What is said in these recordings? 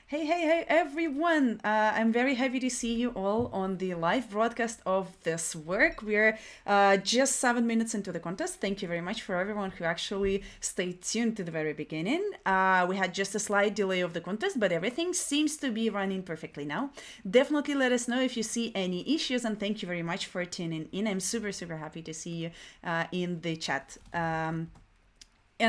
Hey, everyone. I'm very happy to see you all on the live broadcast of this work. We're just 7 minutes into the contest. Thank you very much for everyone who actually stayed tuned to the very beginning. We had just a slight delay of the contest, but everything seems to be running perfectly now. Definitely let us know if you see any issues, and thank you very much for tuning in. I'm super happy to see you in the chat. And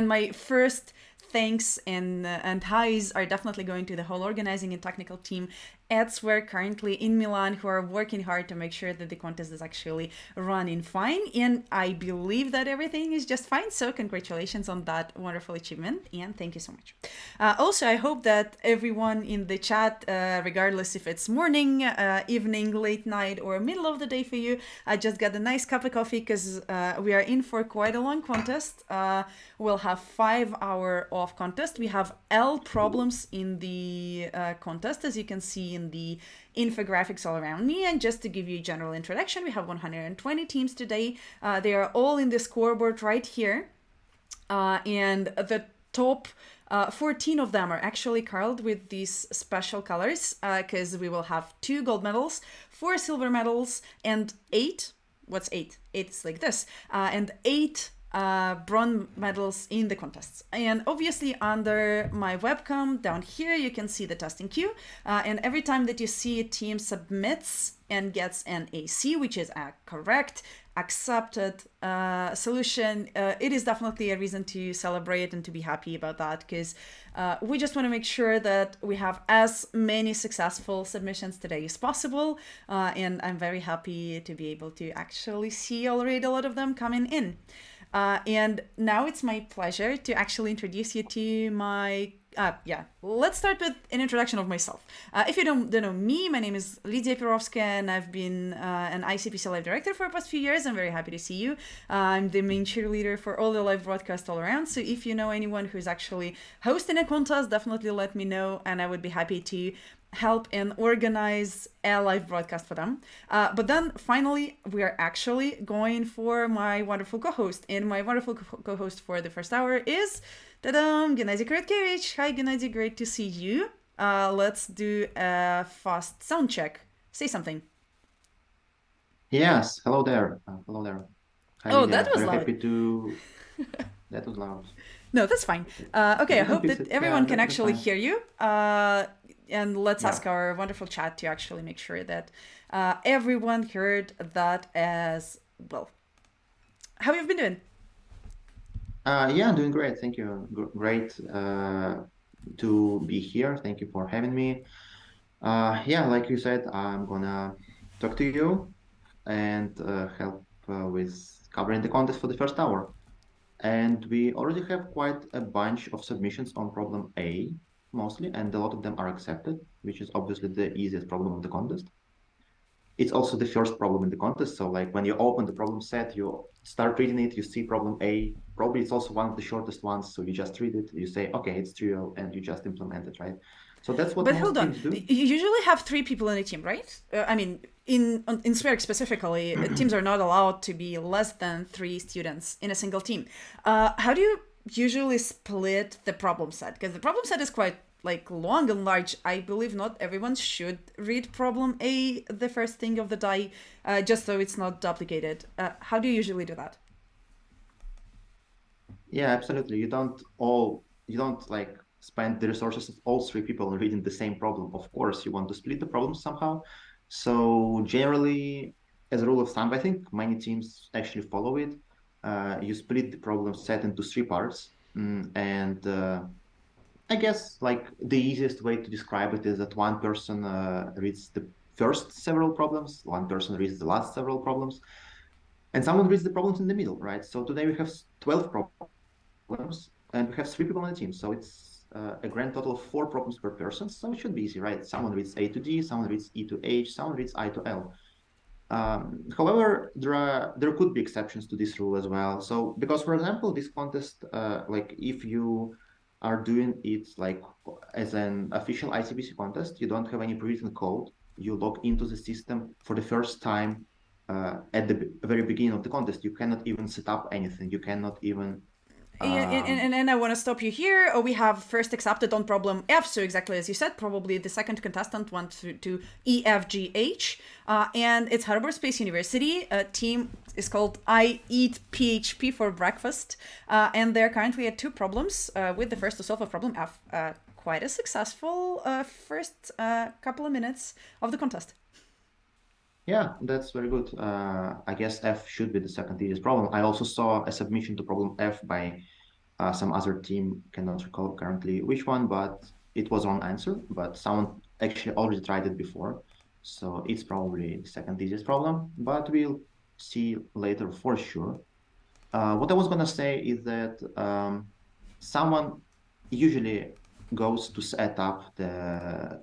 my first thanks and highs are definitely going to the whole organizing and technical team at Swerc currently in Milan, who are working hard to make sure that the contest is actually running fine. And I believe that everything is just fine. So congratulations on that wonderful achievement. And thank you so much. Also, I hope that everyone in the chat, regardless if it's morning, evening, late night, or middle of the day for you, just got a nice cup of coffee because we are in for quite a long contest. We'll have 5 hour of contest. We have L problems in the contest, as you can see in the infographics all around me. And just to give you a general introduction, we have 120 teams today. They are all in the scoreboard right here. And the top 14 of them are actually colored with these special colors because we will have 2 gold medals, 4 silver medals, and 8. What's 8? It's like this. And 8 bronze medals in the contests. And obviously under my webcam down here you can see the testing queue, and every time that you see a team submits and gets an AC, which is a correct accepted solution, it is definitely a reason to celebrate and to be happy about that, because we just want to make sure that we have as many successful submissions today as possible, and I'm very happy to be able to actually see already a lot of them coming in. And now it's my pleasure to actually introduce you to my, let's start with an introduction of myself. If you don't know me, my name is Lydia Pirovska, and I've been an ICPC live director for the past few years. I'm very happy to see you. I'm the main cheerleader for all the live broadcasts all around. So if you know anyone who's actually hosting a contest, definitely let me know, and I would be happy to help and organize a live broadcast for them. But then finally, we are actually going for my wonderful co-host. And my wonderful co-host for the first hour is, Gennady Korotkevich. Hi, Gennady, great to see you. Let's do a fast sound check. Say something. Yes, hello there. Hello there. Hi, Oh, Lydia. that was Very loud. happy to. That was loud. No, that's fine. Okay, I You can hope fix that it. Yeah, everyone can that's actually fine. hear you. And let's Yeah. ask our wonderful chat to actually make sure that everyone heard that as well. How have you been doing? Yeah, I'm doing great. Thank you. Great to be here. Thank you for having me. Yeah, like you said, I'm gonna talk to you and help with covering the contest for the first hour. And we already have quite a bunch of submissions on problem A, mostly, and a lot of them are accepted, which is obviously the easiest problem of the contest. It's also the first problem in the contest. So like when you open the problem set, you start reading it, you see problem A. Probably it's also one of the shortest ones. So you just read it, you say, okay, it's trivial, and you just implement it, right? So that's what But most hold on, teams do. you usually have 3 people in a team, right? I mean, in Swerk specifically, teams are not allowed to be less than 3 students in a single team. How do you usually split the problem set? Because the problem set is quite like long and large. I believe not everyone should read problem A the first thing of the day, just so it's not duplicated. How do you usually do that? Yeah, absolutely. You don't like spend the resources of all 3 people on reading the same problem. Of course, you want to split the problem somehow. So generally, as a rule of thumb, I think many teams actually follow it. You split the problem set into 3 parts. And I guess like the easiest way to describe it is that one person reads the first several problems, one person reads the last several problems, and someone reads the problems in the middle, right? So today we have 12 problems, and we have 3 people on the team. So it's a grand total of 4 problems per person. So it should be easy, right? Someone reads A to D, someone reads E to H, someone reads I to L. However, there could be exceptions to this rule as well. So because, for example, this contest, like if you are doing it like as an official ICPC contest, you don't have any pre-written code. You log into the system for the first time at the very beginning of the contest. You cannot even set up anything. You cannot even And I want to stop you here. We have first accepted on problem F. So exactly as you said, probably the second contestant went to EFGH. And it's Harbor Space University. Team is called I Eat PHP for Breakfast. And they're currently at 2 problems, with the first to solve a problem F. Quite a successful first couple of minutes of the contest. Yeah, that's very good. I guess F should be the second easiest problem. I also saw a submission to problem F by some other team, cannot recall currently which one, but it was wrong answer, but someone actually already tried it before. So it's probably the second easiest problem, but we'll see later for sure. What I was going to say is that someone usually goes to set up the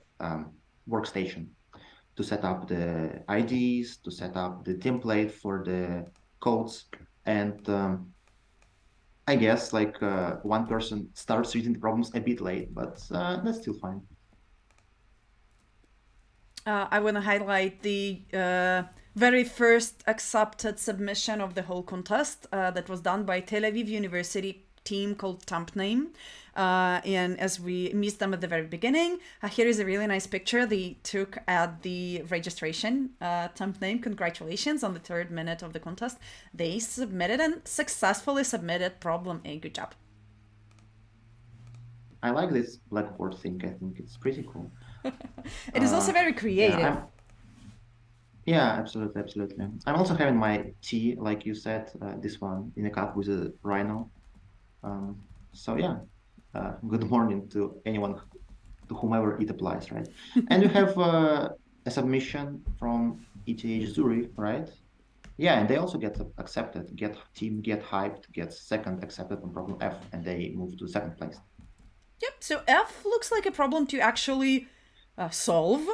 workstation, to set up the IDs, to set up the template for the codes. And I guess like one person starts reading the problems a bit late, but that's still fine. I want to highlight the very first accepted submission of the whole contest that was done by Tel Aviv University team called Temp Name. And as we missed them at the very beginning, here is a really nice picture they took at the registration. Temp Name, congratulations on the 3rd minute of the contest. They submitted and successfully submitted problem A. Good job. I like this Blackboard thing. I think it's pretty cool. It is also very creative. Yeah, absolutely, absolutely. I'm also having my tea, like you said, this one in a cup with a rhino. So yeah, good morning to anyone, to whomever it applies, right? And you have a submission from ETH Zurich, right? Yeah, and they also get accepted, team get hyped, gets second accepted on problem F, and they move to 2nd place. Yep, so F looks like a problem to actually solve.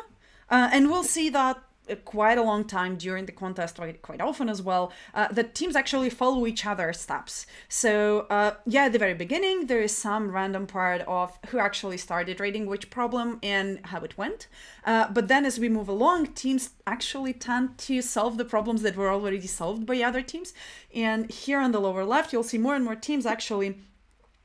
And we'll see that quite a long time during the contest, quite often as well, the teams actually follow each other's steps. So yeah, at the very beginning, there is some random part of who actually started rating which problem and how it went. But then as we move along, teams actually tend to solve the problems that were already solved by other teams. And here on the lower left, you'll see more and more teams actually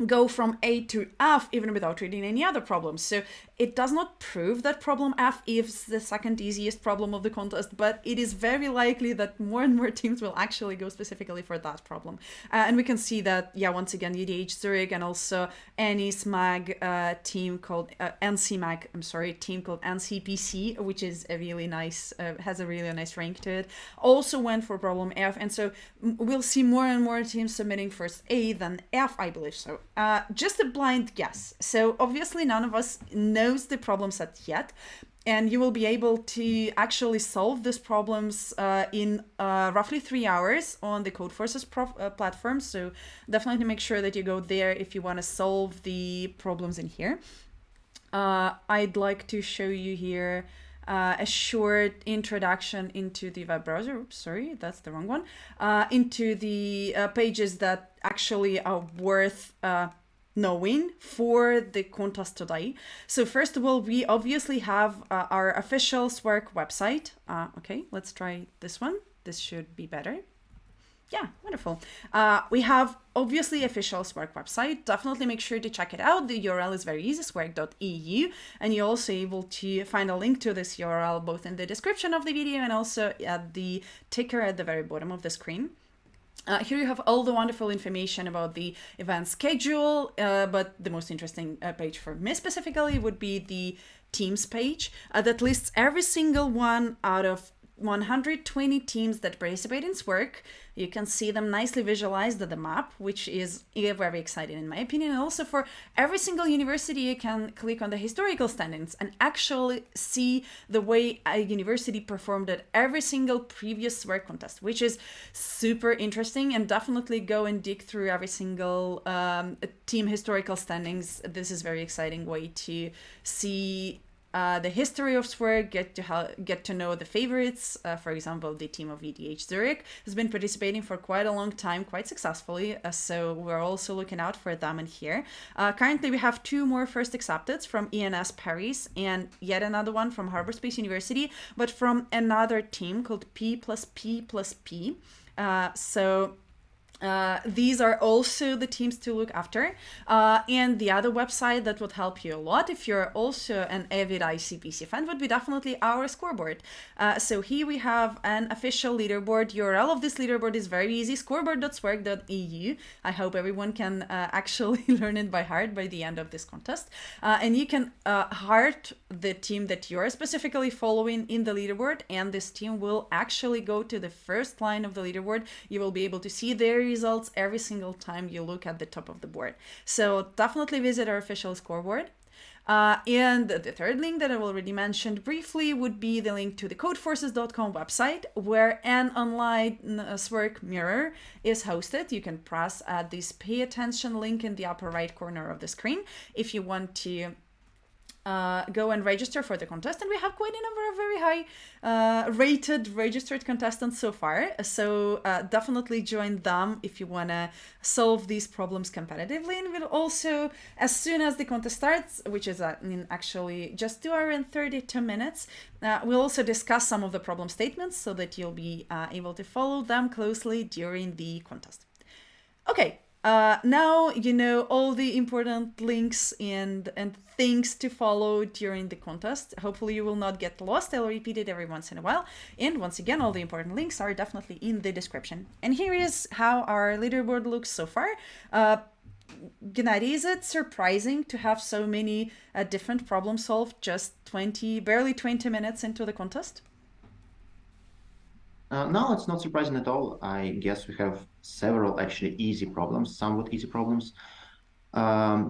go from A to F even without reading any other problems. So it does not prove that problem F is the second easiest problem of the contest, but it is very likely that more and more teams will actually go specifically for that problem. And we can see that, yeah, once again, EDH Zurich and also NCMAG team called NCMAG, I'm sorry, team called NCPC, which is a really nice, has a really nice rank to it, also went for problem F. And so we'll see more and more teams submitting first A, then F, I believe so. Just a blind guess. So obviously none of us knows the problem set yet, and you will be able to actually solve these problems in roughly 3 hours on the Codeforces platform. So definitely make sure that you go there if you want to solve the problems in here. I'd like to show you here a short introduction into the web browser. Oops, sorry, that's the wrong one. Into the pages that actually are worth knowing for the contest today. So first of all, we obviously have our official SWERC website. Okay, let's try this one. This should be better. Yeah, wonderful. We have obviously official SWERC website. Definitely make sure to check it out. The URL is very easy, swerc.eu, and you're also able to find a link to this URL both in the description of the video and also at the ticker at the very bottom of the screen. Here you have all the wonderful information about the event schedule, but the most interesting page for me specifically would be the teams page that lists every single one out of 120 teams that participate in SWERC. You can see them nicely visualized at the map, which is very exciting in my opinion. And also for every single university, you can click on the historical standings and actually see the way a university performed at every single previous SWERC contest, which is super interesting. And definitely go and dig through every single team historical standings. This is a very exciting way to see the history of SWERC, get to know the favorites. For example, the team of EDH Zurich has been participating for quite a long time, quite successfully. So we're also looking out for them in here. Currently, we have 2 more first accepteds from ENS Paris and yet another one from Harbor Space University, but from another team called P+P+P. So These are also the teams to look after. And the other website that would help you a lot if you're also an avid ICPC fan would be definitely our scoreboard. So here we have an official leaderboard. URL of this leaderboard is very easy, scoreboard.swerc.eu. I hope everyone can actually learn it by heart by the end of this contest. And you can heart the team that you're specifically following in the leaderboard, and this team will actually go to the first line of the leaderboard. You will be able to see their results every single time you look at the top of the board. So definitely visit our official scoreboard. And the third link that I've already mentioned briefly would be the link to the codeforces.com website, where an online Swerc mirror is hosted. You can press this pay attention link in the upper right corner of the screen if you want to go and register for the contest. And we have quite a number of very high rated registered contestants so far. So definitely join them if you want to solve these problems competitively. And we'll also, as soon as the contest starts, which is in actually just 2 hours and 32 minutes, we'll also discuss some of the problem statements so that you'll be able to follow them closely during the contest. Okay. Now you know all the important links and things to follow during the contest. Hopefully you will not get lost. I'll repeat it every once in a while. And once again, all the important links are definitely in the description. And here is how our leaderboard looks so far. Gennady, is it surprising to have so many different problems solved just barely 20 minutes into the contest? No, it's not surprising at all. I guess we have several actually easy problems, somewhat easy problems.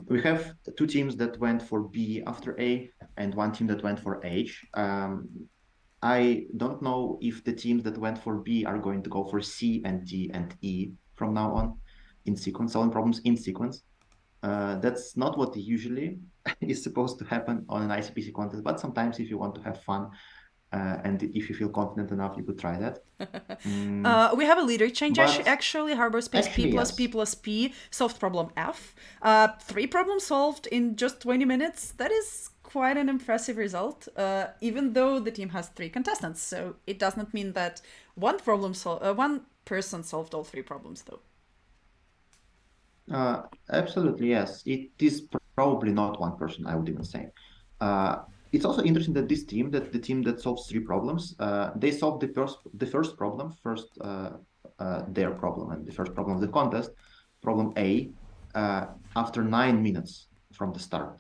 We have two teams that went for B after A and one team that went for H. I don't know if the teams that went for B are going to go for C and D and E from now on in sequence, solving problems in sequence. That's not what usually is supposed to happen on an ICPC contest, but sometimes if you want to have fun, and if you feel confident enough, you could try that. We have a leader change actually. Harbor space P plus yes. P plus P solved problem F. 3 problems solved in just 20 minutes. That is quite an impressive result, even though the team has 3 contestants. So it does not mean that one person solved all 3 problems, though. Absolutely, yes. It is probably not one person, I would even say. It's also interesting that this team, that the team that solves 3 problems, they solved the first problem, their problem, and the first problem of the contest, problem A, after 9 minutes from the start.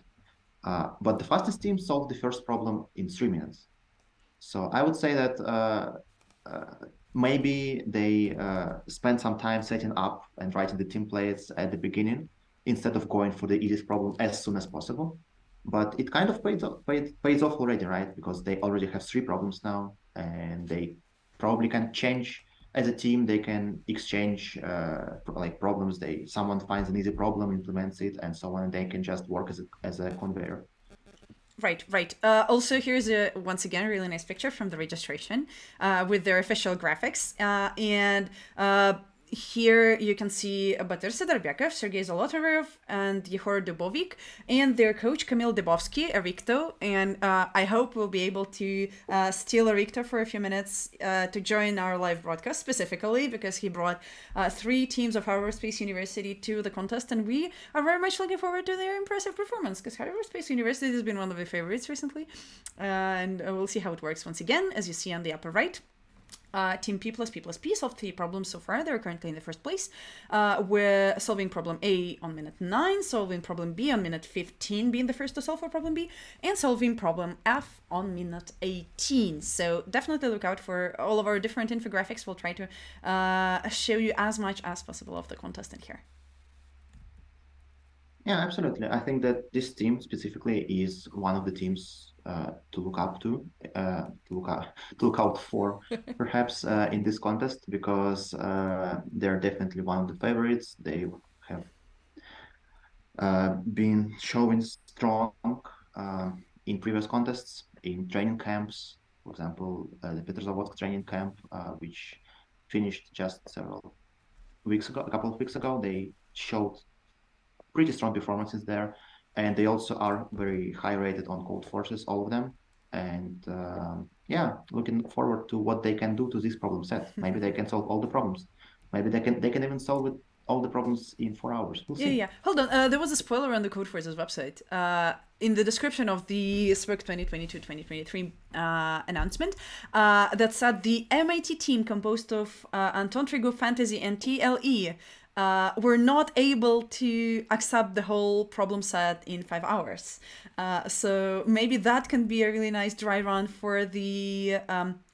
But the fastest team solved the first problem in 3 minutes. So I would say that maybe they spend some time setting up and writing the templates at the beginning instead of going for the easiest problem as soon as possible. But it kind of pays off already, right? Because they already have 3 problems now, and they probably can change as a team. They can exchange like problems. Someone finds an easy problem, implements it, and so on, and they can just work as a conveyor. Right. Also, here's once again a really nice picture from the registration with their official graphics. And here you can see Batyr Sidorbekov, Sergei Zolotarev, and Yehor Dubovik, and their coach Kamil Dubovsky, Ericto. And I hope we'll be able to steal Ericto for a few minutes to join our live broadcast, specifically because he brought 3 teams of Harvard Space University to the contest, and we are very much looking forward to their impressive performance, because Harvard Space University has been one of the favorites recently. And we'll see how it works once again, as you see on the upper right. Team P plus P solved 3 problems so far. They're currently in the first place. We're solving problem A on minute 9, solving problem B on minute 15, being the first to solve for problem B, and solving problem F on minute 18. So definitely look out for all of our different infographics. We'll try to show you as much as possible of the contest in here. Yeah, absolutely. I think that this team specifically is one of the teams to look up to look out for, perhaps in this contest, because they're definitely one of the favorites. They have been showing strong in previous contests, in training camps. For example, the Petrozavodsk training camp, which finished just a couple of weeks ago. They showed pretty strong performances there, and they also are very high rated on Code Forces, all of them. And yeah, looking forward to what they can do to this problem set. Maybe they can solve all the problems. Maybe they can even solve it, all the problems in 4 hours. We'll Yeah, see. yeah. Hold on. There was a spoiler on the Codeforces website. In the description of the SWERC 2022-2023 announcement, that said the MIT team composed of Anton Trigo, Fantasy, and TLE were not able to accept the whole problem set in 5 hours. So maybe that can be a really nice dry run for the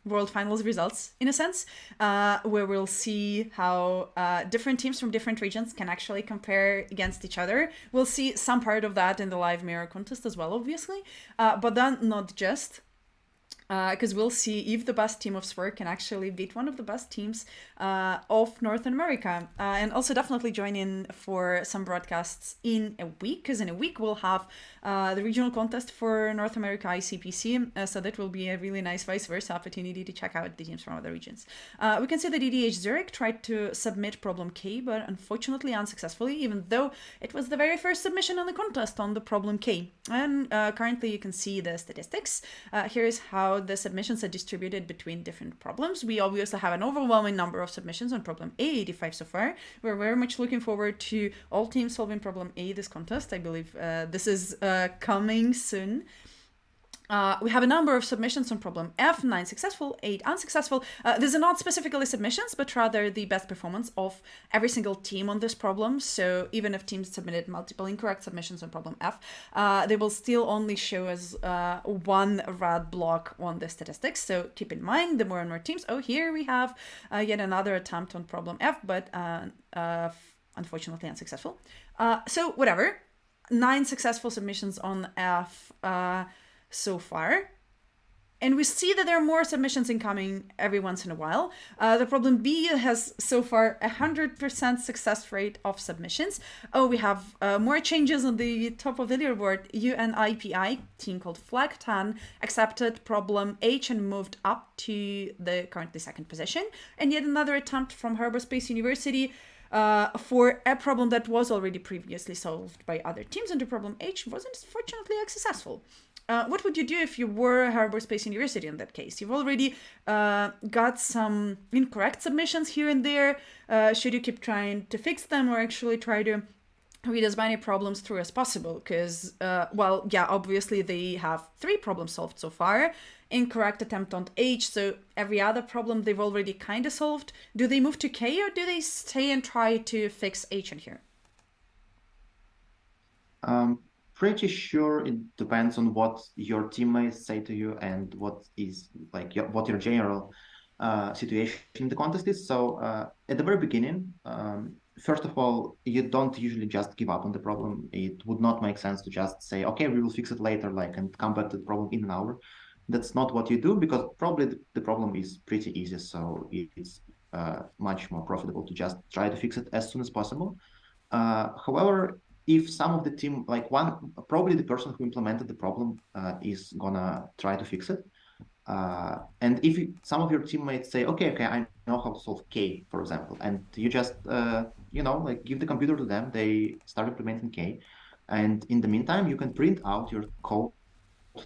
World Finals results, in a sense, where we'll see how different teams from different regions can actually compare against each other. We'll see some part of that in the live mirror contest as well, obviously, but then not just. Because we'll see if the best team of SWERC can actually beat one of the best teams of North America. And also definitely join in for some broadcasts in a week, because in a week we'll have the regional contest for North America ICPC. So that will be a really nice vice versa opportunity to check out the teams from other regions. We can see that EDH Zurich tried to submit problem K, but unfortunately unsuccessfully, even though it was the very first submission on the contest on the problem K. And currently you can see the statistics. Here's how the submissions are distributed between different problems. We obviously have an overwhelming number of submissions on problem A, 85 so far. We're very much looking forward to all teams solving problem A this contest. I believe this is coming soon. We have a number of submissions on problem F, 9 successful, 8 unsuccessful. These are not specifically submissions, but rather the best performance of every single team on this problem. So even if teams submitted multiple incorrect submissions on problem F, they will still only show as one red block on the statistics. So keep in mind, the more and more teams. Oh, here we have yet another attempt on problem F, but unfortunately unsuccessful. So whatever, 9 successful submissions on F so far. And we see that there are more submissions incoming every once in a while. The problem B has so far 100% success rate of submissions. Oh, we have more changes on the top of the leaderboard. UNIPI, team called Flag 10, accepted problem H and moved up to the currently second position. And yet another attempt from Harbor Space University for a problem that was already previously solved by other teams, and the problem H wasn't fortunately successful. What would you do if you were Harbor Space University in that case? You've already got some incorrect submissions here and there. Should you keep trying to fix them, or actually try to read as many problems through as possible? Because, well, yeah, obviously they have 3 problems solved so far. Incorrect attempt on H, so every other problem they've already kind of solved. Do they move to K, or do they stay and try to fix H in here? Pretty sure it depends on what your teammates say to you and what is like what your general situation in the contest is. So at the very beginning, first of all, you don't usually just give up on the problem. It would not make sense to just say, okay, we will fix it later, like, and come back to the problem in an hour. That's not what you do, because probably the problem is pretty easy. So it's much more profitable to just try to fix it as soon as possible. However, if some of the team, like probably the person who implemented the problem is gonna try to fix it. And if some of your teammates say, okay, I know how to solve K, for example, and you just, like give the computer to them, they start implementing K. And in the meantime, you can print out your code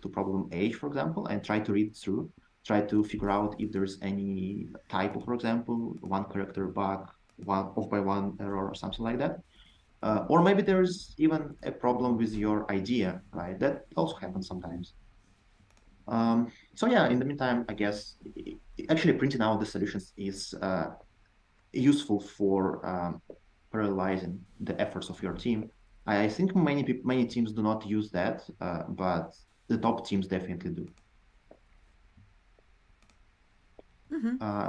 to problem H, for example, and try to read through, try to figure out if there's any typo, for example, one character bug, one off by one error or something like that. Or maybe there's even a problem with your idea, right? That also happens sometimes. So yeah, in the meantime, I guess actually printing out the solutions is useful for parallelizing the efforts of your team. I think many teams do not use that, but the top teams definitely do.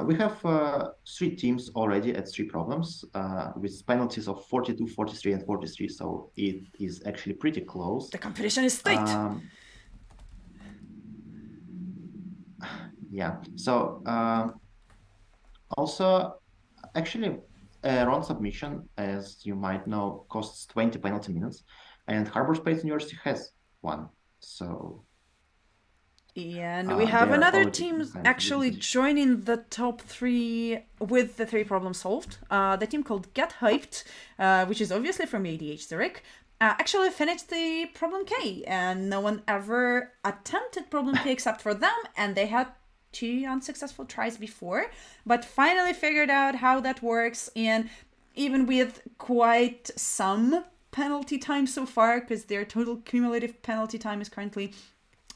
We have 3 teams already at 3 problems with penalties of 42, 43, and 43. So it is actually pretty close. The competition is tight. Yeah. So also, actually, a wrong submission, as you might know, costs 20 penalty minutes, and Harbor Space University has 1. So yeah, and we have another team actually position. joining the top 3 with the 3 problems solved. The team called Get Hyped, which is obviously from ADH Zurich, actually finished the problem K, and no one ever attempted problem K except for them, and they had 2 unsuccessful tries before, but finally figured out how that works, and even with quite some penalty time so far, because their total cumulative penalty time is currently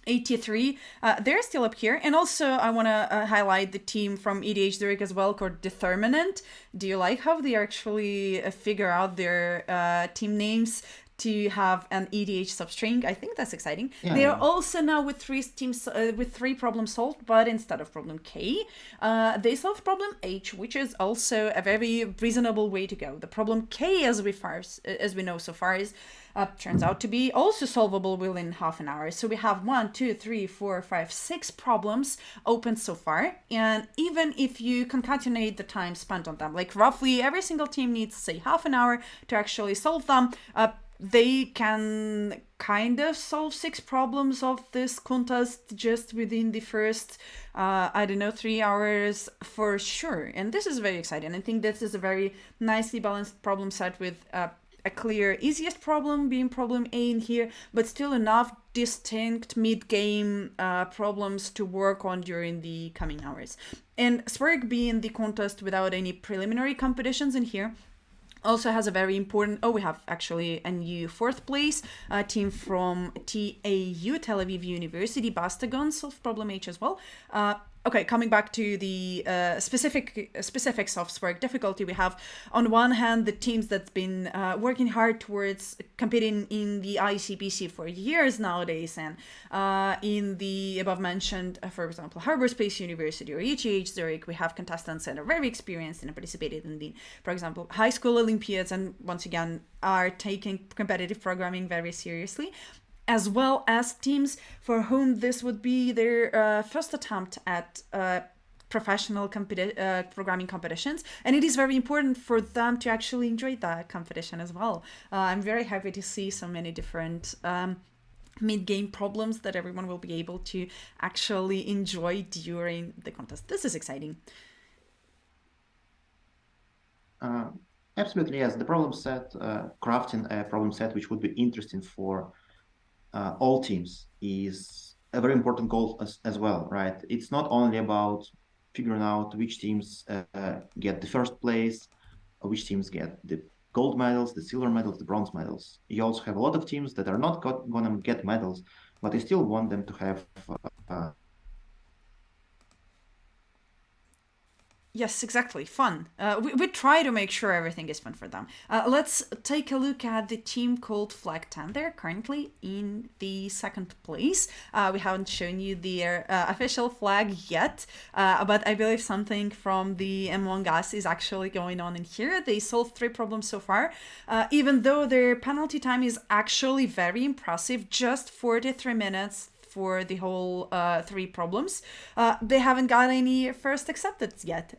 83. They're still up here. And also I want to highlight the team from EDH Zurich as well, called Determinant. Do you like how they actually figure out their team names to have an EDH substring? I think that's exciting. Yeah, they yeah. are also now with 3 teams with 3 problems solved, but instead of problem K, they solved problem H, which is also a very reasonable way to go. The problem K, as we know so far, is turns out to be also solvable within half an hour. So we have 1, 2, 3, 4, 5, 6 problems open so far. And even if you concatenate the time spent on them, like roughly every single team needs, say, half an hour to actually solve them, they can kind of solve 6 problems of this contest just within the first, 3 hours for sure. And this is very exciting. I think this is a very nicely balanced problem set with a clear easiest problem being problem A in here, but still enough distinct mid-game problems to work on during the coming hours. And SWERC being the contest without any preliminary competitions in here, also has a very important, we have actually a new 4th place team from TAU, Tel Aviv University, Bastagon, solved problem H as well. Okay, coming back to the specifics of SWERC difficulty, we have on one hand the teams that's been working hard towards competing in the ICPC for years nowadays, and in the above mentioned, for example, Harbor Space University or ETH Zurich, we have contestants that are very experienced and participated in the, for example, high school Olympiads, and once again are taking competitive programming very seriously, as well as teams for whom this would be their first attempt at professional programming competitions. And it is very important for them to actually enjoy that competition as well. I'm very happy to see so many different mid-game problems that everyone will be able to actually enjoy during the contest. This is exciting. Absolutely, yes. The problem set, crafting a problem set which would be interesting for all teams is a very important goal as well, right? It's not only about figuring out which teams get the first place, or which teams get the gold medals, the silver medals, the bronze medals. You also have a lot of teams that are not going to get medals, but you still want them to have Yes, exactly. Fun. We try to make sure everything is fun for them. Let's take a look at the team called Flag 10. They're currently in the 2nd place. We haven't shown you their official flag yet, but I believe something from the Among Us is actually going on in here. They solved 3 problems so far, even though their penalty time is actually very impressive, just 43 minutes for the whole 3 problems. They haven't got any first accepted yet,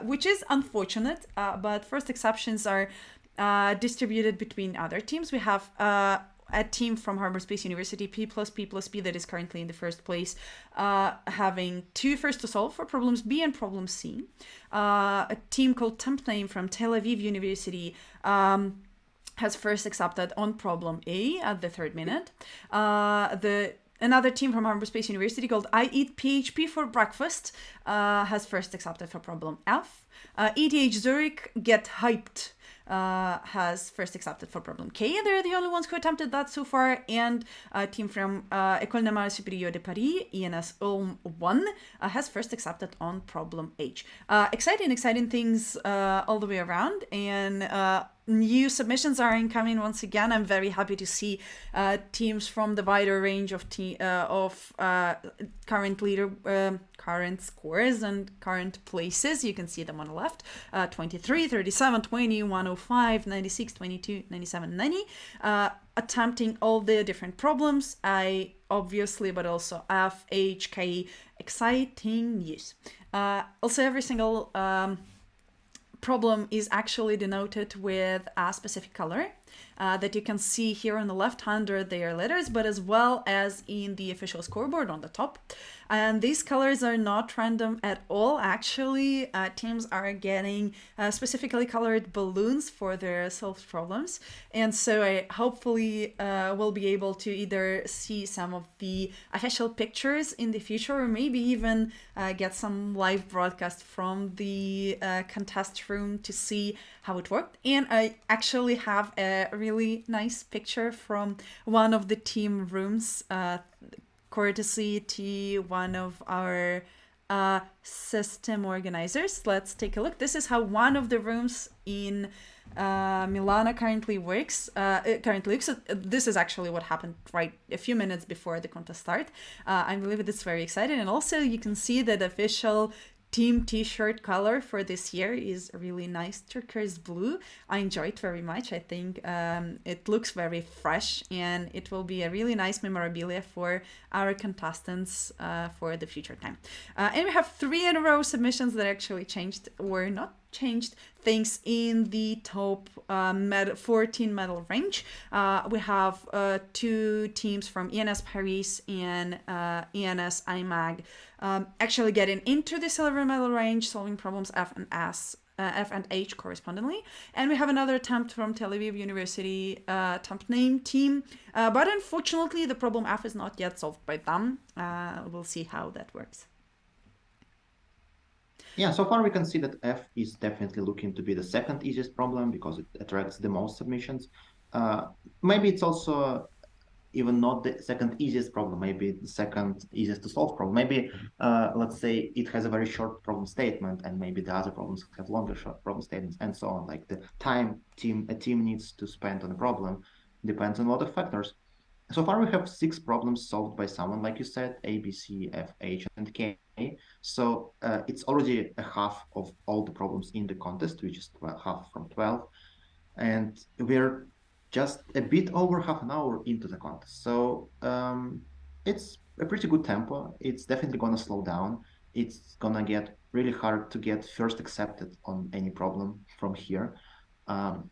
which is unfortunate, but first exceptions are distributed between other teams. We have a team from Harbor Space University, P+P+P, that is currently in the 1st place, having 2 first to solve for problems B and problem C. A team called Temp Name from Tel Aviv University has first accepted on problem A at the 3rd minute. Another team from Harbor Space University called I Eat PHP for Breakfast has first accepted for problem F. ETH Zurich Get Hyped has first accepted for problem K. They're the only ones who attempted that so far. And a team from École Normale Supérieure de Paris, ENS Ulm 1, has first accepted on problem H. Exciting things all the way around. And new submissions are incoming once again. I'm very happy to see teams from the wider range of current scores and current places. You can see them on the left: 23, 37, 20, 105, 96, 22, 97, 90. Attempting all the different problems. I obviously, but also F, H, K. Exciting news. Also, every single problem is actually denoted with a specific color. that you can see here on the left under their letters, but as well as in the official scoreboard on the top. And these colors are not random at all. Actually, teams are getting specifically colored balloons for their solved problems. And so I hopefully will be able to either see some of the official pictures in the future, or maybe even get some live broadcast from the contest room to see how it worked. And I actually have a really nice picture from one of the team rooms, courtesy to one of our system organizers. Let's take a look. This is how one of the rooms in Milano currently works. This is actually what happened right a few minutes before the contest start. I believe it's very exciting, and also you can see that the official team t-shirt color for this year is a really nice turquoise blue. I enjoy it very much. I think it looks very fresh, and it will be a really nice memorabilia for our contestants for the future time. And we have 3 in a row submissions that actually changed or not changed things in the top 14 medal range. We have 2 teams from ENS Paris and ENS IMAG actually getting into the silver medal range, solving problems F and H correspondingly. And we have another attempt from Tel Aviv University attempt name team, but unfortunately the problem F is not yet solved by them. We'll see how that works. Yeah, so far we can see that F is definitely looking to be the second easiest problem because it attracts the most submissions. Maybe it's also even not the second easiest problem, maybe the second easiest to solve problem. Maybe, let's say it has a very short problem statement, and maybe the other problems have longer short problem statements, and so on. Like the time a team needs to spend on a problem depends on a lot of factors. So far we have 6 problems solved by someone, like you said, A, B, C, F, H, and K. So it's already a half of all the problems in the contest, which is half from 12. And we're just a bit over half an hour into the contest. So it's a pretty good tempo. It's definitely going to slow down. It's going to get really hard to get first accepted on any problem from here.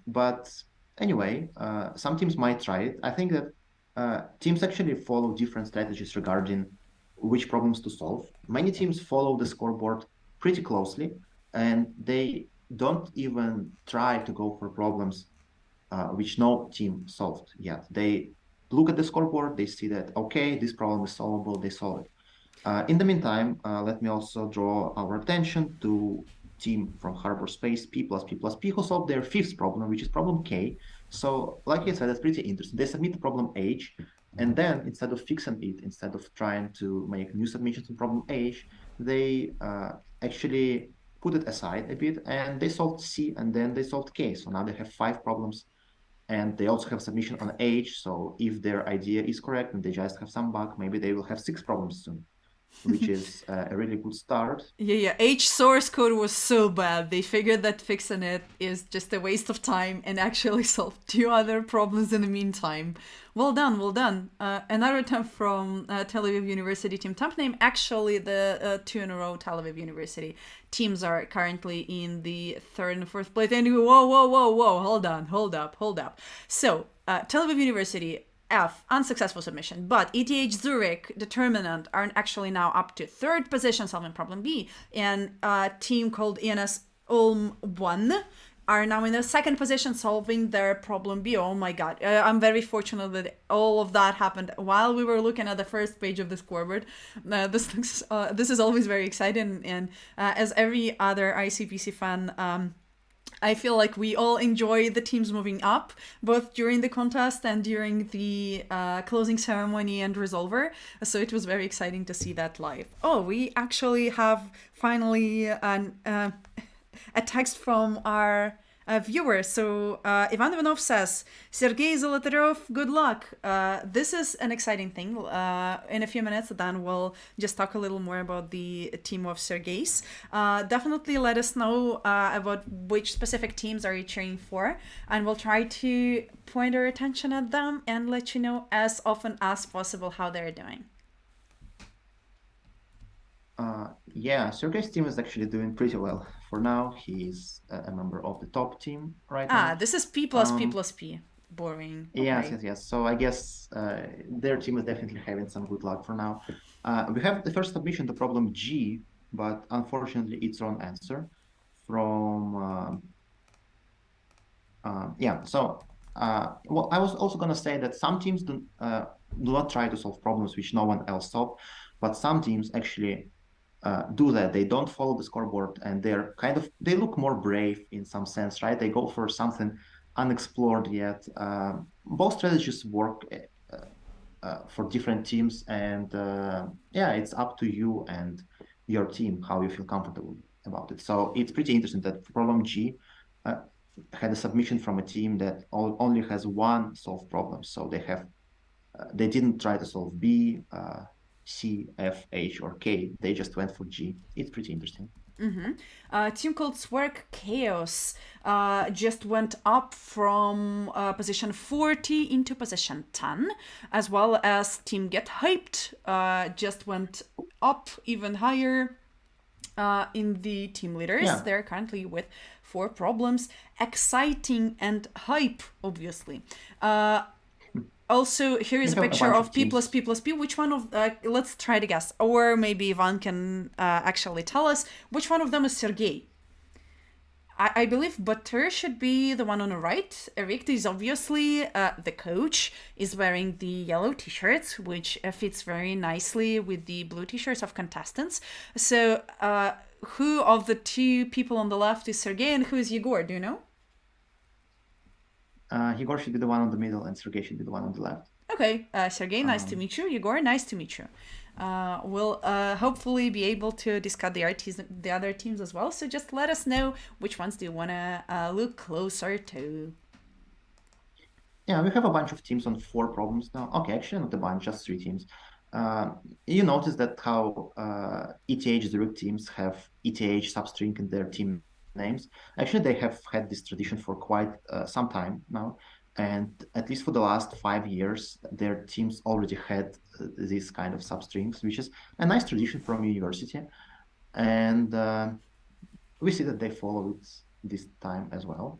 But anyway, some teams might try it. I think that teams actually follow different strategies regarding which problems to solve. Many teams follow the scoreboard pretty closely, and they don't even try to go for problems which no team solved yet. They look at the scoreboard, they see that, okay, this problem is solvable, they solve it. In the meantime, let me also draw our attention to team from Harbor Space, P plus P plus P, who solved their 5th problem, which is problem K. So like I said, that's pretty interesting. They submit the problem H, and then instead of fixing it, instead of trying to make new submissions to problem H, they actually put it aside a bit, and they solved C, and then they solved K. So now they have 5 problems, and they also have submission on H. So if their idea is correct and they just have some bug, maybe they will have 6 problems soon, which is a really good start. Yeah. H source code was so bad. They figured that fixing it is just a waste of time and actually solved 2 other problems in the meantime. Well done, well done. Another attempt from Tel Aviv University team temp name. Actually, the 2 in a row Tel Aviv University teams are currently in the 3rd and 4th place. And whoa, hold up. So, Tel Aviv University, F, unsuccessful submission, but ETH Zurich, Determinant, are actually now up to 3rd position solving problem B, and a team called ENS Ulm 1 are now in the 2nd position solving their problem B. Oh my god, I'm very fortunate that all of that happened while we were looking at the first page of the scoreboard. This is always very exciting, and as every other ICPC fan, I feel like we all enjoy the teams moving up, both during the contest and during the closing ceremony and resolver. So it was very exciting to see that live. Oh, we actually have finally a text from our viewer. So Ivan Ivanov says, Sergei Zolotarov, good luck. This is an exciting thing. In a few minutes, then we'll just talk a little more about the team of Sergei's. Definitely let us know about which specific teams are you cheering for, and we'll try to point our attention at them and let you know as often as possible how they're doing. Yeah, Sergei's team is actually doing pretty well. For now, he's a member of the top team right now. This is P plus P plus P. boring. Yes, Okay. yes, yes. So I guess their team is definitely having some good luck for now. We have the first submission, the problem G, but unfortunately it's wrong answer from yeah. So well, I was also gonna say that some teams do not try to solve problems which no one else solved, but some teams actually do that. They don't follow the scoreboard and they look more brave in some sense, right? They go for something unexplored yet. Both strategies work for different teams, and yeah, it's up to you and your team how you feel comfortable about it. So it's pretty interesting that problem G uh, had a submission from a team that only has one solved problem. So they didn't try to solve B, C, F, H, or K. They just went for G. It's pretty interesting. A team called Swerc Chaos just went up from position 40 into position 10, as well as Team Get Hyped just went up even higher in the team leaders. Yeah. They're currently with 4 problems. Exciting and Hype, obviously. Also, here is We a have a picture bunch of of P plus teams. P plus P. Which one of, let's try to guess. Or maybe Ivan can actually tell us which one of them is Sergey. I believe Butter should be the one on the right. Eric is obviously the coach, is wearing the yellow t-shirts, which fits very nicely with the blue t-shirts of contestants. So who of the 2 people on the left is Sergey and who is Yegor? Do you know? Igor should be the one on the middle, and Sergey should be the one on the left. Okay, Sergey, nice to Um, meet you. Yegor, nice to meet you. We'll hopefully be able to discuss the other teams as well. So just let us know which ones do you want to look closer to. Yeah, we have a bunch of teams on 4 problems now. Okay, actually not a bunch, just 3 teams. You notice that how ETH Zurich teams have ETH substring in their team names. Actually, they have had this tradition for quite some time now. And at least for the last 5 years, their teams already had this kind of substrings, which is a nice tradition from university. And we see that they follow it this time as well.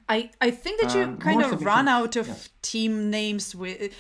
I think that you kind More of run submissions. out of Yes. team names with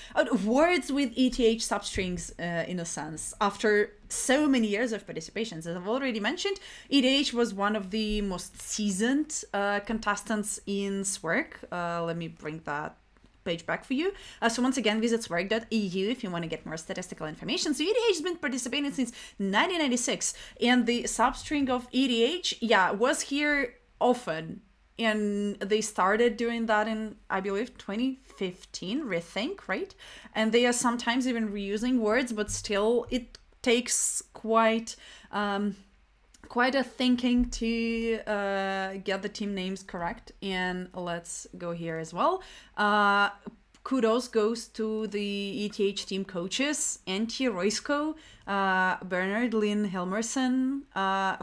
words with ETH substrings in a sense after so many years of participations. As I've already mentioned, ETH was one of the most seasoned contestants in SWERC. Let me bring that page back for you. So once again, visit swerc.eu if you want to get more statistical information. So ETH has been participating since 1996, and the substring of ETH, yeah, was here often. And they started doing that in, I believe, 2015, rethink, right? And they are sometimes even reusing words, but still it takes quite a thinking to get the team names correct. And let's go here as well. Kudos goes to the ETH team coaches, Antti Roisko, Bernard Lynn Helmerson,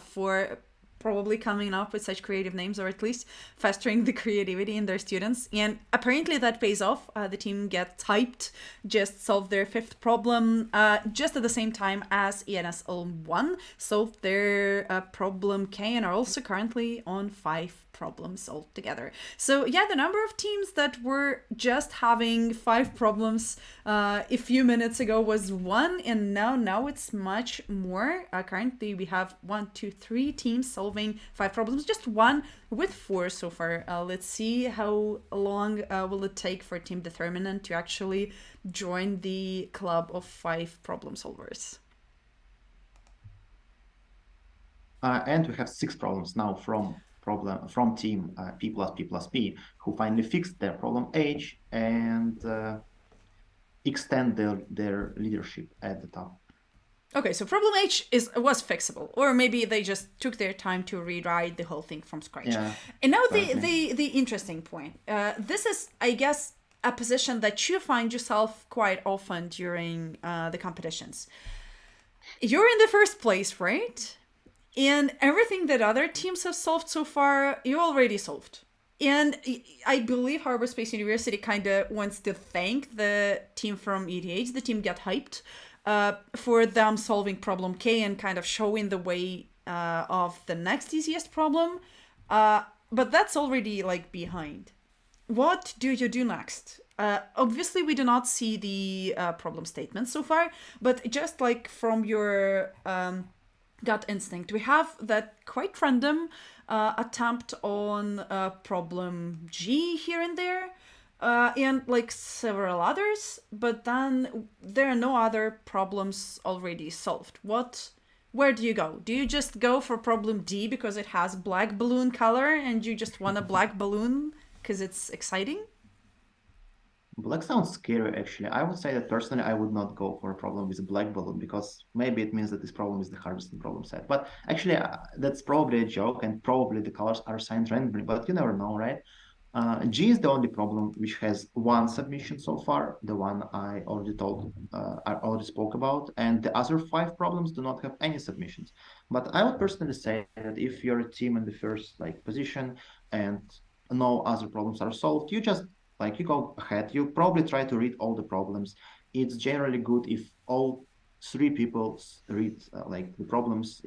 for probably coming up with such creative names, or at least fostering the creativity in their students. And apparently that pays off. The team gets hyped, just solved their 5th problem, just at the same time as ENSL1 solved their problem K, and are also currently on 5 problems altogether. So yeah, the number of teams that were just having 5 problems a few minutes ago was 1, and now it's much more. Currently we have 1, 2, 3 teams solving 5 problems, just 1 with 4 so far. Let's see how long will it take for Team Determinant to actually join the club of 5 problem solvers. And we have 6 problems now from team P plus P plus P, who finally fixed their problem H and extend their leadership at the top. Okay, so problem H was fixable, or maybe they just took their time to rewrite the whole thing from scratch. Yeah, And now certainly. the interesting point. This is, I guess, a position that you find yourself quite often during the competitions. You're in the first place, right? And everything that other teams have solved so far, you already solved. And I believe Harbor Space University kind of wants to thank the team from ETH, the team Get Hyped, for them solving problem K and kind of showing the way of the next easiest problem. But that's already like behind. what do you do next? Obviously, we do not see the problem statement so far, but just like from your gut instinct, we have that quite random attempt on problem G here and there, and like several others, but then there are no other problems already solved. Where do you go? Do you just go for problem D because it has black balloon color and you just want a black balloon because it's exciting? Black sounds scary, actually. I would say that personally, I would not go for a problem with a black balloon because maybe it means that this problem is the hardest problem set. But actually, that's probably a joke, and probably the colors are assigned randomly, but you never know, right? G is the only problem which has one submission so far, the one I already spoke about, and the other five problems do not have any submissions. But I would personally say that if you're a team in the first like position and no other problems are solved, you just like you go ahead, you probably try to read all the problems. It's generally good if all three people read like the problems.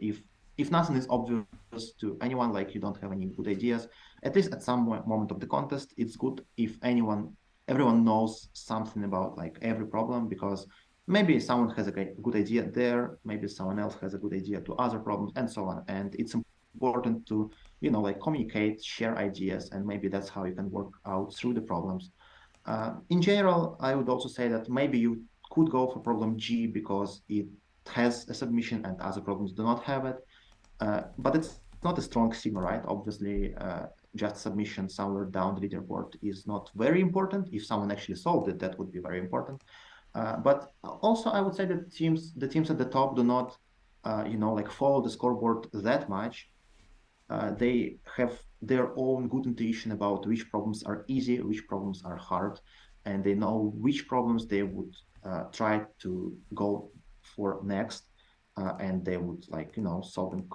If nothing is obvious to anyone, like you don't have any good ideas, at least at some moment of the contest, it's good if everyone knows something about like every problem, because maybe someone has a good idea there, maybe someone else has a good idea to other problems, and so on. And it's important to like communicate, share ideas, and maybe that's how you can work out through the problems. In general, I would also say that maybe you could go for problem G because it has a submission and other problems do not have it. But it's not a strong signal, right? Obviously, just submission somewhere down the leaderboard is not very important. If someone actually solved it, that would be very important. But also, I would say that the teams at the top do not, like follow the scoreboard that much. They have their own good intuition about which problems are easy, which problems are hard, and they know which problems they would try to go for next, and they would solve them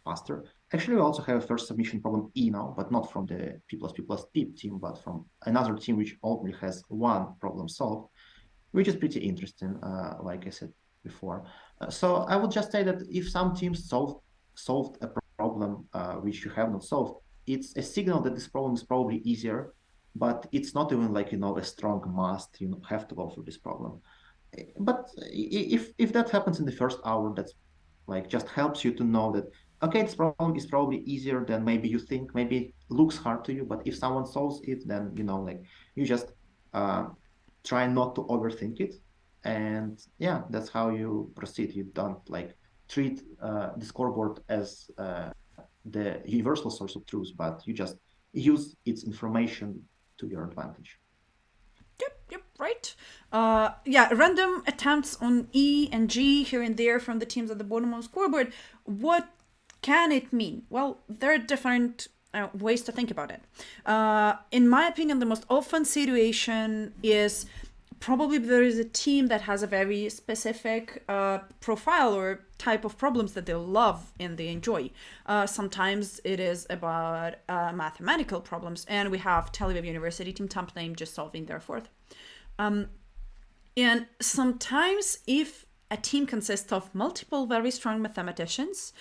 faster. Actually, we also have a first submission problem E now, but not from the P+P+P team, but from another team which only has one problem solved, which is pretty interesting, like I said before. So I would just say that if some teams solved a problem which you have not solved, it's a signal that this problem is probably easier, but it's not even like a strong must. You have to go for this problem. But if that happens in the first hour, that's like just helps you to know that okay, this problem is probably easier than maybe you think. Maybe it looks hard to you, but if someone solves it, then like you just uh, try not to overthink it, and yeah, that's how you proceed. You don't like treat the scoreboard as the universal source of truth, but you just use its information to your advantage. Yep, right. Yeah, random attempts on E and G here and there from the teams at the bottom of the scoreboard. What can it mean? Well, there are different ways to think about it. In my opinion, the most often situation is probably there is a team that has a very specific profile or type of problems that they love and they enjoy. Sometimes it is about mathematical problems, and we have Tel Aviv University team top name just solving their fourth. And sometimes if a team consists of multiple very strong mathematicians,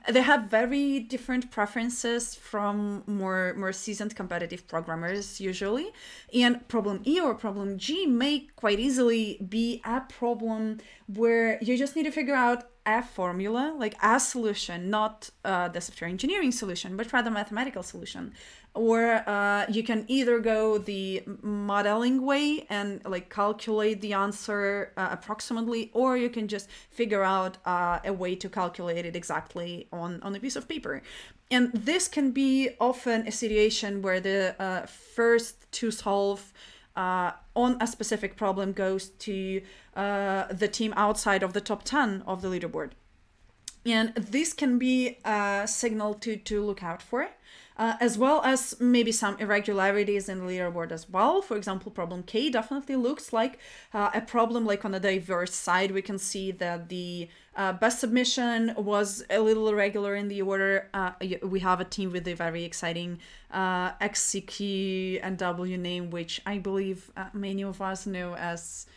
they have very different preferences from more seasoned competitive programmers usually. And problem E or problem G may quite easily be a problem where you just need to figure out a formula, like a solution, not the software engineering solution, but rather mathematical solution. Or you can either go the modeling way and like calculate the answer approximately, or you can just figure out a way to calculate it exactly on a piece of paper. And this can be often a situation where the first to solve on a specific problem goes to the team outside of the top 10 of the leaderboard. And this can be a signal to look out for, as well as maybe some irregularities in the leaderboard as well. For example, problem K definitely looks like a problem. Like on the diverse side, we can see that the best submission was a little irregular in the order. We have a team with a very exciting XCQ and W name, which I believe many of us know as,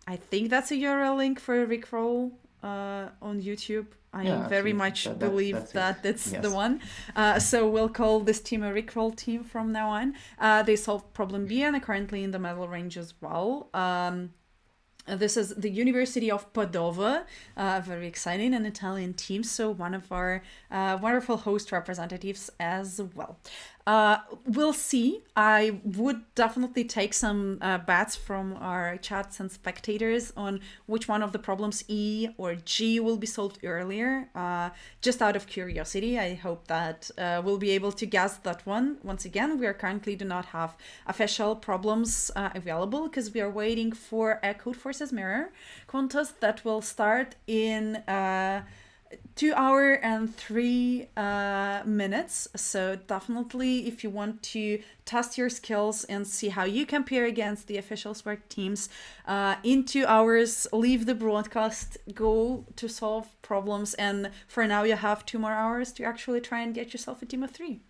I think that's a URL link for a Rickroll on YouTube. I Yeah, very absolutely. much believe That's it. that that's the Yes. one. So we'll call this team a Rickroll team from now on. They solved problem B and are currently in the medal range as well. This is the University of Padova, very exciting, an Italian team. So one of our wonderful host representatives as well. We'll see. I would definitely take some bets from our chats and spectators on which one of the problems E or G will be solved earlier. Just out of curiosity, I hope that we'll be able to guess that one. Once again, we are currently do not have official problems available because we are waiting for a Code Forces Mirror contest that will start in 2 hours and 3 minutes. So definitely, if you want to test your skills and see how you compare against the official SWERC teams, in 2 hours, leave the broadcast, go to solve problems, and for now you have 2 more hours to actually try and get yourself a team of 3.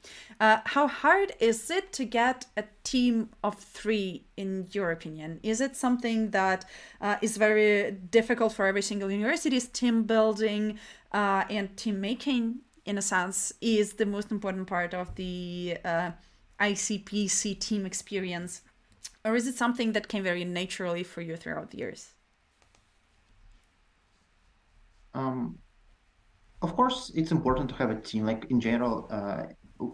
How hard is it to get a team of 3 in your opinion? Is it something that is very difficult for every single university? Is team building and team making, in a sense, is the most important part of the ICPC team experience? Or is it something that came very naturally for you throughout the years? Of course, it's important to have a team. Like in general,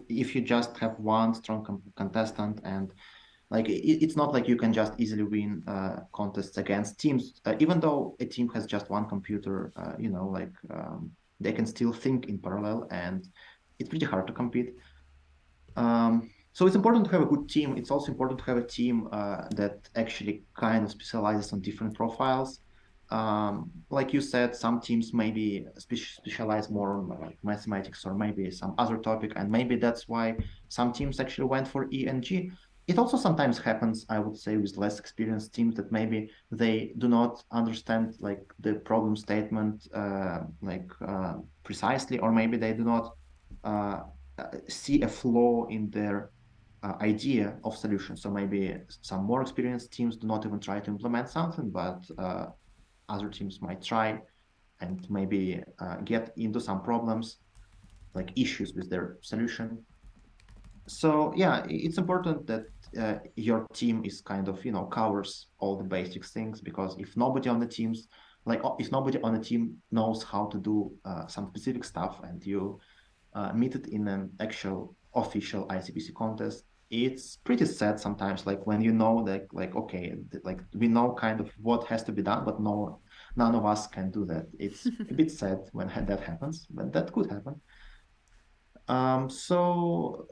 if you just have one strong contestant and like it's not like you can just easily win contests against teams. Even though a team has just one computer, they can still think in parallel, and it's pretty hard to compete. So it's important to have a good team. It's also important to have a team that actually kind of specializes on different profiles. Like you said, some teams maybe specialize more on like mathematics or maybe some other topic, and maybe that's why some teams actually went for E and G. It also sometimes happens, I would say, with less experienced teams that maybe they do not understand like the problem statement precisely, or maybe they do not see a flaw in their idea of solution. So maybe some more experienced teams do not even try to implement something, but other teams might try and maybe get into some problems, like issues with their solution. So yeah, it's important that your team is kind of, covers all the basic things, because if nobody on the teams, if nobody on the team knows how to do some specific stuff and you meet it in an actual official ICPC contest, it's pretty sad sometimes. Like when you know that, like okay, like we know kind of what has to be done, but none of us can do that. It's a bit sad when that happens, but that could happen. So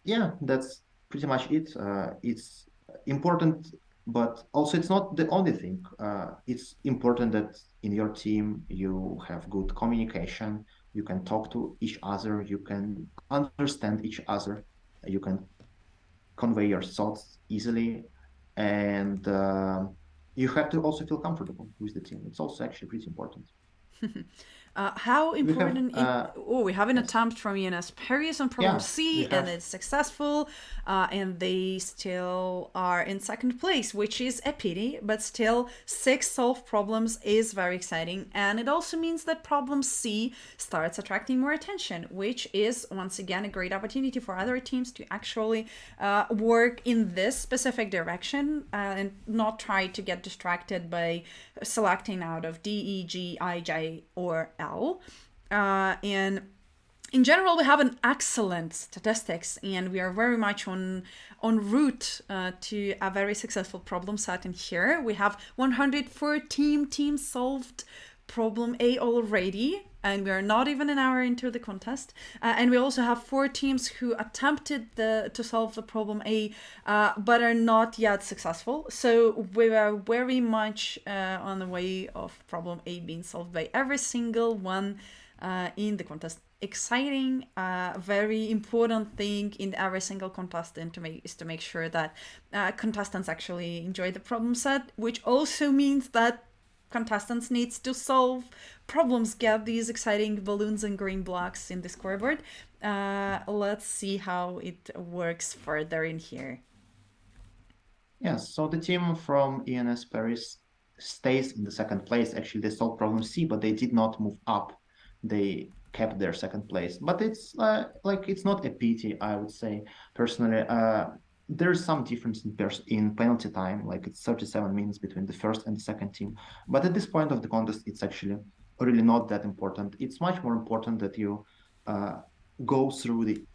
yeah, that's pretty much it. It's important, but also it's not the only thing. It's important that in your team you have good communication. You can talk to each other. You can understand each other. You can convey your thoughts easily, and you have to also feel comfortable with the team. It's also actually pretty important. How We have important we have an yes, attempt from ENS Paris on problem yeah, we C, and have it's successful, and they still are in second place, which is a pity, but still 6 solved problems is very exciting, and it also means that problem C starts attracting more attention, which is once again a great opportunity for other teams to actually work in this specific direction and not try to get distracted by selecting out of D, E, G, I, J, or L. And in general, we have an excellent statistics, and we are very much on route to a very successful problem set in here. We have 114 teams solved problem A already, and we are not even an hour into the contest. And we also have 4 teams who attempted to solve the problem A, but are not yet successful. So we are very much on the way of problem A being solved by every single one in the contest. Exciting, very important thing in every single contestant is to make sure that contestants actually enjoy the problem set, which also means that contestants needs to solve problems, get these exciting balloons and green blocks in the scoreboard. Let's see how it works further in here. yes. So the team from ENS Paris stays in the second place. Actually, they solved problem C, but they did not move up. They kept their second place. But it's like it's not a pity, I would say personally. There's some difference in penalty time, like it's 37 minutes between the first and the second team. But at this point of the contest, it's actually really not that important. It's much more important that you go through the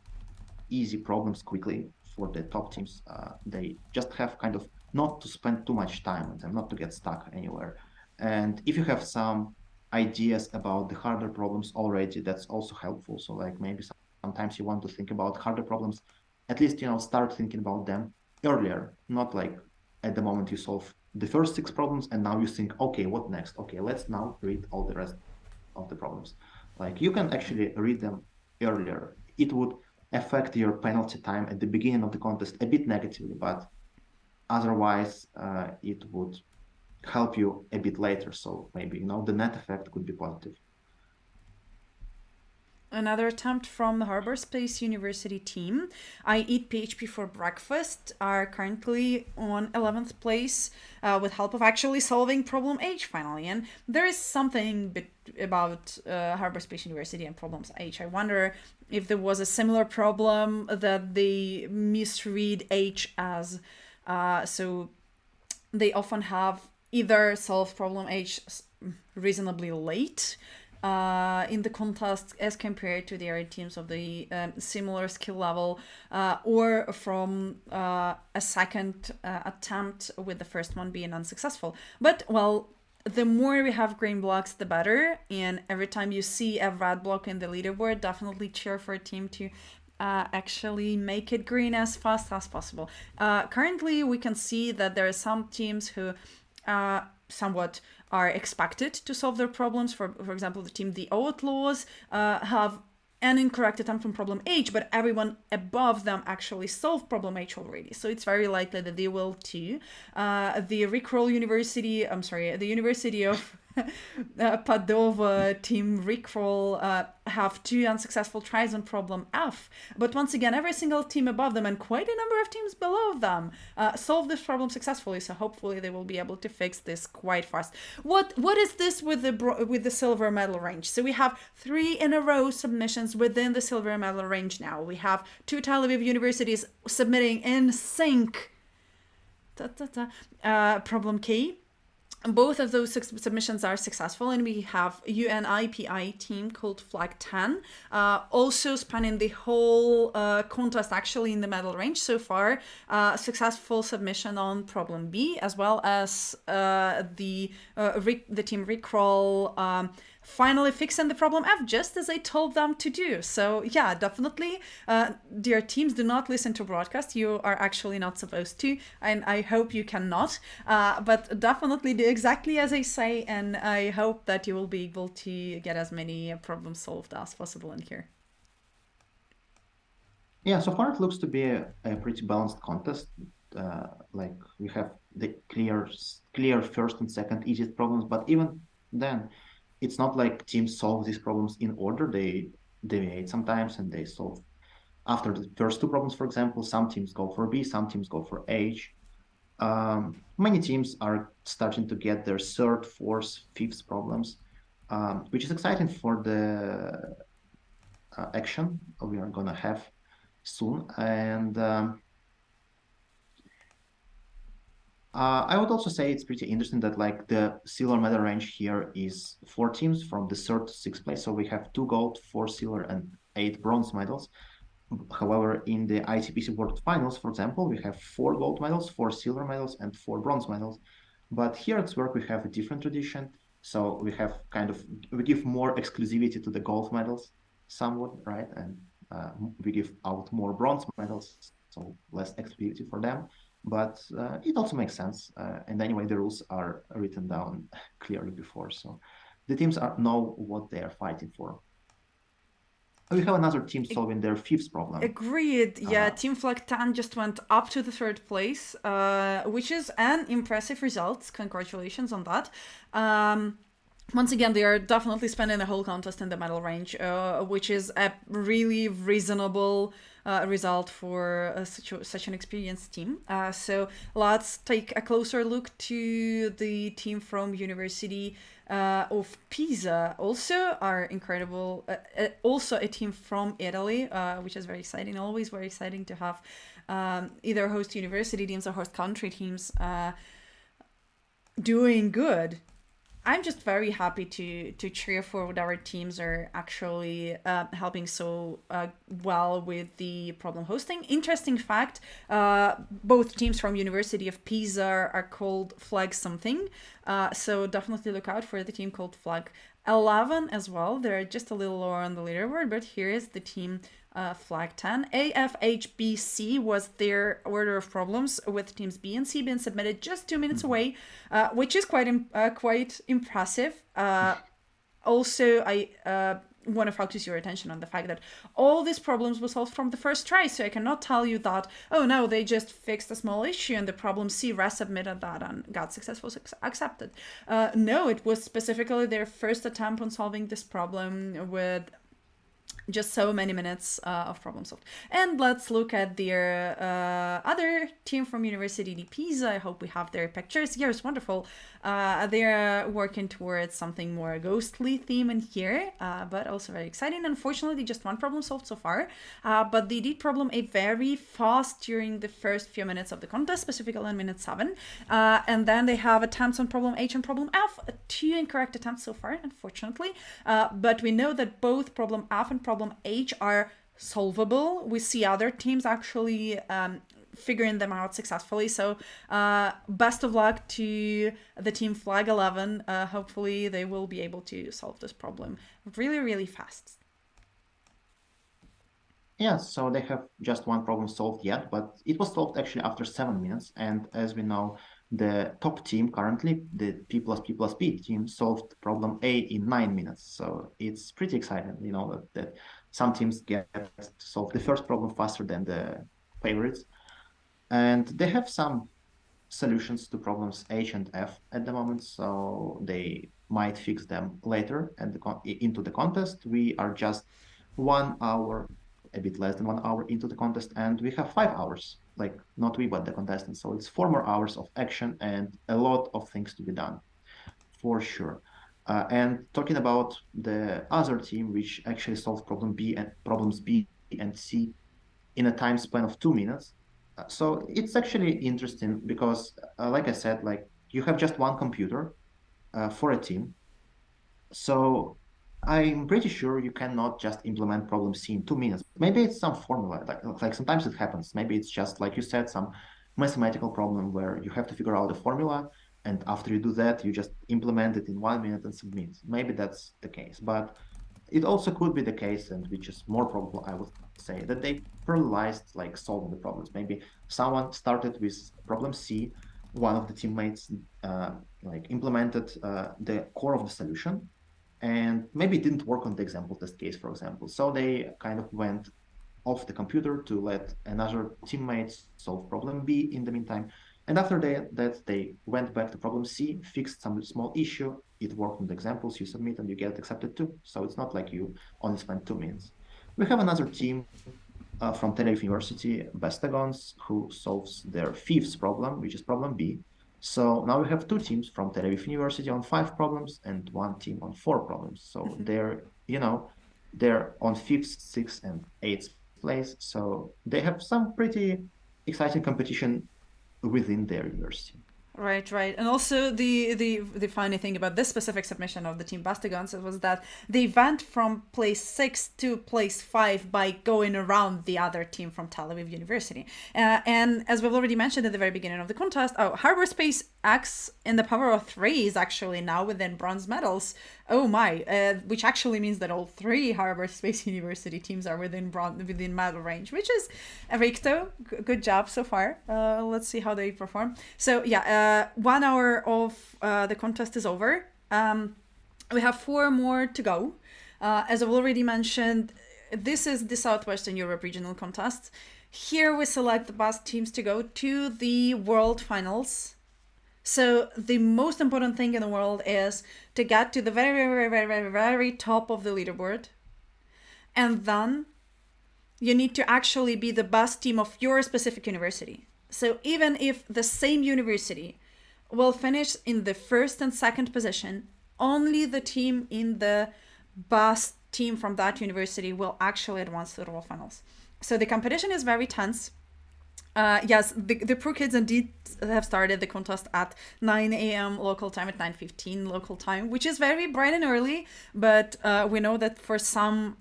easy problems quickly for the top teams. They just have kind of not to spend too much time on them, not to get stuck anywhere. And if you have some ideas about the harder problems already, that's also helpful. So like maybe sometimes you want to think about harder problems, at least, start thinking about them earlier, not like at the moment you solve the first 6 problems and now you think, okay, what next? Okay, let's now read all the rest of the problems. Like you can actually read them earlier. It would affect your penalty time at the beginning of the contest a bit negatively, but otherwise it would help you a bit later. So maybe, the net effect could be positive. Another attempt from the Harbor Space University team. I Eat PHP for Breakfast are currently on 11th place with help of actually solving problem H finally. And there is something about Harbor Space University and problems H. I wonder if there was a similar problem that they misread H as. So they often have either solved problem H reasonably late in the contest as compared to the other teams of the similar skill level, or from a second attempt with the first one being unsuccessful. But, well, the more we have green blocks, the better. And every time you see a red block in the leaderboard, definitely cheer for a team to actually make it green as fast as possible. Currently, we can see that there are some teams who somewhat are expected to solve their problems. For example, the team The Outlaws have an incorrect attempt from problem H, but everyone above them actually solved problem H already. So it's very likely that they will too. The the University of Padova team Rickroll have 2 unsuccessful tries on problem F. But once again, every single team above them and quite a number of teams below them solved this problem successfully. So hopefully they will be able to fix this quite fast. What is this with the silver medal range? So we have 3 in a row submissions within the silver medal range now. We have 2 Tel Aviv universities submitting in sync. Problem K. Both of those submissions are successful, and we have UNIPI team called Flag 10, also spanning the whole contest actually in the medal range so far. Successful submission on problem B, as well as the team Rickroll finally fixing the problem F just as I told them to do. So yeah, definitely, dear teams, do not listen to broadcast. You are actually not supposed to, and I hope you cannot. But definitely do exactly as I say, and I hope that you will be able to get as many problems solved as possible in here. Yeah, so far it looks to be a pretty balanced contest. Like we have the clear first and second easiest problems, but even then, it's not like teams solve these problems in order. They deviate sometimes and they solve after the first 2 problems, for example. Some teams go for B, some teams go for H. Many teams are starting to get their 3rd, 4th, 5th problems, which is exciting for the action we are going to have soon. And I would also say it's pretty interesting that like the silver medal range here is 4 teams from the 3rd to 6th place. So we have 2 gold, 4 silver, and 8 bronze medals. However, in the ICPC World Finals, for example, we have 4 gold medals, 4 silver medals, and 4 bronze medals. But here at SWERC, we have a different tradition. So we have we give more exclusivity to the gold medals somewhat, right? And we give out more bronze medals, so less exclusivity for them. But it also makes sense. And anyway, the rules are written down clearly before. So the teams know what they are fighting for. We have another team solving their 5th problem. Agreed. Yeah, Team Flag 10 just went up to the 3rd place, which is an impressive result. Congratulations on that. once again, they are definitely spending the whole contest in the medal range, which is a really reasonable result for such an experienced team. So let's take a closer look to the team from University of Pisa. Also, are incredible. Also, a team from Italy, which is very exciting. Always very exciting to have either host university teams or host country teams doing good. I'm just very happy to cheer for what our teams are actually helping so well with the problem hosting. Interesting fact, both teams from University of Pisa are called Flag something, so definitely look out for the team called Flag 11 as well. They're just a little lower on the leaderboard, but here is the team Flag 10. AFHBC was their order of problems, with teams B and C being submitted just 2 minutes away, which is quite impressive. Also, I want to focus your attention on the fact that all these problems were solved from the first try, so I cannot tell you that, oh no, they just fixed a small issue and the problem C resubmitted that and got successfully accepted. No, it was specifically their first attempt on solving this problem with just so many minutes of problem solved. And let's look at their other team from University di Pisa. I hope we have their pictures. Yes, wonderful. They're working towards something more ghostly theme in here, but also very exciting. Unfortunately, just one problem solved so far, but they did problem A very fast during the first few minutes of the contest, specifically in minute 7. And then they have attempts on problem H and problem F, 2 incorrect attempts so far, unfortunately. But we know that both problem F and problem H are solvable. We see other teams actually figuring them out successfully. So best of luck to the team Flag 11. Hopefully they will be able to solve this problem really, really fast. Yeah, so they have just one problem solved yet, but it was solved actually after 7 minutes. And as we know, the top team currently, the P plus P plus P team, solved problem A in 9 minutes. So it's pretty exciting, you know, that some teams get to solve the first problem faster than the favorites. And they have some solutions to problems H and F at the moment, so they might fix them later and into the contest. We are just 1 hour, a bit less than 1 hour into the contest, and we have 5 hours, like not we, but the contestants. So it's 4 more hours of action and a lot of things to be done, for sure. And talking about the other team, which actually solved problems B and C in a time span of 2 minutes. So it's actually interesting because, like I said, like you have just one computer for a team. So I'm pretty sure you cannot just implement problem C in 2 minutes. Maybe it's some formula, like sometimes it happens. Maybe it's just, like you said, some mathematical problem where you have to figure out a formula, and after you do that, you just implement it in 1 minute and submit. Maybe that's the case, but it also could be the case, and which is more probable, I would say, that they parallelized like solving the problems. Maybe someone started with problem C, one of the teammates like implemented the core of the solution, and maybe it didn't work on the example test case, for example. So they kind of went off the computer to let another teammate solve problem B in the meantime. And after that, they went back to problem C, fixed some small issue. It worked on the examples, you submit and you get accepted too. So it's not like you only spend 2 minutes. We have another team from Tel Aviv University, Bestagons, who solves their 5th problem, which is problem B. So now we have 2 teams from Tel Aviv University on 5 problems and 1 team on 4 problems. So they're on 5th, 6th, and 8th place. So they have some pretty exciting competition within their university. Right. And also the funny thing about this specific submission of the team Bastagons was that they went from place 6 to place 5 by going around the other team from Tel Aviv University. And as we've already mentioned at the very beginning of the contest, Harbor Space X in the power of 3 is actually now within bronze medals. Oh my, which actually means that all 3 Harbor Space University teams are within medal range, which is a Ricto. Good job so far. Let's see how they perform. So yeah, 1 hour of the contest is over. We have 4 more to go. As I've already mentioned, this is the Southwestern Europe Regional Contest. Here we select the best teams to go to the World Finals. So the most important thing in the world is to get to the very, very, very, very, very top of the leaderboard. And then you need to actually be the best team of your specific university. So even if the same university will finish in the first and second position, only the team in the best team from that university will actually advance to the world finals. So the competition is very tense. Yes, the pro kids indeed have started the contest at 9 a.m. local time, at 9:15 local time, which is very bright and early. But we know that for some,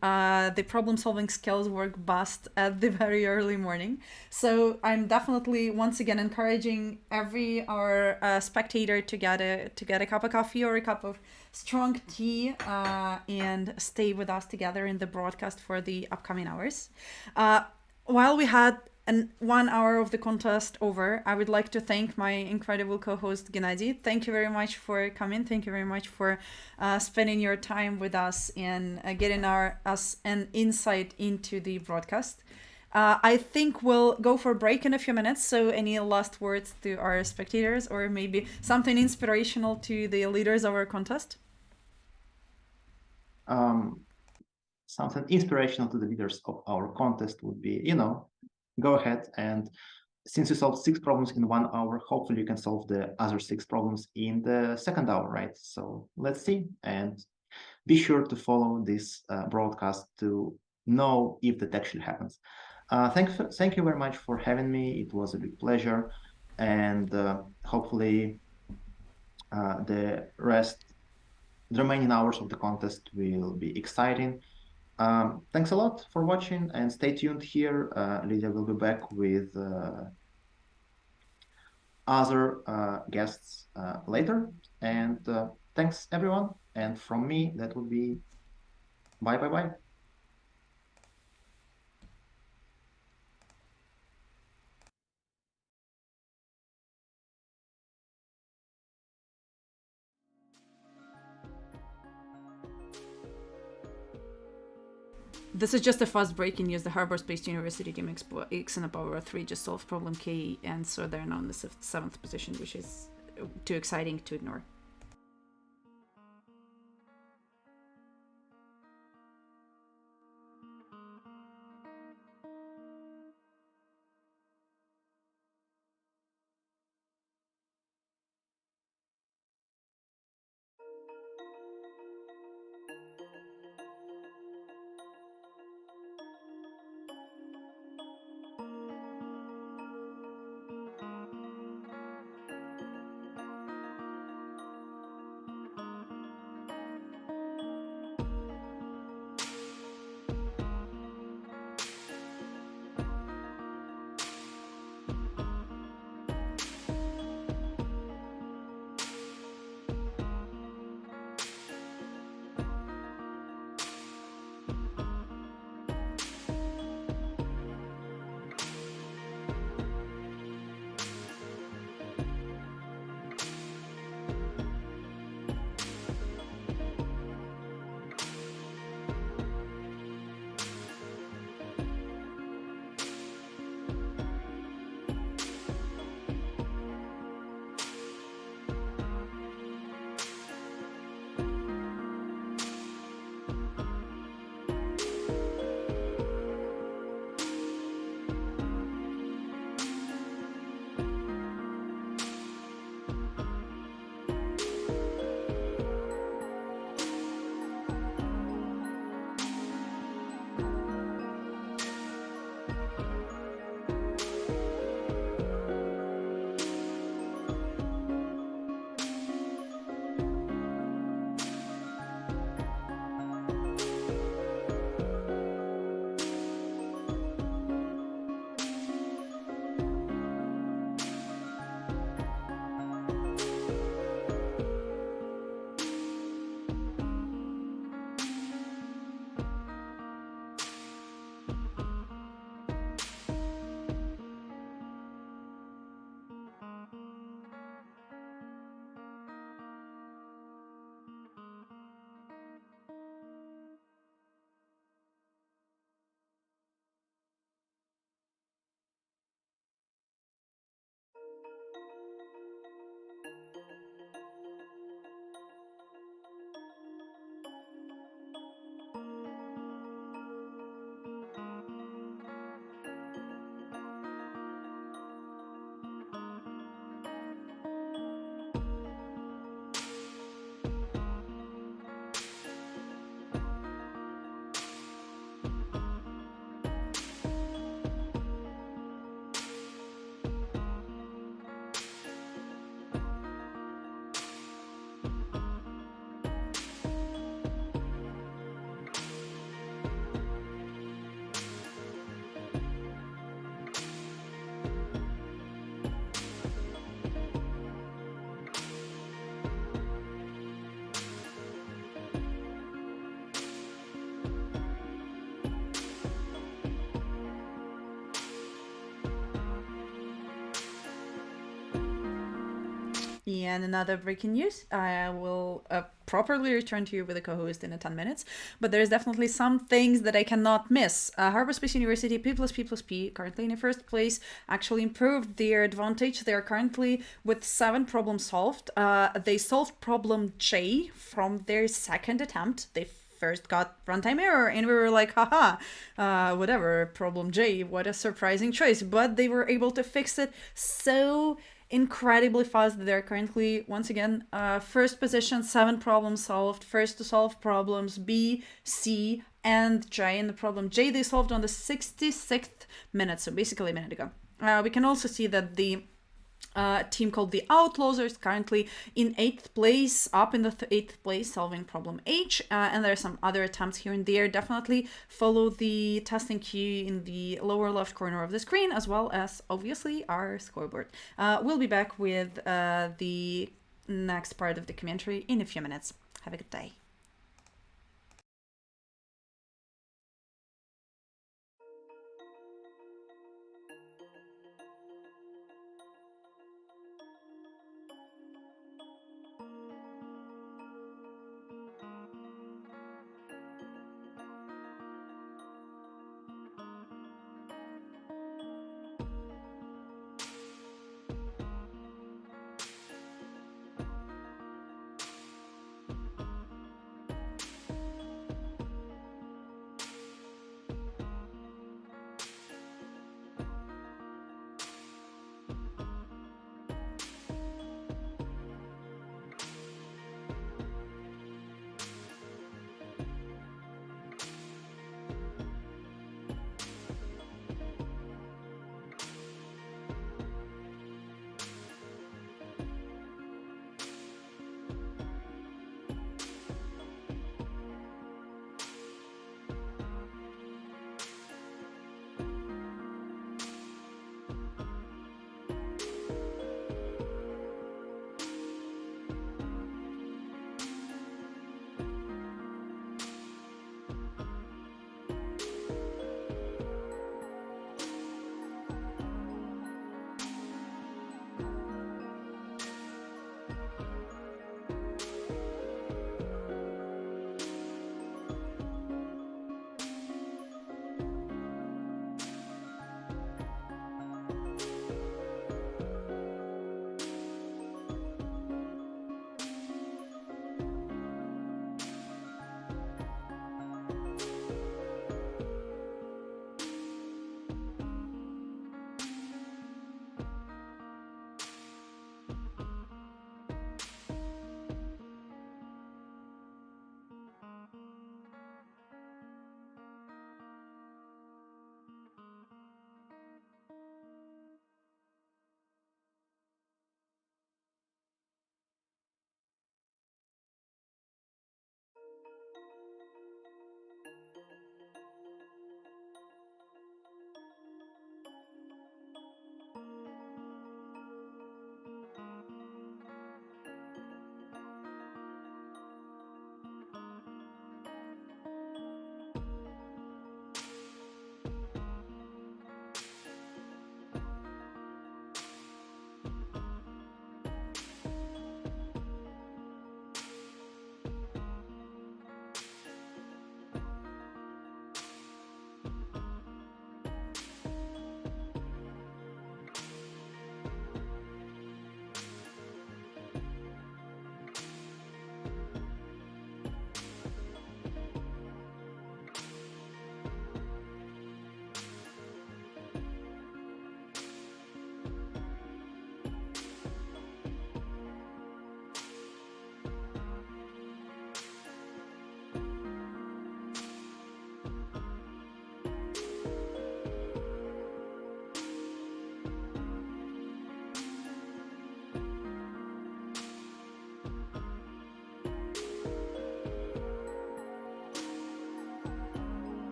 the problem-solving skills work best at the very early morning. So I'm definitely once again encouraging every our spectator to get a cup of coffee or a cup of strong tea and stay with us together in the broadcast for the upcoming hours. While we had 1 hour of the contest over, I would like to thank my incredible co-host Gennady. Thank you very much for coming. Thank you very much for spending your time with us and getting us an insight into the broadcast. I think we'll go for a break in a few minutes. So any last words to our spectators, or maybe something inspirational to the leaders of our contest? Something inspirational to the leaders of our contest would be, go ahead and since you solved 6 problems in 1 hour, hopefully you can solve the other 6 problems in the second hour, right? So let's see, and be sure to follow this broadcast to know if that actually happens. Thank you very much for having me. It was a big pleasure, and hopefully the remaining hours of the contest will be exciting. Thanks a lot for watching, and stay tuned here. Lydia will be back with other guests later. And thanks, everyone. And from me, that would be bye, bye, bye. This is just a fast breaking news. The Harbor Space University team X and Power 3 just solved problem K, and so they're now in the 7th position, which is too exciting to ignore. And another breaking news, I will properly return to you with a co-host in 10 minutes, but there's definitely some things that I cannot miss. Harbor Space University, P plus P plus P, currently in the first place, actually improved their advantage. They are currently with 7 problems solved. They solved problem J from their second attempt. They first got runtime error and we were like, haha, whatever, problem J, what a surprising choice. But they were able to fix it so incredibly fast. They're currently, once again, first position, 7 problems solved, first to solve problems B, C, and J. And the problem J they solved on the 66th minute, so basically a minute ago. We can also see that the team called the Outlaws is currently in 8th place, up in the 8th place, solving problem H. And there are some other attempts here and there. Definitely follow the testing queue in the lower left corner of the screen, as well as obviously our scoreboard. We'll be back with the next part of the commentary in a few minutes. Have a good day.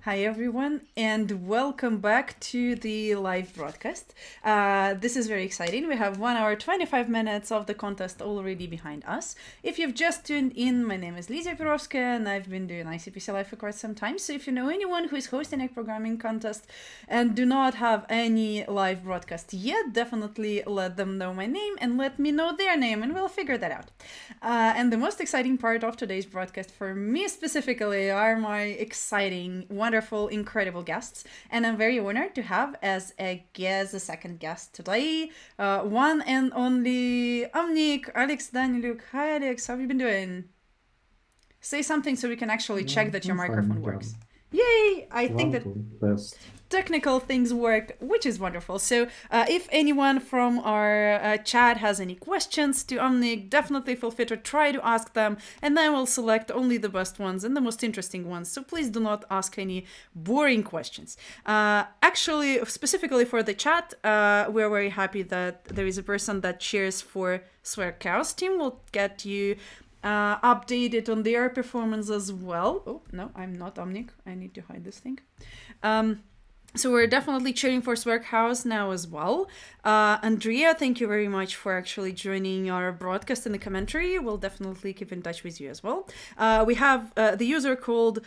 Hi, everyone, and welcome back to the live broadcast. This is very exciting. We have 1 hour, 25 minutes of the contest already behind us. If you've just tuned in, my name is Lizia Pirovska, and I've been doing ICPC Live for quite some time. So if you know anyone who is hosting a programming contest and do not have any live broadcast yet, definitely let them know my name and let me know their name, and we'll figure that out. And the most exciting part of today's broadcast for me specifically are my exciting, wonderful, incredible guests. And I'm very honored to have as a second guest today, one and only Omni, Alex Daniluk. Hi, Alex. How have you been doing? Say something so we can actually check that your microphone works. Yay! I think that technical things work, which is wonderful. So if anyone from our chat has any questions to Omni, definitely feel free to try to ask them, and then we'll select only the best ones and the most interesting ones. So please do not ask any boring questions. Actually, specifically for the chat, we're very happy that there is a person that cheers for swerc.eu team. We'll get you updated on their performance as well. Oh, no, I'm not Omnic. I need to hide this thing. So we're definitely cheering for swerc.eu now as well. Andrea, thank you very much for actually joining our broadcast in the commentary. We'll definitely keep in touch with you as well. We have the user called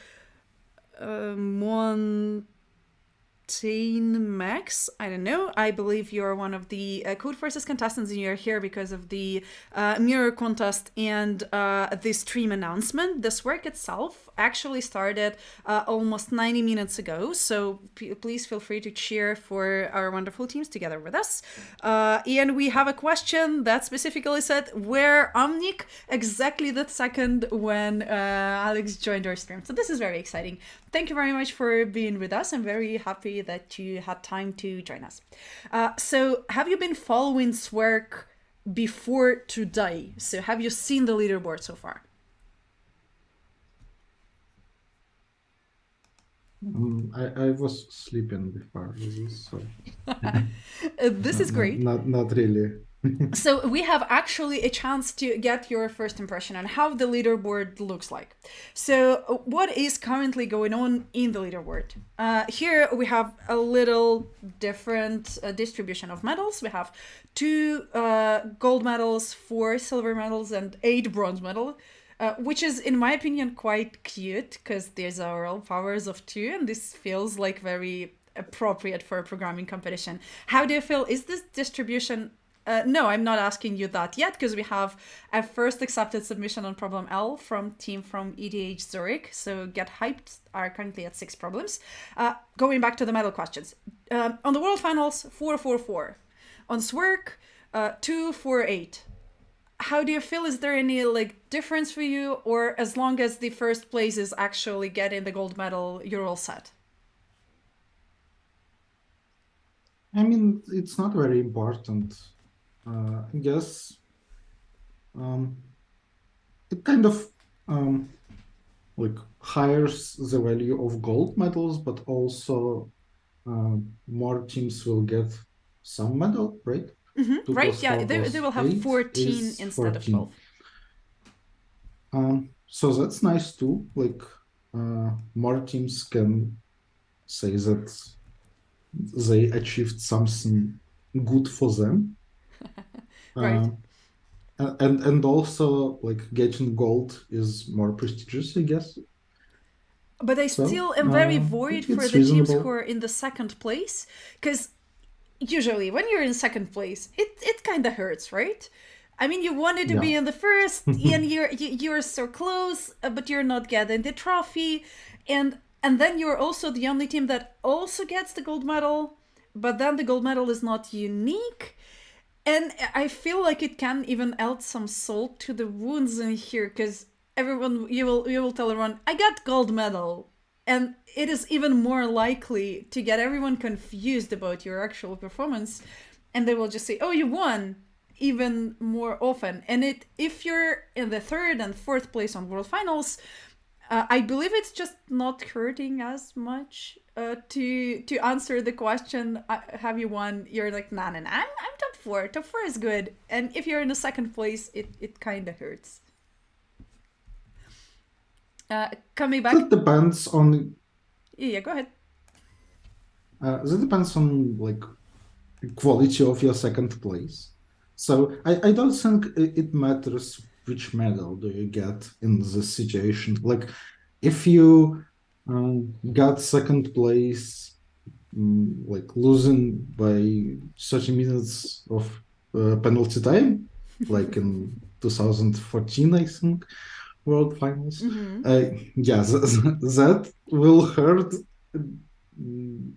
Max. I don't know. I believe you're one of the Codeforces contestants, and you're here because of the mirror contest and the stream announcement. This work itself actually started almost 90 minutes ago, so please feel free to cheer for our wonderful teams together with us. And we have a question that specifically said, where Omnic exactly the second when Alex joined our stream. So this is very exciting. Thank you very much for being with us. I'm very happy that you had time to join us. So have you been following swerc before today? So have you seen the leaderboard so far? I was sleeping before this, so This is great. Not really. So we have actually a chance to get your first impression on how the leaderboard looks like. So what is currently going on in the leaderboard? Here we have a little different distribution of medals. We have 2 gold medals, 4 silver medals, and 8 bronze medals. Which is, in my opinion, quite cute, because these are all powers of 2, and this feels like very appropriate for a programming competition. How do you feel? Is this distribution... no, I'm not asking you that yet, because we have a first accepted submission on problem L from team from ETH Zurich. So get hyped, are currently at 6 problems. Going back to the medal questions. On the World Finals, 4-4-4. On swerc, 2-4-8. How do you feel? Is there any difference for you, or as long as the first place is actually getting the gold medal, you're all set? I mean, it's not very important. I guess it kind of hires the value of gold medals, but also more teams will get some medal, right? Mm-hmm. Right, yeah, they will have 14 instead of 12. So that's nice too. More teams can say that they achieved something good for them. Right. And also getting gold is more prestigious, I guess. But I still am very worried for the teams who are in the second place, because usually when you're in second place, it kind of hurts, right? I mean, you wanted to be in the first, and you're so close, but you're not getting the trophy, and then you're also the only team that also gets the gold medal, but then the gold medal is not unique. And I feel like it can even add some salt to the wounds in here, because everyone, you will tell everyone, I got gold medal. And it is even more likely to get everyone confused about your actual performance. And they will just say, oh, you won, even more often. And if you're in the 3rd and 4th place on World Finals, I believe it's just not hurting as much to answer the question, have you won? You're like, nah, I'm top 4. Top 4 is good. And if you're in the 2nd place, it kind of hurts. Coming back... It depends on Yeah, go ahead. That depends on like quality of your second place. So I don't think it matters which medal do you get in this situation. Like if you got second place, like losing by 30 minutes of penalty time, like in 2014, I think, World Finals. Yeah, that will hurt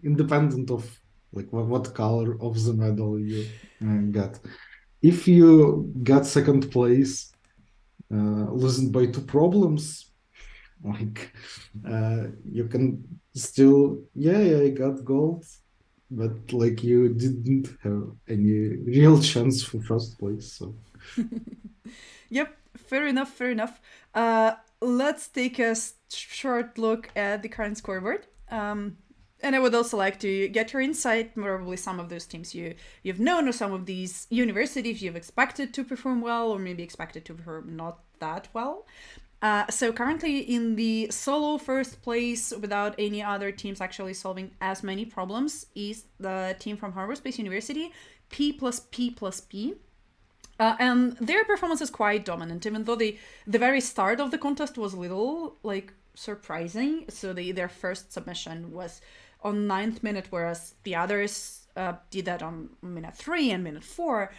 independent of like what color of the medal you got. If you got second place, losing by two problems, like you can still, yeah, I got gold, but like you didn't have any real chance for first place. So Yep, fair enough, fair enough. Let's take a short look at the current scoreboard. And I would also like to get your insight, probably some of those teams you've known, or some of these universities you've expected to perform well, or maybe expected to perform not that well. So currently in the solo first place, without any other teams actually solving as many problems, is the team from Harvard Space University, P plus P plus P. And their performance is quite dominant, even though the very start of the contest was a little like surprising. So their first submission was on 9th minute, whereas the others did that on minute 3 and minute 4.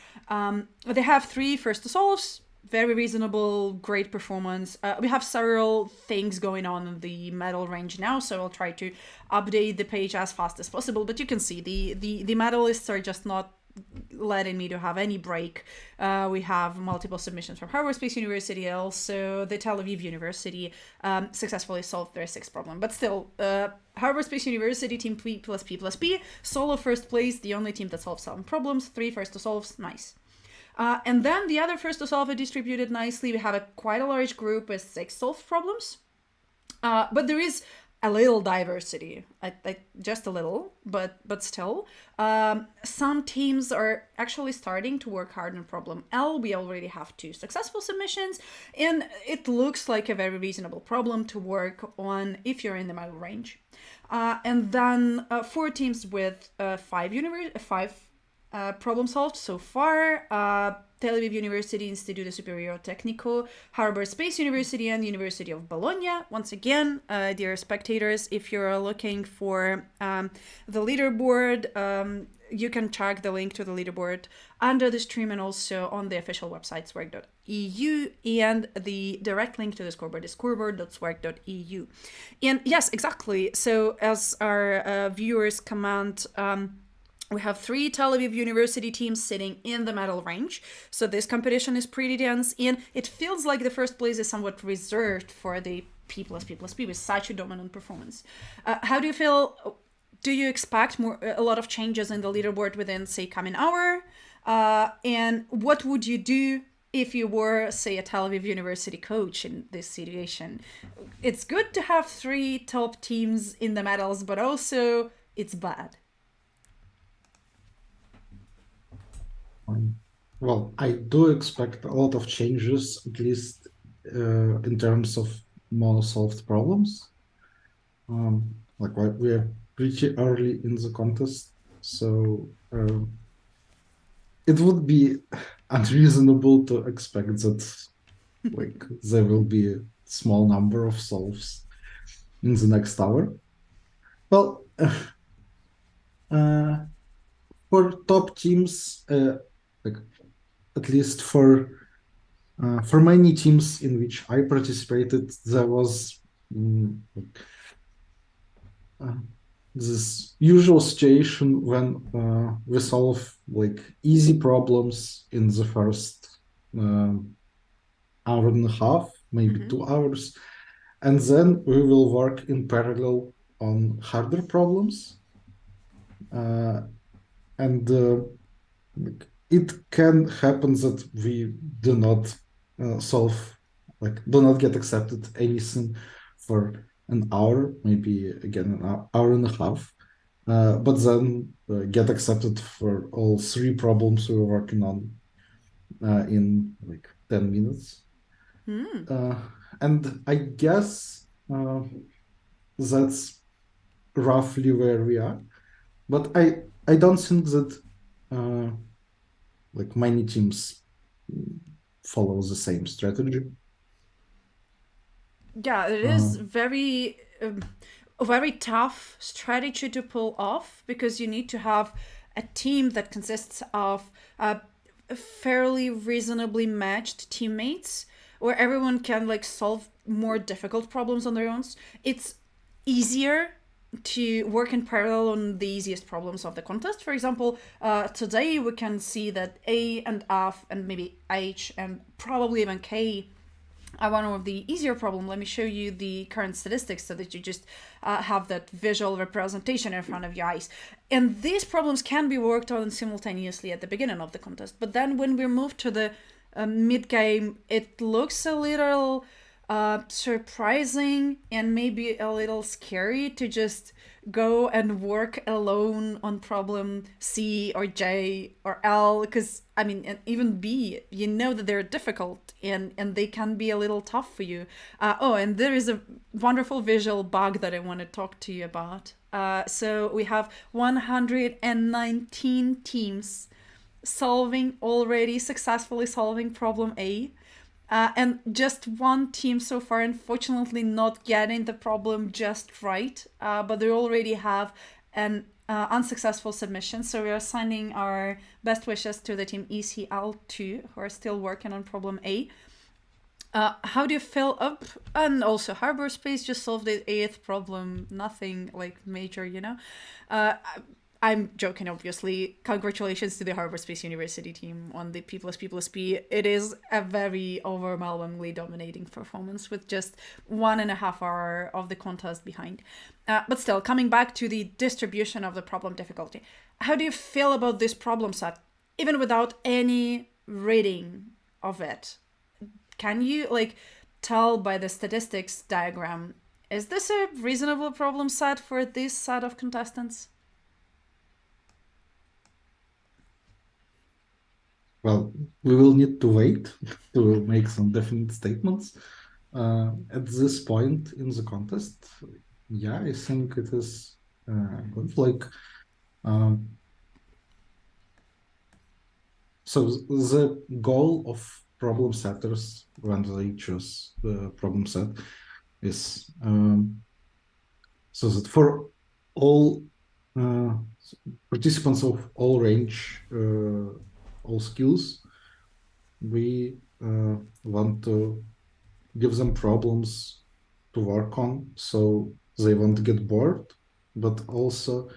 They have 3 first to solves, very reasonable, great performance. We have several things going on in the medal range now, so I'll try to update the page as fast as possible. But you can see the medalists are just not letting me to have any break. We have multiple submissions from Harvard Space University, also the Tel Aviv University successfully solved their 6th problem. But still, Harvard Space University, team P plus P plus P, solo first place, the only team that solved 7 problems, 3 first to solves, nice. And then the other first to solve are distributed nicely. We have quite a large group with 6 solved problems. But there is a little diversity, just a little, but still. Some teams are actually starting to work hard on problem L. We already have 2 successful submissions, and it looks like a very reasonable problem to work on if you're in the medal range. And then 4 teams with 5 problem solved so far. Tel Aviv University, Instituto Superior Tecnico, Harvard Space University, and the University of Bologna. Once again, dear spectators, if you're looking for the leaderboard, you can check the link to the leaderboard under the stream and also on the official website swerc.eu, and the direct link to the scoreboard is scoreboard.swerc.eu. And yes, exactly. So as our viewers comment, we have 3 Tel Aviv University teams sitting in the medal range. So this competition is pretty dense, and it feels like the first place is somewhat reserved for the P plus P plus P with such a dominant performance. How do you feel? Do you expect a lot of changes in the leaderboard within, say, coming hour? And what would you do if you were, say, a Tel Aviv University coach in this situation? It's good to have 3 top teams in the medals, but also it's bad. Well, I do expect a lot of changes, at least in terms of more solved problems. Like we're pretty early in the contest, so it would be unreasonable to expect that like there will be a small number of solves in the next hour. Well, for top teams, like at least for many teams in which I participated, there was this usual situation when we solve like easy problems in the first hour and a half, maybe 2 hours, and then we will work in parallel on harder problems. And it can happen that we do not do not get accepted anything for an hour, maybe again an hour and a half, but then get accepted for all 3 problems we were working on in like 10 minutes. And I guess that's roughly where we are, but I don't think that like many teams follow the same strategy. Yeah, it is very tough strategy to pull off because you need to have a team that consists of fairly reasonably matched teammates where everyone can like solve more difficult problems on their own. It's easier to work in parallel on the easiest problems of the contest. For example, today we can see that A and F and maybe H and probably even K one of the easier problem. Let me show you the current statistics so that you just have that visual representation in front of your eyes. And these problems can be worked on simultaneously at the beginning of the contest. But then when we move to the mid game, it looks a little surprising and maybe a little scary to just go and work alone on problem C or J or L, because I mean, and even B, you know that they're difficult and they can be a little tough for you. Oh, and there is a wonderful visual bug that I want to talk to you about. So we have 119 teams already successfully solving problem A. And just one team so far, unfortunately, not getting the problem just right, but they already have an unsuccessful submission. So we are sending our best wishes to the team ECL2, who are still working on problem A. How do you fill up? And also, Harbor Space just solved the 8th problem. Nothing like major, you know? I'm joking, obviously. Congratulations to the Harbor Space University team on the P+P+P. It is a very overwhelmingly dominating performance with just 1.5 hour of the contest behind. But still, coming back to the distribution of the problem difficulty, how do you feel about this problem set, even without any reading of it? Can you tell by the statistics diagram, is this a reasonable problem set for this set of contestants? Well, we will need to wait to make some definite statements. At this point in the contest, yeah, I think it is good. So the goal of problem setters when they choose the problem set is so that for all participants of all range, all skills, we want to give them problems to work on so they won't get bored, but also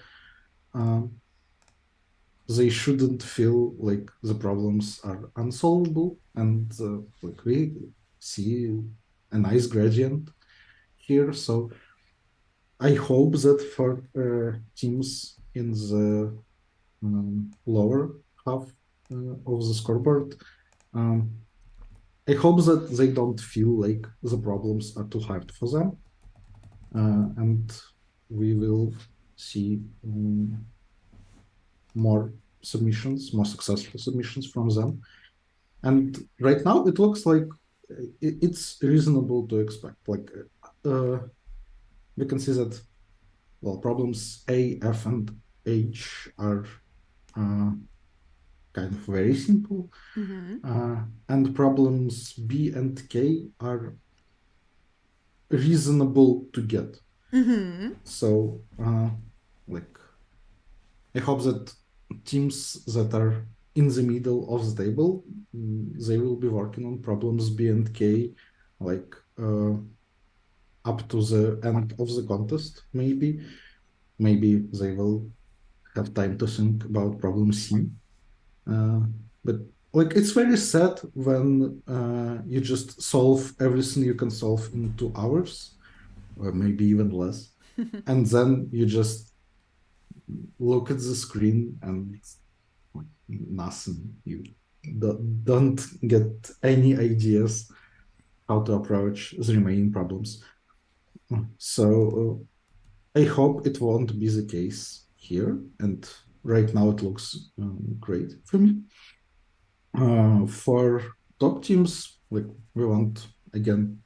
they shouldn't feel like the problems are unsolvable. And we see a nice gradient here. So I hope that for teams in the lower half of the scoreboard, I hope that they don't feel like the problems are too hard for them. And we will see more submissions, more successful submissions from them. And right now it looks like it's reasonable to expect. We can see that, well, problems A, F, and H are kind of very simple. And problems B and K are reasonable to get. So, I hope that teams that are in the middle of the table, they will be working on problems B and K, up to the end of the contest, maybe. Maybe they will have time to think about problem C. But it's very sad when you just solve everything you can solve in 2 hours, or maybe even less. And then you just look at the screen and nothing. You don't get any ideas how to approach the remaining problems. So I hope it won't be the case here. And right now it looks great for me. For top teams, we want, again,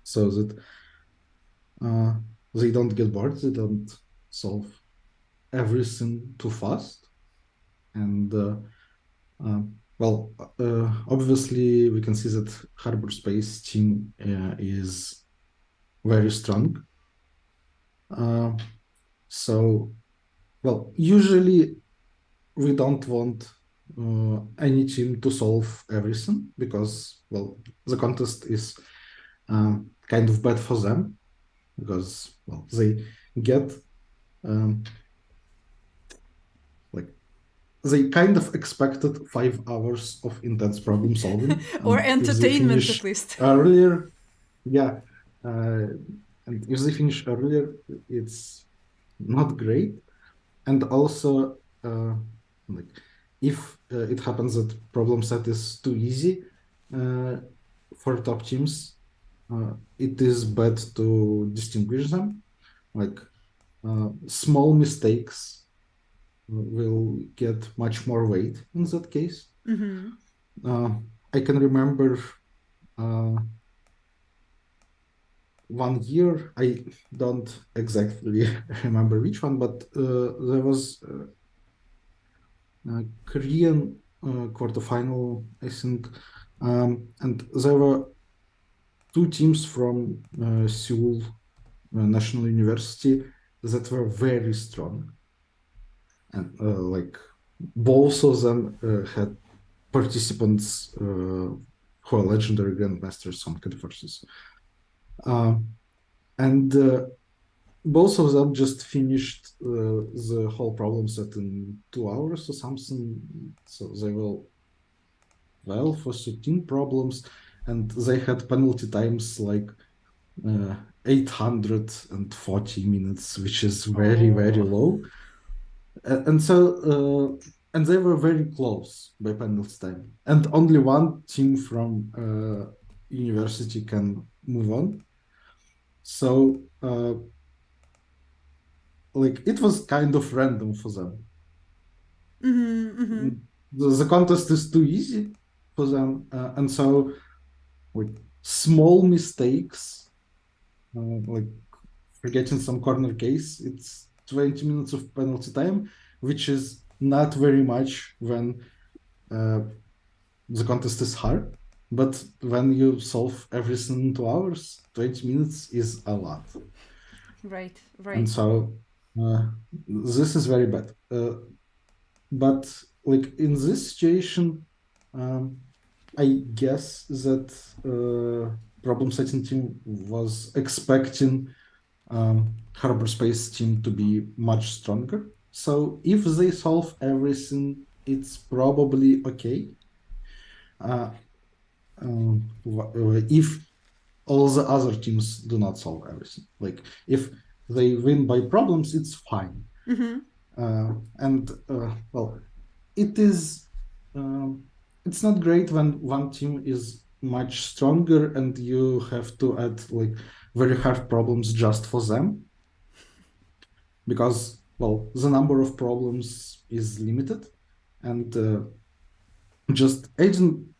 so that they don't get bored, they don't solve everything too fast. And obviously we can see that Harbor Space team is very strong. Usually we don't want any team to solve everything because, the contest is kind of bad for them because, they get they kind of expected 5 hours of intense problem solving. Or And if they entertainment, finish at least. earlier, yeah, and if they finish earlier, it's not great. And also, if it happens that problem set is too easy for top teams, it is bad to distinguish them. Small mistakes will get much more weight in that case. I can remember one year, I don't exactly remember which one, but there was a Korean quarterfinal, I think, and there were 2 teams from Seoul National University that were very strong. And both of them had participants who are legendary grandmasters on conferences. And both of them just finished the whole problem set in 2 hours or something. So they were 12 or 13 problems, and they had penalty times like 840 minutes, which is very, very low. And so, and they were very close by penalty time. And only one team from university can move on. So, it was kind of random for them. The contest is too easy for them. And so, small mistakes, forgetting some corner case, it's 20 minutes of penalty time, which is not very much when the contest is hard. But when you solve everything in 2 hours, 20 minutes is a lot. Right. And so this is very bad. But in this situation, I guess that problem setting team was expecting Harbor Space team to be much stronger. So if they solve everything, it's probably okay. If all the other teams do not solve everything, if they win by problems, it's fine. It is. It's not great when one team is much stronger and you have to add very hard problems just for them, because the number of problems is limited, and just adding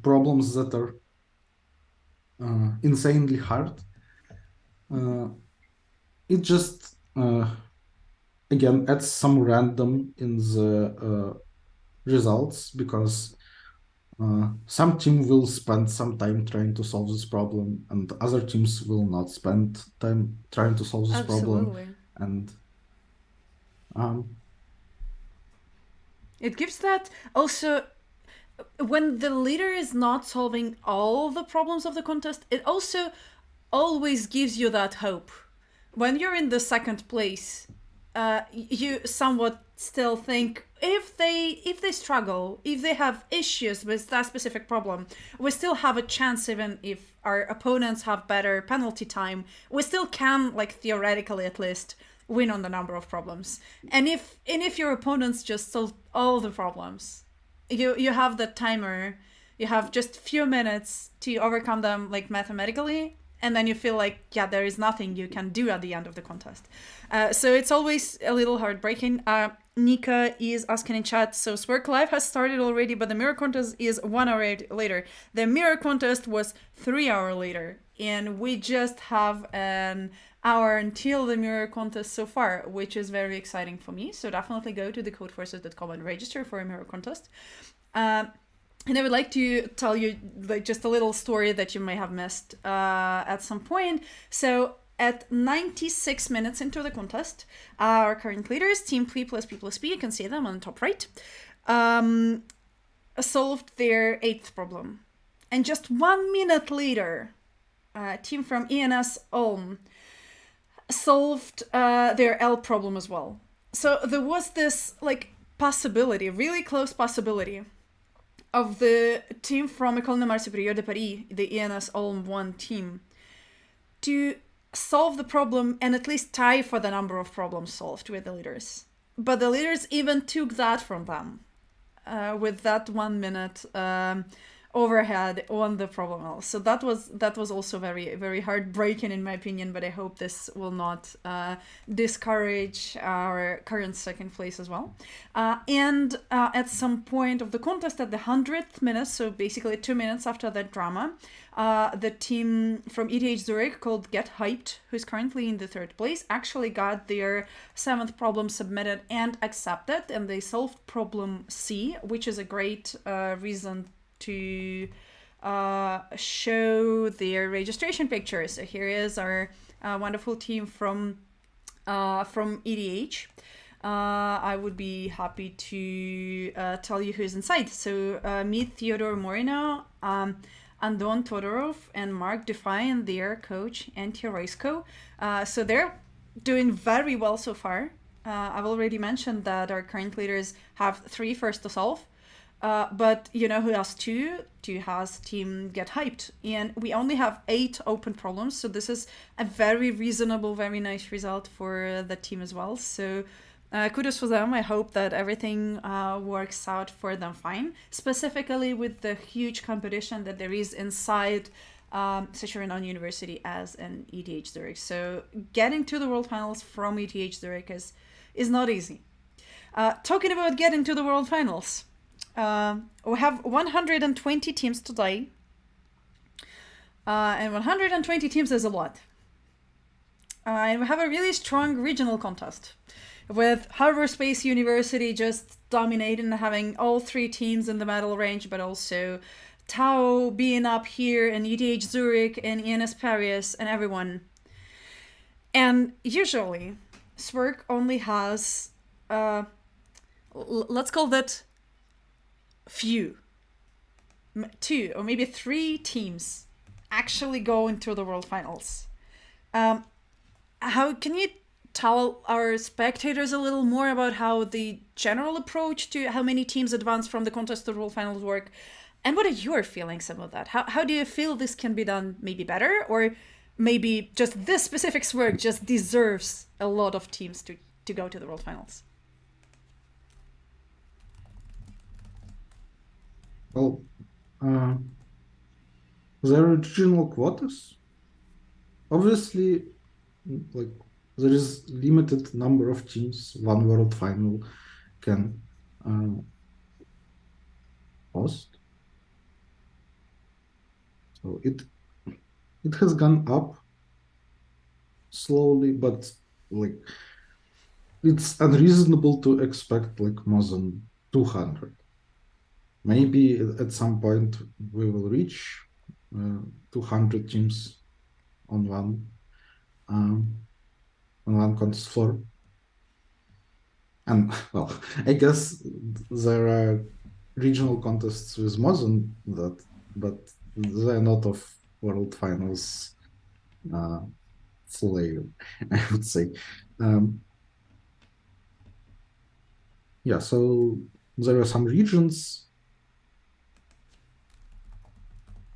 problems that are insanely hard, it just again adds some random in the results, because some team will spend some time trying to solve this problem, and other teams will not spend time trying to solve this problem. And it gives that also, when the leader is not solving all the problems of the contest, it also always gives you that hope. When you're in the second place, you somewhat still think, if they struggle, if they have issues with that specific problem, we still have a chance. Even if our opponents have better penalty time, we still can, theoretically at least, win on the number of problems. And if your opponents just solve all the problems, you have the timer, you have just few minutes to overcome them mathematically, and then you feel there is nothing you can do at the end of the contest. So it's always a little heartbreaking. Nika is asking in chat, so Swerc Live has started already, but the mirror contest is 1 hour later. The mirror contest was 3 hours later, and we just have an hour until the mirror contest so far, which is very exciting for me. So definitely go to thecodeforces.com and register for a mirror contest. And I would like to tell you like just a little story that you may have missed at some point. So at 96 minutes into the contest, our current leaders, Team P plus P plus P, you can see them on the top right, solved their 8th problem. And just 1 minute later, team from ENS Ulm solved their L problem as well. So there was this like possibility, really close possibility, of the team from École Normale Supérieure de Paris, the ENS Ulm 1 team, to solve the problem and at least tie for the number of problems solved with the leaders. But the leaders even took that from them with that 1 minute overhead on the problem. So that was also very, very heartbreaking in my opinion, but I hope this will not discourage our current second place as well. And at some point of the contest, at the 100th minute, so basically 2 minutes after that drama, the team from ETH Zurich called Get Hyped, who's currently in the 3rd place, actually got their 7th problem submitted and accepted, and they solved problem C, which is a great reason to show their registration picture. So here is our wonderful team from EDH. I would be happy to tell you who's inside. So meet Theodore Morino, Andon Todorov, and Mark Define, their coach, and Tioresko. So they're doing very well so far. I've already mentioned that our current leaders have 3 first to solve. But you know who has 2? 2 has team Get Hyped. And we only have 8 open problems. So this is a very reasonable, very nice result for the team as well. So kudos for them. I hope that everything works out for them fine. Specifically with the huge competition that there is inside Saint-Renan University as an ETH Zurich. So getting to the World Finals from ETH Zurich is not easy. Talking about getting to the World Finals. We have 120 teams today, and 120 teams is a lot. And we have a really strong regional contest, with Harbor Space University just dominating, having all 3 teams in the medal range, but also Tau being up here, and ETH Zurich, and ENS Paris, and everyone. And usually, SWERC only has, let's call that few, 2 or maybe 3 teams actually go into the World Finals. How can you tell our spectators a little more about how the general approach to how many teams advance from the contest to the World Finals work, and what are your feelings about that? How do you feel this can be done maybe better, or maybe just this specific work just deserves a lot of teams to go to the World Finals? Well, there are regional quotas. Obviously, like there is limited number of teams one world final can host. So it has gone up slowly, but like it's unreasonable to expect like more than 200. Maybe at some point we will reach 200 teams on one contest floor. And well, I guess there are regional contests with more than that, but they're not of world finals flavor, I would say. Yeah, so there are some regions.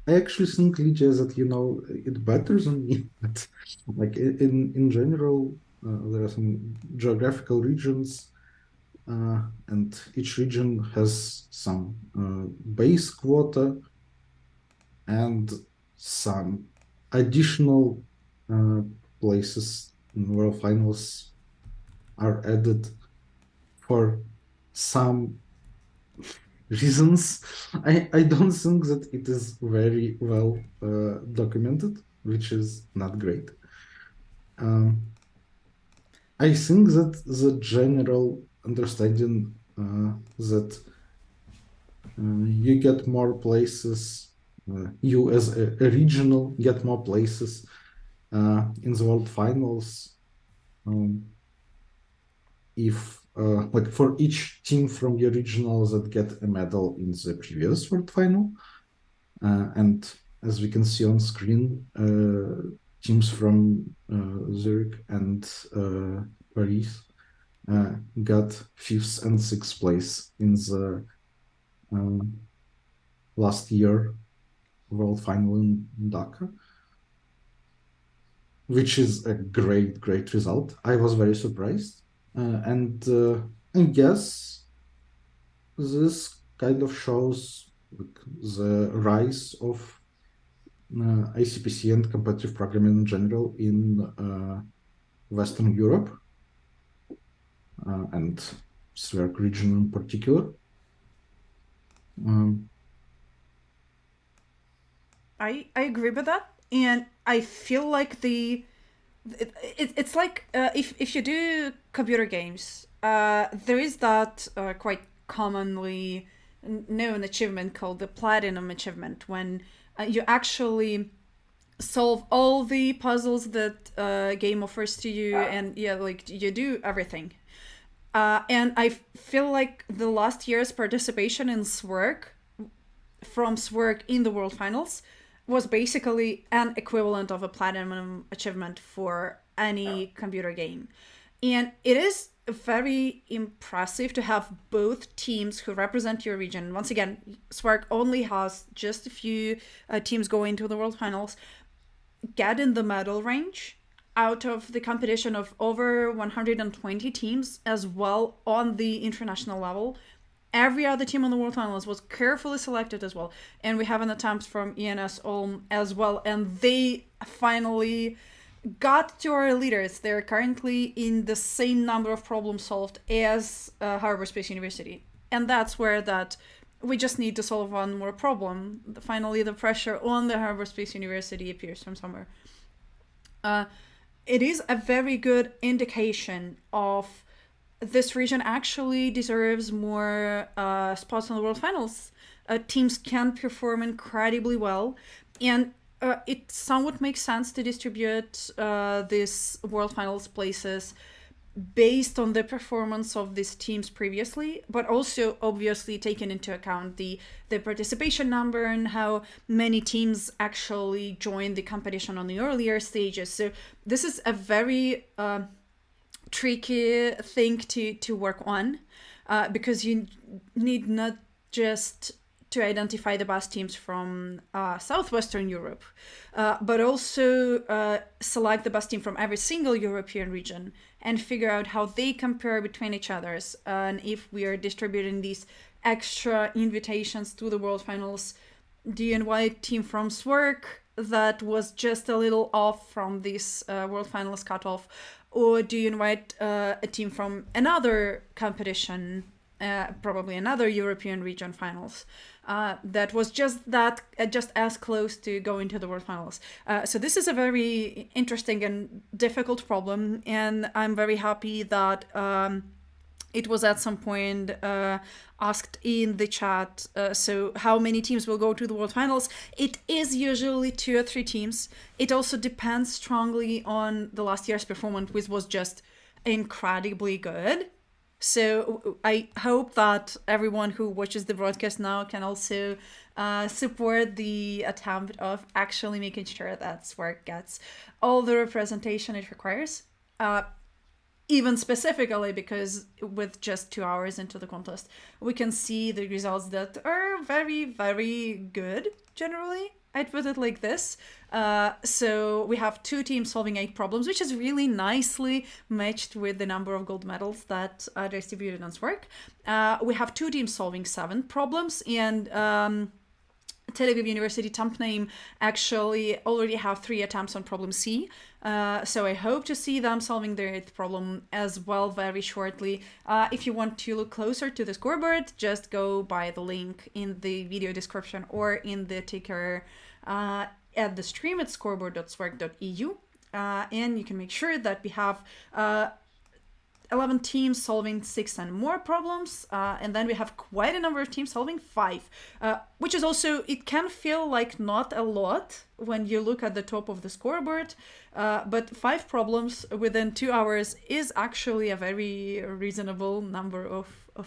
I actually think, Lydia, that you know it better than me. But like in general, there are some geographical regions, and each region has some base quota and some additional places in World Finals are added for some reasons. I don't think that it is very well documented, which is not great. I think that the general understanding that you get more places, you as a regional get more places in the world finals if like for each team from your regional that get a medal in the previous world final. And as we can see on screen, teams from Zurich and Paris got 5th and 6th place in the last year world final in Dhaka, which is a great, great result. I was very surprised. And I guess this kind of shows the rise of ICPC and competitive programming in general in Western Europe and SWERC region in particular. I agree with that, and I feel like it's like if you do computer games, there is that quite commonly known achievement called the platinum achievement, when you actually solve all the puzzles that game offers to you, and yeah, like you do everything. And I feel like the last year's participation in SWERC from SWERC in the World Finals was basically an equivalent of a platinum achievement for any computer game. And it is very impressive to have both teams who represent your region. Once again, SWERC only has just a few teams going to the World Finals, get in the medal range out of the competition of over 120 teams as well on the international level. Every other team on the World Finals was carefully selected as well. And we have an attempt from ENS Ulm as well. And they finally got to our leaders. They're currently in the same number of problems solved as Harbor Space University. And that's where that we just need to solve one more problem. Finally, the pressure on the Harbor Space University appears from somewhere. It is a very good indication of this region actually deserves more spots in the World Finals. Teams can perform incredibly well, and it somewhat makes sense to distribute these World Finals places based on the performance of these teams previously, but also obviously taking into account the participation number and how many teams actually joined the competition on the earlier stages. So this is a very tricky thing to work on because you need not just to identify the best teams from Southwestern Europe, but also select the best team from every single European region and figure out how they compare between each others. And if we are distributing these extra invitations to the World Finals, do you invite team from SWERC that was just a little off from this World Finals cutoff? Or do you invite a team from another competition, probably another European region finals, that was just as close to going to the World Finals? So this is a very interesting and difficult problem, and I'm very happy that it was at some point asked in the chat. So how many teams will go to the World Finals? It is usually 2 or 3 teams. It also depends strongly on the last year's performance, which was just incredibly good. So I hope that everyone who watches the broadcast now can also support the attempt of actually making sure that SWERC gets all the representation it requires. Even specifically because with just 2 hours into the contest, we can see the results that are very, very good, generally. I'd put it like this. So we have 2 teams solving 8 problems, which is really nicely matched with the number of gold medals that are distributed on SWERC. We have 2 teams solving 7 problems, and Tel Aviv University temp name actually already have 3 attempts on problem C. So I hope to see them solving their 8th problem as well very shortly. If you want to look closer to the scoreboard, just go by the link in the video description or in the ticker at the stream at scoreboard.swerc.eu. and you can make sure that we have 11 teams solving 6 and more problems, and then we have quite a number of teams solving 5, which is also, it can feel like not a lot when you look at the top of the scoreboard, but 5 problems within 2 hours is actually a very reasonable number of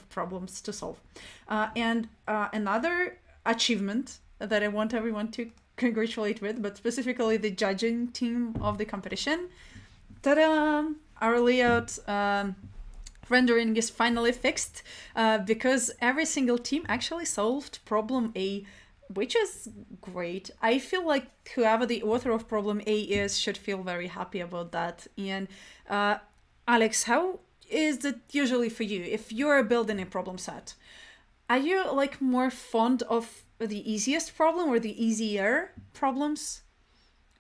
problems to solve. And another achievement that I want everyone to congratulate with, but specifically the judging team of the competition. Ta-da! Our layout rendering is finally fixed, because every single team actually solved problem A, which is great. I feel like whoever the author of problem A is should feel very happy about that. And Alex, how is it usually for you if you're building a problem set? Are you like more fond of the easiest problem or the easier problems?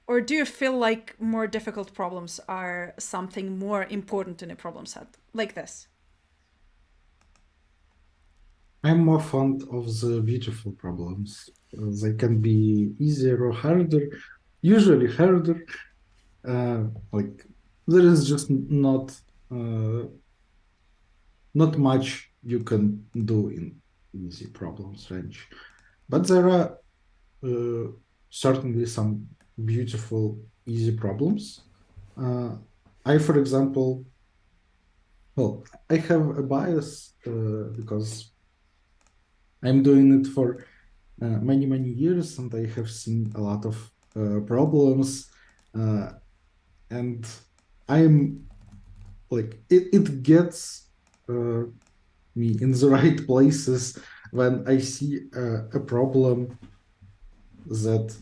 Or do you feel like more difficult problems are something more important in a problem set like this? I'm more fond of the beautiful problems. They can be easier or harder, usually harder. Like there is just not much you can do in easy problems range, but there are certainly some beautiful easy problems. For example, well, I have a bias because I'm doing it for many years, and I have seen a lot of problems, and I'm like it gets me in the right places when I see a problem that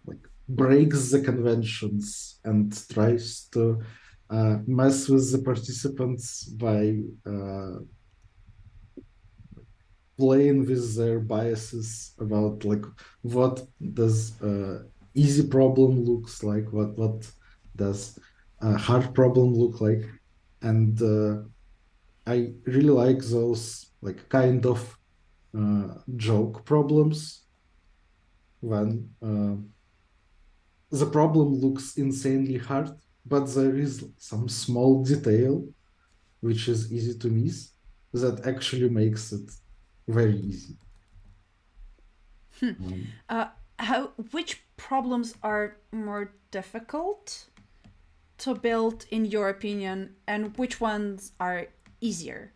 like breaks the conventions and tries to mess with the participants by playing with their biases about like what does easy problem looks like, what does a hard problem look like, and I really like those like kind of joke problems when the problem looks insanely hard, but there is some small detail which is easy to miss that actually makes it very easy. Which problems are more difficult to build in your opinion, and which ones are easier?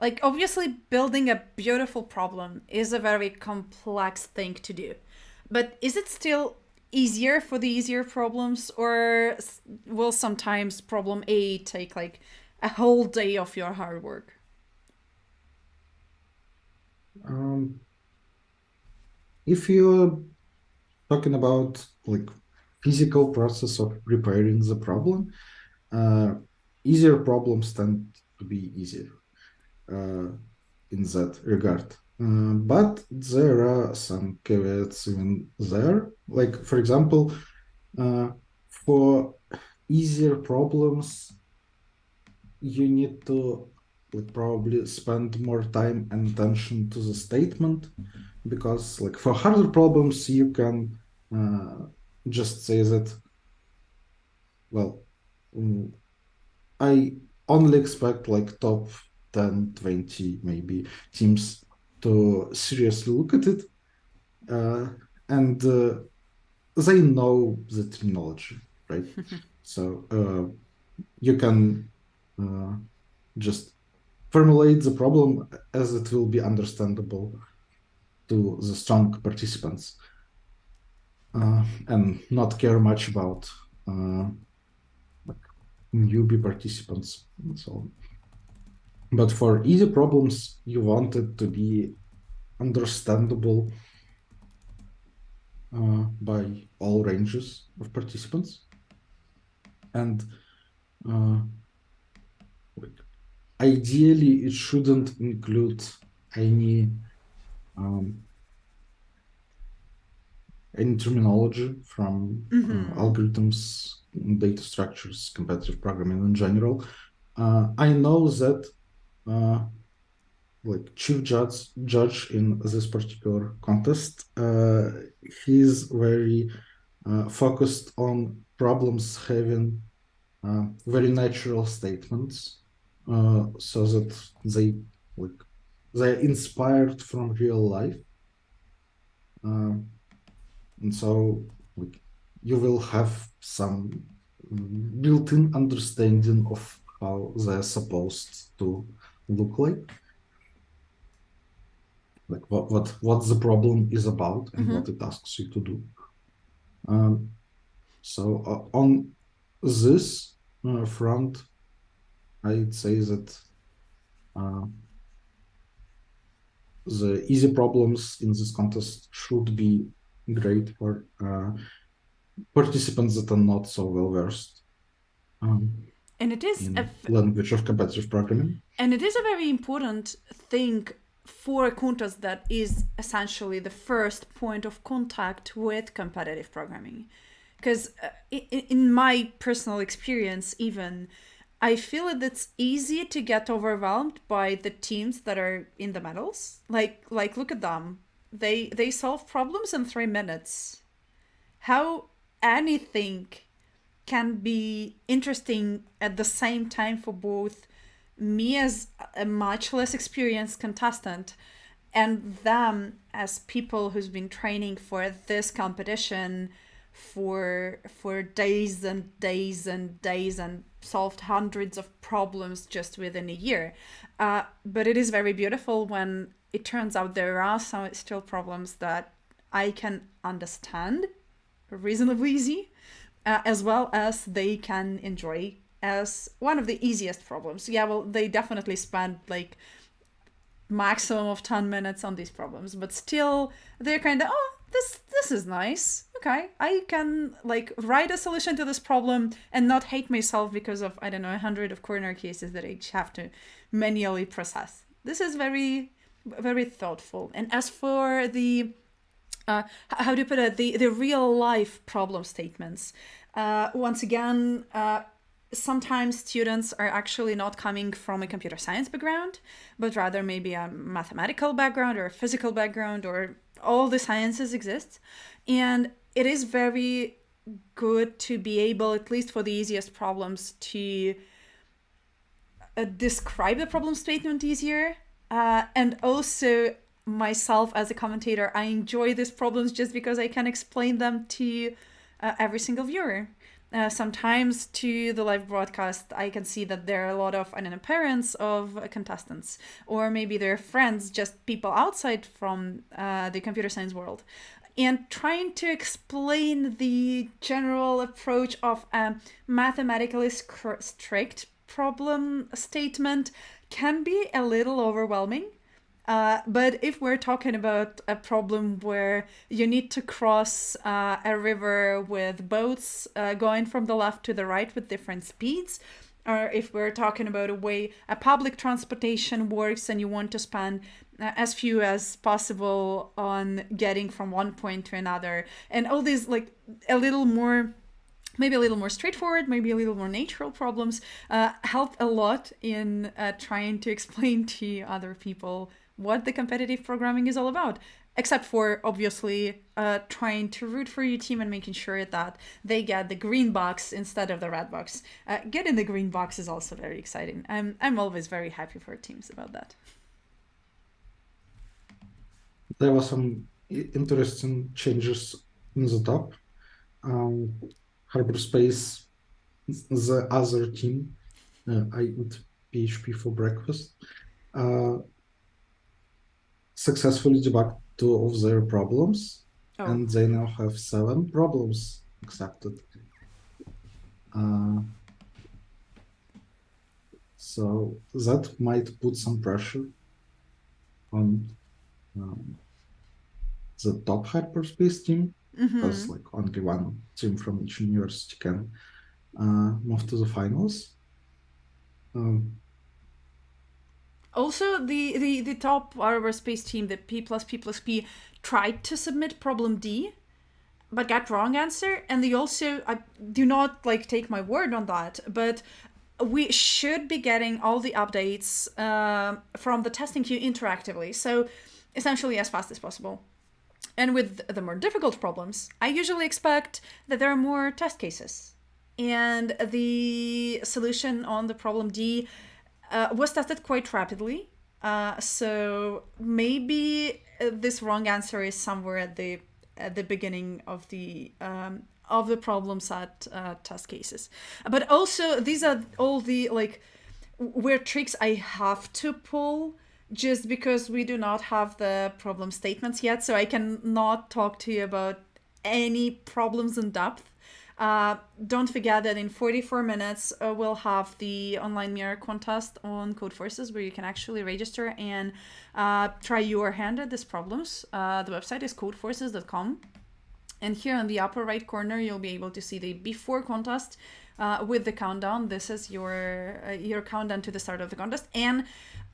Like, obviously building a beautiful problem is a very complex thing to do, but is it still easier for the easier problems, or will sometimes problem A take like a whole day of your hard work? If you're talking about like physical process of preparing the problem, easier problems tend to be easier in that regard. But there are some caveats even there. Like, for example, for easier problems, you need to like probably spend more time and attention to the statement, because like for harder problems, you can just say that, well, I only expect like top 10, 20 maybe teams to seriously look at it. And they know the terminology, right? So you can just formulate the problem as it will be understandable to the strong participants, and not care much about like newbie participants and so on. But for easy problems, you want it to be understandable by all ranges of participants. And like, ideally, it shouldn't include any terminology from algorithms, data structures, competitive programming in general. I know that like chief judge in this particular contest, he's very focused on problems having very natural statements, so that they're inspired from real life, and so like you will have some built-in understanding of how they're supposed to look like what the problem is about and what it asks you to do. So on this front, I'd say that the easy problems in this contest should be great for participants that are not so well versed And it is in language of competitive programming. And it is a very important thing for a contest that is essentially the first point of contact with competitive programming. Because in my personal experience, even, I feel that it's easy to get overwhelmed by the teams that are in the medals. Like look at them. They solve problems in 3 minutes. How anything can be interesting at the same time for both me as a much less experienced contestant and them as people who's been training for this competition for days and days and days and solved hundreds of problems just within a year. But it is very beautiful when it turns out there are some still problems that I can understand reasonably easy, as well as they can enjoy as one of the easiest problems. Yeah, well, they definitely spend like maximum of 10 minutes on these problems, but still they're kind of, oh, this is nice. Okay, I can like write a solution to this problem and not hate myself because of, I don't know, 100 of corner cases that I have to manually process. This is very, very thoughtful. And as for the how do you put it, the real life problem statements, once again, sometimes students are actually not coming from a computer science background, but rather maybe a mathematical background or a physical background, or all the sciences exist. And it is very good to be able, at least for the easiest problems, to describe the problem statement easier. And also, myself as a commentator, I enjoy these problems just because I can explain them to every single viewer. Sometimes to the live broadcast, I can see that there are a lot of, I don't know, parents of contestants, or maybe they're friends, just people outside from the computer science world. And trying to explain the general approach of a mathematically strict problem statement can be a little overwhelming. But if we're talking about a problem where you need to cross a river with boats going from the left to the right with different speeds, or if we're talking about a way a public transportation works and you want to spend as few as possible on getting from one point to another, and all these like maybe a little more straightforward, maybe a little more natural problems help a lot in trying to explain to other people what the competitive programming is all about, except for obviously trying to root for your team and making sure that they get the green box instead of the red box. Getting the green box is also very exciting. I'm always very happy for teams about that. There were some interesting changes in the top. Harborspace, the other team, I eat PHP for breakfast, successfully debugged 2 of their problems, and they now have 7 problems accepted. So that might put some pressure on the top hyperspace team, because like only one team from each university can move to the finals. Also, the top Aerospace team, the P+P+P, tried to submit problem D, but got wrong answer. And they also, do not like take my word on that, but we should be getting all the updates from the testing queue interactively. So essentially as fast as possible. And with the more difficult problems, I usually expect that there are more test cases. And the solution on the problem D was tested quite rapidly. So maybe this wrong answer is somewhere at the beginning of the problem set test cases. But also these are all the weird tricks I have to pull just because we do not have the problem statements yet, so I cannot talk to you about any problems in depth. Don't forget that in 44 minutes, we'll have the online mirror contest on Codeforces where you can actually register and try your hand at these problems. The website is codeforces.com. And here in the upper right corner, you'll be able to see the before contest with the countdown. This is your countdown to the start of the contest. And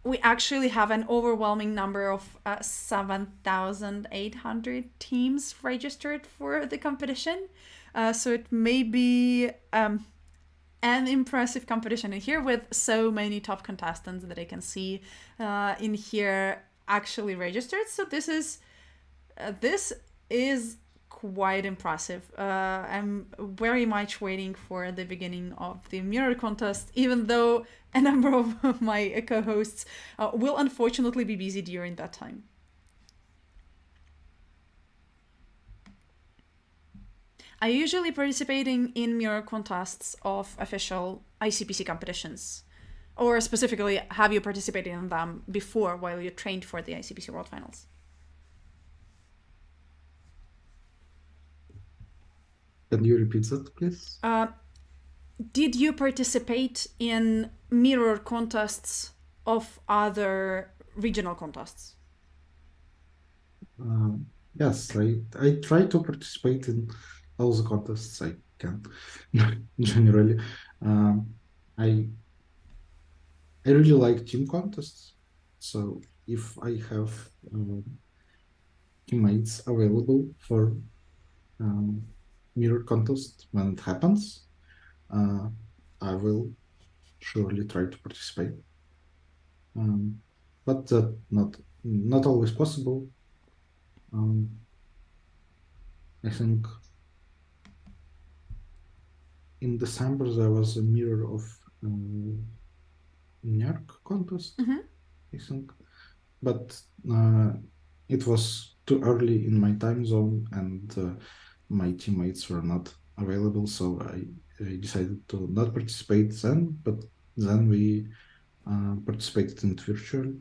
we actually have an overwhelming number of 7,800 teams registered for the competition. So it may be an impressive competition in here with so many top contestants that I can see in here actually registered. So this is quite impressive. I'm very much waiting for the beginning of the mirror contest, even though a number of my co-hosts will unfortunately be busy during that time. I usually participating in mirror contests of official ICPC competitions. Or specifically, have you participated in them before while you trained for the ICPC World Finals? Can you repeat that, please? Did you participate in mirror contests of other regional contests? Yes, I try to participate in all the contests I can. Generally, I really like team contests. So if I have teammates available for mirror contest when it happens, I will surely try to participate. But not always possible. I think in December there was a mirror of NERC contest, I think, but it was too early in my time zone and my teammates were not available, so I decided to not participate then, but then we participated in virtual.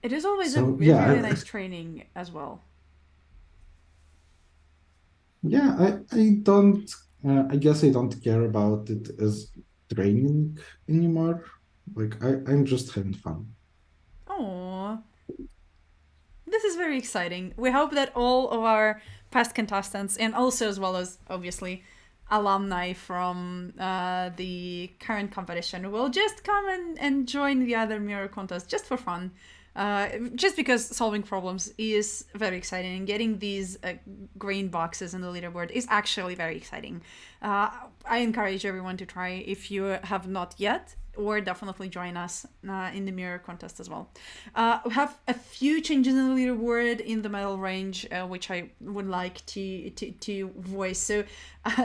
It is always So, a really nice training as well. Yeah, I don't. I guess I don't care about it as training anymore. Like I'm just having fun. Oh, this is very exciting. We hope that all of our past contestants, and also as well as obviously alumni from the current competition, will just come and join the other mirror contest just for fun. Just because solving problems is very exciting and getting these green boxes in the leaderboard is actually very exciting. I encourage everyone to try if you have not yet, or definitely join us in the mirror contest as well. We have a few changes in the leaderboard in the medal range, which I would like to voice. So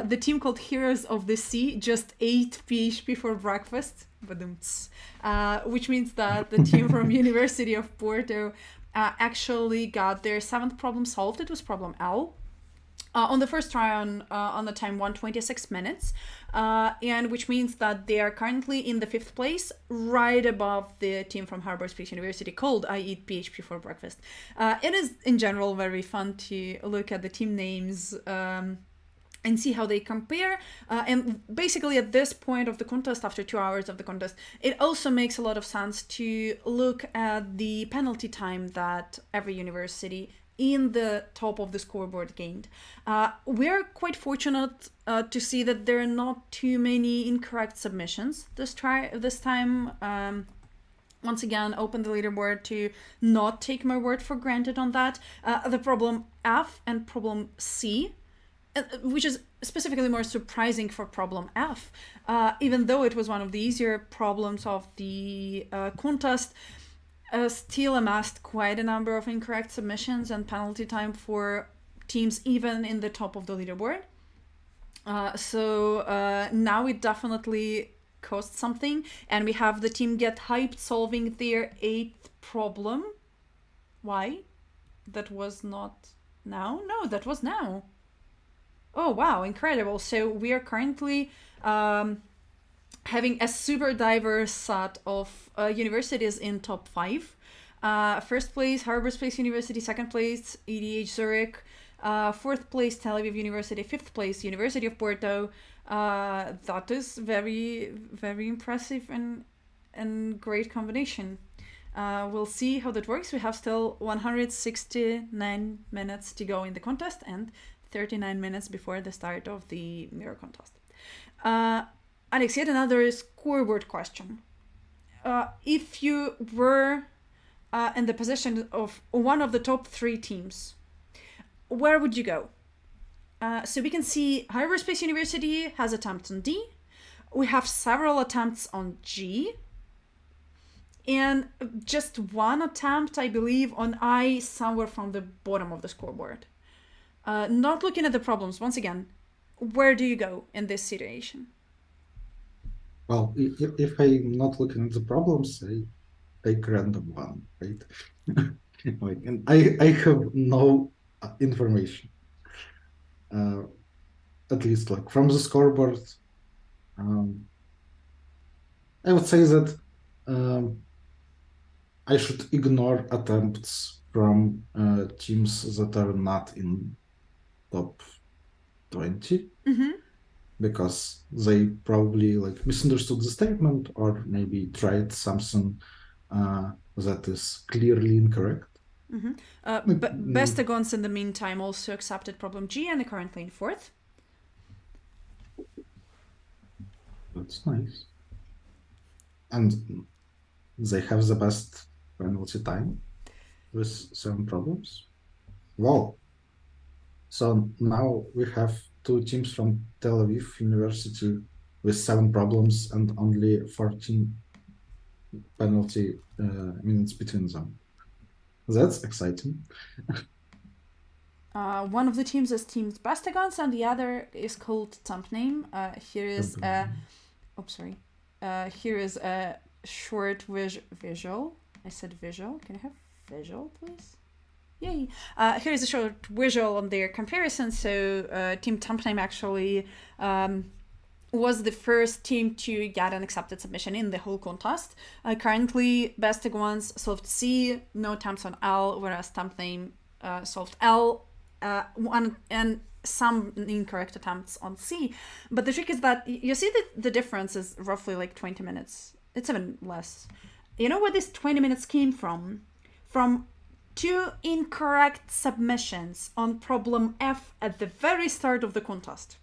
the team called Heroes of the Sea just ate PHP for breakfast. Which means that the team from University of Porto actually got their 7th problem solved. It was problem L. On the first try on the time 1:26 minutes, and which means that they are currently in the 5th place, right above the team from Harbor Speaks University called I Eat PHP for Breakfast. It is in general very fun to look at the team names and see how they compare. And basically at this point of the contest, after 2 hours of the contest, it also makes a lot of sense to look at the penalty time that every university in the top of the scoreboard gained. We're quite fortunate to see that there are not too many incorrect submissions this time. Once again, open the leaderboard to not take my word for granted on that. The problem F and problem C, which is specifically more surprising for problem F, even though it was one of the easier problems of the contest, still amassed quite a number of incorrect submissions and penalty time for teams even in the top of the leaderboard. So now it definitely costs something, and we have the team Get Hyped solving their 8th problem. Why? That was not now? No, that was now. Oh, wow, incredible. So we are currently having a super diverse set of universities in top 5. First place, Harbor Space University. Second place, ETH Zurich. Fourth place, Tel Aviv University. Fifth place, University of Porto. That is very, very impressive and great combination. We'll see how that works. We have still 169 minutes to go in the contest and 39 minutes before the start of the mirror contest. Alex, yet another scoreboard question. If you were in the position of one of the top 3 teams, where would you go? So we can see Harbor Space University has attempts on D. We have several attempts on G. And just one attempt, I believe, on I somewhere from the bottom of the scoreboard. Not looking at the problems, once again, where do you go in this situation? Well, if I'm not looking at the problems, I take random one, right? Like, and I have no information. At least like from the scoreboard, I would say that I should ignore attempts from teams that are not in top 20 because they probably like misunderstood the statement or maybe tried something that is clearly incorrect. Bestagons in the meantime also accepted problem G and are currently in 4th. That's nice. And they have the best penalty time with 7 problems. Wow. So now we have 2 teams from Tel Aviv University with 7 problems and only 14 penalty minutes between them. That's exciting. One of the teams is Team Bestagons and the other is called Temp Name. Here is a short visual. I said visual. Can I have visual, please? Yay. Here is a short visual on their comparison. So Team Temp Name actually was the first team to get an accepted submission in the whole contest. Currently, Bestagons solved C, no attempts on L, whereas Temp Name solved L, one and some incorrect attempts on C. But the trick is that you see that the difference is roughly like 20 minutes. It's even less. You know where this 20 minutes came from? From 2 incorrect submissions on problem F at the very start of the contest.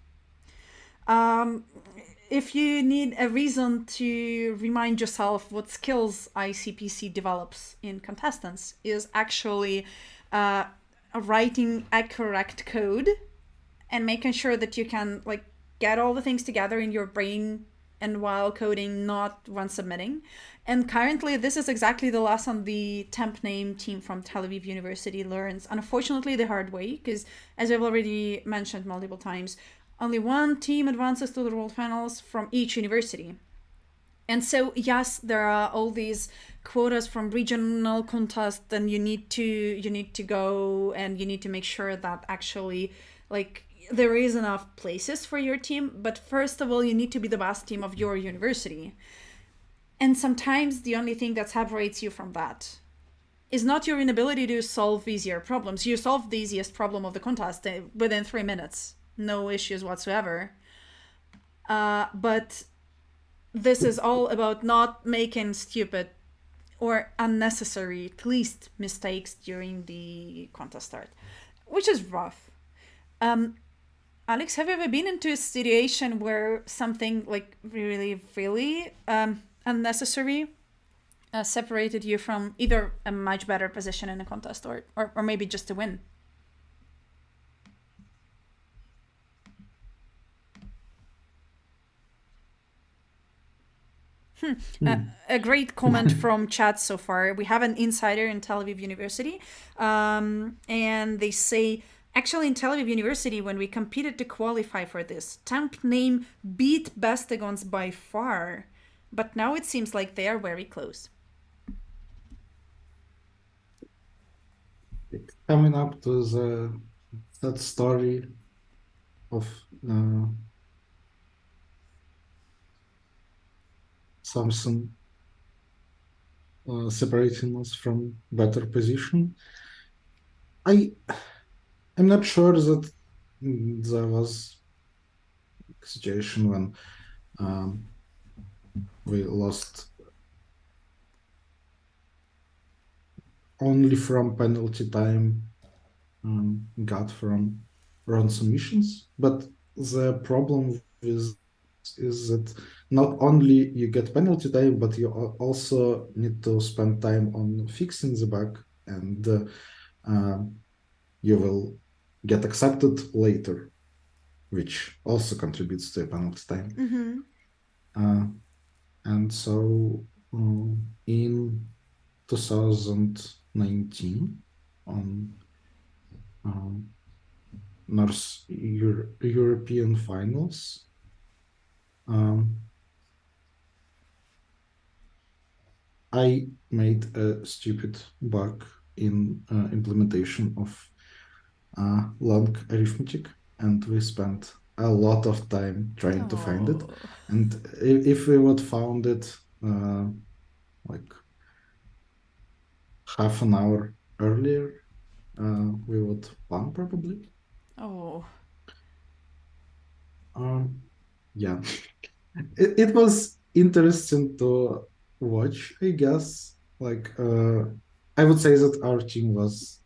If you need a reason to remind yourself what skills ICPC develops in contestants is actually writing a correct code and making sure that you can like get all the things together in your brain and while coding, not when submitting. And currently, this is exactly the lesson the Temp Name team from Tel Aviv University learns, unfortunately the hard way, because as I've already mentioned multiple times, only one team advances to the World Finals from each university. And so, yes, there are all these quotas from regional contests, and you need to go and you need to make sure that actually, like, there is enough places for your team. But first of all, you need to be the best team of your university. And sometimes the only thing that separates you from that is not your inability to solve easier problems. You solved the easiest problem of the contest within 3 minutes. No issues whatsoever. But this is all about not making stupid or unnecessary, at least, mistakes during the contest start, which is rough. Alex, have you ever been into a situation where something like really, really unnecessary separated you from either a much better position in a contest or maybe just a win? A great comment from chat so far. We have an insider in Tel Aviv University, and they say, actually, in Tel Aviv University, when we competed to qualify for this, temp name beat Bestagons by far, but now it seems like they are very close. Coming up to that story of Samsung separating us from better position. I'm not sure that there was a situation when we lost only from penalty time, got from wrong submissions, but the problem is that not only you get penalty time, but you also need to spend time on fixing the bug, and you will get accepted later, which also contributes to a penalty time. And so in 2019, on North European finals, I made a stupid bug in implementation of long arithmetic, and we spent a lot of time trying to find it. And if we would found it like half an hour earlier, we would won probably. Yeah, it was interesting to watch, I guess. Like I would say that our team was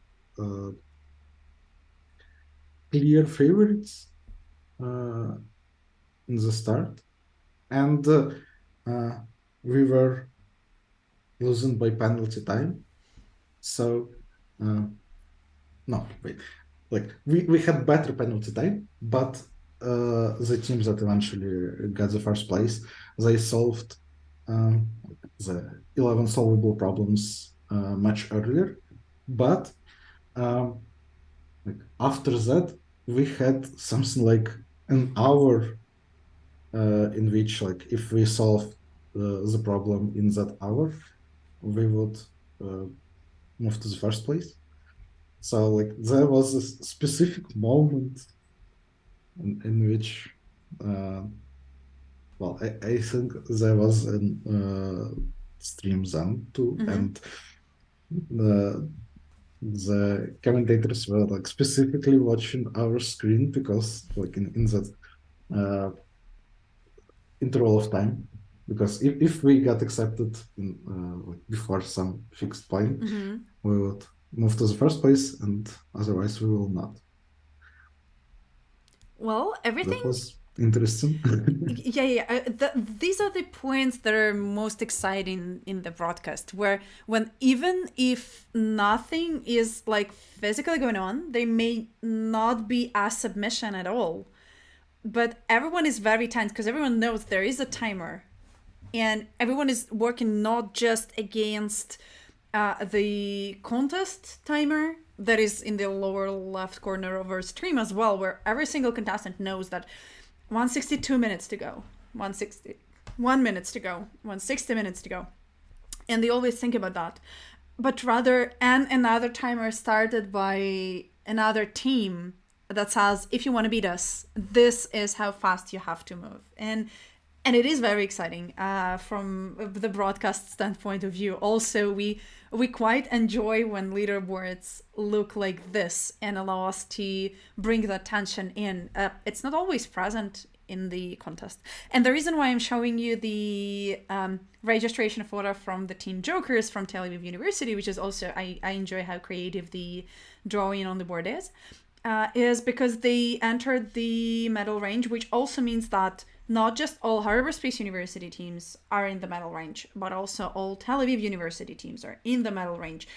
clear favorites in the start, and we were losing by penalty time. So no, wait, like we had better penalty time, but the teams that eventually got the first place, they solved the 11 solvable problems much earlier. But like after that, we had something like an hour in which, like, if we solve the problem in that hour, we would move to the first place. So, like, there was a specific moment in which, well, I think there was a stream then too, and the commentators were like specifically watching our screen because, like, in that interval of time, because if we got accepted in like before some fixed point, we would move to the first place, and otherwise we will not. Well, everything That was interesting. These are the points that are most exciting in the broadcast, where when even if nothing is like physically going on, there may not be a submission at all, but everyone is very tense because everyone knows there is a timer, and everyone is working not just against the contest timer that is in the lower left corner of our stream as well, where every single contestant knows that 162 minutes to go, 161 minutes to go, 160 minutes to go. And they always think about that. But rather, and another timer started by another team that says, if you want to beat us, this is how fast you have to move. And it is very exciting from the broadcast standpoint of view. Also, we quite enjoy when leaderboards look like this and allow us to bring that tension in. It's not always present in the contest. And the reason why I'm showing you the registration photo from the Team Jokers from Tel Aviv University, which is also, I enjoy how creative the drawing on the board is because they entered the medal range, which also means that not just all Harbor Space University teams are in the medal range, but also all Tel Aviv University teams are in the medal range,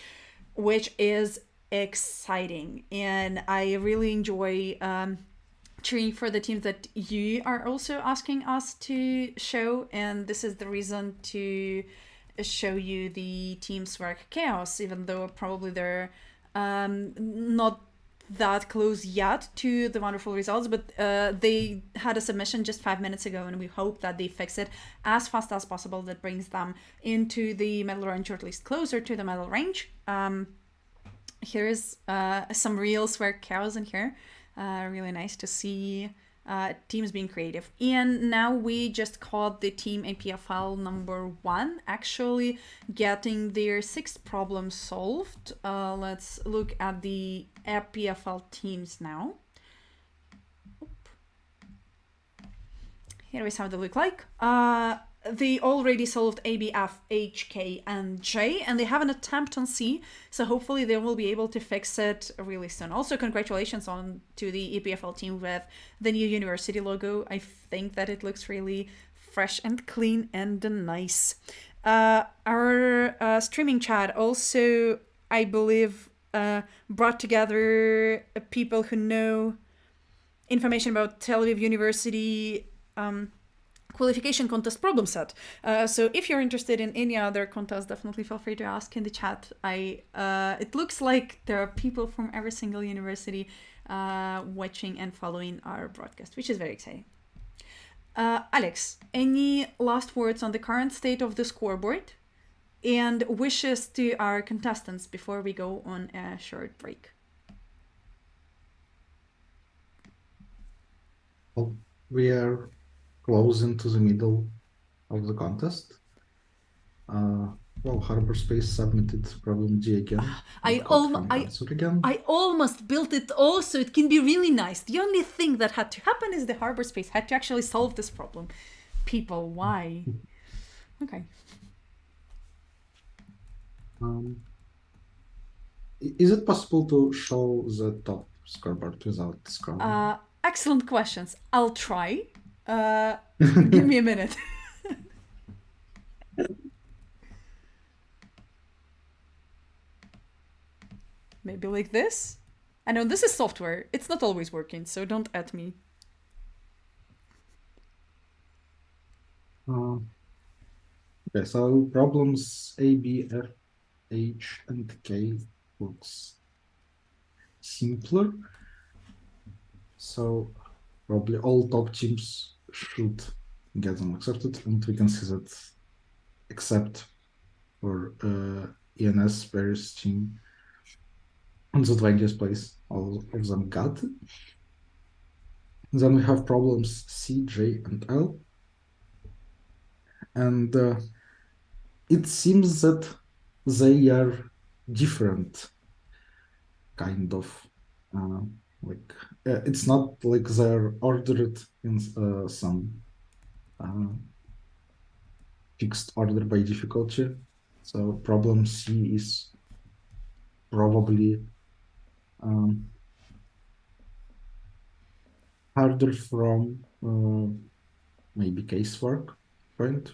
which is exciting. And I really enjoy tree for the teams that you are also asking us to show, and this is the reason to show you the Team Swerc Chaos, even though probably they're not that close yet to the wonderful results, but they had a submission just 5 minutes ago, and we hope that they fix it as fast as possible. That brings them into the medal range, or at least closer to the medal range. Here's some real Swerc Chaos in here. Really nice to see teams being creative. And now we just caught the team APFL number 1 actually getting their 6th problem solved. Let's look at the APFL teams now. Here is how they look like. They already solved A, B, F, H, K, and J, and they have an attempt on C, so hopefully they will be able to fix it really soon. Also, congratulations to the EPFL team with the new university logo. I think that it looks really fresh and clean and nice. Our streaming chat also, I believe, brought together people who know information about Tel Aviv University qualification contest problem set. So if you're interested in any other contest, definitely feel free to ask in the chat. It looks like there are people from every single university watching and following our broadcast, which is very exciting. Alex, any last words on the current state of the scoreboard and wishes to our contestants before we go on a short break? Well, we are close into the middle of the contest. Well, Harbor Space submitted problem D again. I almost built it also. It can be really nice. The only thing that had to happen is the Harbor Space had to actually solve this problem. People, why? Okay. Is it possible to show the top scoreboard without scrolling? Excellent questions. I'll try. Give me a minute. Maybe like this? I know this is software. It's not always working, so don't at me. Okay, so problems A, B, F, H, and K looks simpler. So probably all top teams should get them accepted, and we can see that except for ENS Paris team on the 20th place, all of them got. Then we have problems C, J, and L. And it seems that they are different, kind of. It's not like they're ordered in some fixed order by difficulty. So problem C is probably harder from maybe casework point,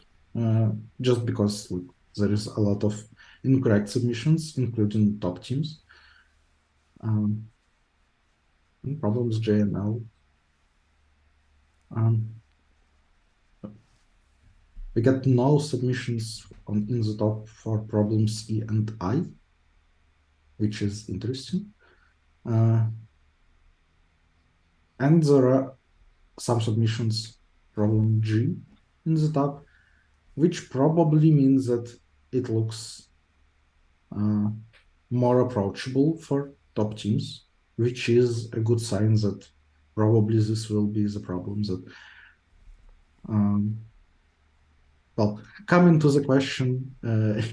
just because there is a lot of incorrect submissions, including top teams. Problems J and L. We got no submissions in the top for problems E and I, which is interesting. And there are some submissions problem G in the top, which probably means that it looks more approachable for top teams, which is a good sign that probably this will be the problem that well, coming to the question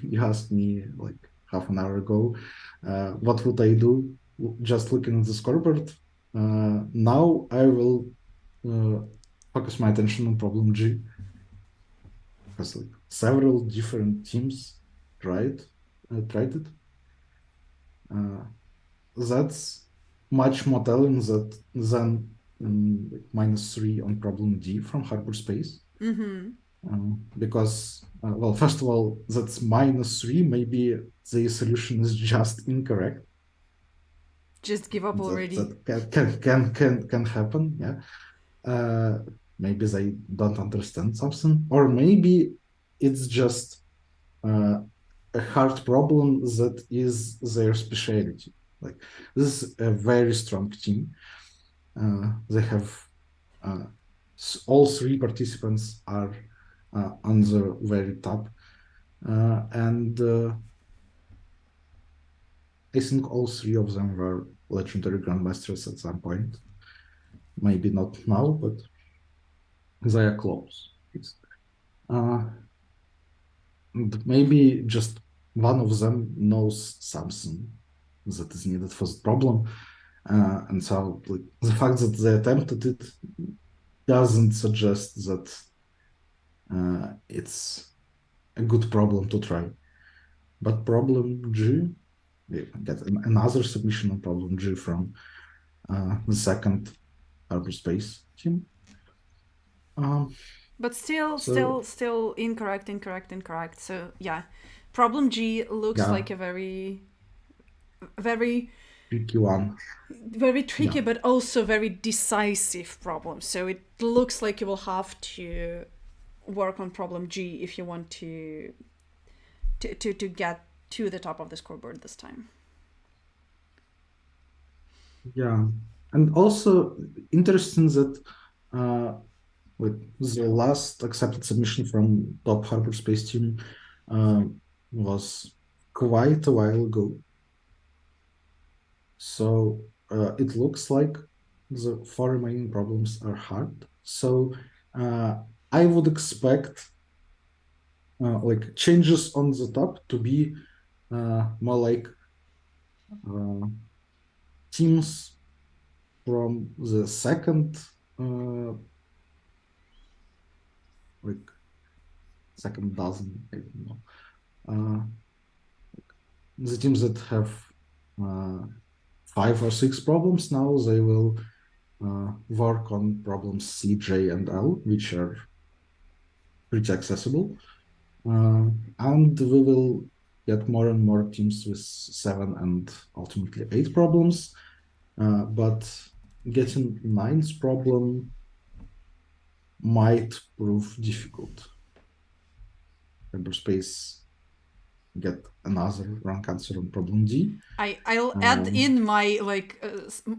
you asked me like half an hour ago, what would I do just looking at the scoreboard? Now I will focus my attention on problem G, because like several different teams tried it. That's much more telling than -3 on problem D from Harbor Space. Because, well, first of all, that's -3. Maybe the solution is just incorrect. just give up already. That can happen. Yeah. Maybe they don't understand something, or maybe it's just a hard problem that is their specialty. Like, this is a very strong team. They have all three participants are on the very top, and I think all three of them were legendary grandmasters at some point. Maybe not now, but they are close. Maybe just one of them knows something that is needed for the problem. And so, like, the fact that they attempted it doesn't suggest that it's a good problem to try. But problem G, we get another submission on problem G from the second hyperspace team. But still incorrect. So yeah, problem G looks like a very tricky one. Very tricky, but also very decisive problem. So it looks like you will have to work on problem G if you want to get to the top of the scoreboard this time. Yeah, and also interesting that the last accepted submission from top hyperspace team was quite a while ago. So it looks like the 4 remaining problems are hard. So I would expect like changes on the top to be more like teams from the second like second dozen, I don't know. The teams that have 5 or 6 problems now, they will work on problems C, J, and L, which are pretty accessible. And we will get more and more teams with 7 and ultimately 8 problems. But getting 9th problem might prove difficult. Hyperspace get another wrong answer on problem D. I'll add in my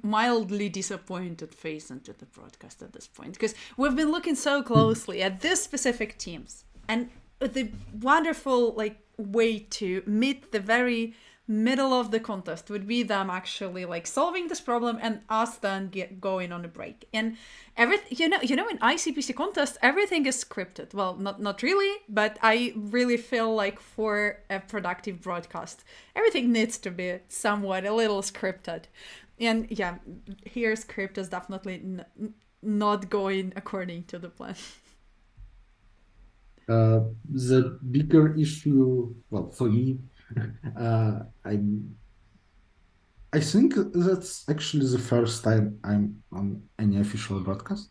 mildly disappointed face into the broadcast at this point, because we've been looking so closely at these specific teams, and the wonderful way to meet the very middle of the contest would be them actually solving this problem and us then going on a break. And everything, in ICPC contest, everything is scripted. Well, not really, but I really feel like for a productive broadcast, everything needs to be somewhat a little scripted. And yeah, here script is definitely not going according to the plan. The bigger issue, well, for me, I think that's actually the first time I'm on any official broadcast.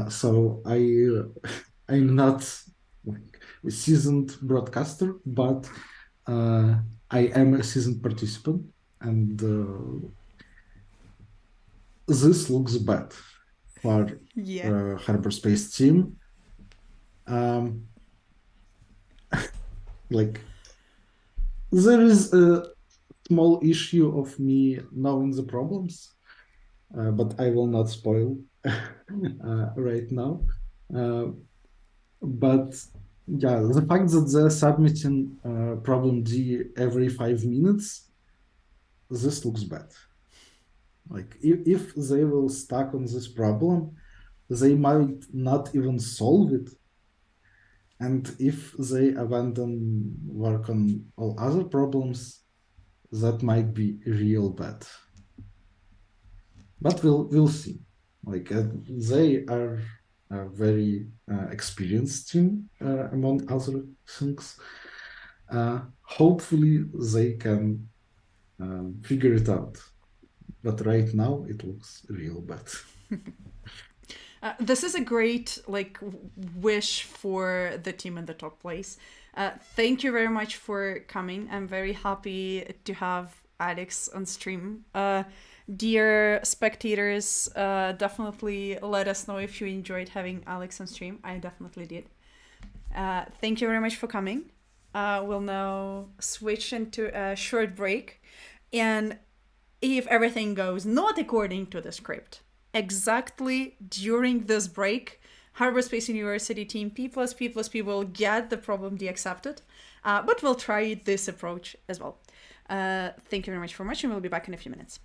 So I'm not a seasoned broadcaster, but I am a seasoned participant, and this looks bad for hyperspace team. There is a small issue of me knowing the problems, but I will not spoil right now. But yeah, the fact that they're submitting problem D every 5 minutes, this looks bad. If they will stuck on this problem, they might not even solve it. And if they abandon work on all other problems, that might be real bad. But we'll see. They are a very experienced team among other things. Hopefully they can figure it out. But right now it looks real bad. This is a great wish for the team in the top place. Thank you very much for coming. I'm very happy to have Alex on stream. Dear spectators, definitely let us know if you enjoyed having Alex on stream. I definitely did. Thank you very much for coming. We'll now switch into a short break. And if everything goes not according to the script, exactly during this break, Harbor Space University team P+P will get the problem de-accepted, but we'll try this approach as well. Thank you very much for watching. We'll be back in a few minutes.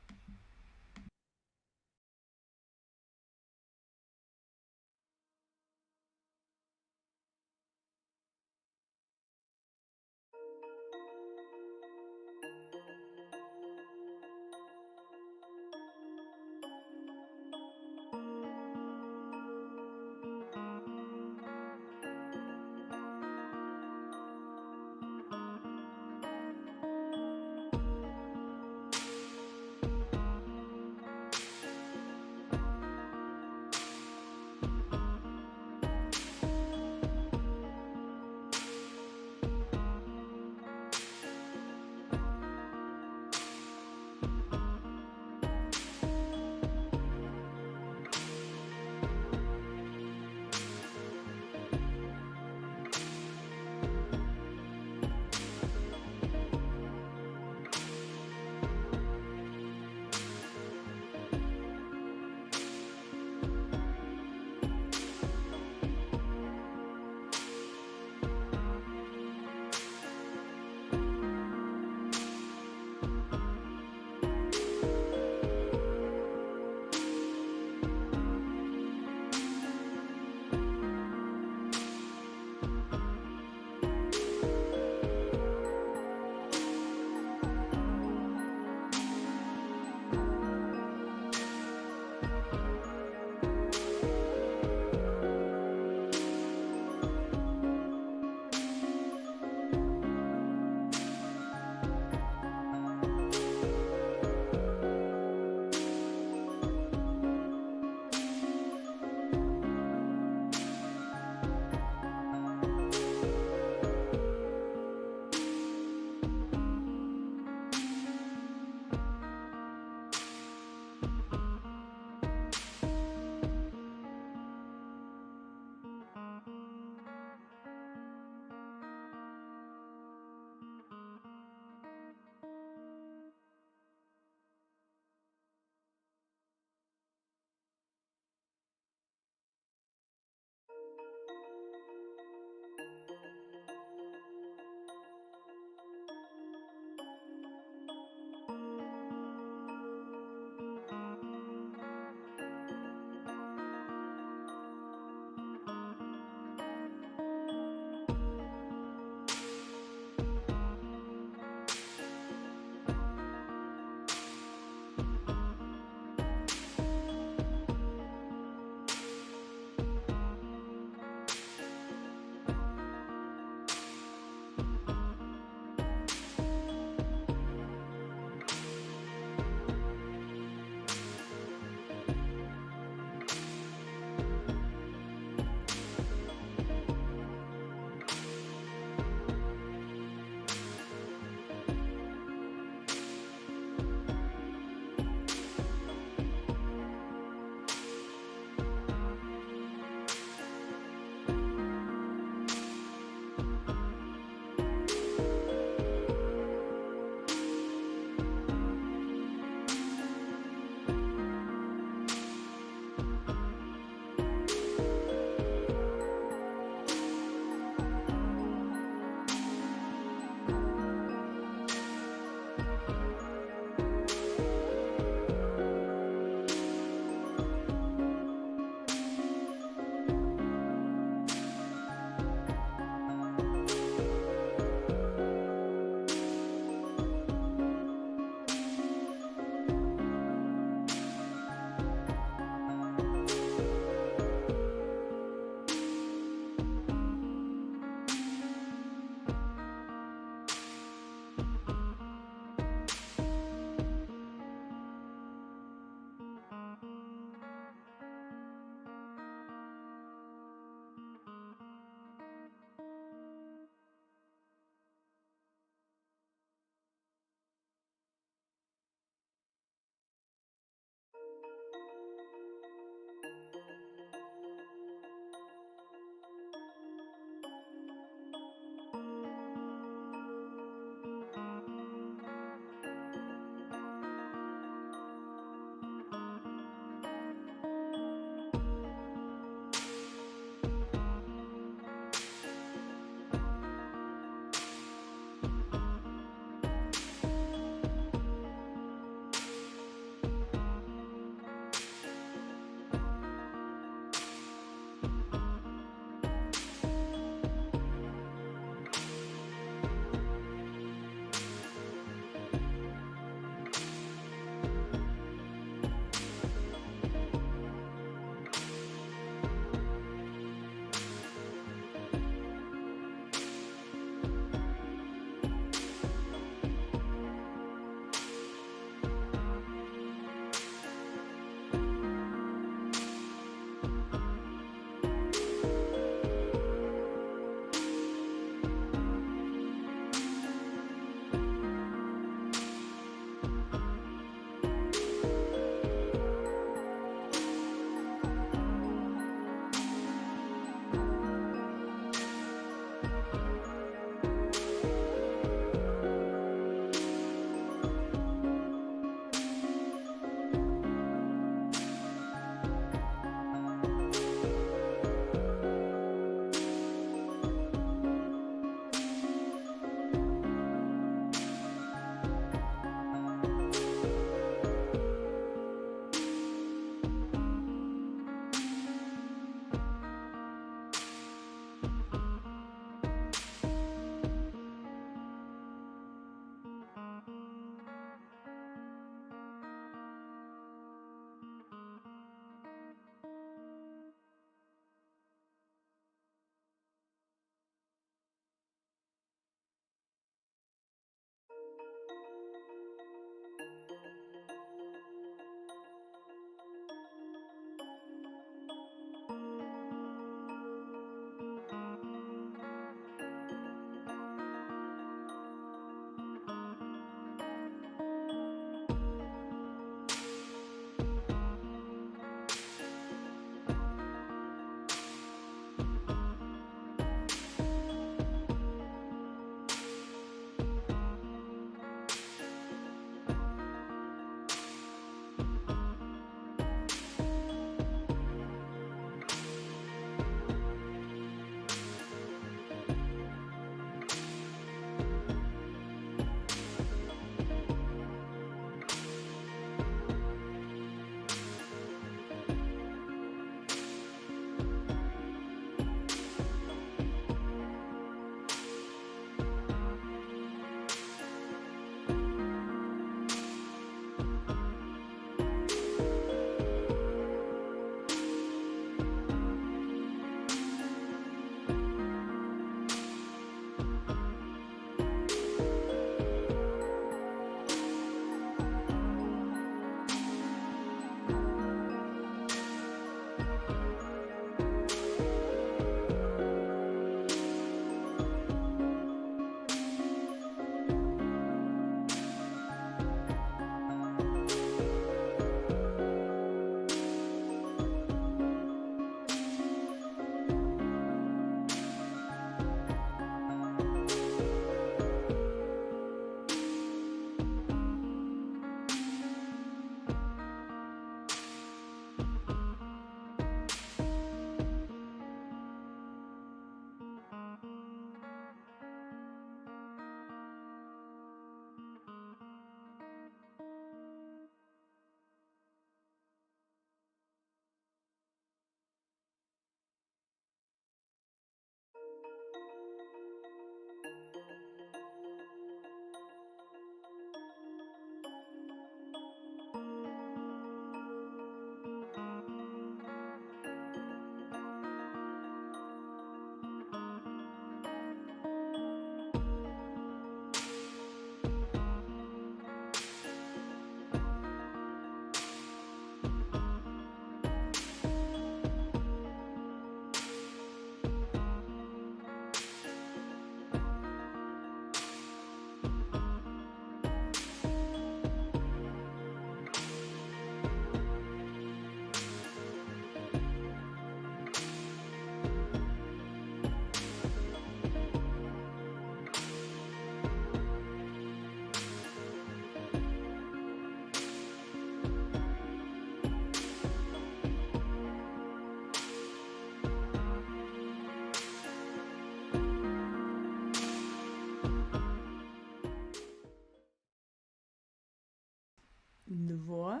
Bonjour.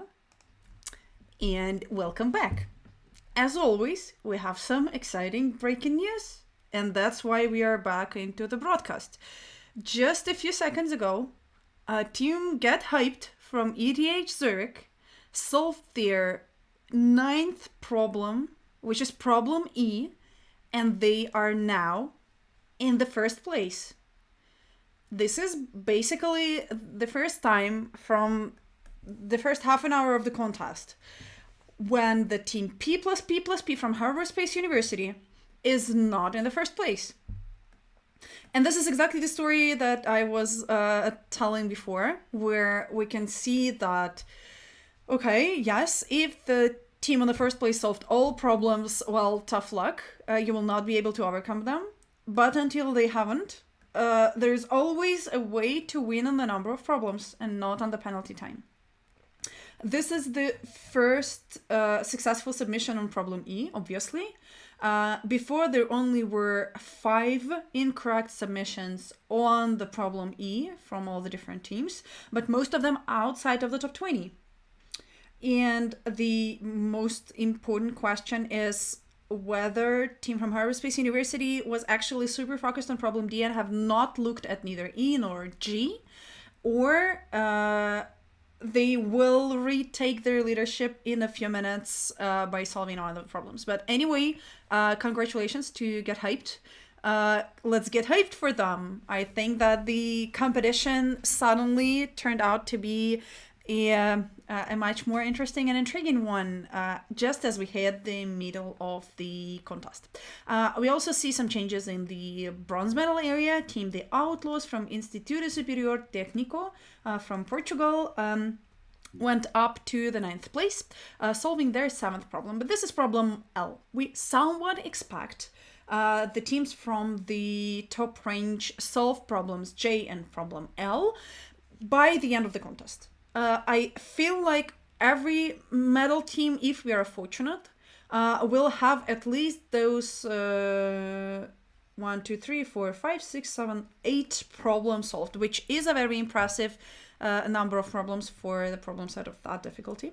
And welcome back. As always, we have some exciting breaking news, and that's why we are back into the broadcast. Just a few seconds ago, Team Get Hyped from ETH Zurich solved their 9th problem, which is problem E, and they are now in the first place. This is basically the first time from the first half an hour of the contest when the team P plus P plus P from Harvard Space University is not in the first place. And this is exactly the story that I was telling before, where we can see that, okay, yes, if the team in the first place solved all problems, well, tough luck, you will not be able to overcome them. But until they haven't, there's always a way to win on the number of problems and not on the penalty time. This is the first successful submission on problem E, obviously. Before, there only were 5 incorrect submissions on the problem E from all the different teams, but most of them outside of the top 20. And the most important question is whether team from Harvard Space University was actually super focused on problem D and have not looked at neither E nor G, or they will retake their leadership in a few minutes by solving all the problems. But anyway, congratulations to Get Hyped. Let's get hyped for them. I think that the competition suddenly turned out to be a much more interesting and intriguing one, just as we hit the middle of the contest. We also see some changes in the bronze medal area. Team The Outlaws from Instituto Superior Técnico from Portugal went up to the 9th place, solving their 7th problem. But this is problem L. We somewhat expect the teams from the top range solve problems J and problem L by the end of the contest. I feel like every medal team, if we are fortunate, will have at least those 1, 2, 3, 4, 5, 6, 7, 8 problems solved, which is a very impressive number of problems for the problem set of that difficulty.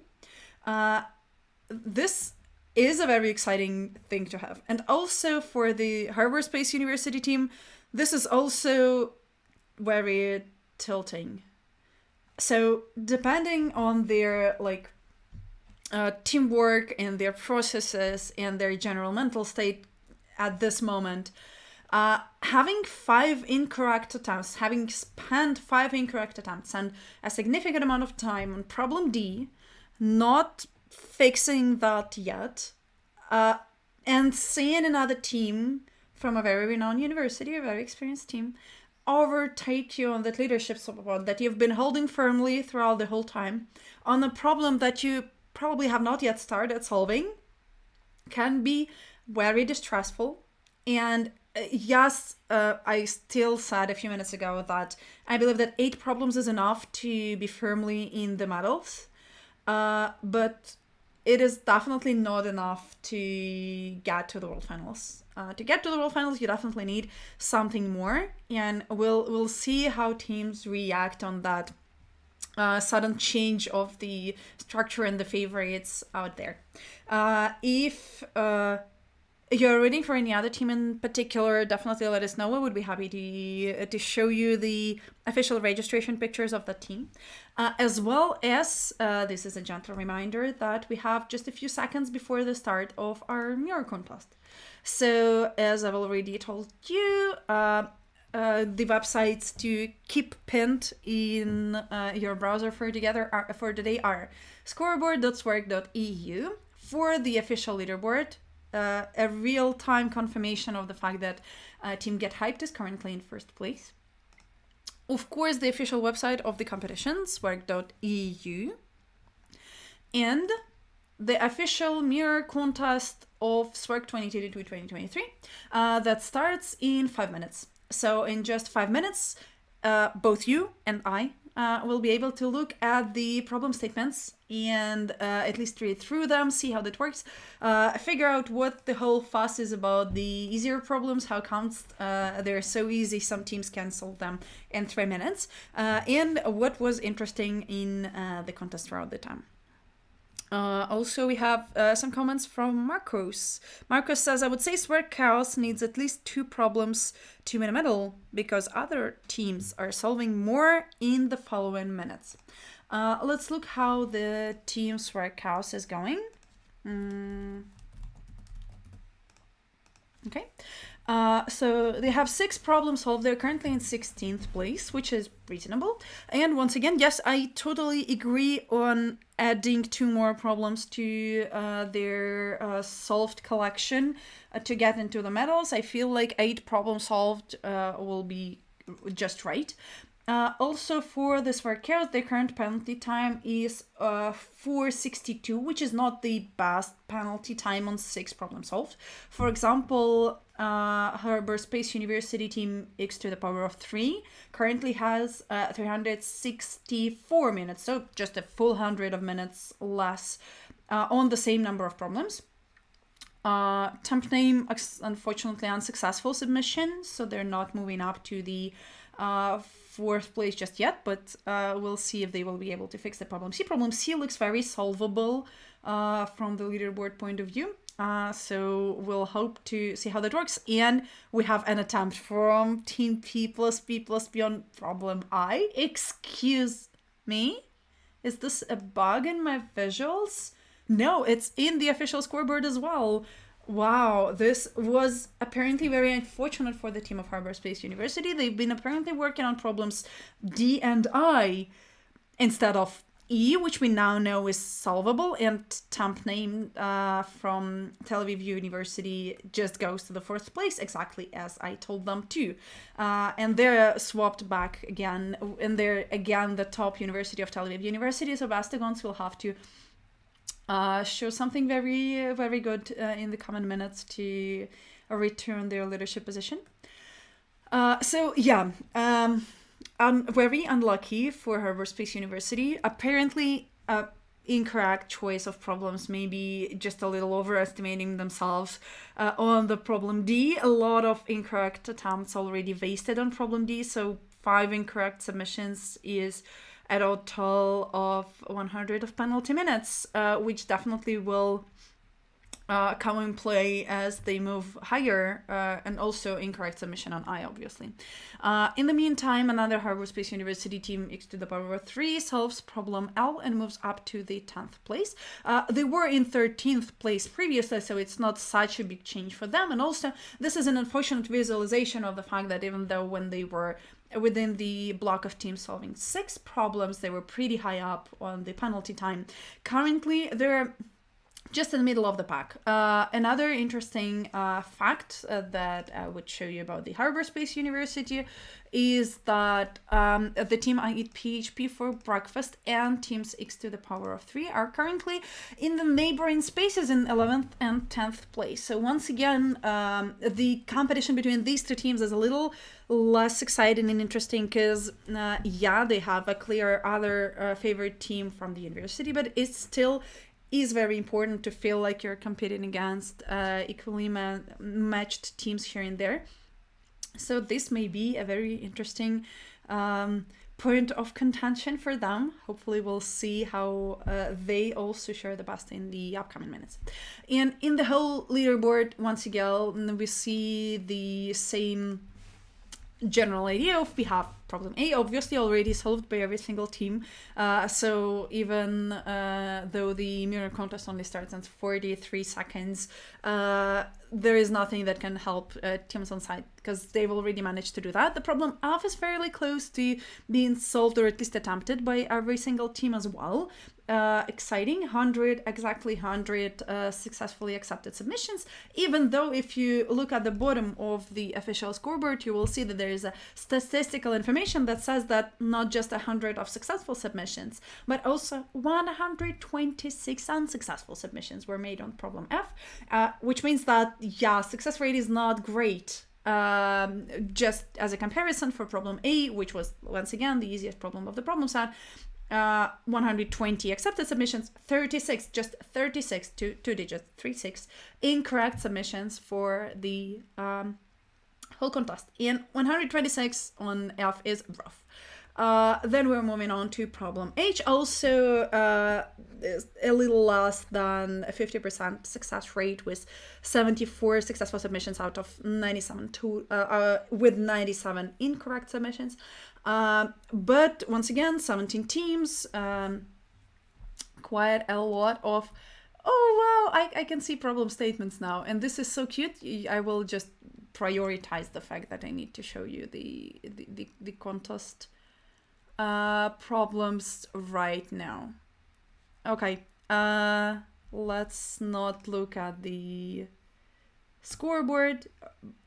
This is a very exciting thing to have. And also for the Harvard Space University team, this is also very tilting. So depending on their teamwork and their processes and their general mental state at this moment, having 5 incorrect attempts, having spent 5 incorrect attempts and a significant amount of time on problem D, not fixing that yet, and seeing another team from a very renowned university, a very experienced team, overtake you on that leadership spot that you've been holding firmly throughout the whole time on a problem that you probably have not yet started solving can be very distressful. And yes, I still said a few minutes ago that I believe that 8 problems is enough to be firmly in the medals, but it is definitely not enough to get to the World Finals. To get to the World Finals, you definitely need something more, and we'll see how teams react on that sudden change of the structure and the favorites out there. If you're rooting for any other team in particular, definitely let us know. We would be happy to show you the official registration pictures of that team. As well as, this is a gentle reminder that we have just a few seconds before the start of our mirror contest. So, as I've already told you, the websites to keep pinned in your browser for today are scoreboard.swerc.eu for the official leaderboard, a real-time confirmation of the fact that Team Get Hyped is currently in first place. Of course, the official website of the competition, swerc.eu, and the official mirror contest of SWERC 2022-2023 that starts in 5 minutes. So in just 5 minutes, both you and I we'll be able to look at the problem statements and at least read through them, see how that works, figure out what the whole fuss is about the easier problems, how comes they're so easy, some teams can solve them in 3 minutes, and what was interesting in the contest throughout the time. Also, we have some comments from Marcos. Marcos says, I would say Swerc Chaos needs at least 2 problems to win a medal because other teams are solving more in the following minutes. Let's look how the team Swerc Chaos is going. Okay. So they have 6 problems solved. They're currently in 16th place, which is reasonable. And once again, yes, I totally agree on adding 2 more problems to their solved collection to get into the medals. I feel like 8 problems solved will be just right. Also for the Swerc Chaos, their current penalty time is 4:62, which is not the best penalty time on 6 problems solved. For example, Cyberspace University team x to the power of 3 currently has 364 minutes, so just a full 100 of minutes less on the same number of problems. Temp name, unfortunately, unsuccessful submission, so they're not moving up to the 4th place just yet, but we'll see if they will be able to fix the problem C. Problem C looks very solvable from the leaderboard point of view. So we'll hope to see how that works. And we have an attempt from Team P plus B plus B on problem I. Excuse me? Is this a bug in my visuals? No, it's in the official scoreboard as well. Wow, this was apparently very unfortunate for the team of Cyberspace University. They've been apparently working on problems D and I instead of E, which we now know is solvable, and temp name from Tel Aviv University just goes to the 4th place, exactly as I told them to. And they're swapped back again, and they're again the top university of Tel Aviv University, so Bastigons will have to show something very, very good in the coming minutes to return their leadership position. I'm very unlucky for Cyberspace University. Apparently, incorrect choice of problems, maybe just a little overestimating themselves on the problem D. A lot of incorrect attempts already wasted on problem D, so 5 incorrect submissions is a total of 100 of penalty minutes, which definitely will come in play as they move higher, and also incorrect submission on I, obviously. In the meantime, another Cyberspace University team x to the power of 3 solves problem L and moves up to the 10th place. They were in 13th place previously, so it's not such a big change for them. And also, this is an unfortunate visualization of the fact that even though when they were within the block of teams solving 6 problems, they were pretty high up on the penalty time. Currently, they're just in the middle of the pack. Another interesting fact that I would show you about the Cyberspace University is that the team I Eat PHP for Breakfast and teams x to the power of 3 are currently in the neighboring spaces in 11th and 10th place. So once again, the competition between these 2 teams is a little less exciting and interesting because, they have a clear other favorite team from the university, but it still is very important to feel like you're competing against equally matched teams here and there. So this may be a very interesting point of contention for them. Hopefully we'll see how they also share the best in the upcoming minutes. And in the whole leaderboard, once again, we see the same general idea of we have problem A, obviously already solved by every single team. So even though the mirror contest only starts in 43 seconds, there is nothing that can help teams on site because they've already managed to do that. The problem F is fairly close to being solved or at least attempted by every single team as well. Exciting, 100, exactly 100 successfully accepted submissions, even though if you look at the bottom of the official scoreboard, you will see that there is a statistical information that says that not just 100 of successful submissions, but also 126 unsuccessful submissions were made on problem F, which means that, success rate is not great just as a comparison for problem A, which was once again the easiest problem of the problem set, 120 accepted submissions, 36, just 36, two digits, 36 incorrect submissions for the whole contest. And 126 on F is rough. Then we're moving on to problem H. Also is a little less than a 50% success rate with 74 successful submissions out of 97 with 97 incorrect submissions. But once again, 17 teams, quite a lot of, oh wow, I can see problem statements now. And this is so cute. I will just prioritize the fact that I need to show you the contest problems right now. Okay, let's not look at the scoreboard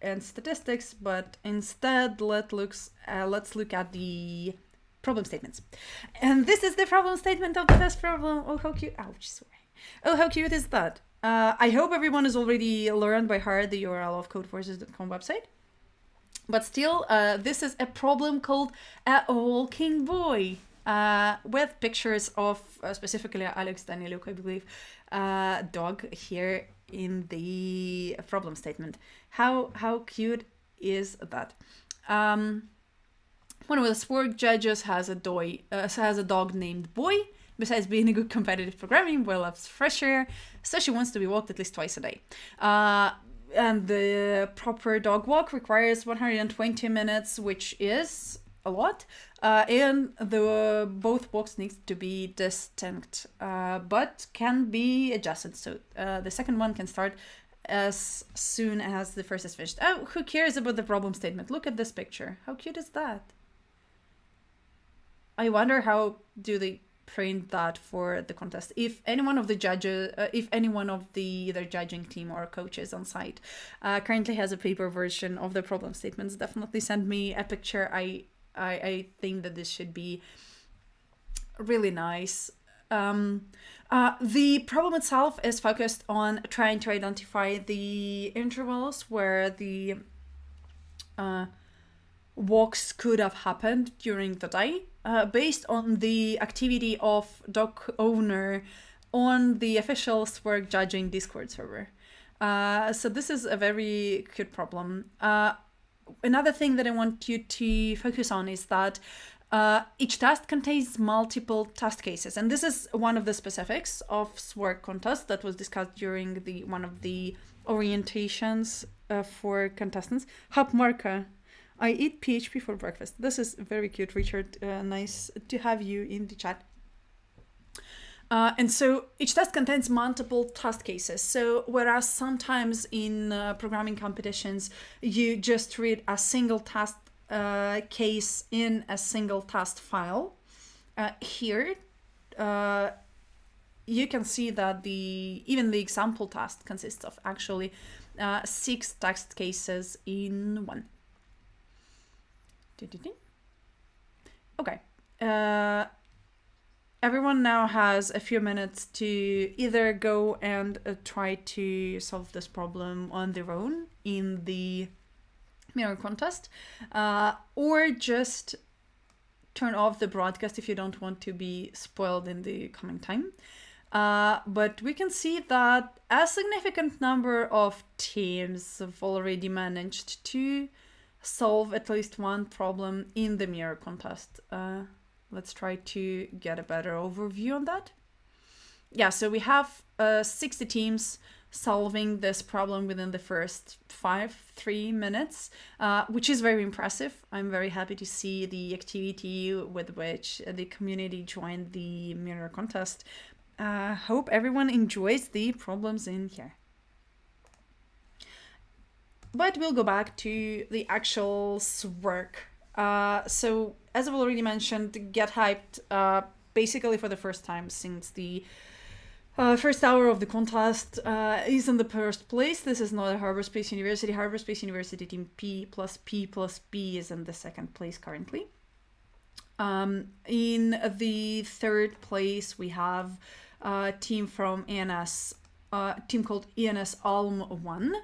and statistics, but instead let's look at the problem statements. And this is the problem statement of the first problem. Oh, how cute! Ouch! Sorry. Oh, how cute is that? I hope everyone has already learned by heart the URL of codeforces.com website. But still, this is a problem called a walking boy, with pictures of specifically Alex Daniluk, I believe, dog here in the problem statement. How cute is that? One of the SWORC judges has a dog named Boy. Besides being a good competitive programming, Boy loves fresh air, so she wants to be walked at least twice a day. And the proper dog walk requires 120 minutes, which is a lot. And both walks need to be distinct, but can be adjusted. So the second one can start as soon as the first is finished. Oh, who cares about the problem statement? Look at this picture. How cute is that? I wonder how do they print that for the contest. If any one of the judges, if any one of the either judging team or coaches on site currently has a paper version of the problem statements, definitely send me a picture. I think that this should be really nice. The problem itself is focused on trying to identify the intervals where the walks could have happened during the day, based on the activity of dog owner on the official SWORC judging Discord server. So this is a very cute problem. Another thing that I want you to focus on is that each task contains multiple task cases, and this is one of the specifics of SWORC contest that was discussed during one of the orientations for contestants. Hub marker. I eat PHP for breakfast. This is very cute, Richard. Nice to have you in the chat. And so each task contains multiple task cases. So whereas sometimes in programming competitions, you just read a single task case in a single task file, here you can see that even the example task consists of actually 6 task cases in one. Okay. Everyone now has a few minutes to either go and try to solve this problem on their own in the mirror contest, or just turn off the broadcast if you don't want to be spoiled in the coming time. But we can see that a significant number of teams have already managed to solve at least one problem in the mirror contest. Let's try to get a better overview on that. Yeah, so we have 60 teams solving this problem within the first 3 minutes, which is very impressive. I'm very happy to see the activity with which the community joined the mirror contest. Hope everyone enjoys the problems in here. But we'll go back to the actual SWORC. So as I've already mentioned, Get Hyped, basically for the first time since the first hour of the contest, is in the first place. This is not a Harbor Space University. Harbor Space University team P plus B is in the second place currently. In the third place, we have a team from ENS, team called ENS Alm 1.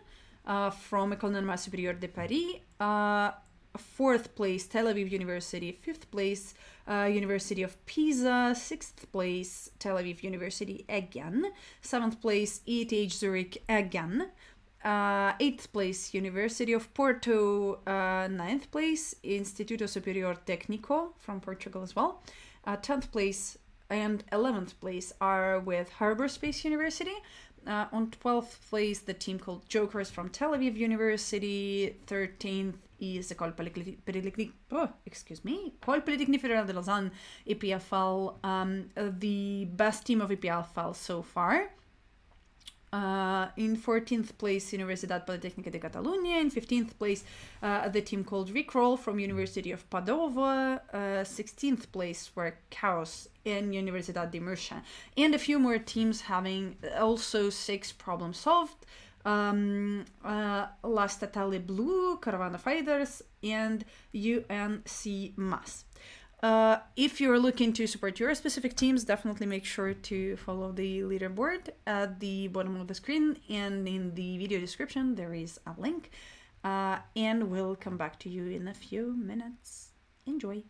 from École Normale Supérieure de Paris. Fourth place, Tel Aviv University. Fifth place, University of Pisa. Sixth place, Tel Aviv University again. Seventh place, ETH Zurich again. Eighth place, University of Porto. Ninth place, Instituto Superior Técnico from Portugal as well. 10th place and 11th place are with Harbor Space University. On 12th place, the team called Jokers from Tel Aviv University. 13th is the École Polytechnique Fédérale de Lausanne, EPFL, the best team of EPFL so far. In 14th place, Universidad Politécnica de Catalunya. In 15th place, the team called Recroll from University of Padova. 16th place were Chaos in Universidad de Murcia. And a few more teams having also 6 problems solved. La Statale Blue, Caravana Fighters, and UNC Mass. If you're looking to support your specific teams, definitely make sure to follow the leaderboard at the bottom of the screen, and in the video description there is a link, and we'll come back to you in a few minutes. Enjoy.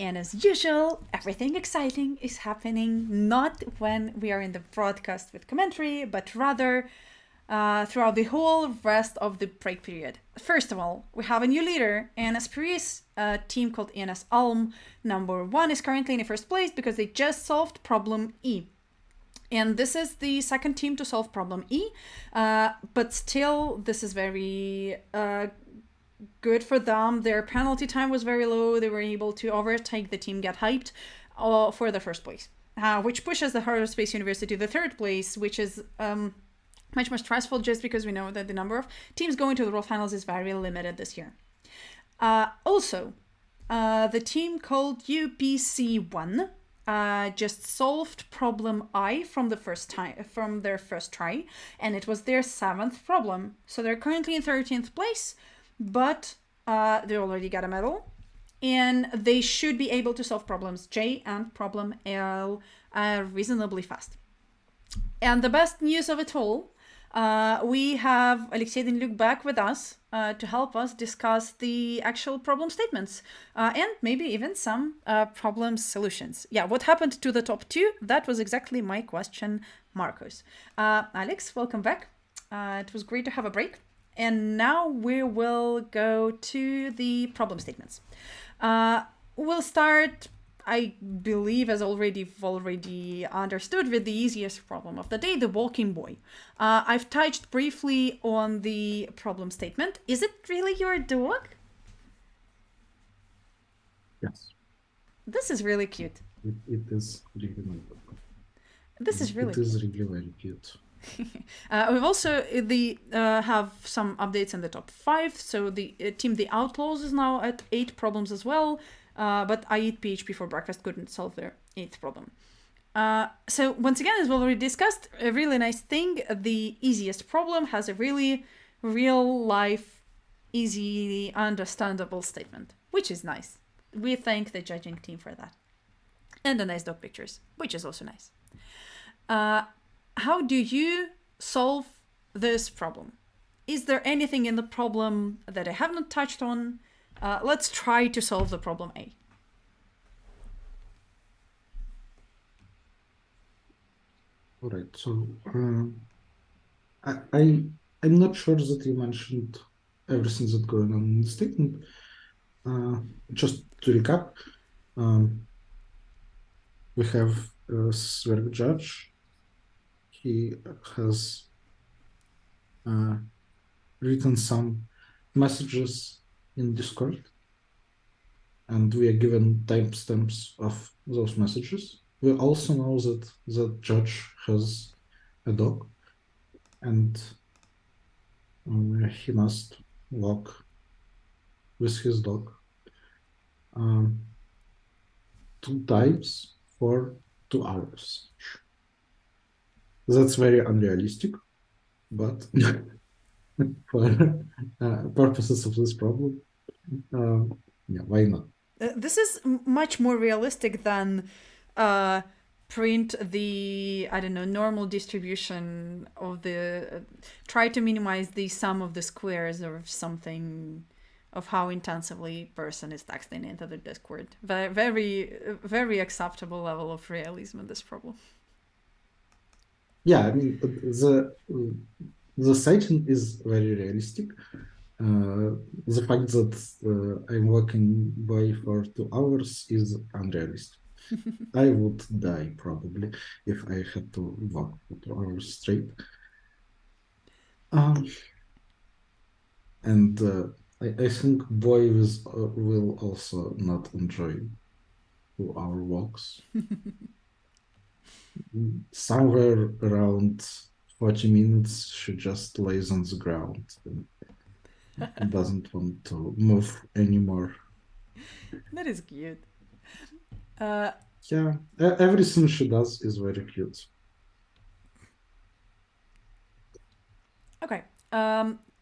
And as usual, everything exciting is happening not when we are in the broadcast with commentary, but rather throughout the whole rest of the break period. First of all, we have a new leader, ENS Paris, a team called ENS Ulm. Number 1 is currently in the first place because they just solved problem E. And this is the second team to solve problem E, but still this is very good for them. Their penalty time was very low. They were able to overtake the team Get Hyped for the first place, which pushes the Harder Space University to the third place, which is much more stressful just because we know that the number of teams going to the World Finals is very limited this year. Also, the team called UPC1 just solved problem I from their first try, and it was their 7th problem. So they're currently in 13th place, but they already got a medal, and they should be able to solve problems J and problem L reasonably fast. And the best news of it all, we have Alexei Daniluk back with us to help us discuss the actual problem statements and maybe even some problem solutions. Yeah, what happened to the top 2? That was exactly my question, Marcos. Alex, welcome back. It was great to have a break. And now we will go to the problem statements. We'll start, I believe, as already understood, with the easiest problem of the day, the walking boy. I've touched briefly on the problem statement. Is it really your dog? Yes. This is really cute. It is really my dog. This is really It is really very cute. We've also have some updates in the top 5. So the team The Outlaws is now at 8 problems as well. But I Eat PHP for Breakfast couldn't solve their 8th problem. So once again, as we've already discussed, a really nice thing, the easiest problem has a really real life, easy, understandable statement, which is nice. We thank the judging team for that. And the nice dog pictures, which is also nice. How do you solve this problem? Is there anything in the problem that I have not touched on? Let's try to solve the problem A. All right. So I'm not sure that you mentioned everything that's going on in the statement. Just to recap, we have a SWERC judge. He has written some messages in Discord, and we are given timestamps of those messages. We also know that the judge has a dog, and he must walk with his dog 2 times for 2 hours. That's very unrealistic, but for purposes of this problem, yeah, why not? This is much more realistic than print the, I don't know, normal distribution of the, try to minimize the sum of the squares or something of how intensively person is texting into the Discord. Very, very acceptable level of realism in this problem. Yeah, I mean, the setting is very realistic. The fact that I'm walking by for 2 hours is unrealistic. I would die probably if I had to walk for 2 hours straight. And I think boys will also not enjoy 2-hour walks. Somewhere around 40 minutes, she just lays on the ground and doesn't want to move anymore. That is cute. Yeah, everything she does is very cute. Okay.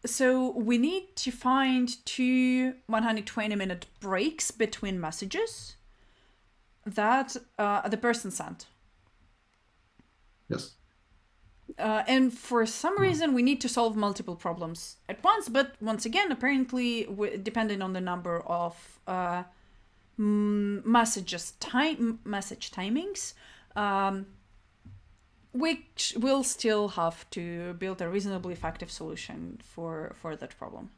So we need to find 2 120-minute breaks between messages that the person sent. Yes. And for some reason, we need to solve multiple problems at once. But once again, apparently, depending on the number of message timings, which will still have to build a reasonably effective solution for that problem.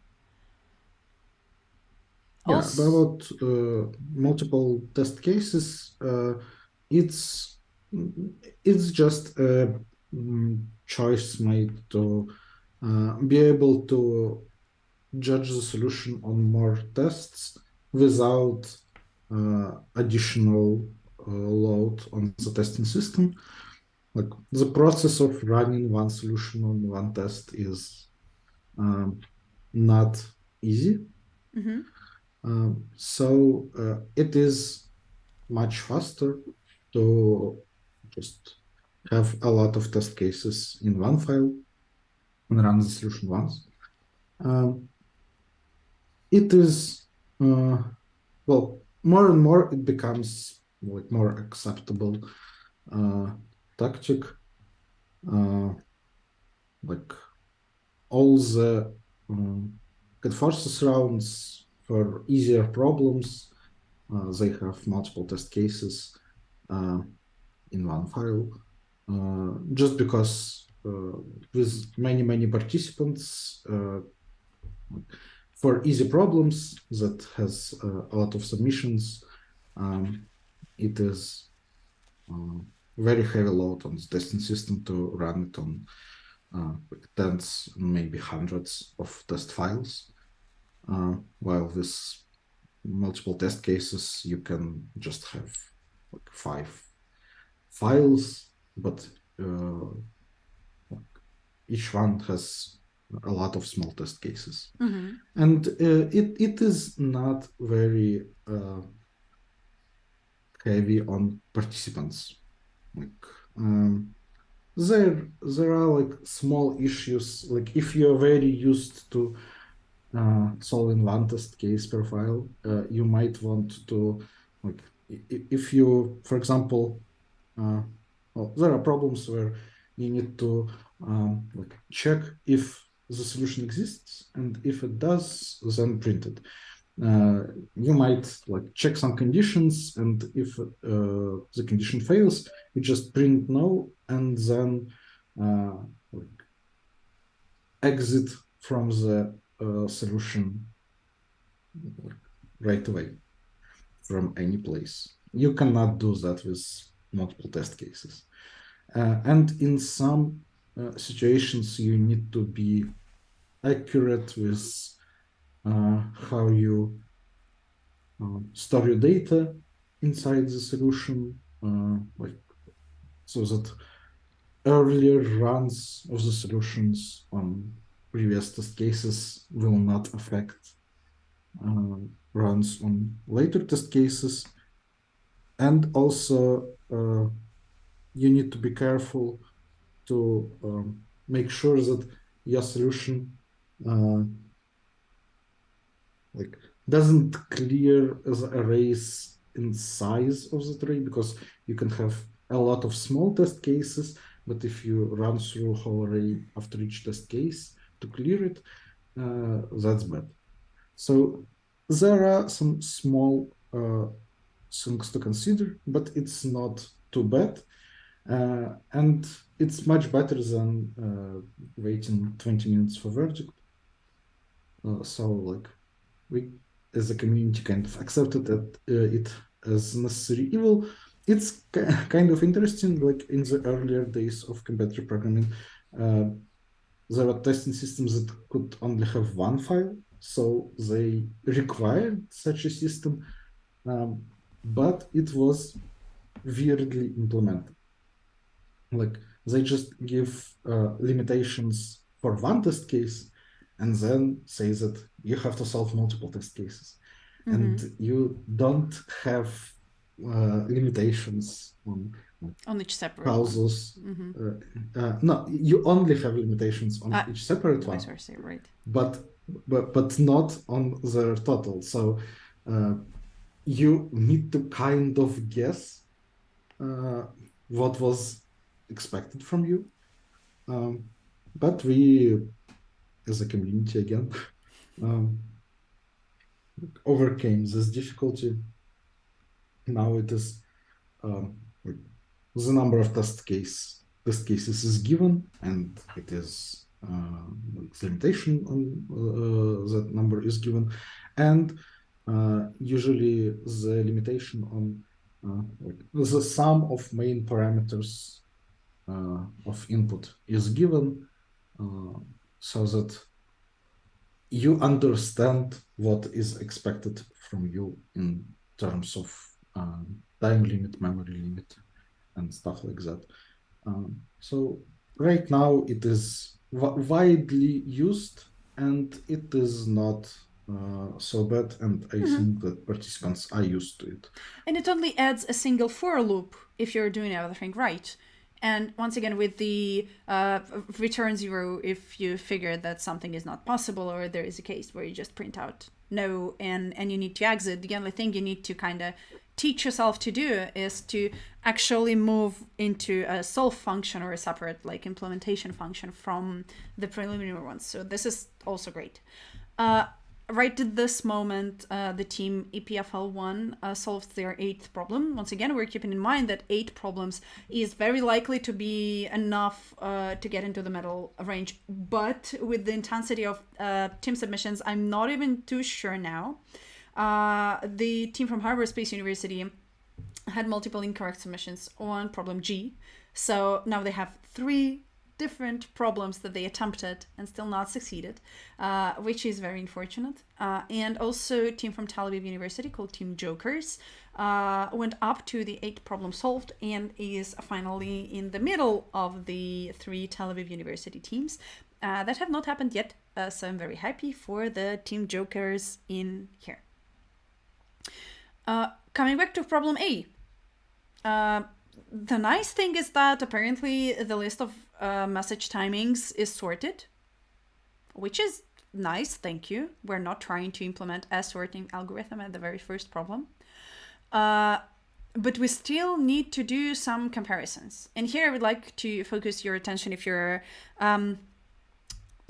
Yeah, but about multiple test cases, it's just a choice made to be able to judge the solution on more tests without additional load on the testing system. Like the process of running one solution on one test is not easy. So it is much faster to just have a lot of test cases in one file and run the solution once. It is well, more and more it becomes like more acceptable tactic. Like all the Contestant rounds for easier problems, they have multiple test cases in one file. Just because with many participants, for easy problems that has a lot of submissions, it is very heavy load on the testing system to run it on tens, maybe hundreds of test files. While with multiple test cases, you can just have like 5 files, but each one has a lot of small test cases. And it is not very heavy on participants. Like there are like small issues. Like if you're very used to solving one test case per file, you might want to, like, if you, for example, well, there are problems where you need to like check if the solution exists, and if it does, then print it. You might like check some conditions, and if the condition fails, you just print no, and then like exit from the solution right away from any place. You cannot do that with multiple test cases. And in some situations, you need to be accurate with how you store your data inside the solution, like so that earlier runs of the solutions on previous test cases will not affect runs on later test cases. And also, you need to be careful to make sure that your solution like doesn't clear the arrays in size of the array, because you can have a lot of small test cases, but if you run through a whole array after each test case to clear it, that's bad. So there are some small things to consider, but it's not too bad. And it's much better than waiting 20 minutes for verdict. So like we as a community kind of accepted that it as necessary evil. It's kind of interesting, like in the earlier days of competitive programming, there were testing systems that could only have one file, so they required such a system, but it was weirdly implemented. Like they just give limitations for one test case and then say that you have to solve multiple test cases. And you don't have limitations on each separate houses. No, you only have limitations on each separate one, right. but not on their total. So you need to kind of guess what was expected from you. But we, as a community again, overcame this difficulty now it is like the number of test cases is given, and it is like the limitation on that number is given, and usually the limitation on like the sum of main parameters of input is given, so that you understand what is expected from you in terms of time limit, memory limit, and stuff like that. So right now it is widely used, and it is not so bad, and I think that participants are used to it. And it only adds a single for loop if you're doing everything right. And once again, with the return 0, if you figure that something is not possible, or there is a case where you just print out no and you need to exit, the only thing you need to kind of teach yourself to do is to actually move into a solve function or a separate like implementation function from the preliminary ones. So this is also great. Right at this moment, the team EPFL1 solved their 8th problem. Once again, we're keeping in mind that 8 problems is very likely to be enough to get into the medal range. But with the intensity of team submissions, I'm not even too sure now. The team from Harbor Space University had multiple incorrect submissions on problem G. So now they have 3 different problems that they attempted and still not succeeded, which is very unfortunate. And also team from Tel Aviv University called Team Jokers went up to the 8th problem solved and is finally in the middle of the 3 Tel Aviv University teams that have not happened yet. So I'm very happy for the Team Jokers in here. Coming back to problem A. The nice thing is that apparently the list of message timings is sorted, which is nice, thank you. We're not trying to implement a sorting algorithm at the very first problem. But we still need to do some comparisons. And here I would like to focus your attention if you're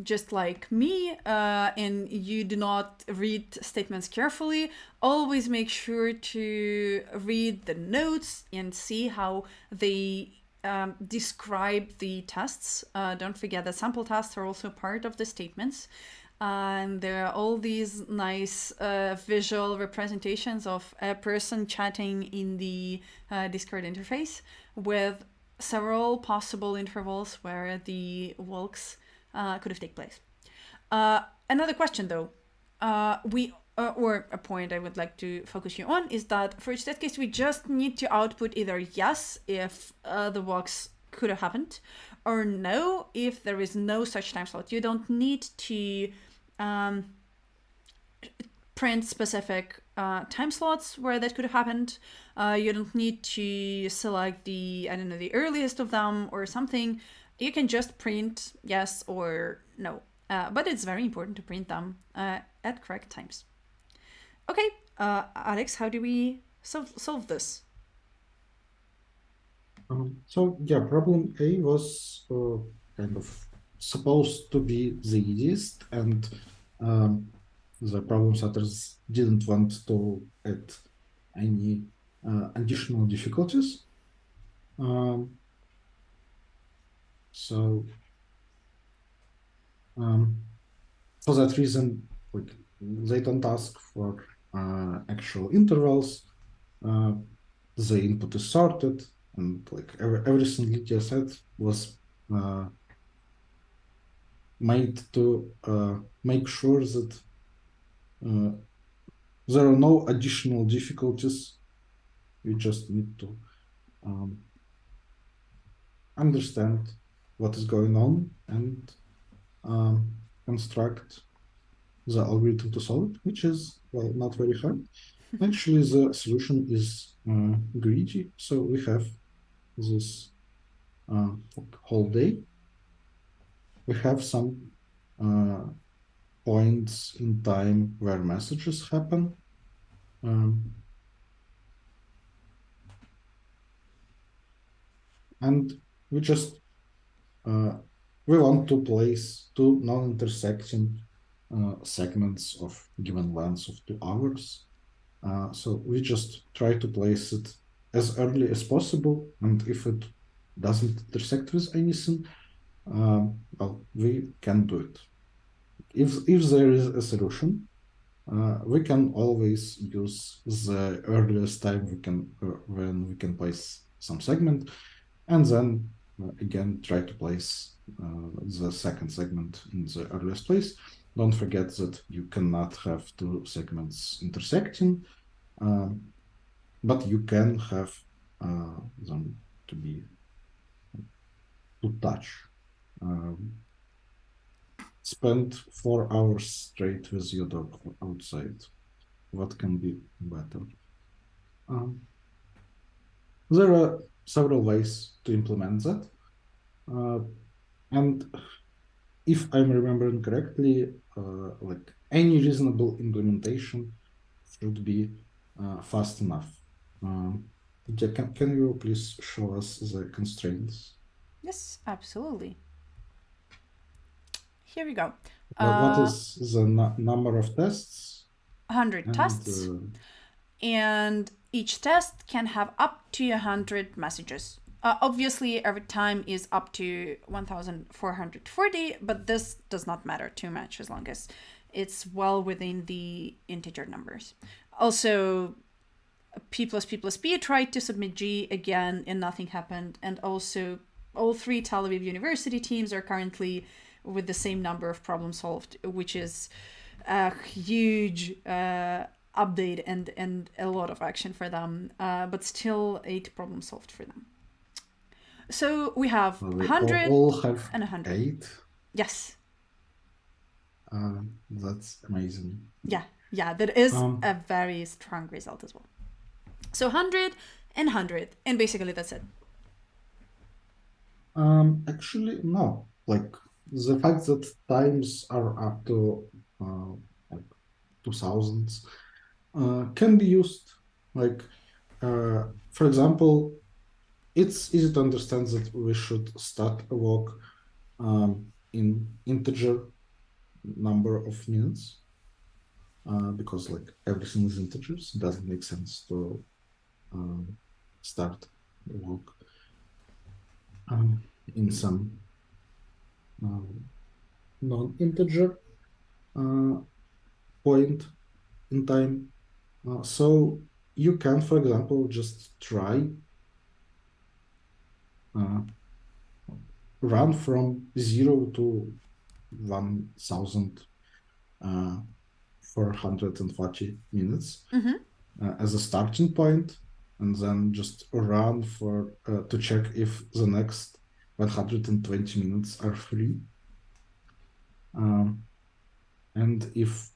just like me and you do not read statements carefully, always make sure to read the notes and see how they describe the tests. Don't forget that sample tests are also part of the statements. And there are all these nice visual representations of a person chatting in the Discord interface with several possible intervals where the walks could have taken place. Another question, though, or a point I would like to focus you on is that for each test case, we just need to output either yes if the walks could have happened, or no if there is no such time slot. You don't need to print specific time slots where that could have happened. You don't need to select the earliest of them or something. You can just print yes or no. But it's very important to print them at correct times. Okay, Alex, how do we solve this? So yeah, problem A was kind of supposed to be the easiest, and the problem setters didn't want to add any additional difficulties. So for that reason, like, they don't ask for actual intervals. The input is sorted, and like everything Lydia said was made to make sure that there are no additional difficulties. You just need to understand what is going on and construct the algorithm to solve it, which is, well, not very hard. Actually, the solution is greedy. So we have this whole day. We have some points in time where messages happen. And we just we want to place 2 non-intersecting segments of given length of 2 hours So we just try to place it as early as possible, and if it doesn't intersect with anything, well, we can do it. If there is a solution, we can always use the earliest time we can when we can place some segment, and then again try to place the second segment in the earliest place. Don't forget that you cannot have two segments intersecting, but you can have them to touch. Spend 4 hours straight with your dog outside. What can be better? There are several ways to implement that. And if I'm remembering correctly, like any reasonable implementation should be fast enough. Can you please show us the constraints? Yes, absolutely. Here we go. What is the number of tests? 100 tests. And each test can have up to 100 messages. Obviously, every time is up to 1,440, but this does not matter too much as long as it's well within the integer numbers. Also, P plus P plus P tried to submit G again and nothing happened. And also, all three Tel Aviv University teams are currently with the same number of problems solved, which is a huge update and a lot of action for them, but still 8 problems solved for them. So we have 100 all have and 100. 8? Yes. That's amazing. Yeah, that is a very strong result as well. So 100 and 100, and basically that's it. Actually, no. Like the fact that times are up to like 2000s can be used. Like, for example, it's easy to understand that we should start a walk in integer number of minutes because like everything is integers. It doesn't make sense to start the walk in some non-integer point in time. So you can, for example, just try run from 0 to 1,440 minutes as a starting point, and then just run for to check if the next 120 minutes are free. And if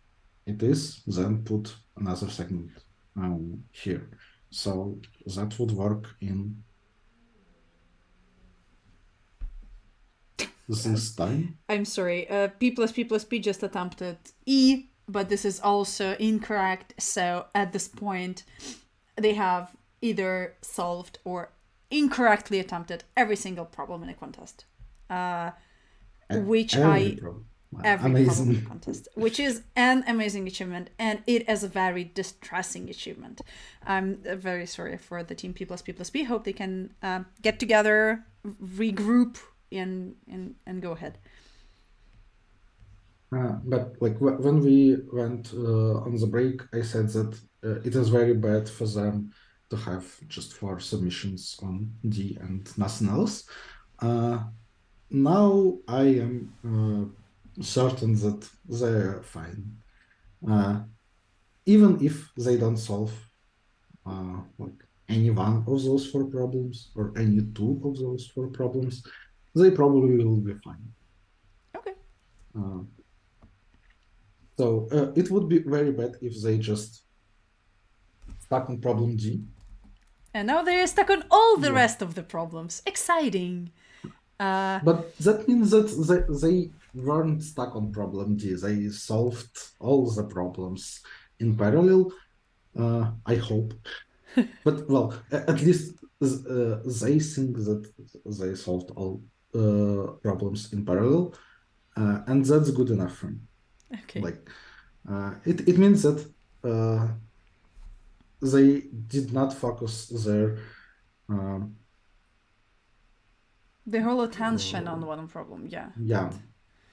it is, then put another segment here. So that would work in this time. I'm sorry, P plus P plus P just attempted E, but this is also incorrect. So at this point, they have either solved or incorrectly attempted every single problem in a contest. Which every problem in the contest, which is an amazing achievement, and it is a very distressing achievement. I'm very sorry for the team P plus P plus P. Hope they can get together, regroup, and go ahead. But like when we went on the break, I said that it is very bad for them to have just 4 submissions on D and nothing else. Now I am certain that they're fine. Even if they don't solve like any one of those 4 problems or any 2 of those 4 problems, they probably will be fine. Okay. So it would be very bad if they just stuck on problem G. And now they're stuck on all the rest of the problems. Exciting. But that means that they weren't stuck on problem G. They solved all the problems in parallel, I hope. But well, at least they think that they solved all problems in parallel, and that's good enough for me. Okay. Like, it means that they did not focus their the whole attention on one problem. Yeah. yeah,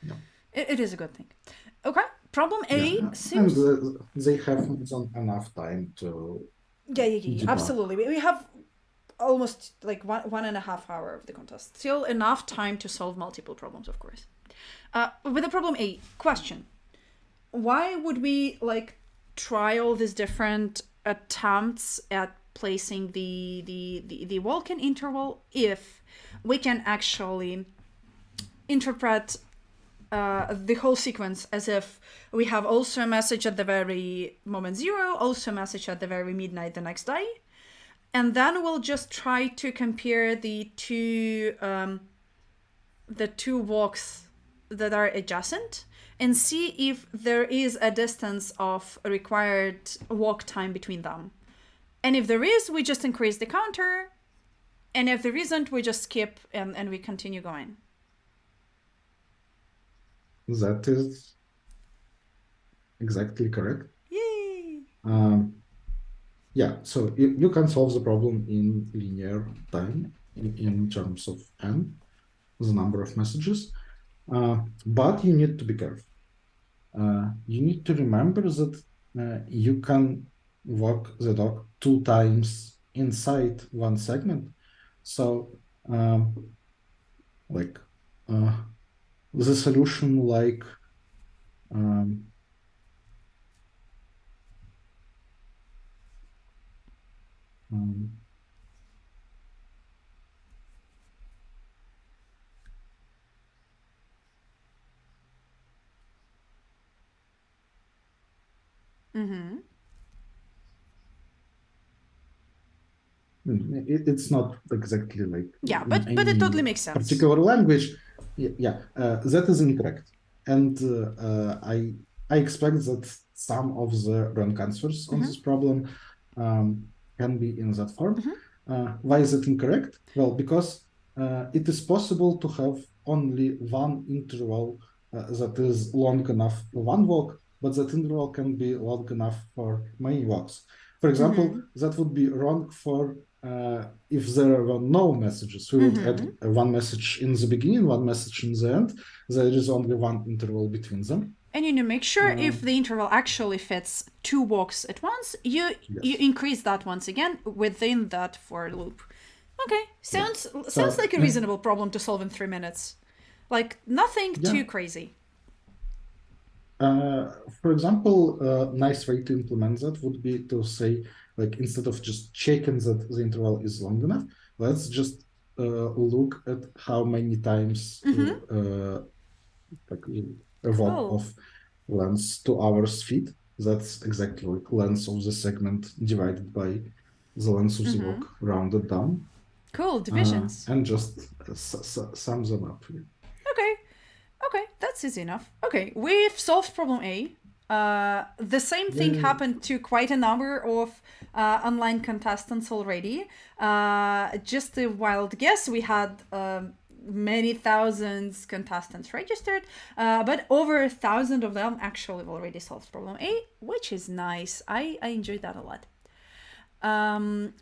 yeah, It is a good thing. Okay. Problem A and seems. they have not done enough time to Yeah. debug. Absolutely. We have almost like 1.5 hour of the contest. Still enough time to solve multiple problems, of course. With the problem A, question. Why would we like try all these different attempts at placing the walk-in interval if we can actually interpret the whole sequence as if we have also a message at the very moment zero, also a message at the very midnight the next day, and then we'll just try to compare the two walks that are adjacent and see if there is a distance of required walk time between them. And if there is, we just increase the counter, and if there isn't, we just skip and we continue going. That is exactly correct. Yay! Yeah, so you can solve the problem in linear time in terms of n, the number of messages, but you need to be careful. You need to remember that you can walk the dog 2 times inside one segment. So, like the solution, like it's not exactly like Yeah, in but it any totally makes sense. particular language. That is incorrect, and I expect that some of the wrong answers on this problem can be in that form. Why is it incorrect? Well, because it is possible to have only one interval that is long enough for one walk, but that interval can be long enough for many walks. For example, that would be wrong for if there were no messages. We would add one message in the beginning, one message in the end. There is only one interval between them. And you make sure if the interval actually fits 2 walks at once, you increase that once again within that for loop. Okay, sounds like a reasonable problem to solve in 3 minutes. Like nothing too crazy. For example, a nice way to implement that would be to say, like, instead of just checking that the interval is long enough, let's just look at how many times like a walk of length 2 hours feet. That's exactly like length of the segment divided by the length of the walk rounded down. Cool, divisions. And just sum them up. Okay, that's easy enough. Okay, we've solved problem A. The same thing happened to quite a number of online contestants already. Just a wild guess, we had many thousands contestants registered, but over 1,000 of them actually already solved problem A, which is nice. I enjoyed that a lot.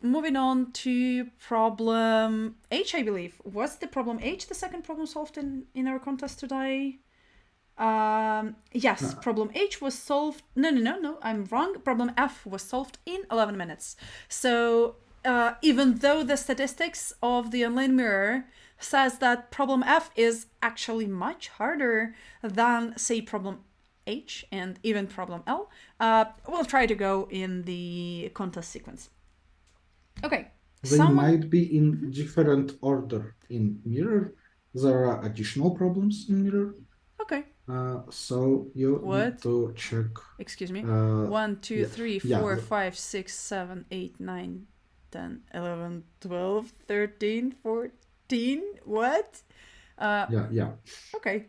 Moving on to problem H, I believe. Was the problem H the second problem solved in our contest today? Yes, problem H was solved. No, I'm wrong. Problem F was solved in 11 minutes. So even though the statistics of the online mirror says that problem F is actually much harder than, say, problem H and even problem L, we'll try to go in the contest sequence. Okay. They might be in different order in mirror. There are additional problems in mirror. Okay. So you need to check. Excuse me. 1, 2, 3, 4, 5, 6, 7, 8, 9, 10, 11, 12, 13, 14. What? Yeah. Okay.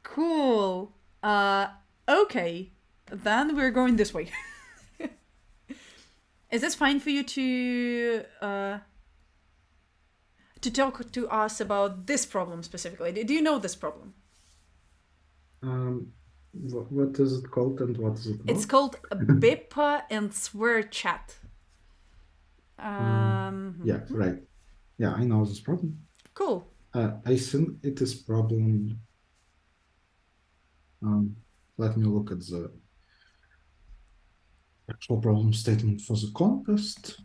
Cool. Okay. Then we're going this way. Is this fine for you to talk to us about this problem specifically? Do you know this problem? What is it called and what is it It's about? called BIPA and Swear Chat. Yeah, right. Yeah, I know this problem. Cool. I think it is problem. Let me look at the actual problem statement for the contest.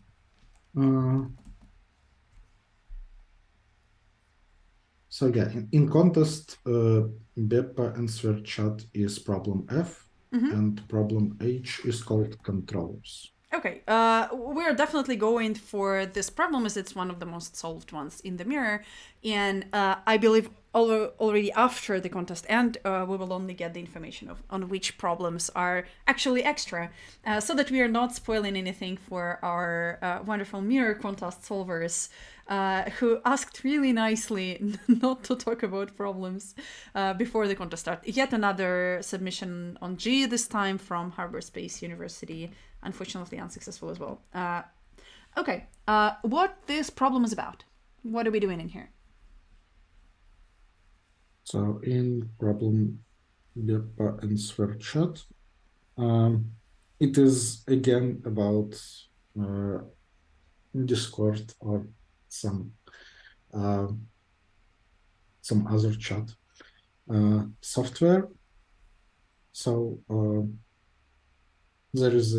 So yeah, in contest, BEPA and swear chat is problem F, and problem H is called controllers. Okay, we're definitely going for this problem as it's one of the most solved ones in the mirror, and I believe already after the contest end, we will only get the information on which problems are actually extra, so that we are not spoiling anything for our wonderful mirror contest solvers, who asked really nicely not to talk about problems before the contest start. Yet another submission on G, this time from Harbor Space University, unfortunately unsuccessful as well. Okay, what this problem is about? What are we doing in here? So in problem BEPA and swear chat, it is again about Discord or some other chat software. So there is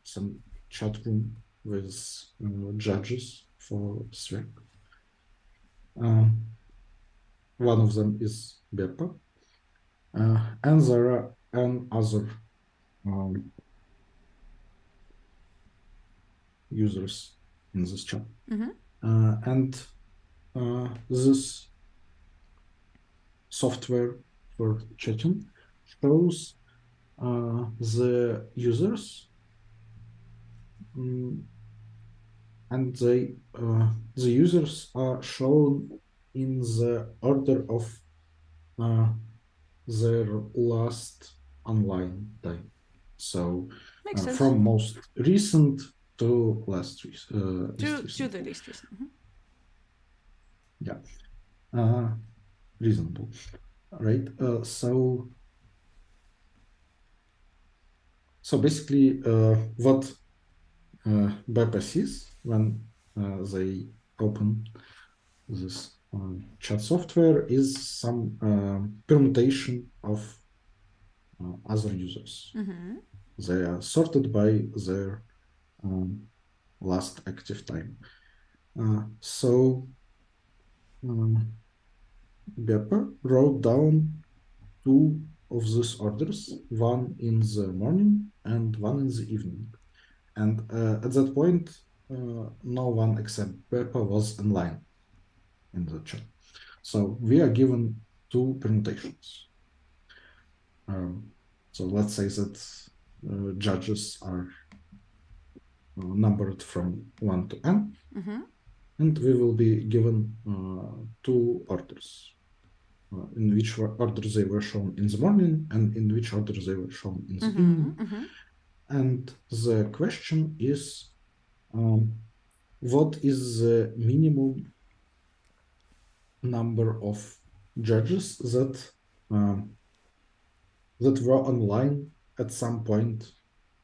some chat room with judges for SWEC. One of them is BEPA, and there are other users in this chat. And this software for chatting shows the users, and the users are shown in the order of their last online time. So Makes sense. from most recent to least recent. To the least recent. Yeah, reasonable, right? So basically, what BEPA sees when they open this chat software is some permutation of other users. They are sorted by their last active time. So BEPA wrote down two of these orders, one in the morning and one in the evening. And at that point, no one except BEPA was online in the chat. So we are given two permutations. So let's say that judges are numbered from 1 to n, and we will be given two orders, in which order they were shown in the morning and in which order they were shown in the evening. And the question is, what is the minimum number of judges that were online at some point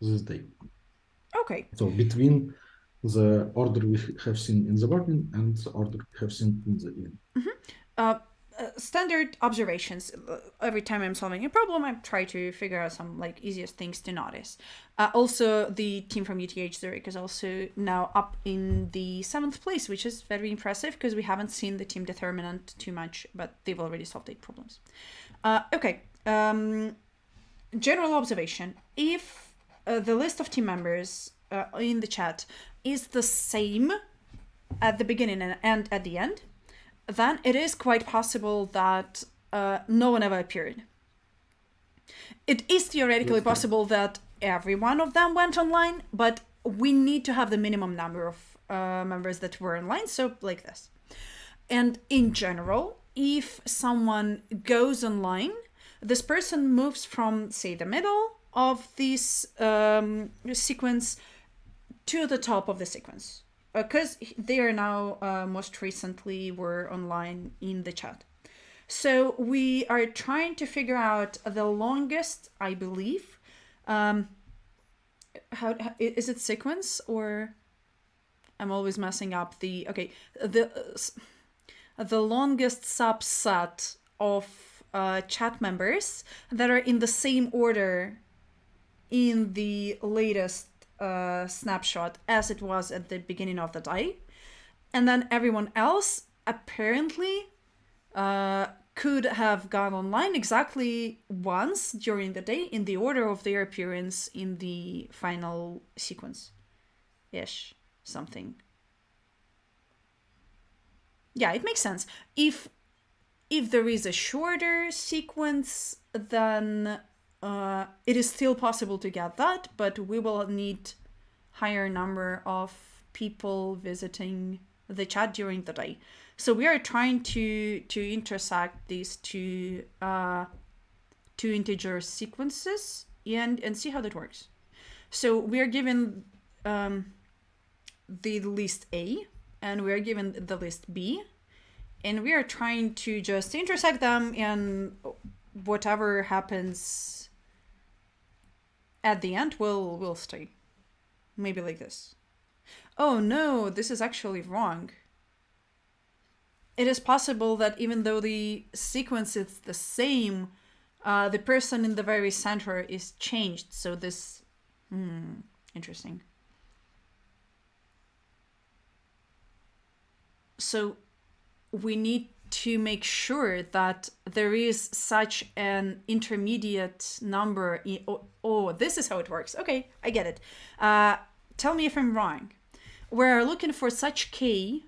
this day? Okay. So between the order we have seen in the morning and the order we have seen in the evening. Standard observations. Every time I'm solving a problem, I try to figure out some easiest things to notice. Also, the team from UTH Zurich is also now up in the 7th place, which is very impressive because we haven't seen the team determinant too much, but they've already solved 8 problems. Okay. General observation. If the list of team members in the chat is the same at the beginning and at the end, then it is quite possible that no one ever appeared. It is theoretically possible that every one of them went online, but we need to have the minimum number of members that were online, so like this. And in general, if someone goes online, this person moves from, say, the middle of this sequence to the top of the sequence, because they are now most recently were online in the chat. So we are trying to figure out the longest, I believe. How is it sequence or I'm always messing up the the longest subset of chat members that are in the same order in the latest snapshot as it was at the beginning of the day. And then everyone else apparently could have gone online exactly once during the day in the order of their appearance in the final sequence-ish something. Yeah, it makes sense. If there is a shorter sequence, then it is still possible to get that, but we will need higher number of people visiting the chat during the day. So we are trying to intersect these two integer sequences and see how that works. So we are given the list A and we are given the list B, and we are trying to just intersect them, and whatever happens at the end will stay. Maybe like this. Oh no, this is actually wrong. It is possible that even though the sequence is the same, the person in the very center is changed. So this, interesting. So we need to make sure that there is such an intermediate number. Oh, this is how it works. Okay, I get it. Tell me if I'm wrong. We're looking for such k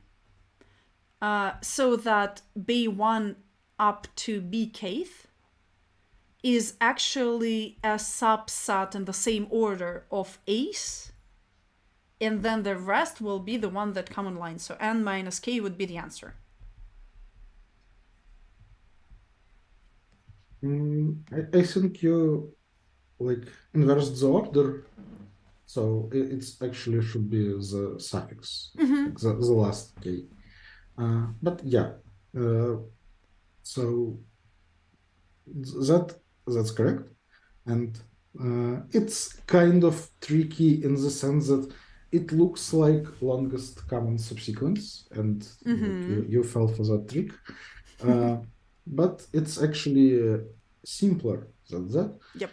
so that B1 up to bkth is actually a subset in the same order of a's, and then the rest will be the one that come online. So n minus k would be the answer. I think you inverse the order, so it's actually should be the suffix, the last k. But yeah, so that's correct, and it's kind of tricky in the sense that it looks like longest common subsequence, and you fell for that trick. But it's actually simpler than that. Yep.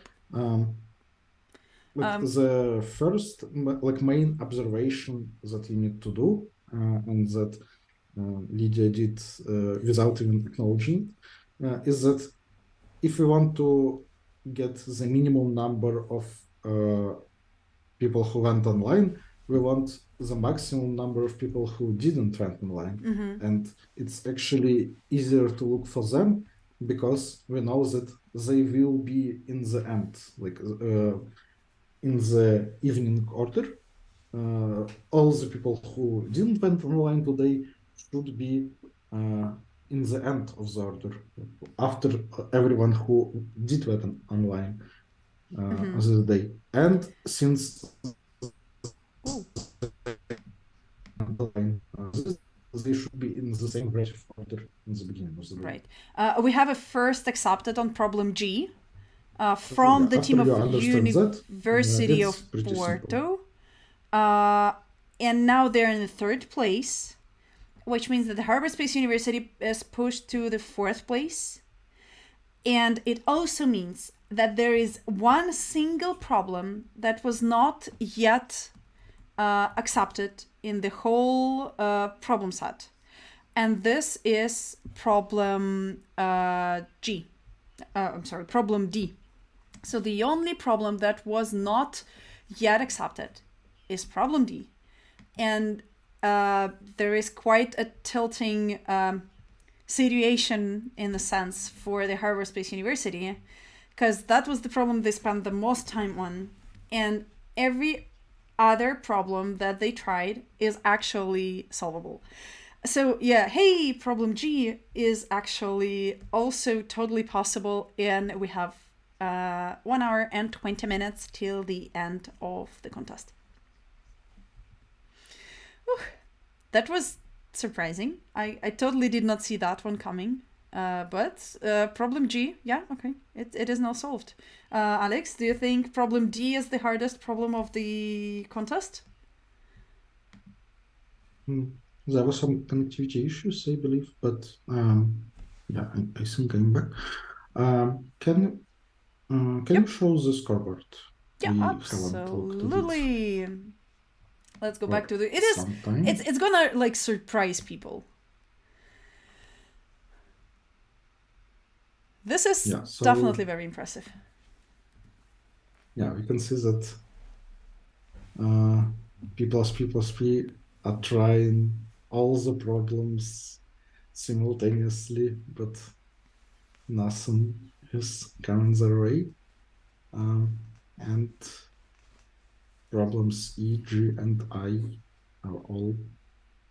The first main observation that you need to do, and that Lydia did without even acknowledging, is that if we want to get the minimum number of people who went online, we want the maximum number of people who didn't went online. And it's actually easier to look for them because we know that they will be in the end, in the evening order. All the people who didn't went online today should be in the end of the order, after everyone who did went online this day. And since they should be in the same relative order in the beginning of the day. Right. We have a first accepted on problem G from the team of University of Porto. And now they're in the third place, which means that the Harbor Space University is pushed to the fourth place. And it also means that there is one single problem that was not yet accepted in the whole problem set. And this is problem problem D. So the only problem that was not yet accepted is problem D. And there is quite a tilting situation in a sense for the Harbor Space University, because that was the problem they spent the most time on. And every other problem that they tried is actually solvable. So yeah, hey, problem G is actually also totally possible, and we have 1 hour and 20 minutes till the end of the contest. Whew. That was surprising. I totally did not see that one coming. But problem G, yeah, okay, it is now solved. Alex, do you think problem D is the hardest problem of the contest? There were some connectivity issues, I believe, but yeah, I think I'm back. Can you show the scoreboard? Yeah, We haven't looked at it absolutely. Let's go for back to the. some time. It's gonna like surprise people. This is definitely very impressive. Yeah, we can see that P+P are trying all the problems simultaneously, but nothing is coming their way. And problems E, G, and I are all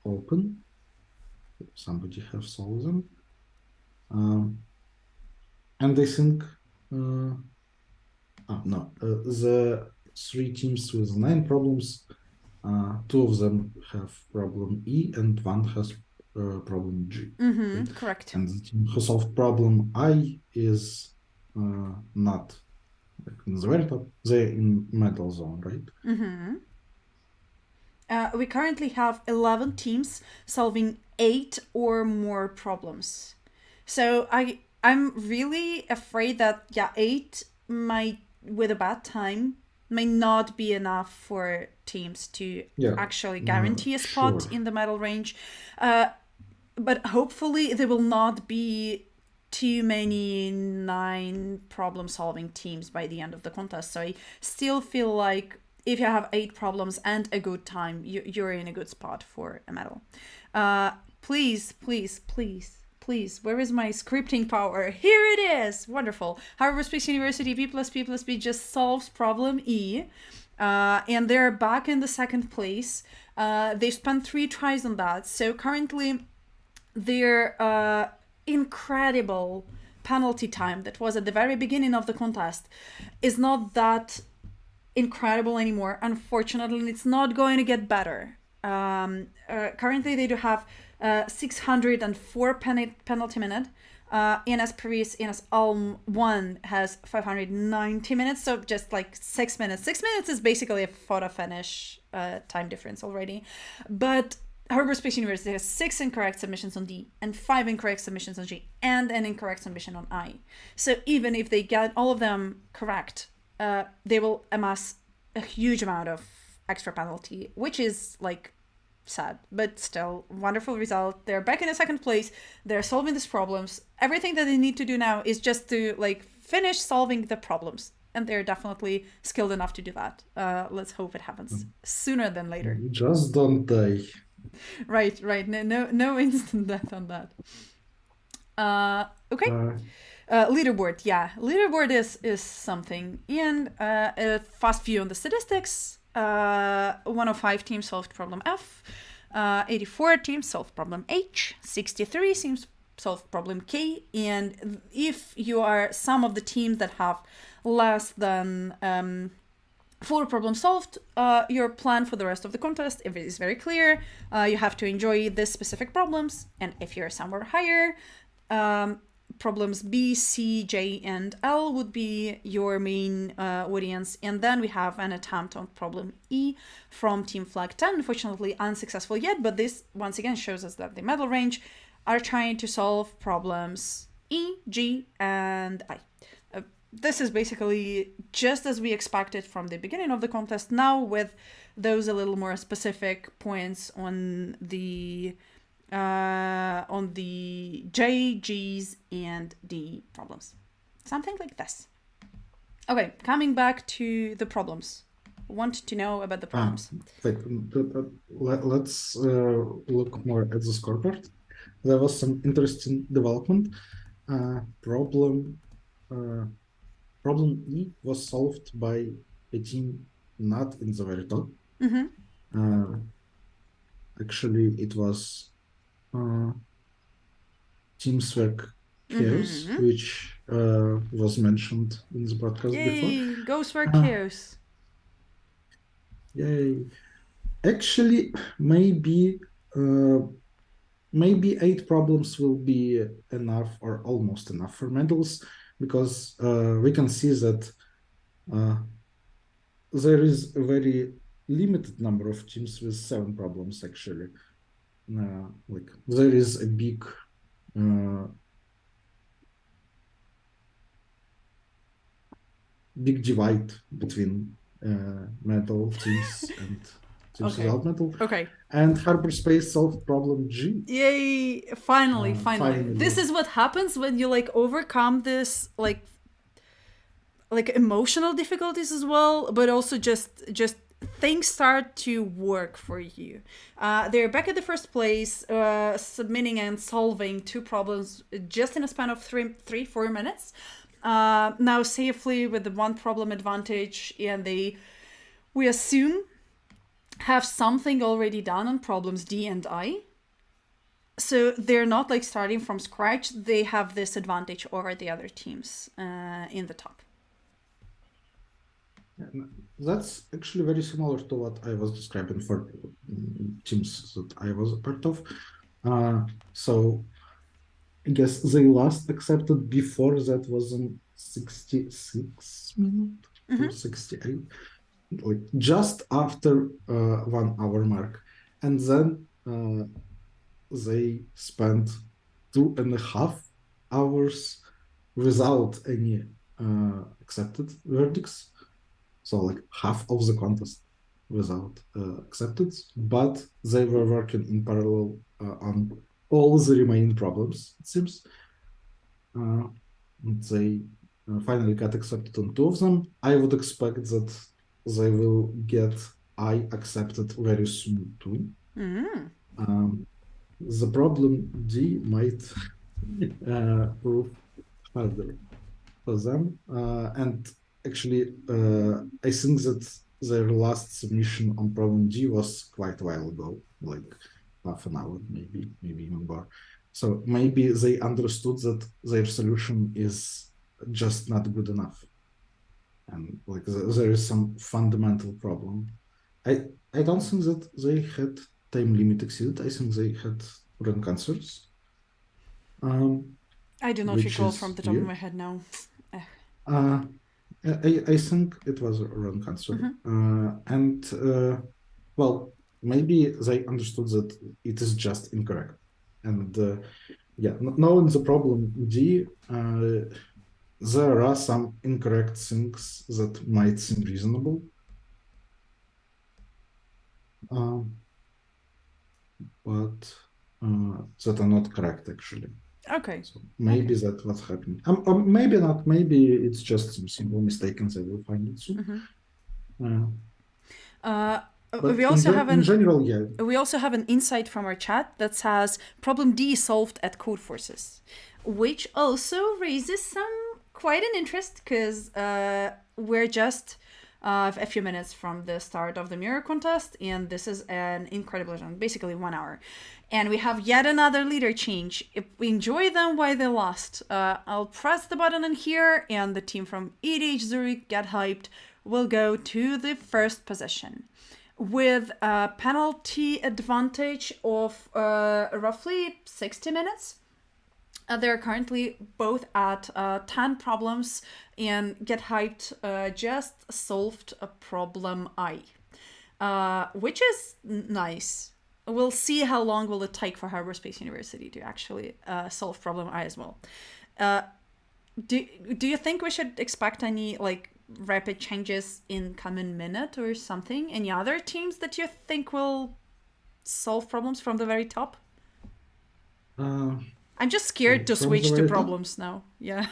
open. Somebody have solved them. And I think the 3 teams with 9 problems, 2 of them have problem E and 1 has problem G. Right? Correct. And the team who solved problem I is not like in the very top, they're in middle zone, right? We currently have 11 teams solving 8 or more problems. So I'm really afraid that 8 might, with a bad time, may not be enough for teams to actually guarantee a spot in the medal range. But hopefully there will not be too many 9 problem solving teams by the end of the contest. So I still feel like if you have 8 problems and a good time, you're in a good spot for a medal. Please, where is my scripting power? Here it is! Wonderful. Harvard Space University P+P just solves problem E. And they're back in the 2nd place. They've spent 3 tries on that. So currently, their incredible penalty time that was at the very beginning of the contest is not that incredible anymore, unfortunately, and it's not going to get better. Currently, they do have 604 penalty minute. Ines Paris, Ines Alm 1 has 590 minutes, so just like 6 minutes. 6 minutes is basically a photo finish time difference already. But Harvard Space University has 6 incorrect submissions on D and 5 incorrect submissions on G and an incorrect submission on I. So even if they get all of them correct, they will amass a huge amount of extra penalty, which is like sad, but still wonderful result. They're back in the 2nd place. They're solving these problems. Everything that they need to do now is just to like finish solving the problems, and they're definitely skilled enough to do that. Let's hope it happens sooner than later. Just don't die. Right. No instant death on that. Okay. Leaderboard, leaderboard is something. And a fast view on the statistics. 105 teams solved problem F, 84 teams solved problem H, 63 teams solved problem K, and if you are some of the teams that have less than 4 problems solved, your plan for the rest of the contest is very clear. You have to enjoy these specific problems, and if you're somewhere higher, problems B, C, J, and L would be your main audience. And then we have an attempt on problem E from Team Flag 10, unfortunately unsuccessful yet, but this once again shows us that the medal range are trying to solve problems E, G, and I. This is basically just as we expected from the beginning of the contest, now with those a little more specific points on the J, G's, and D problems. Something like this. Okay, coming back to the problems. Want to know about the problems. Let's look more at the scoreboard. There was some interesting development. Problem E was solved by a team not in the very top. Actually, it was Team SWERC Chaos, which was mentioned in the podcast before. Go SWERC Chaos! Yay! Actually, maybe maybe 8 problems will be enough or almost enough for medals, because we can see that there is a very limited number of teams with 7 problems actually. Like there is a big divide between metal teams and teams Okay. without metal. Okay. And Hyperspace solved problem G. Yay! Finally. Finally. This is what happens when you like overcome this like emotional difficulties as well, but also just things start to work for you. They're back at the first place, submitting and solving 2 problems just in a span of 3-4 minutes. Now safely with the 1 problem advantage, and we assume have something already done on problems D and I. So they're not like starting from scratch. They have this advantage over the other teams in the top. That's actually very similar to what I was describing for teams that I was a part of. So I guess they last accepted before that was in 66 minutes or 68, like just after 1 hour mark. And then they spent 2.5 hours without any accepted verdicts. So like half of the contest without accepted, but they were working in parallel on all the remaining problems, it seems. They finally got accepted on 2 of them. I would expect that they will get I accepted very soon too. The problem D might prove harder for them. And actually, I think that their last submission on problem D was quite a while ago, like half an hour, maybe even more. So maybe they understood that their solution is just not good enough. And like there is some fundamental problem. I don't think that they had time limit exceeded. I think they had wrong answers. I do not recall from the top of my head now. I think it was a wrong answer. And well, maybe they understood that it is just incorrect. And knowing the problem D, there are some incorrect things that might seem reasonable. But that are not correct actually. Okay. So maybe that's what's happening. Or maybe not. Maybe it's just some simple mistake and they will find it soon. But we also in general, yeah. We also have an insight from our chat that says problem D solved at Codeforces, which also raises some quite an interest because we're just a few minutes from the start of the mirror contest, and this is an incredible round, basically 1 hour. And we have yet another leader change. If we enjoy them while they lost, I'll press the button in here, and the team from EDH Zurich Get Hyped will go to the first position with a penalty advantage of roughly 60 minutes. They're currently both at 10 problems, and Get Hyped just solved a problem I, which is nice. We'll see how long will it take for Hyperspace University to actually solve problem I as well. Do you think we should expect any like rapid changes in coming minute or something? Any other teams that you think will solve problems from the very top? I'm just scared to switch to problems now. Yeah.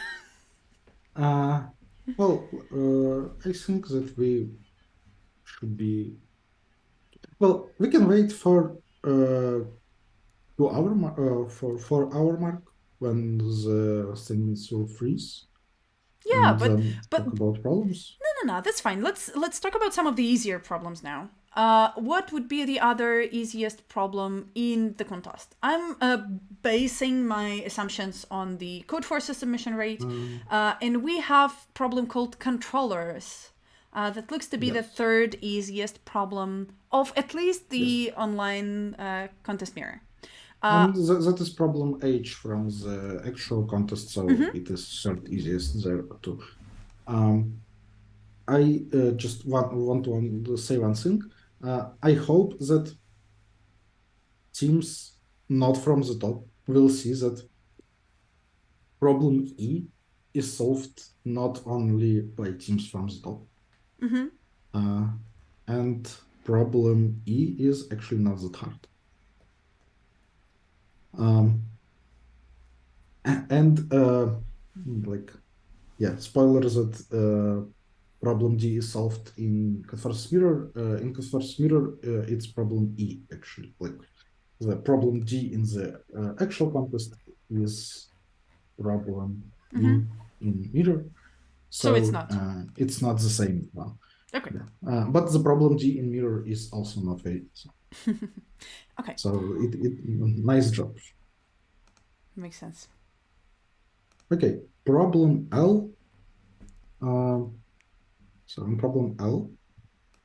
Well, I think that we should be. Well, we can wait for 2 hour for 4 hour mark when the things will freeze. Yeah, but talk about problems. No, that's fine. Let's talk about some of the easier problems now. What would be the other easiest problem in the contest? I'm basing my assumptions on the Codeforces submission rate, and we have problem called controllers. That looks to be the third easiest problem of at least the online contest mirror. And that is problem H from the actual contest, so it is third easiest there too. I just want to say one thing. I hope that teams not from the top will see that problem E is solved not only by teams from the top, and problem E is actually not that hard. Spoiler that problem D is solved in Converse Mirror. In Converse Mirror, it's problem E actually. Like the problem D in the actual contest is problem E in Mirror. So it's not. It's not the same one. Okay. Yeah. But the problem D in Mirror is also not very easy. Okay. So it nice job. Makes sense. Okay, problem L. So in problem L,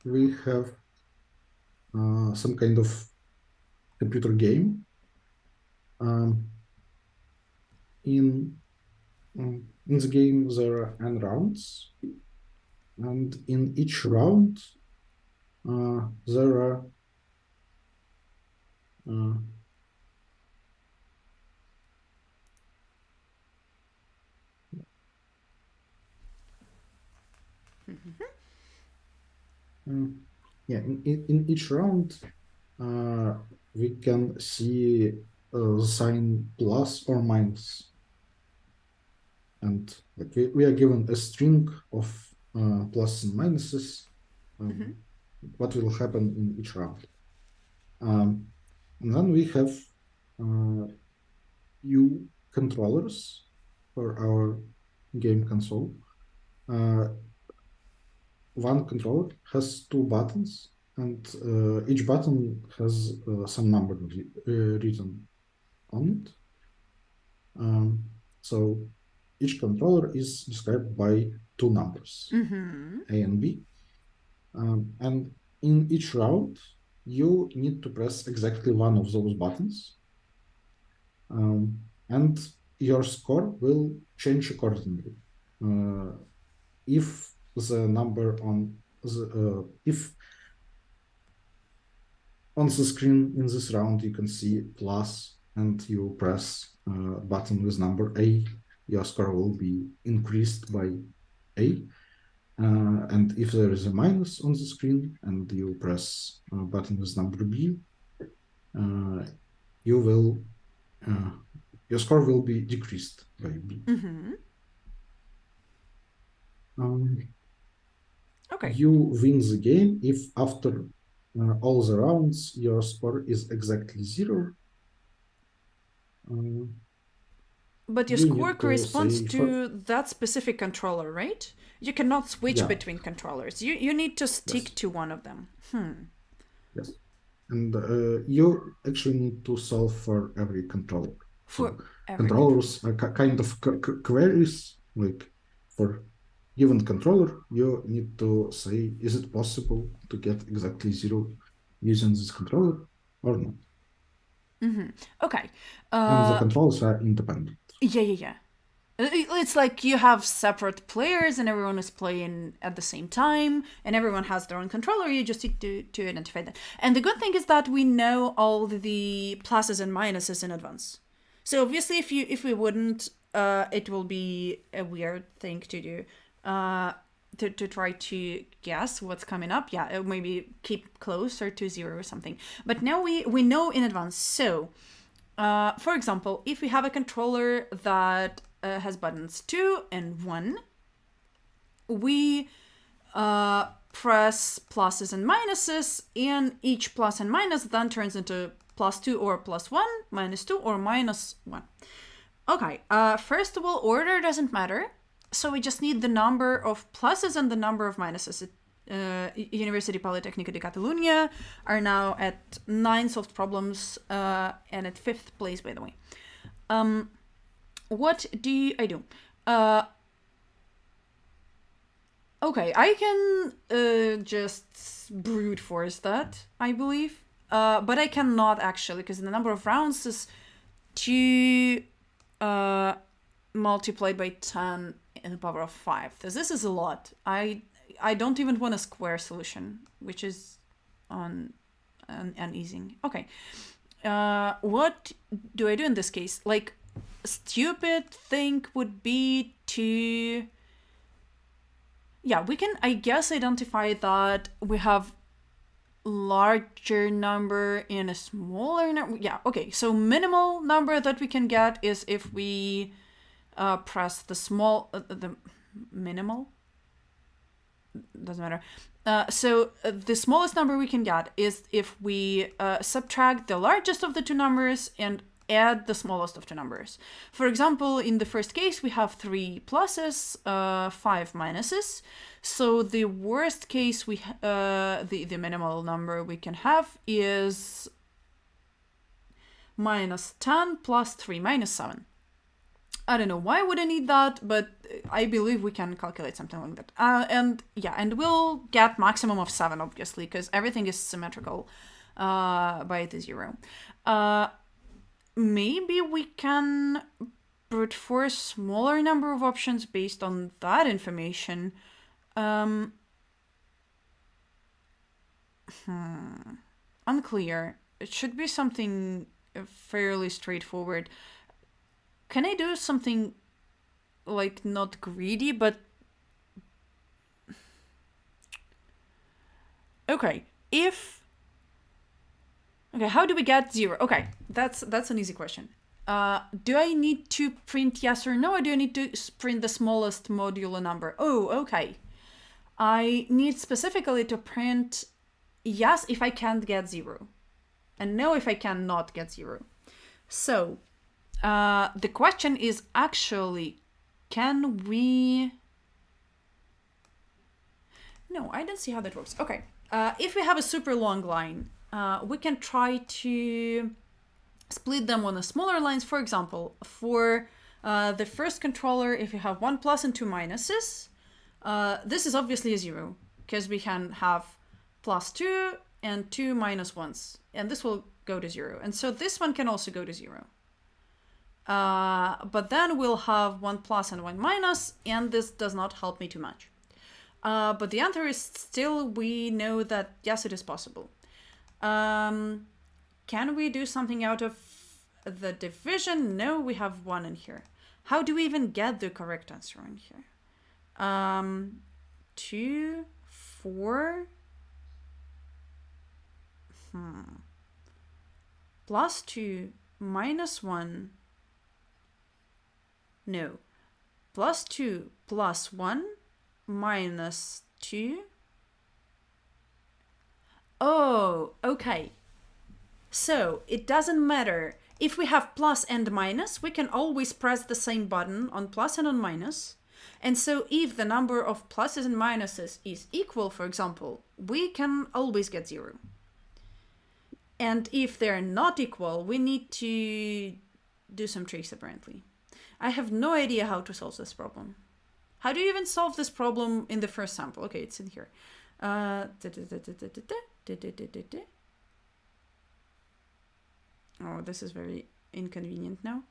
we have some kind of computer game. In the game, there are n rounds, and in each round, there are in each round, we can see the sign plus or minus. And like we are given a string of plus and minuses, what will happen in each round. And then we have U controllers for our game console. One controller has two buttons, and each button has some number written on it. So each controller is described by two numbers, A and B. And in each round, you need to press exactly one of those buttons. And your score will change accordingly. If the number on the if on the screen in this round you can see plus and you press button with number A, your score will be increased by A. And if there is a minus on the screen and you press button with number B, your score will be decreased by B. Okay. You win the game if after all the rounds your score is exactly 0. But your score corresponds to that specific controller, right? You cannot switch between controllers. You need to stick to one of them. Yes. And you actually need to solve for every controller. For every controllers are kind of queries, like for given controller, you need to say, is it possible to get exactly 0 using this controller or not? Okay. And the controls are independent. Yeah. It's like you have separate players and everyone is playing at the same time and everyone has their own controller. You just need to identify that. And the good thing is that we know all the pluses and minuses in advance. So obviously if we wouldn't, it will be a weird thing to do. To try to guess what's coming up. Yeah, maybe keep closer to 0 or something. But now we know in advance. So, for example, if we have a controller that has buttons 2 and 1, we press pluses and minuses, and each plus and minus then turns into +2 or +1, -2 or -1. Okay, first of all, order doesn't matter. So we just need the number of pluses and the number of minuses. University Polytechnica de Catalunya are now at 9 solved problems and at 5th place, by the way. What do I do? Okay, I can just brute force that, I believe. but I cannot actually, because the number of rounds is 2 multiplied by 10 in the power of 5. So this is a lot. I don't even want a square solution, which is uneasy. Okay. What do I do in this case? Like, stupid thing would be to... Yeah, we can, I guess, identify that we have larger number in a smaller number. Yeah, okay. So minimal number that we can get is if we press the minimal. Doesn't matter. So the smallest number we can get is if we subtract the largest of the two numbers and add the smallest of two numbers. For example, in the first case, we have 3 pluses, 5 minuses. So the worst case, the minimal number we can have is minus 10 plus 3 minus 7. I don't know why would I need that, but I believe we can calculate something like that. And we'll get maximum of 7, obviously, because everything is symmetrical by the 0. Maybe we can brute force smaller number of options based on that information. Unclear. It should be something fairly straightforward. Can I do something like not greedy, but... Okay, Okay, how do we get 0? Okay, that's an easy question. Do I need to print yes or no, or do I need to print the smallest modulo number? Oh, okay. I need specifically to print yes if I can't get 0, and no if I cannot get 0. So, the question is actually, can we... No, I don't see how that works. Okay, if we have a super long line, we can try to split them on the smaller lines. For example, for the first controller, if you have 1 plus and 2 minuses, this is obviously a 0, because we can have plus 2 and 2 minus 1s, and this will go to 0. And so this one can also go to 0. But then we'll have 1 plus and 1 minus, and this does not help me too much. But the answer is still, we know that yes, it is possible. Can we do something out of the division? No, we have 1 in here. How do we even get the correct answer in here? 2, 4. Plus 2 minus 1. No. Plus 2 plus 1 minus 2. Oh, okay. So it doesn't matter. If we have plus and minus, we can always press the same button on plus and on minus. And so if the number of pluses and minuses is equal, for example, we can always get 0. And if they're not equal, we need to do some tricks, apparently. I have no idea how to solve this problem. How do you even solve this problem in the first sample? Okay, it's in here. Oh, this is very inconvenient now.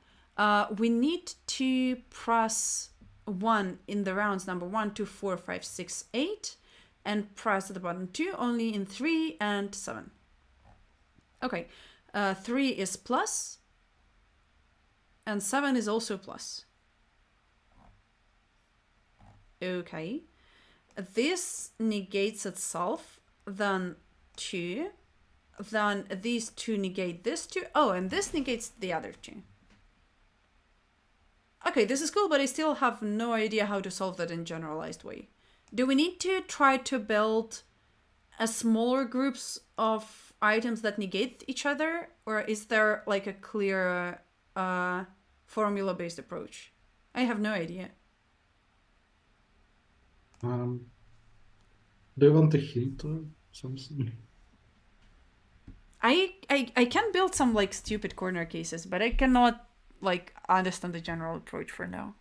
We need to press 1 in the rounds number 1, 2, 4, 5, 6, 8, and press the button 2 only in 3 and 7. Okay, 3 is plus, and 7 is also plus. Okay, this negates itself, then 2, then these 2 negate this 2. Oh, and this negates the other 2. Okay, this is cool, but I still have no idea how to solve that in generalized way. Do we need to try to build a smaller groups of items that negate each other, or is there like a clear formula-based approach? I have no idea. Do you want a hint or something? I can build some like stupid corner cases, but I cannot like understand the general approach for now.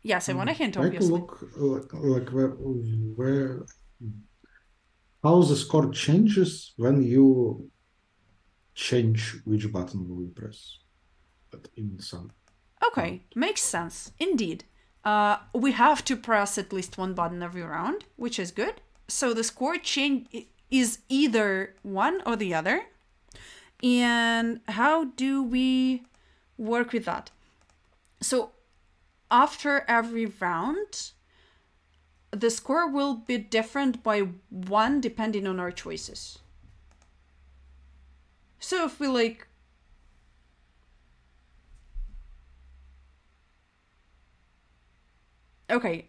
Yes, I want a hint, I could obviously. look like where how the score changes when you change which button will you press. But in some. Okay, makes sense. Indeed. We have to press at least one button every round, which is good. So the score change is either one or the other. And how do we work with that? So after every round, the score will be different by one depending on our choices. So if we like okay,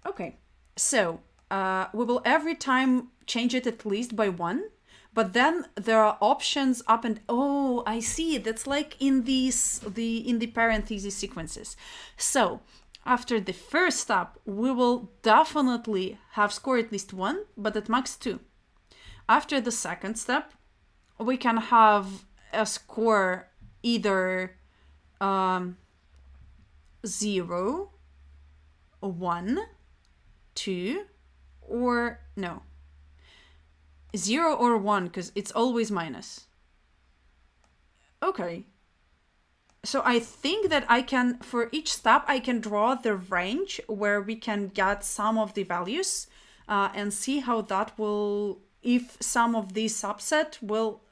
okay, so we will every time change it at least by one, but then there are options up and I see, that's like in the parentheses sequences. So after the first step, we will definitely have score at least one, but at max two. After the second step, we can have a score either 0, 1, 2, or no, 0 or 1, because it's always minus. Okay. So I think that I can, for each step, I can draw the range where we can get some of the values and see how that will, if some of these subset will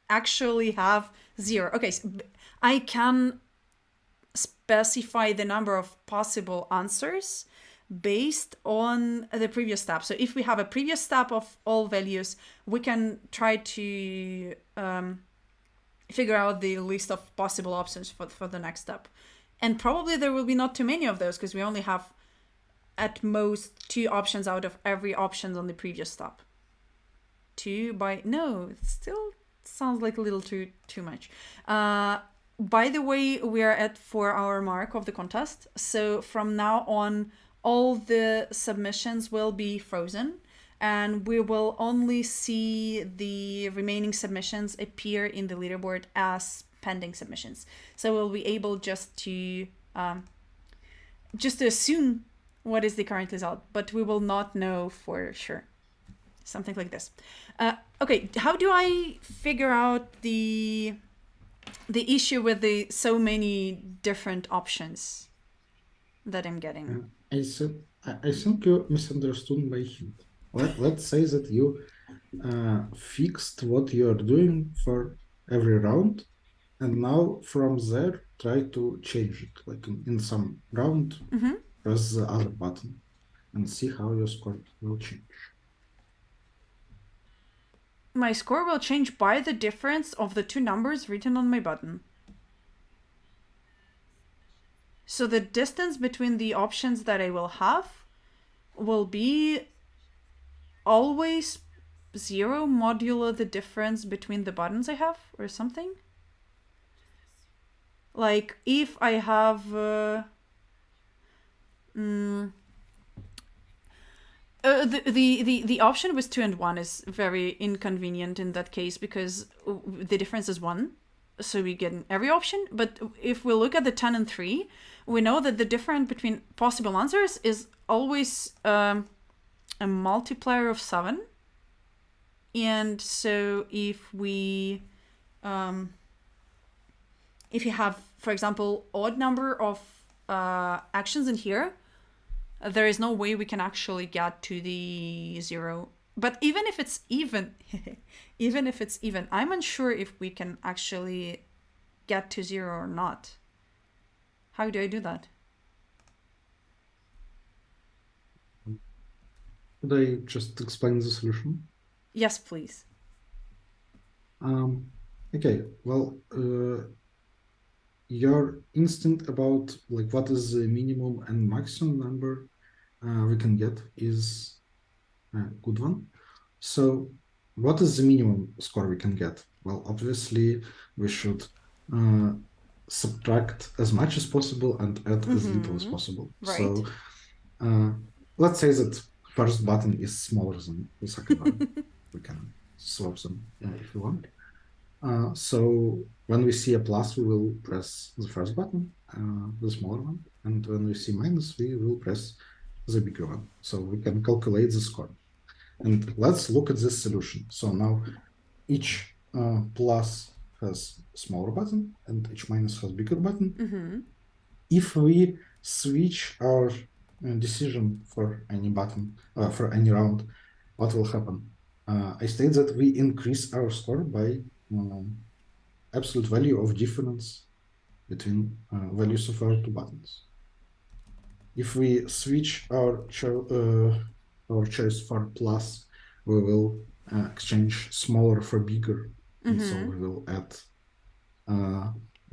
actually have 0. Okay, so I can specify the number of possible answers based on the previous step. So if we have a previous step of all values, we can try to figure out the list of possible options for the next step. And probably there will be not too many of those because we only have at most 2 options out of every option on the previous step. 2 by... No, it still sounds like a little too much. By the way, we are at 4-hour mark of the contest. So from now on, all the submissions will be frozen and we will only see the remaining submissions appear in the leaderboard as pending submissions. So we'll be able just to assume what is the current result, but we will not know for sure. Something like this. Okay, how do I figure out the issue with the so many different options that I'm getting? I think you misunderstood my hint. Let's say that you fixed what you are doing for every round, and now from there try to change it. Like in some round, press the other button and see how your score will change. My score will change by the difference of the 2 numbers written on my button. So the distance between the options that I will have will be always 0 modulo the difference between the buttons I have or something. Like if I have the option with 2 and 1 is very inconvenient in that case because the difference is 1. So we get in every option. But if we look at the 10 and 3, we know that the difference between possible answers is always a multiplier of 7. And so if we if you have, for example, odd number of actions in here, there is no way we can actually get to the 0. But even if it's even, I'm unsure if we can actually get to 0 or not. How do I do that? Could I just explain the solution? Yes, please. Okay, well, your instinct about like what is the minimum and maximum number we can get is a good one. So what is the minimum score we can get? Well, obviously we should subtract as much as possible and add as little as possible. Right. So let's say that first button is smaller than the second one. We can swap them if we want. So when we see a plus, we will press the first button, the smaller one. And when we see minus, we will press the bigger one. So we can calculate the score. And let's look at this solution. So now each plus has smaller button and each minus has bigger button. If we switch our decision for any button, for any round, what will happen? I state that we increase our score by absolute value of difference between values of our two buttons. If we switch our choice for plus, we will exchange smaller for bigger, and so we will add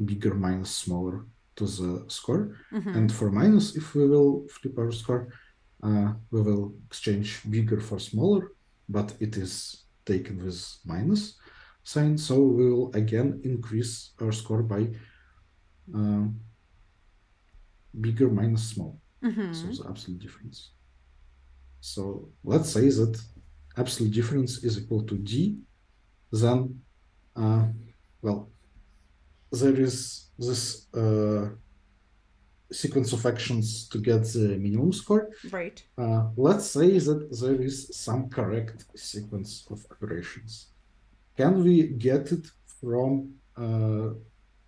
bigger minus smaller to the score. And for minus, if we will flip our score, we will exchange bigger for smaller, but it is taken with minus sign, so we will again increase our score by bigger minus small. So the absolute difference. So let's say that absolute difference is equal to D, then, well, there is this sequence of actions to get the minimum score. Right. Let's say that there is some correct sequence of operations. Can we get it from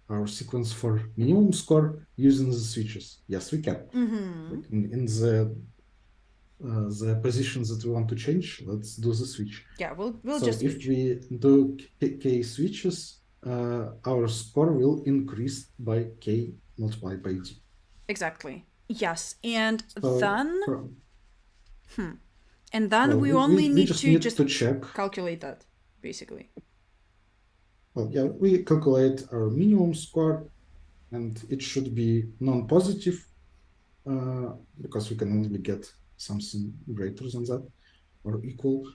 our sequence for minimum score using the switches? Yes, we can. Like in the positions that we want to change, let's do the switch. Yeah, we'll so just switch. If we do k switches, our score will increase by k multiplied by d. Exactly. Yes, and So then well, we only need to check. Calculate that, basically. Well, yeah, we calculate our minimum score, and it should be non-positive because we can only get something greater than that or equal,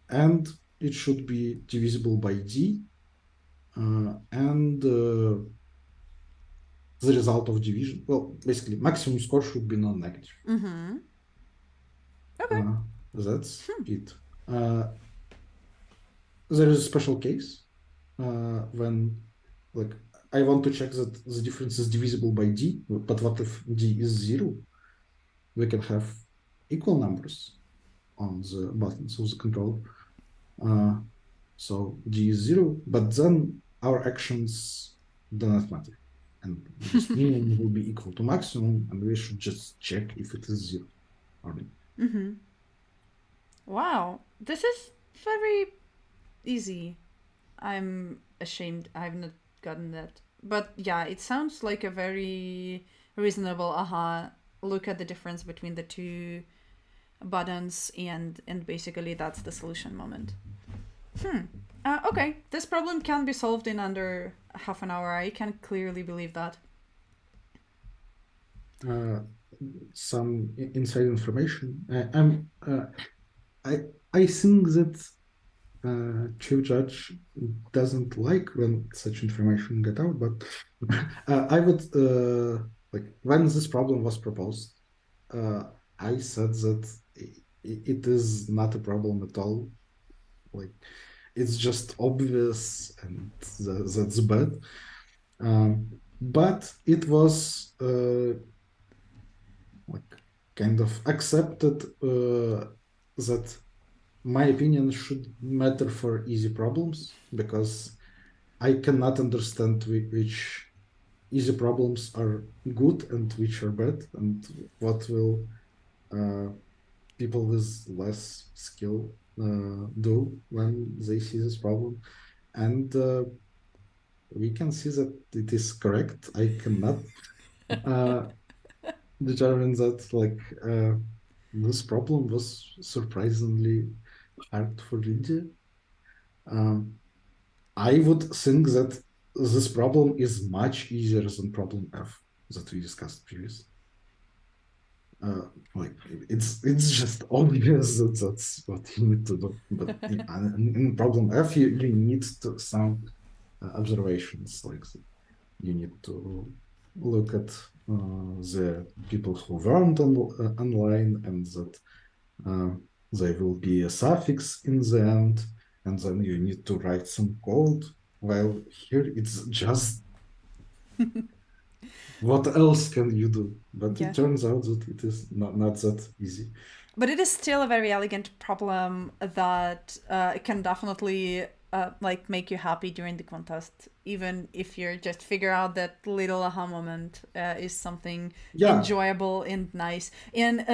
and it should be divisible by d, and the result of division, well, basically maximum score should be non-negative. Okay. That's it. There is a special case when, like, I want to check that the difference is divisible by d, but what if d is 0? We can have equal numbers on the buttons of the controller. So d is 0, but then our actions do not matter. And this minimum will be equal to maximum, and we should just check if it is 0 or not. Wow, this is very easy. I'm ashamed I have not gotten that. But yeah, it sounds like a very reasonable look at the difference between the two buttons, and basically that's the solution moment. Okay, this problem can be solved in under half an hour. I can clearly believe that. Some inside information. I think that chief judge doesn't like when such information get out, but I would like, when this problem was proposed, I said that it is not a problem at all. Like, it's just obvious, and that's bad. But it was like kind of accepted that my opinion should matter for easy problems, because I cannot understand which easy problems are good and which are bad, and what will people with less skill do when they see this problem. And we can see that it is correct. I cannot determine that, like, this problem was surprisingly hard for Lydia. I would think that this problem is much easier than problem F that we discussed previously. Like, it's just obvious that that's what you need to do. But in problem F, you need some observations, like you need to look at the people who weren't online, and that there will be a suffix in the end, and then you need to write some code. While here it's just What else can you do? But Yeah. it turns out that it is not that easy. But it is still a very elegant problem that can definitely like make you happy during the contest, even if you're just figure out that little aha moment is something Yeah, enjoyable and nice. And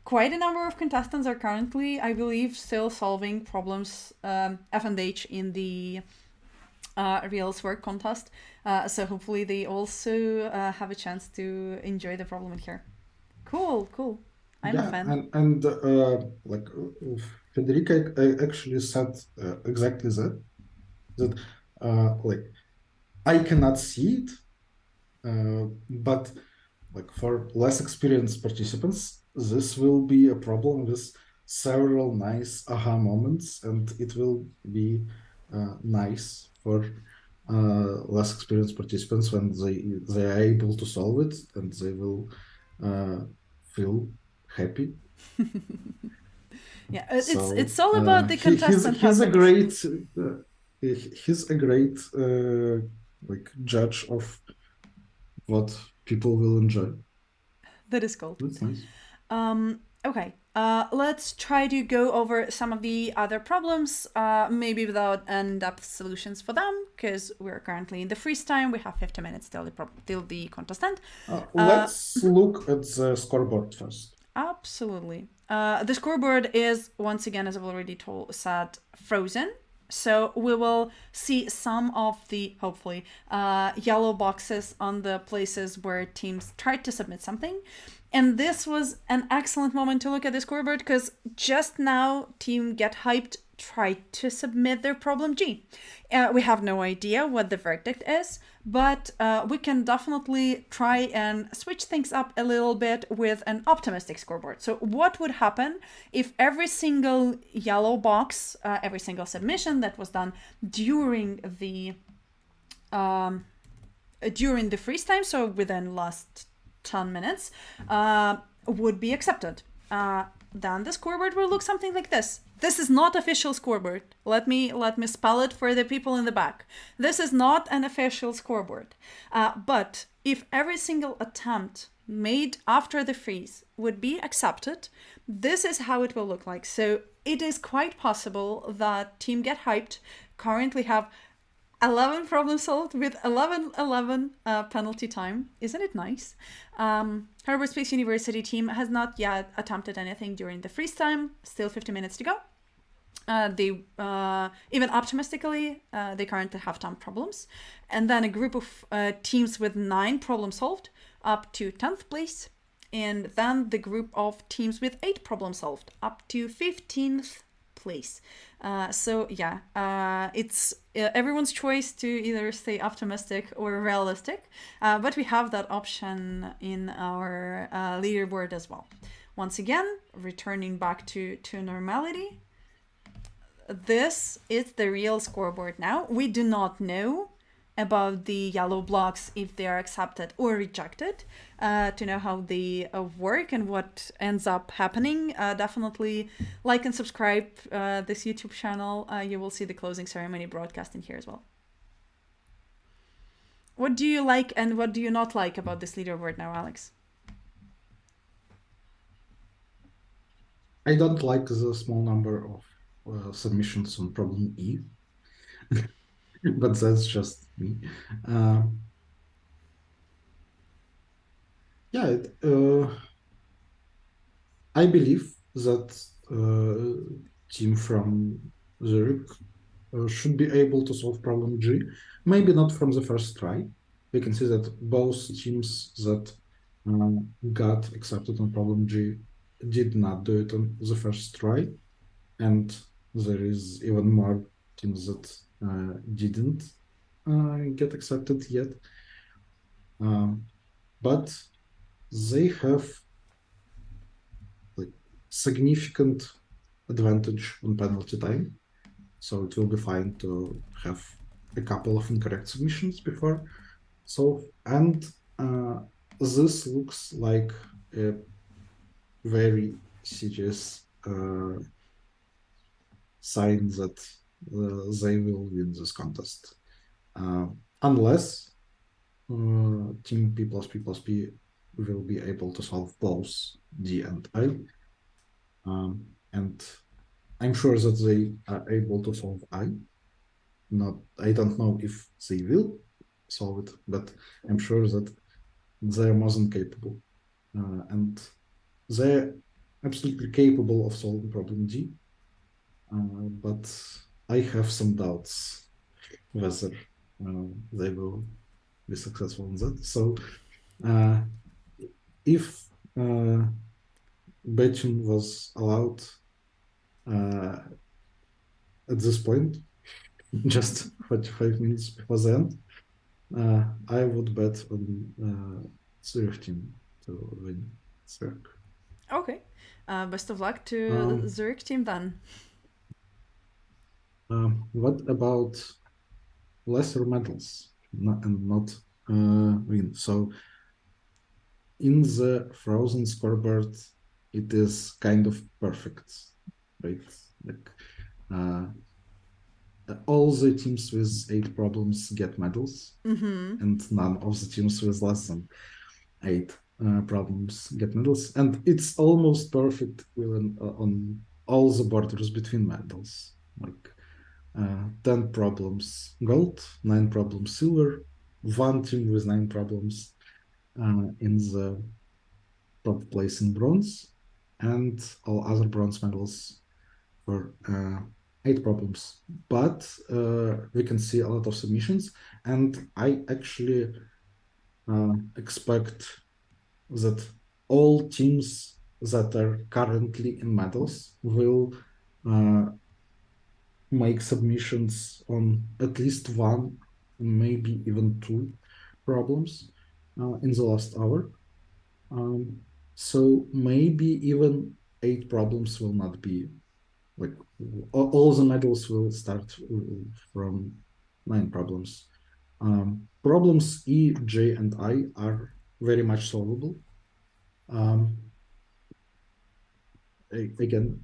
quite a number of contestants are currently, I believe, still solving problems F&H in the real swerc contest. So hopefully they also have a chance to enjoy the problem here. Cool, cool. I'm a yeah, fan. and like Federica actually said exactly that. That like I cannot see it, but like for less experienced participants, this will be a problem with several nice aha moments, and it will be nice for less experienced participants when they are able to solve it, and they will uh, feel happy. Yeah, So it's all about the contestant he's a happiness. great he's a great like judge of what people will enjoy. That is cool. That's nice. Okay, let's try to go over some of the other problems, maybe without in-depth solutions for them, because we're currently in the freeze time. We have 50 minutes till the contestant. Let's look at the scoreboard first. Absolutely. The scoreboard is, once again, as I've already said, frozen. So we will see some of the, hopefully, yellow boxes on the places where teams tried to submit something. And this was an excellent moment to look at the scoreboard because just now Team Get Hyped tried to submit their problem G. We have no idea what the verdict is, but we can definitely try and switch things up a little bit with an optimistic scoreboard. So what would happen if every single yellow box, every single submission that was done during the freeze time, so within last 10 minutes, would be accepted. Then the scoreboard will look something like this. This is not official scoreboard. Let me spell it for the people in the back. This is not an official scoreboard. But if every single attempt made after the freeze would be accepted, this is how it will look like. So it is quite possible that Team Get Hyped currently have 11 problems solved with 11 penalty time. Isn't it nice? Herbert Space University team has not yet attempted anything during the freeze time. Still 50 minutes to go. They even optimistically, they currently have 10 problems. And then a group of teams with 9 problems solved up to 10th place. And then the group of teams with 8 problems solved up to 15th place. So yeah, it's everyone's choice to either stay optimistic or realistic, but we have that option in our leaderboard as well. Once again, returning back to normality, this is the real scoreboard now. We do not know about the yellow blocks if they are accepted or rejected, to know how they work and what ends up happening. Definitely like and subscribe this YouTube channel. You will see the closing ceremony broadcast in here as well. What do you like and what do you not like about this leaderboard now, Alex? I don't like the small number of submissions on problem E, but that's just me. Yeah, I believe that team from Zurich should be able to solve problem G. Maybe not from the first try. We can see that both teams that got accepted on problem G did not do it on the first try. And there is even more teams that didn't get accepted yet. But they have like significant advantage on penalty time. So it will be fine to have a couple of incorrect submissions before. So, and this looks like a very serious sign that they will win this contest. Unless team P plus P plus P will be able to solve both D and I. And I'm sure that they are able to solve I. I don't know if they will solve it, but I'm sure that they're more than capable. And they're absolutely capable of solving problem D. But I have some doubts whether they will be successful in that. So if betting was allowed at this point, just 45 minutes before the end, I would bet on Zurich team to win Zurich. Okay. Best of luck to the Um, Zurich team then. what about lesser medals and not win? So in the frozen scoreboard, it is kind of perfect, right? Like all the teams with 8 problems get medals, and none of the teams with less than 8 problems get medals, and it's almost perfect even on all the borders between medals, like 10 problems gold, 9 problems silver, one team with 9 problems in the top place in bronze, and all other bronze medals for 8 problems. But we can see a lot of submissions, and I actually expect that all teams that are currently in medals will make submissions on at least one, maybe even 2 problems in the last hour. So maybe even 8 problems will not be like all the medals will start from 9 problems. Problems E, J, and I are very much solvable. Again,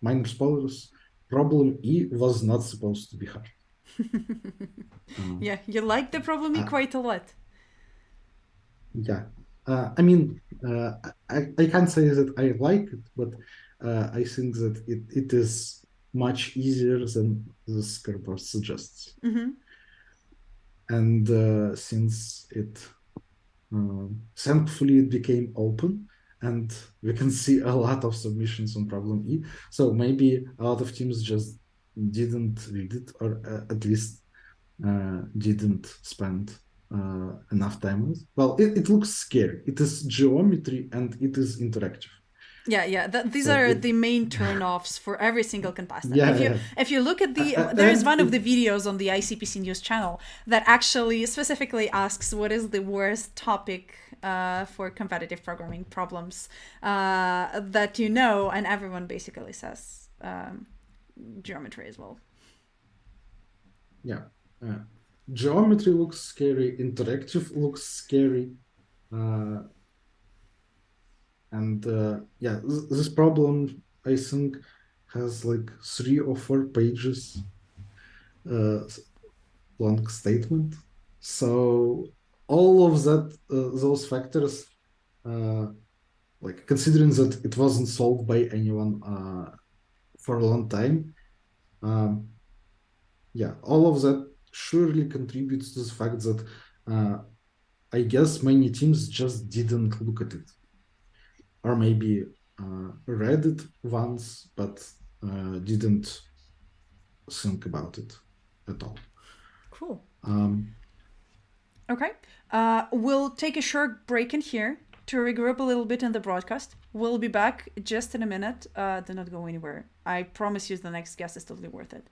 minor spoilers. Problem E was not supposed to be hard. Yeah, you like the problem quite a lot. Yeah. I mean, I can't say that I like it, but I think that it is much easier than the scoreboard suggests. And since it thankfully it became open, and we can see a lot of submissions on problem E. So maybe a lot of teams just didn't read it, or at least didn't spend enough time on it. Well, it looks scary. It is geometry and it is interactive. Yeah. These are the main turn-offs for every single contestant. Yeah. If you look at there is one of the videos on the ICPC news channel that actually specifically asks what is the worst topic for competitive programming problems that you know, and everyone basically says geometry as well. Yeah. Geometry looks scary. Interactive looks scary. And yeah, this problem, I think, has like 3 or 4 pages long statement. So all of that, those factors, like considering that it wasn't solved by anyone for a long time, yeah, all of that surely contributes to the fact that I guess many teams just didn't look at it, or maybe read it once but didn't think about it at all. Cool. Okay. We'll take a short break in here to regroup a little bit in the broadcast. We'll be back just in a minute. Do not go anywhere. I promise you the next guest is totally worth it.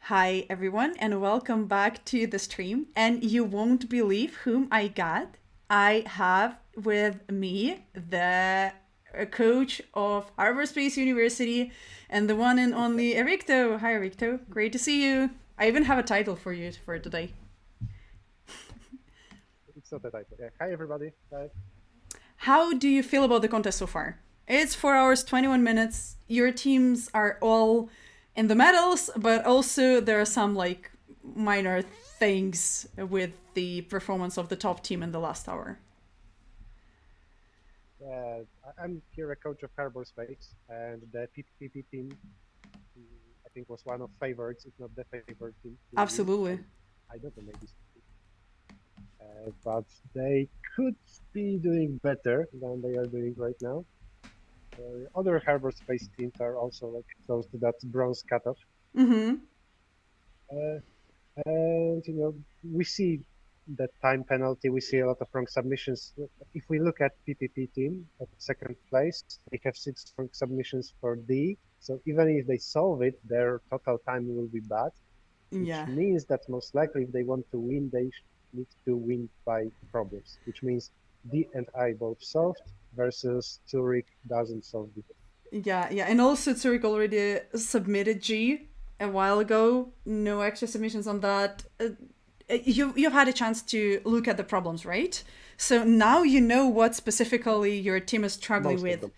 Hi, everyone, and welcome back to the stream. And you won't believe whom I got. I have with me the coach of Harbor Space University and the one and only Ericto. Hi, Ericto. Great to see you. I even have a title for you for today. It's not a title. Yeah. Hi, everybody. Hi. How do you feel about the contest so far? It's 4 hours, 21 minutes. Your teams are all in the medals, but also there are some like minor things with the performance of the top team in the last hour. I'm here a coach of Harbor Space, and the PPP team, I think, was one of favorites, if not the favorite team. Absolutely. I don't know, maybe. But they could be doing better than they are doing right now. Other Harbor Space teams are also like close to that bronze cutoff. Mm-hmm. And we see the time penalty. We see a lot of wrong submissions. If we look at PPP team at second place, they have 6 wrong submissions for D. So even if they solve it, their total time will be bad. Yeah. Which means that most likely if they want to win, they need to win by problems, which means D and I both solved versus Zurich doesn't solve it. Yeah. And also Zurich already submitted G a while ago. No extra submissions on that. You've had a chance to look at the problems, right? So now you know what specifically your team is struggling with.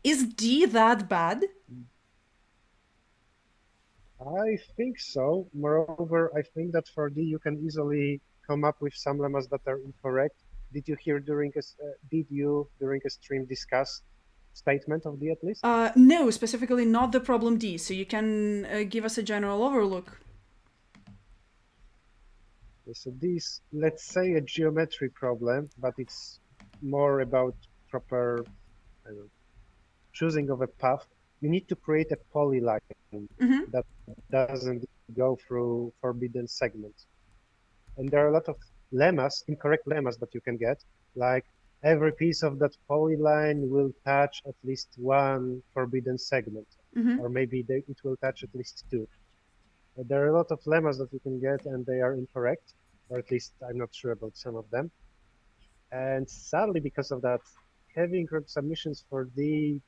Is D that bad? I think so. Moreover, I think that for D you can easily come up with some lemmas that are incorrect. Did you during a stream discuss statement of D at least? No, specifically not the problem D. So you can give us a general overlook. So this, let's say, a geometry problem, but it's more about proper choosing of a path. You need to create a polyline that doesn't go through forbidden segments. And there are a lot of lemmas, incorrect lemmas that you can get, like every piece of that polyline will touch at least one forbidden segment, or maybe it will touch at least 2. There are a lot of lemmas that you can get, and they are incorrect, or at least I'm not sure about some of them. And sadly, because of that, having submissions for D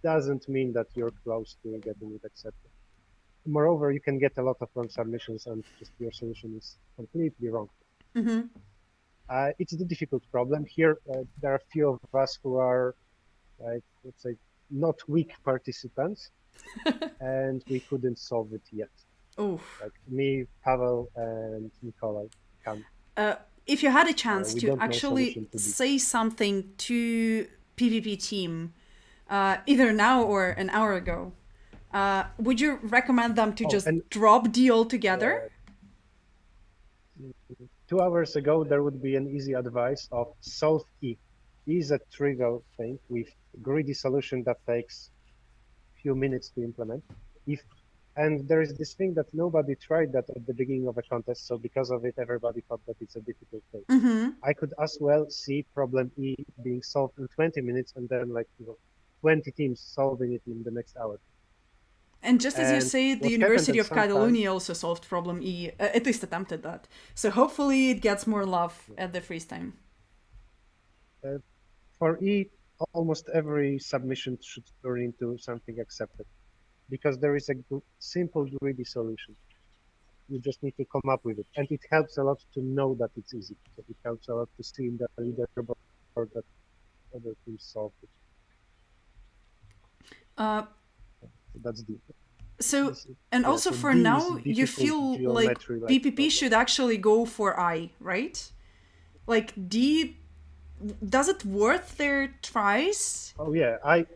doesn't mean that you're close to getting it accepted. Moreover, you can get a lot of wrong submissions, and just your solution is completely wrong. It's the difficult problem. Here, there are a few of us who are, let's say, not weak participants, and we couldn't solve it yet. Like me, Pavel, and Nikolai. If you had a chance to actually say something to PvP team, either now or an hour ago, would you recommend them to just drop D altogether? 2 hours ago, there would be an easy advice of solve E. E is a trivial thing with greedy solution that takes a few minutes to implement. And there is this thing that nobody tried that at the beginning of a contest, so because of it, everybody thought that it's a difficult thing. I could as well see problem E being solved in 20 minutes and then 20 teams solving it in the next hour. And just as you say, the University of Catalonia also solved problem E, at least attempted that. So hopefully it gets more love at the freeze time. For E, almost every submission should turn into something accepted, because there is a simple greedy solution. You just need to come up with it. And it helps a lot to know that it's easy. So it helps a lot to see in the leaderboard that other teams solved it. That's deep. So, and also for now, you feel like PPP should actually go for I, right? Like D, does it worth their tries? Oh yeah, I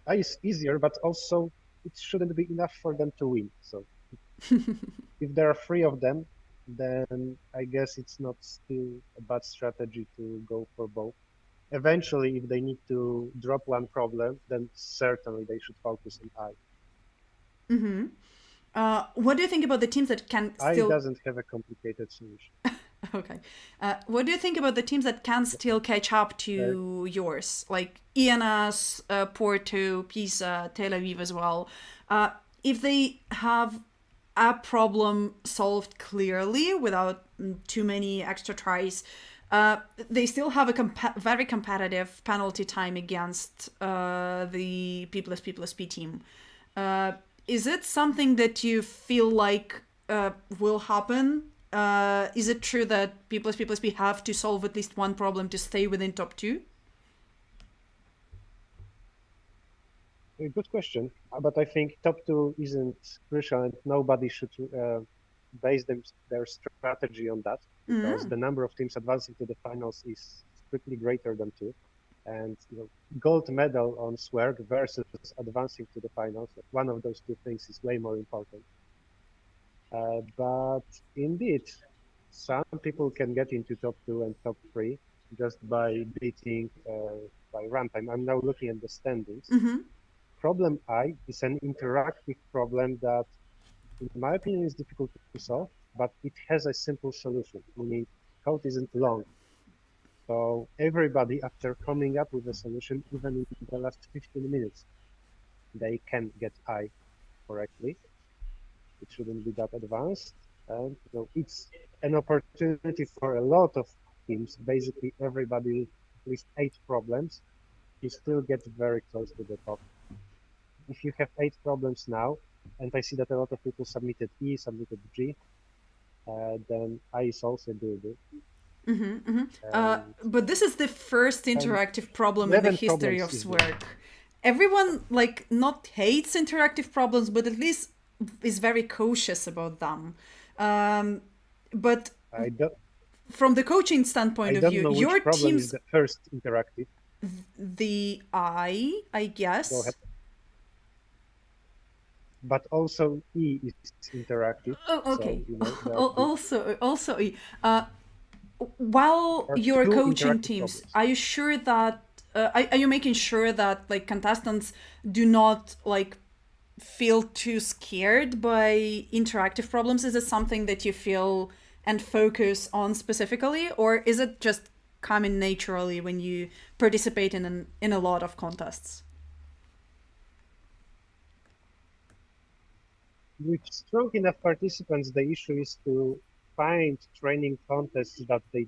is easier, but also it shouldn't be enough for them to win. So if there are 3 of them, then I guess it's not still a bad strategy to go for both. Eventually, if they need to drop one problem, then certainly they should focus on I. What do you think about the teams that can still... I doesn't have a complicated solution. Okay. What do you think about the teams that can still catch up to yours? Like ENS, Porto, Pisa, Tel Aviv as well. If they have a problem solved clearly without too many extra tries, they still have a very competitive penalty time against the P+P+P team. Is it something that you feel like will happen? Is it true that P+P+P have to solve at least one problem to stay within top two? A good question, but I think top two isn't crucial, and nobody should base their strategy on that, because the number of teams advancing to the finals is strictly greater than two. And gold medal on SWERC versus advancing to the finals, one of those two things is way more important. But indeed, some people can get into top two and top three just by beating by runtime. I'm now looking at the standings. Problem I is an interactive problem that, in my opinion, is difficult to solve, but it has a simple solution, meaning code isn't long. So everybody, after coming up with a solution, even in the last 15 minutes, they can get I correctly. It shouldn't be that advanced. And it's an opportunity for a lot of teams, basically everybody, at least 8 problems, you still get very close to the top. If you have 8 problems now, and I see that a lot of people submitted E, submitted G, then I is also doable. But this is the first interactive problem in the history of SWERC. Everyone not hates interactive problems, but at least is very cautious about them. But from the coaching standpoint of view, your team's is the first interactive. The I guess. Go ahead. But also E is interactive. Oh, okay. So, also E. While you're coaching teams, are you sure that are you making sure that contestants do not feel too scared by interactive problems? Is it something that you feel and focus on specifically, or is it just coming naturally when you participate in a lot of contests? With strong enough participants, the issue is to find training contests that they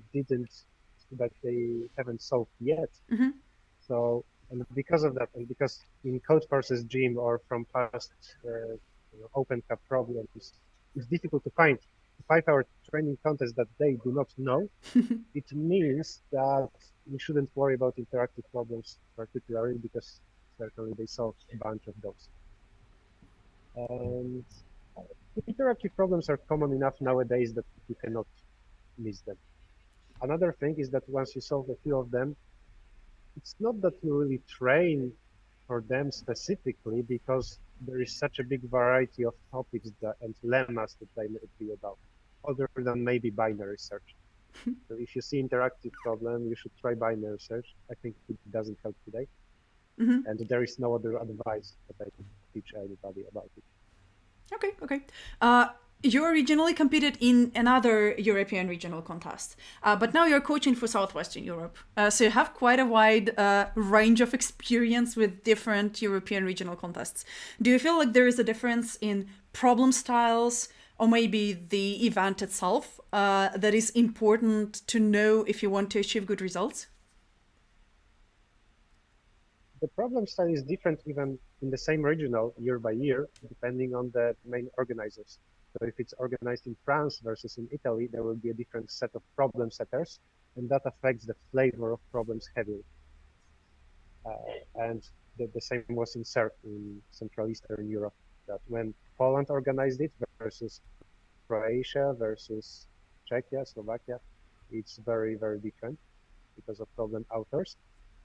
haven't solved yet. So, and because of that, and because in Code versus Gym or from past Open Cup problems, it's difficult to find a 5-hour training contest that they do not know. It means that we shouldn't worry about interactive problems particularly, because certainly they solve a bunch of those. And interactive problems are common enough nowadays that you cannot miss them. Another thing is that once you solve a few of them, it's not that you really train for them specifically, because there is such a big variety of topics and lemmas that they may be about, other than maybe binary search. So if you see interactive problem, you should try binary search. I think it doesn't help today. And there is no other advice that I can teach anybody about it. Okay. You originally competed in another European regional contest, but now you're coaching for Southwestern Europe. So you have quite a wide range of experience with different European regional contests. Do you feel like there is a difference in problem styles, or maybe the event itself, that is important to know if you want to achieve good results? The problem style is different even in the same regional year by year, depending on the main organizers. So if it's organized in France versus in Italy, there will be a different set of problem setters, and that affects the flavor of problems heavily. And the same was in SERC in Central Eastern Europe, that when Poland organized it versus Croatia versus Czechia, Slovakia, it's very, very different because of problem authors.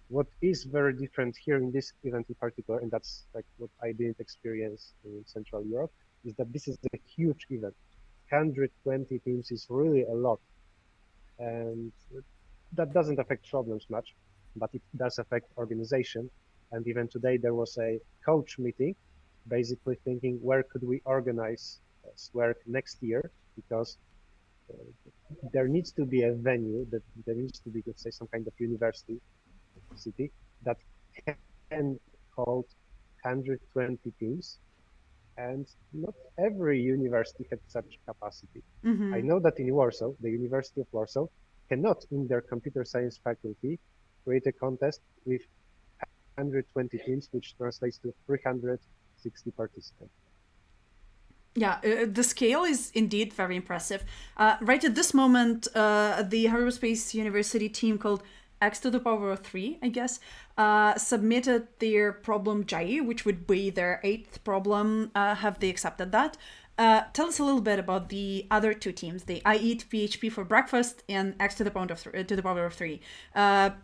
What is very different here in this event in particular, and that's what I didn't experience in Central Europe, is that this is a huge event. 120 teams is really a lot. And that doesn't affect problems much, but it does affect organization. And even today there was a coach meeting, basically thinking where could we organize SWERC next year, because there needs to be a venue, that there needs to be, let's say, some kind of university city that can hold 120 teams and not every university had such capacity. Mm-hmm. I know that in Warsaw, the University of Warsaw cannot, in their computer science faculty, create a contest with 120 teams, which translates to 360 participants. Yeah, the scale is indeed very impressive. Right at this moment, the Aerospace University team called X to the power of 3, I guess, submitted their problem J, which would be their 8th problem. Have they accepted that? Tell us a little bit about the other two teams, the I eat PHP for breakfast and X to the power of 3.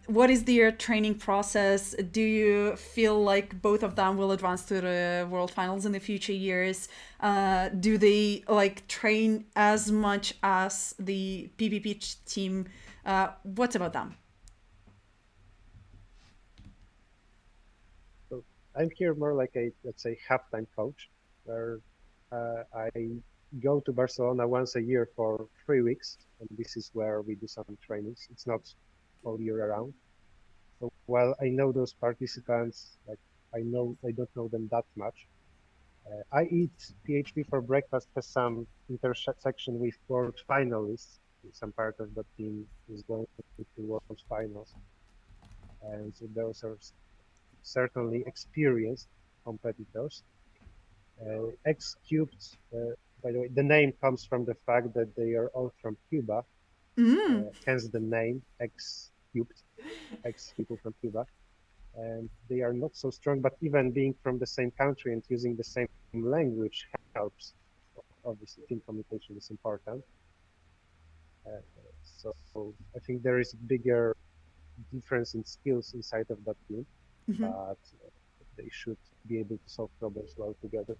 What is their training process? Do you feel like both of them will advance to the World Finals in the future years? Do they like train as much as the PPP team? What's about them? So I'm here more like a, let's say, half-time coach, where I go to Barcelona once a year for 3 weeks, and this is where we do some trainings. It's not all year around. So while I know those participants, like I don't know them that much. I eat PHP for breakfast has some intersection with world finalists. Some part of the team is going to world finals, and so those are certainly experienced competitors. X cubed, by the way, the name comes from the fact that they are all from Cuba, hence the name X cubed, X people from Cuba. And they are not so strong, but even being from the same country and using the same language helps. Obviously, team communication is important. So I think there is a bigger difference in skills inside of that team, but they should be able to solve problems well together.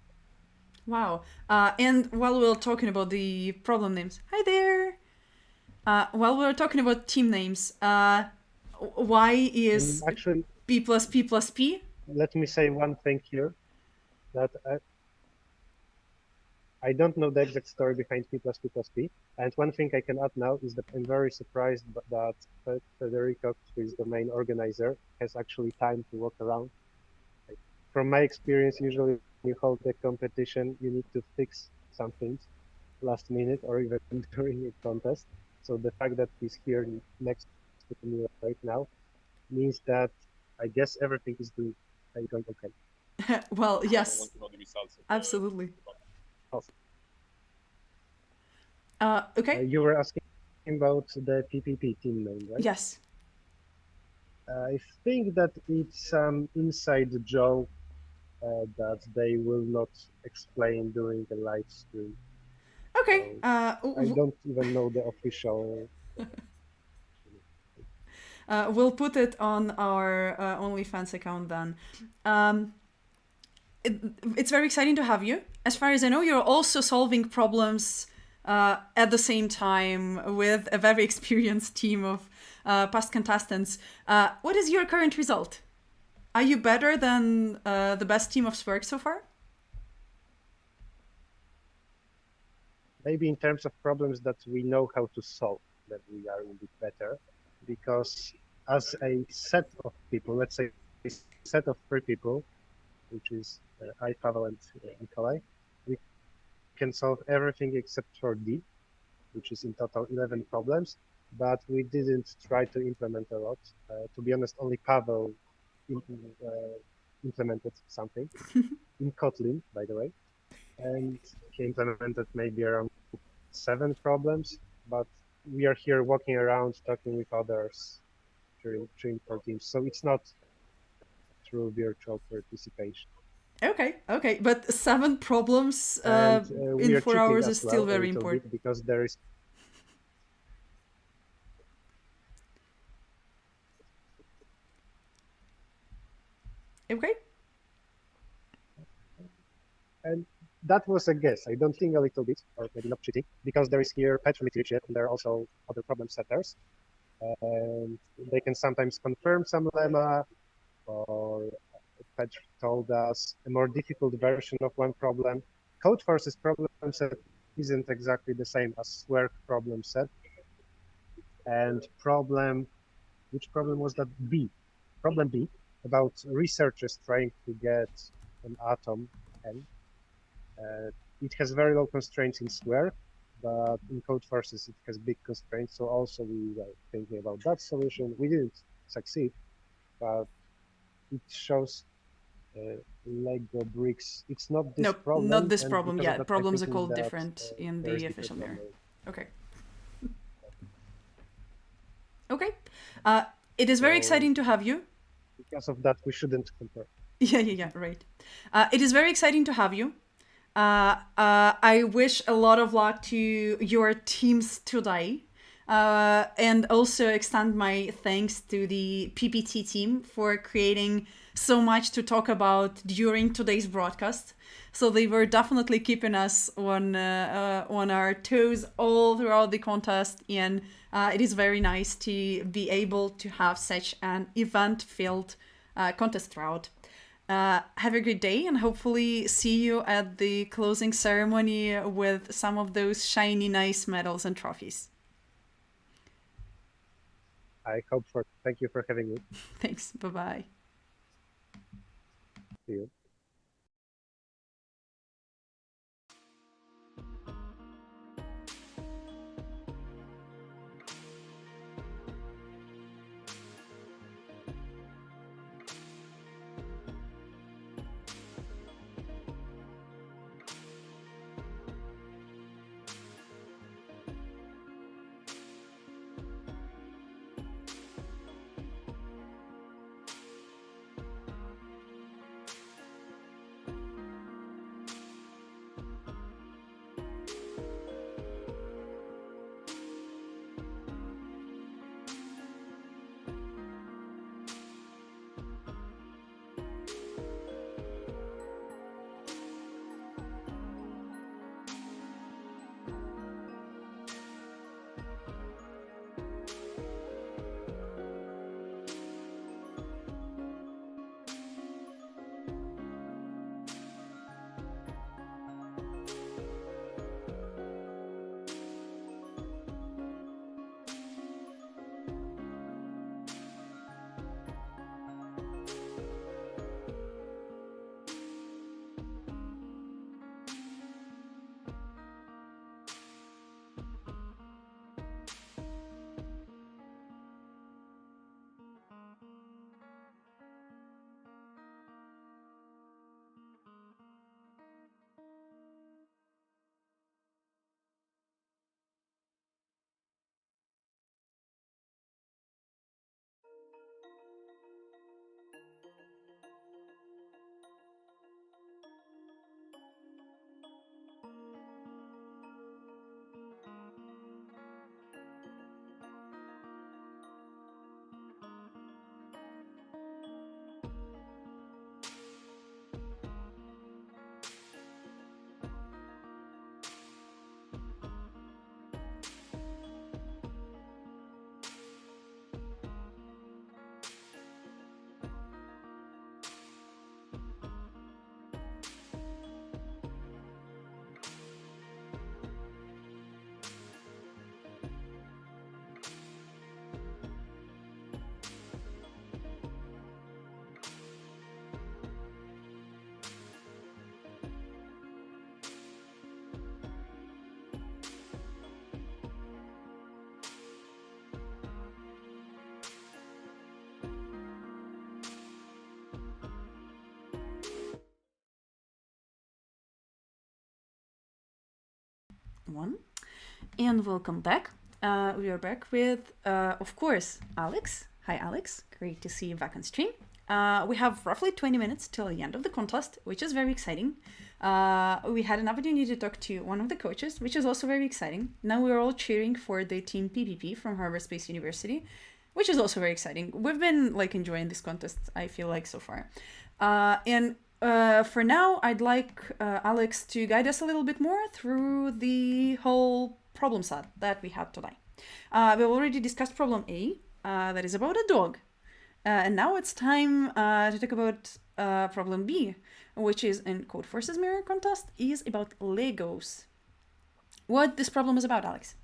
Wow. And while we were talking about the problem names, hi there. While we were talking about team names, why is actually P plus P plus P? Let me say one thing here, that I don't know the exact story behind P plus P plus P. And one thing I can add now is that I'm very surprised that Federico, who is the main organizer, has actually time to walk around. Like, from my experience, usually when you hold a competition, you need to fix some things last minute or even during a contest. So the fact that he's here next to me right now means that I guess everything is going okay. Well, yes, absolutely. Okay. You were asking about the PPP team name, right? Yes. I think that it's some inside joke that they will not explain during the live stream. Okay. So I don't even know the official. We'll put it on our OnlyFans account then. It's very exciting to have you. As far as I know, you're also solving problems at the same time with a very experienced team of past contestants. What is your current result? Are you better than the best team of SWERC so far? Maybe in terms of problems that we know how to solve, that we are a bit better, because as a set of people, let's say a set of 3 people, which is I, Pavel, and Nikolai, we can solve everything except for D, which is in total 11 problems, but we didn't try to implement a lot. To be honest, only Pavel implemented something in Kotlin, by the way, and he implemented maybe around 7 problems, but we are here walking around talking with others during 4 teams, so it's not through virtual participation. Okay, but 7 problems in 4 hours is still very important. Because there is okay. And that was a guess. I don't think a little bit, or maybe not cheating, because there is here Petr Mitrichev, and there are also other problem setters. And they can sometimes confirm some lemma, or Petr told us a more difficult version of one problem. Codeforce's problem set isn't exactly the same as SWERC problem set. And which problem was that? B. Problem B, about researchers trying to get an atom N. It has very low constraints in Swerc, but in code forces it has big constraints. So also we were thinking about that solution. We didn't succeed, but it shows Lego bricks. It's not this Nope, problem. not this and problem. because of Yeah, that, I'm problems are thinking called that, different in there is the deeper official mirror. problem. Okay. Okay. It is very So- exciting to have you. Because of that, we shouldn't compare. Yeah, right. It is very exciting to have you. I wish a lot of luck to your teams today. And also extend my thanks to the PPT team for creating so much to talk about during today's broadcast. So they were definitely keeping us on our toes all throughout the contest, and it is very nice to be able to have such an event-filled contest throughout. Have a good day, and hopefully see you at the closing ceremony with some of those shiny, nice medals and trophies. I hope for. Thank you for having me. Thanks. Bye-bye. See you. One. And welcome back. We are back with, of course, Alex. Hi, Alex. Great to see you back on stream. We have roughly 20 minutes till the end of the contest, which is very exciting. We had an opportunity to talk to one of the coaches, which is also very exciting. Now we're all cheering for the team PPP from Harvard Space University, which is also very exciting. We've been enjoying this contest, I feel like, so far. For now, I'd like Alex to guide us a little bit more through the whole problem set that we had today. We've already discussed problem A, that is about a dog. And now it's time to talk about problem B, which is in Code Forces Mirror Contest, is about Legos. What this problem is about, Alex?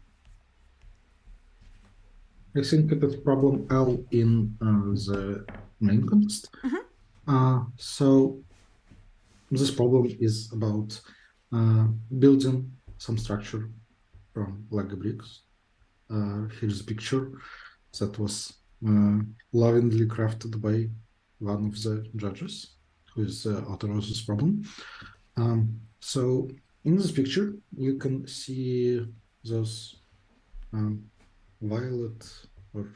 I think that's problem L in the main contest. Mm-hmm. So this problem is about building some structure from Lego bricks. Here's a picture that was lovingly crafted by one of the judges, who is the author of this problem. So in this picture, you can see those violet or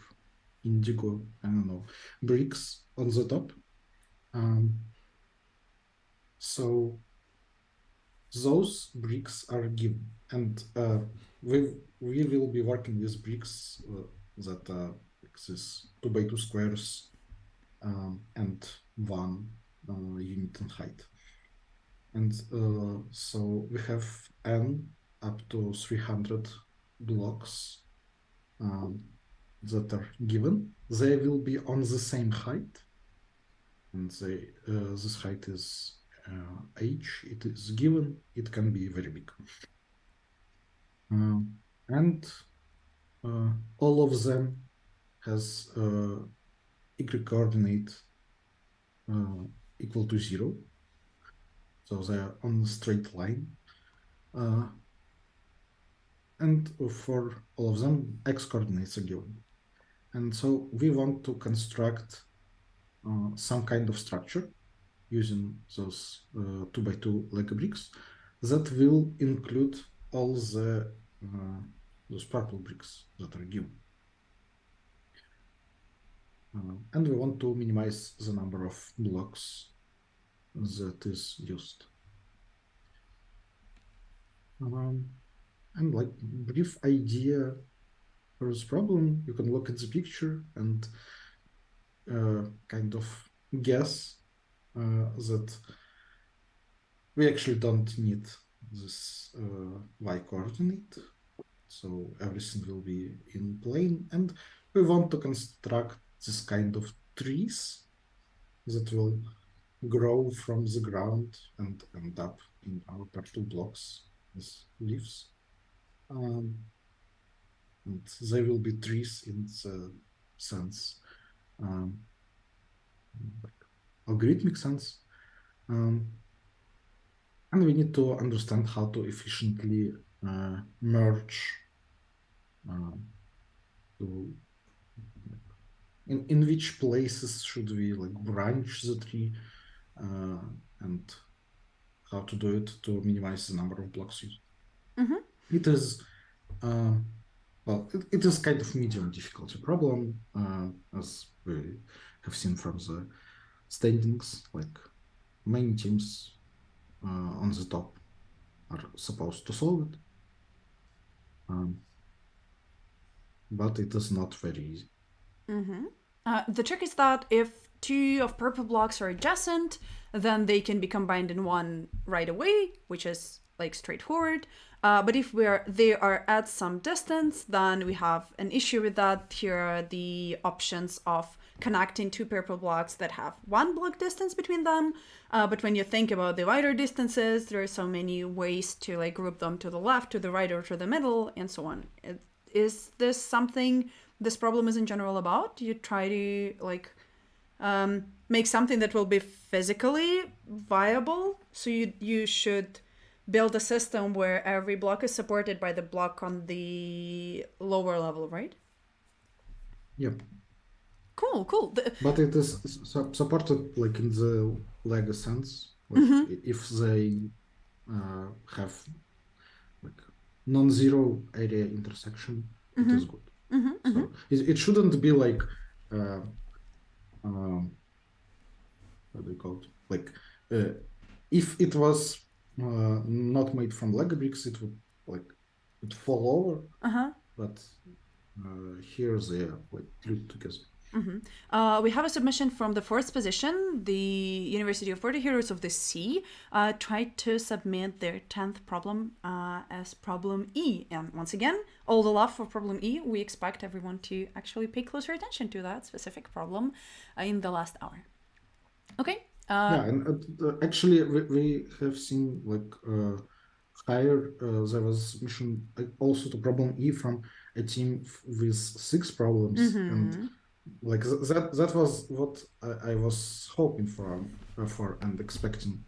indigo, I don't know, bricks on the top. So those bricks are given, and we will be working with bricks that exist 2x2 squares and 1 unit in height. And so we have n up to 300 blocks that are given. They will be on the same height, and this height is h. It is given. It can be very big, and all of them has y coordinate equal to 0. So they are on a straight line. And for all of them, x coordinates are given. And so we want to construct some kind of structure using those 2x2 Lego bricks that will include all the those purple bricks that are given. And we want to minimize the number of blocks that is used. And like brief idea for this problem, you can look at the picture and kind of guess that we actually don't need this y coordinate, so everything will be in plane, and we want to construct this kind of trees that will grow from the ground and end up in our purple blocks as leaves. And they will be trees in the sense, like algorithmic sense. And we need to understand how to efficiently merge in which places should we like branch the tree, and how to do it to minimize the number of blocks used. It is well, it is kind of medium difficulty problem, as we have seen from the standings. Like many teams on the top are supposed to solve it, but it is not very easy. The trick is that if 2 of purple blocks are adjacent, then they can be combined in one right away, which is like straightforward. But if they are at some distance, then we have an issue with that. Here are the options of connecting 2 purple blocks that have 1 block distance between them. But when you think about the wider distances, there are so many ways to like group them to the left, to the right, or to the middle, and so on. Is this something this problem is in general about? You try to like make something that will be physically viable. So you should build a system where every block is supported by the block on the lower level, right? Yep. Cool. But it is supported like in the Lego sense. Like if they have like non-zero area intersection, it is good. So it shouldn't be like what do you call it? Like if it was not made from Lego bricks, it would fall over. But here they are like glued together. We have a submission from the 4th position. The University of Florida Heroes of the Sea tried to submit their 10th problem as problem E. And once again, all the love for problem E. We expect everyone to actually pay closer attention to that specific problem in the last hour. Okay. Yeah, and actually we have seen like higher, there was submission also to problem E from a team with 6 problems, and like that was what I was hoping for and expecting.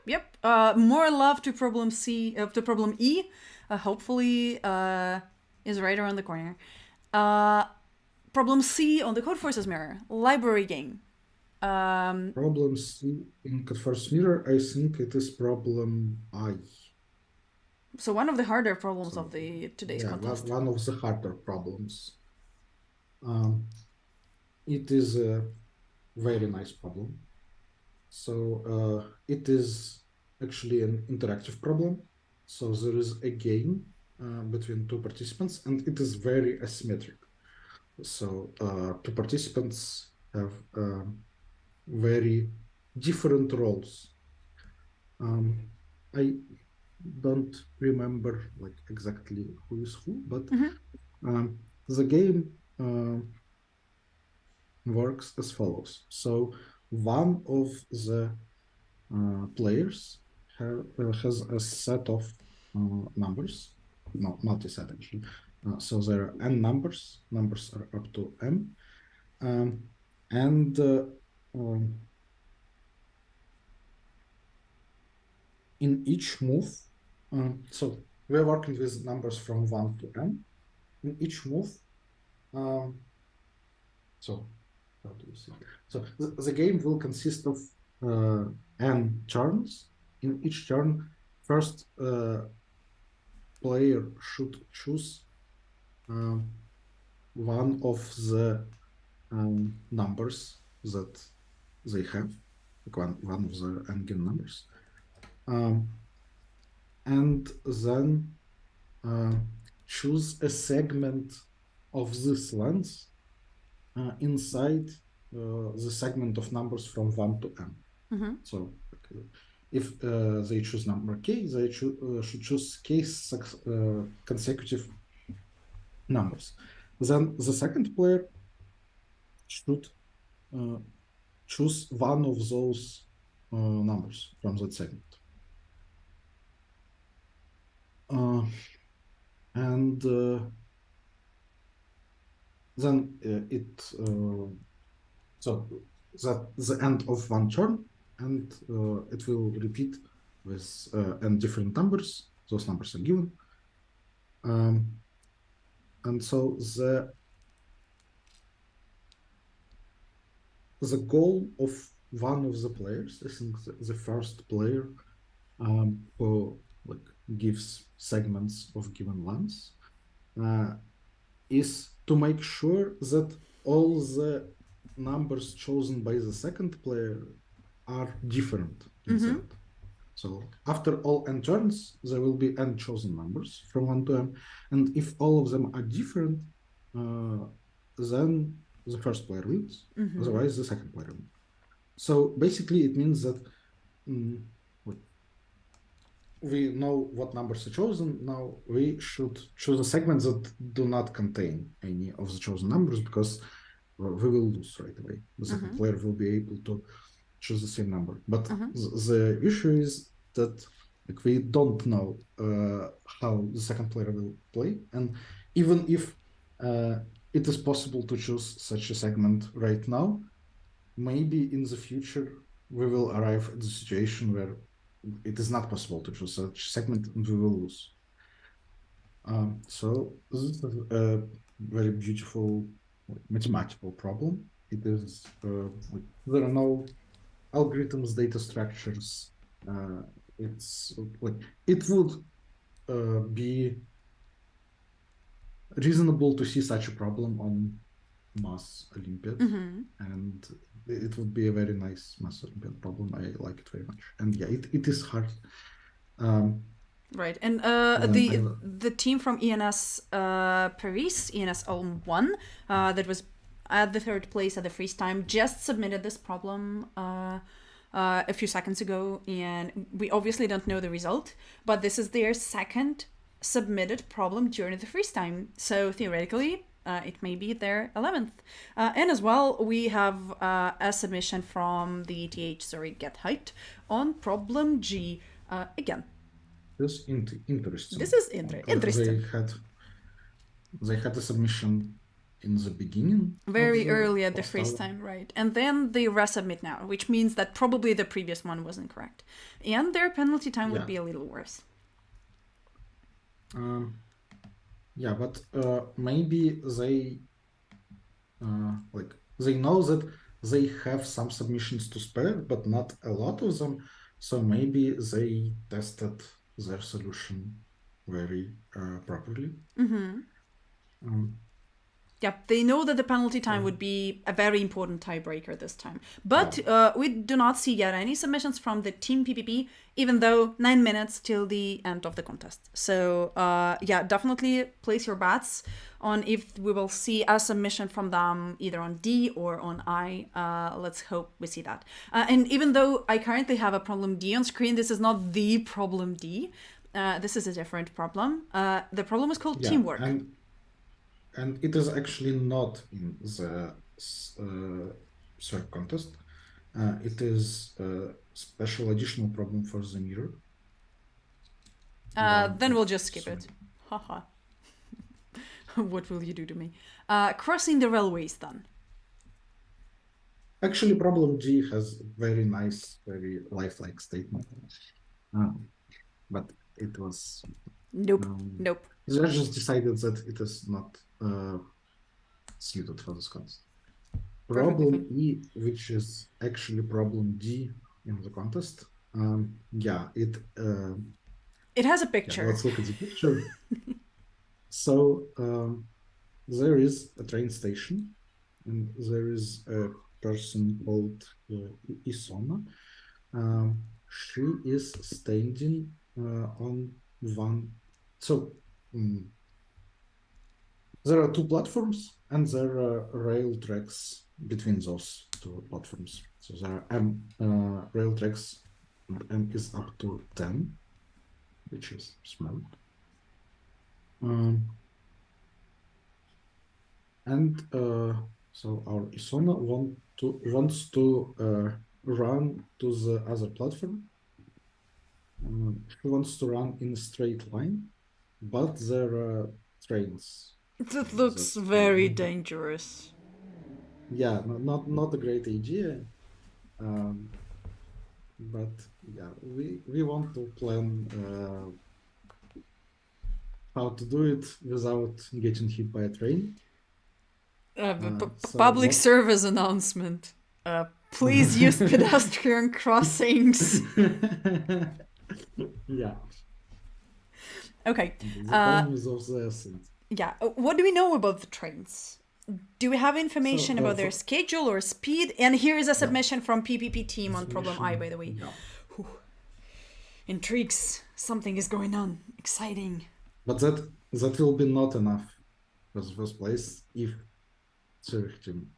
Yep. More love to problem C, to problem E. Hopefully, is right around the corner. Problem C on the Codeforces mirror, library game. Problem C in Codeforces mirror, I think it is problem I. So one of the harder problems of the today's contest. One of the harder problems. It is a very nice problem. So it is actually an interactive problem. So there is a game between two participants, and it is very asymmetric. So two participants have very different roles. I don't remember like exactly who is who, but the game works as follows. So one of the players has a set of numbers, no, not a set actually. So there are n numbers. Numbers are up to m, and in each move, so we're working with numbers from 1 to n. In each move, so how do you see? So the game will consist of n turns. In each turn, first player should choose one of the numbers that they have, like one of the n given numbers, and then choose a segment of this length inside the segment of numbers from 1 to n. So if they choose number k, they should choose k consecutive numbers. Then the second player should choose one of those numbers from that segment. And then so that the end of one turn, and it will repeat with n different numbers. Those numbers are given, and so the goal of one of the players, I think the first player who like gives segments of given lengths, is to make sure that all the numbers chosen by the second player are different inside. So after all n turns, there will be n chosen numbers from 1 to n, and if all of them are different, then the first player wins. Otherwise, the second player wins. So basically, it means that we know what numbers are chosen. Now we should choose a segment that do not contain any of the chosen numbers, because we will lose right away. The second player will be able to choose the same number. But the issue is that like, we don't know how the second player will play. And even if it is possible to choose such a segment right now, maybe in the future we will arrive at the situation where it is not possible to choose such segment and we will lose. So this is a very beautiful mathematical problem. It is there are no algorithms, data structures. It's like it would be reasonable to see such a problem on Math Olympiad, and it would be a very nice Math Olympiad problem. I like it very much, and yeah, it is hard. Right, and the team from ENS Paris, ENS Ulm 1, that was at the third place at the freeze time, just submitted this problem a few seconds ago, and we obviously don't know the result, but this is their second submitted problem during the freeze time, so theoretically it may be their 11th. And as well, we have a submission from the ETH, Get Hyped, on problem G again. This is interesting. This is interesting. They had a submission in the beginning. Very early at the post freeze hour. time, right? And then they resubmit now, which means that probably the previous one wasn't correct. And their penalty time would Yeah. be a little worse. Yeah, but maybe they they know that they have some submissions to spare, but not a lot of them. So maybe they tested their solution very properly. Yep, they know that the penalty time would be a very important tiebreaker this time. But we do not see yet any submissions from the Team PPP, even though 9 minutes till the end of the contest. So yeah, definitely place your bets on if we will see a submission from them either on D or on I. Let's hope we see that. And even though I currently have a problem D on screen, this is not the problem D. This is a different problem. The problem is called teamwork. And it is actually not in the SWERC contest. It is a special additional problem for the mirror. Then we'll just skip it. Haha. What will you do to me? Crossing the railways then. Actually, problem G has very nice, very lifelike statement. But it was... Nope. Nope. The judges decided that it is not suited for this contest. Problem E, which is actually problem D in the contest. Yeah, it has a picture. Yeah, let's look at the picture. So there is a train station, and there is a person called Isona. She is standing on one. So there are two platforms, and there are rail tracks between those two platforms. So there are rail tracks, and M is up to 10, which is small. So our Isona wants to run to the other platform. She wants to run in a straight line, but there are trains. That looks very dangerous. Yeah, not a great idea. But yeah, we want to plan how to do it without getting hit by a train. Public service announcement. Please use pedestrian crossings. Yeah. Okay. The time is of the essence. Yeah. What do we know about the trains? Do we have information about their schedule or speed? And here is a submission from PPP team on problem I, by the way. Yeah. Intrigues. Something is going on. Exciting. But that will be not enough for the first place if Zurich team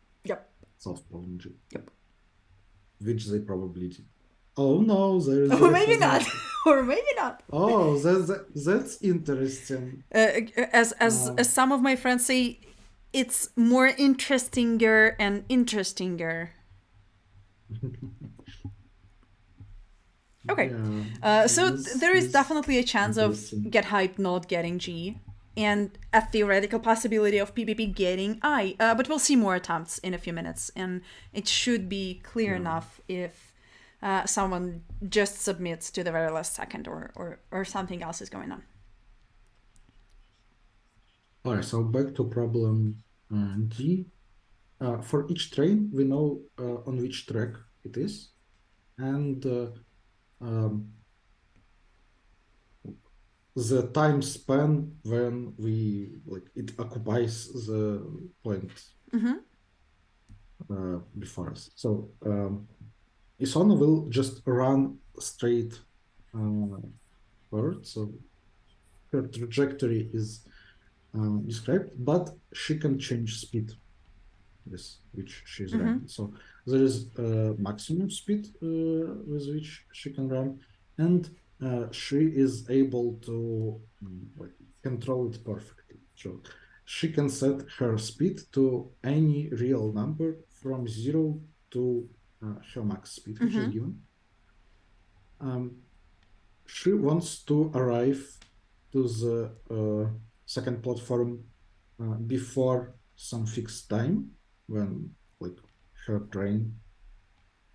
solved problem G. Yep. Which they probably did. Oh no, there is. Or maybe not. Or maybe not. Oh, that's interesting. As some of my friends say, it's more interestinger and interestinger. Okay. Yeah. So there is definitely a chance of Get Hyped not getting G, and a theoretical possibility of PPP getting I. But we'll see more attempts in a few minutes, and it should be clear enough if someone just submits to the very last second or something else is going on. All right, so back to problem G. For each train, we know on which track it is, and the time span when it occupies the point before us. So Isona will just run straight forward. So her trajectory is described, but she can change speed. Yes, which she's running. So there is a maximum speed with which she can run, and she is able to control it perfectly. So she can set her speed to any real number from 0 to her max speed, which is given. She wants to arrive to the second platform before some fixed time when like her train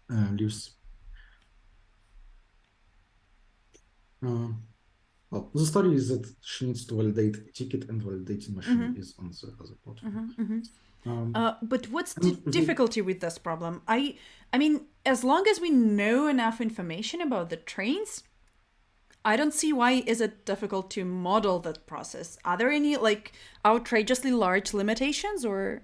leaves. Well, the story is that she needs to validate a ticket, and validating machine is on the other platform. But what's and the difficulty with this problem? I mean, as long as we know enough information about the trains, I don't see why is it difficult to model that process. Are there any like outrageously large limitations or?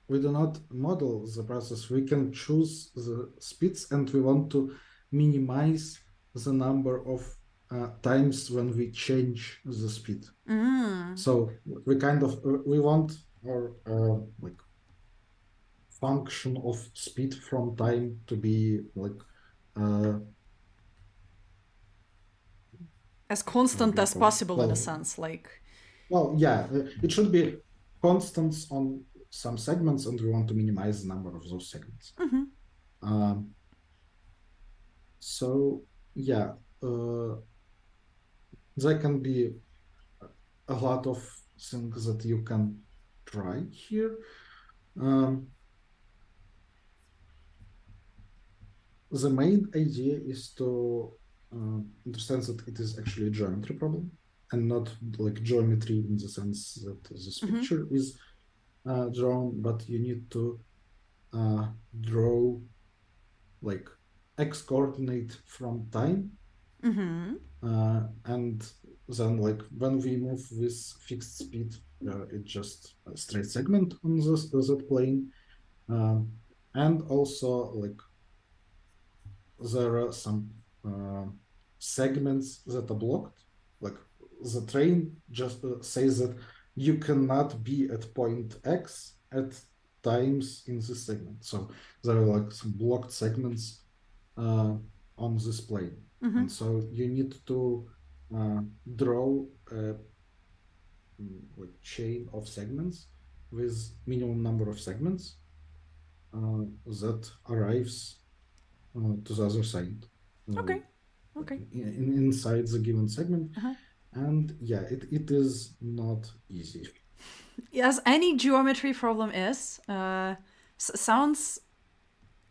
We do not model the process. We can choose the speeds, and we want to minimize the number of times when we change the speed. So we kind of we want our like function of speed from time to be like as constant as possible in a well, sense, like. well, yeah, it should be constants on some segments, and we want to minimize the number of those segments. So yeah, there can be a lot of things that you can try here. The main idea is to understand that it is actually a geometry problem, and not like geometry in the sense that this picture is drawn, but you need to draw like x coordinate from time, and then like when we move with fixed speed, it's just a straight segment on that plane, and also like there are some segments that are blocked. Like the train just says that you cannot be at point X at times in this segment. So there are like some blocked segments on this plane. And so you need to draw a like chain of segments with minimum number of segments that arrives to the other side. Okay. Inside the given segment. And yeah, it is not easy. As any geometry problem is, sounds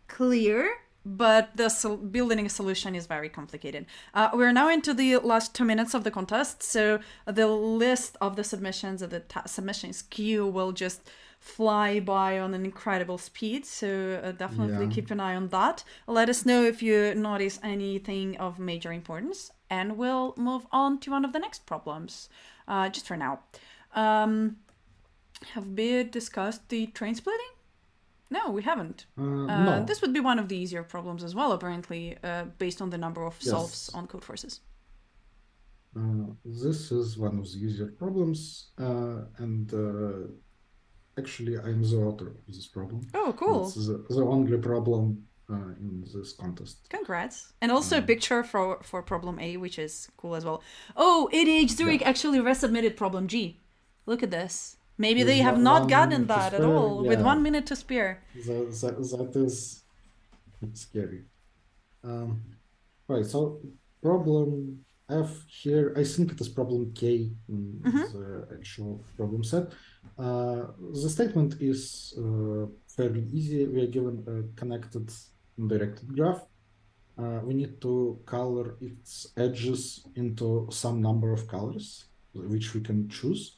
clear, but the building a solution is very complicated. We're now into the last 2 minutes of the contest, so the list of the submissions of the submissions queue will just fly by on an incredible speed, so definitely keep an eye on that. Let us know if you notice anything of major importance, and we'll move on to one of the next problems. Just for now. Have we discussed the train splitting? No, we haven't. No. This would be one of the easier problems as well, apparently, based on the number of solves on Codeforces. This is one of the easier problems, and actually I'm the author of this problem. Oh, cool. It's the only problem in this contest. Congrats. And also a picture for problem A, which is cool as well. Oh, ADH Zurich actually resubmitted problem G. Look at this. Maybe they have not gotten that at all, with 1 minute to spare. That is scary. Right, so problem F here, I think it is problem K in the actual problem set. The statement is fairly easy. We are given a connected and directed graph. We need to color its edges into some number of colors, which we can choose.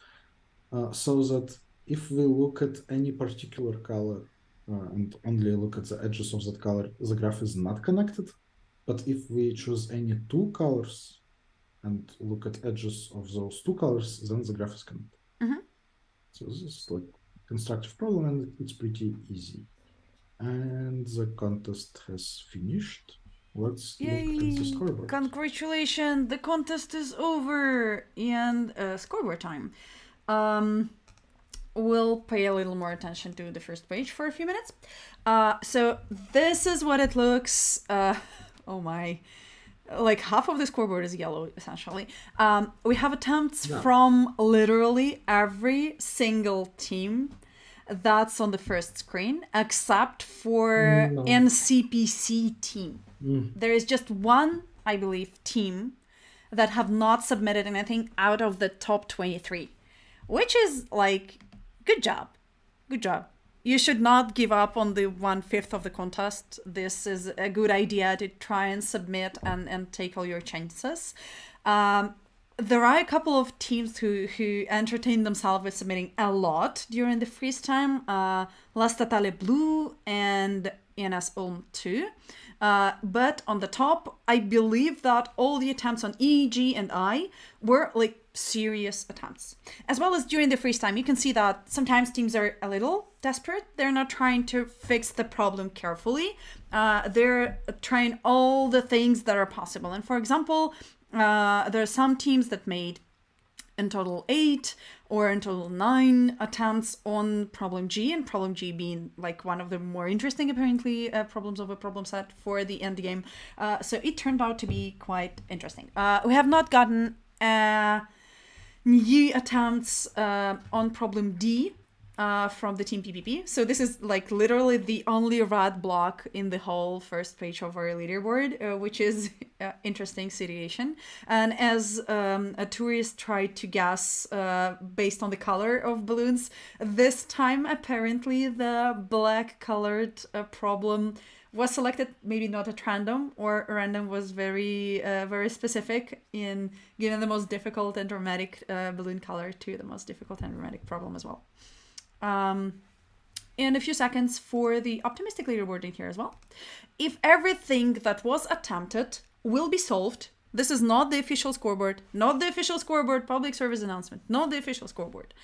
So that if we look at any particular color and only look at the edges of that color, the graph is not connected. But if we choose any two colors and look at edges of those two colors, then the graph is connected. So this is like a constructive problem, and it's pretty easy. And the contest has finished. Let's look at the scoreboard. Congratulations, the contest is over, and scoreboard time. We'll pay a little more attention to the first page for a few minutes. So this is what it looks. Oh my. Like half of the scoreboard is yellow, essentially. We have attempts from literally every single team that's on the first screen, except for NCPC team. There is just one, I believe, team that have not submitted anything out of the top 23. which is like, good job. Good job. You should not give up on the 1/5 of the contest. This is a good idea to try and submit and take all your chances. There are a couple of teams who entertain themselves with submitting a lot during the freeze time. La Statale Blue and INS Ulm 2. But on the top, I believe that all the attempts on E, G, and I were like serious attempts. As well as during the freeze time, you can see that sometimes teams are a little desperate. They're not trying to fix the problem carefully. They're trying all the things that are possible. And for example, there are some teams that made in total 8 or in total 9 attempts on problem G, and problem G being like one of the more interesting, apparently, problems of a problem set for the end game. So it turned out to be quite interesting. We have not gotten new attempts on problem D from the team PPP. So this is like literally the only red block in the whole first page of our leaderboard, which is an interesting situation. And as a tourist tried to guess based on the color of balloons, this time apparently the black colored problem was selected, maybe not at random, or random was very very specific in giving the most difficult and dramatic balloon color to the most difficult and dramatic problem as well. In a few seconds for the optimistic leaderboard in here as well. If everything that was attempted will be solved, this is not the official scoreboard, public service announcement, not the official scoreboard.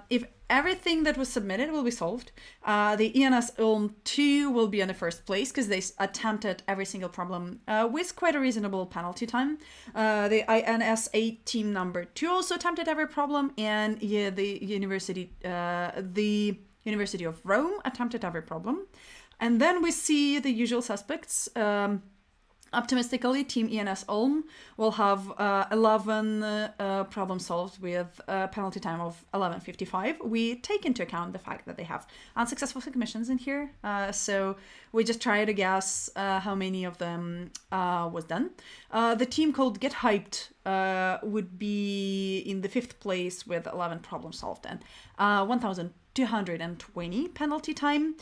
If everything that was submitted will be solved, the ENS Ulm 2 will be in the first place because they attempted every single problem with quite a reasonable penalty time. The INS 8 team number 2 also attempted every problem, and yeah, the University of Rome attempted every problem. And then we see the usual suspects. Optimistically, Team ENS Ulm will have 11 problems solved with a penalty time of 11:55. We take into account the fact that they have unsuccessful submissions in here, so we just try to guess how many of them was done. The team called Get Hyped would be in the 5th place with 11 problems solved and 1,220 penalty time.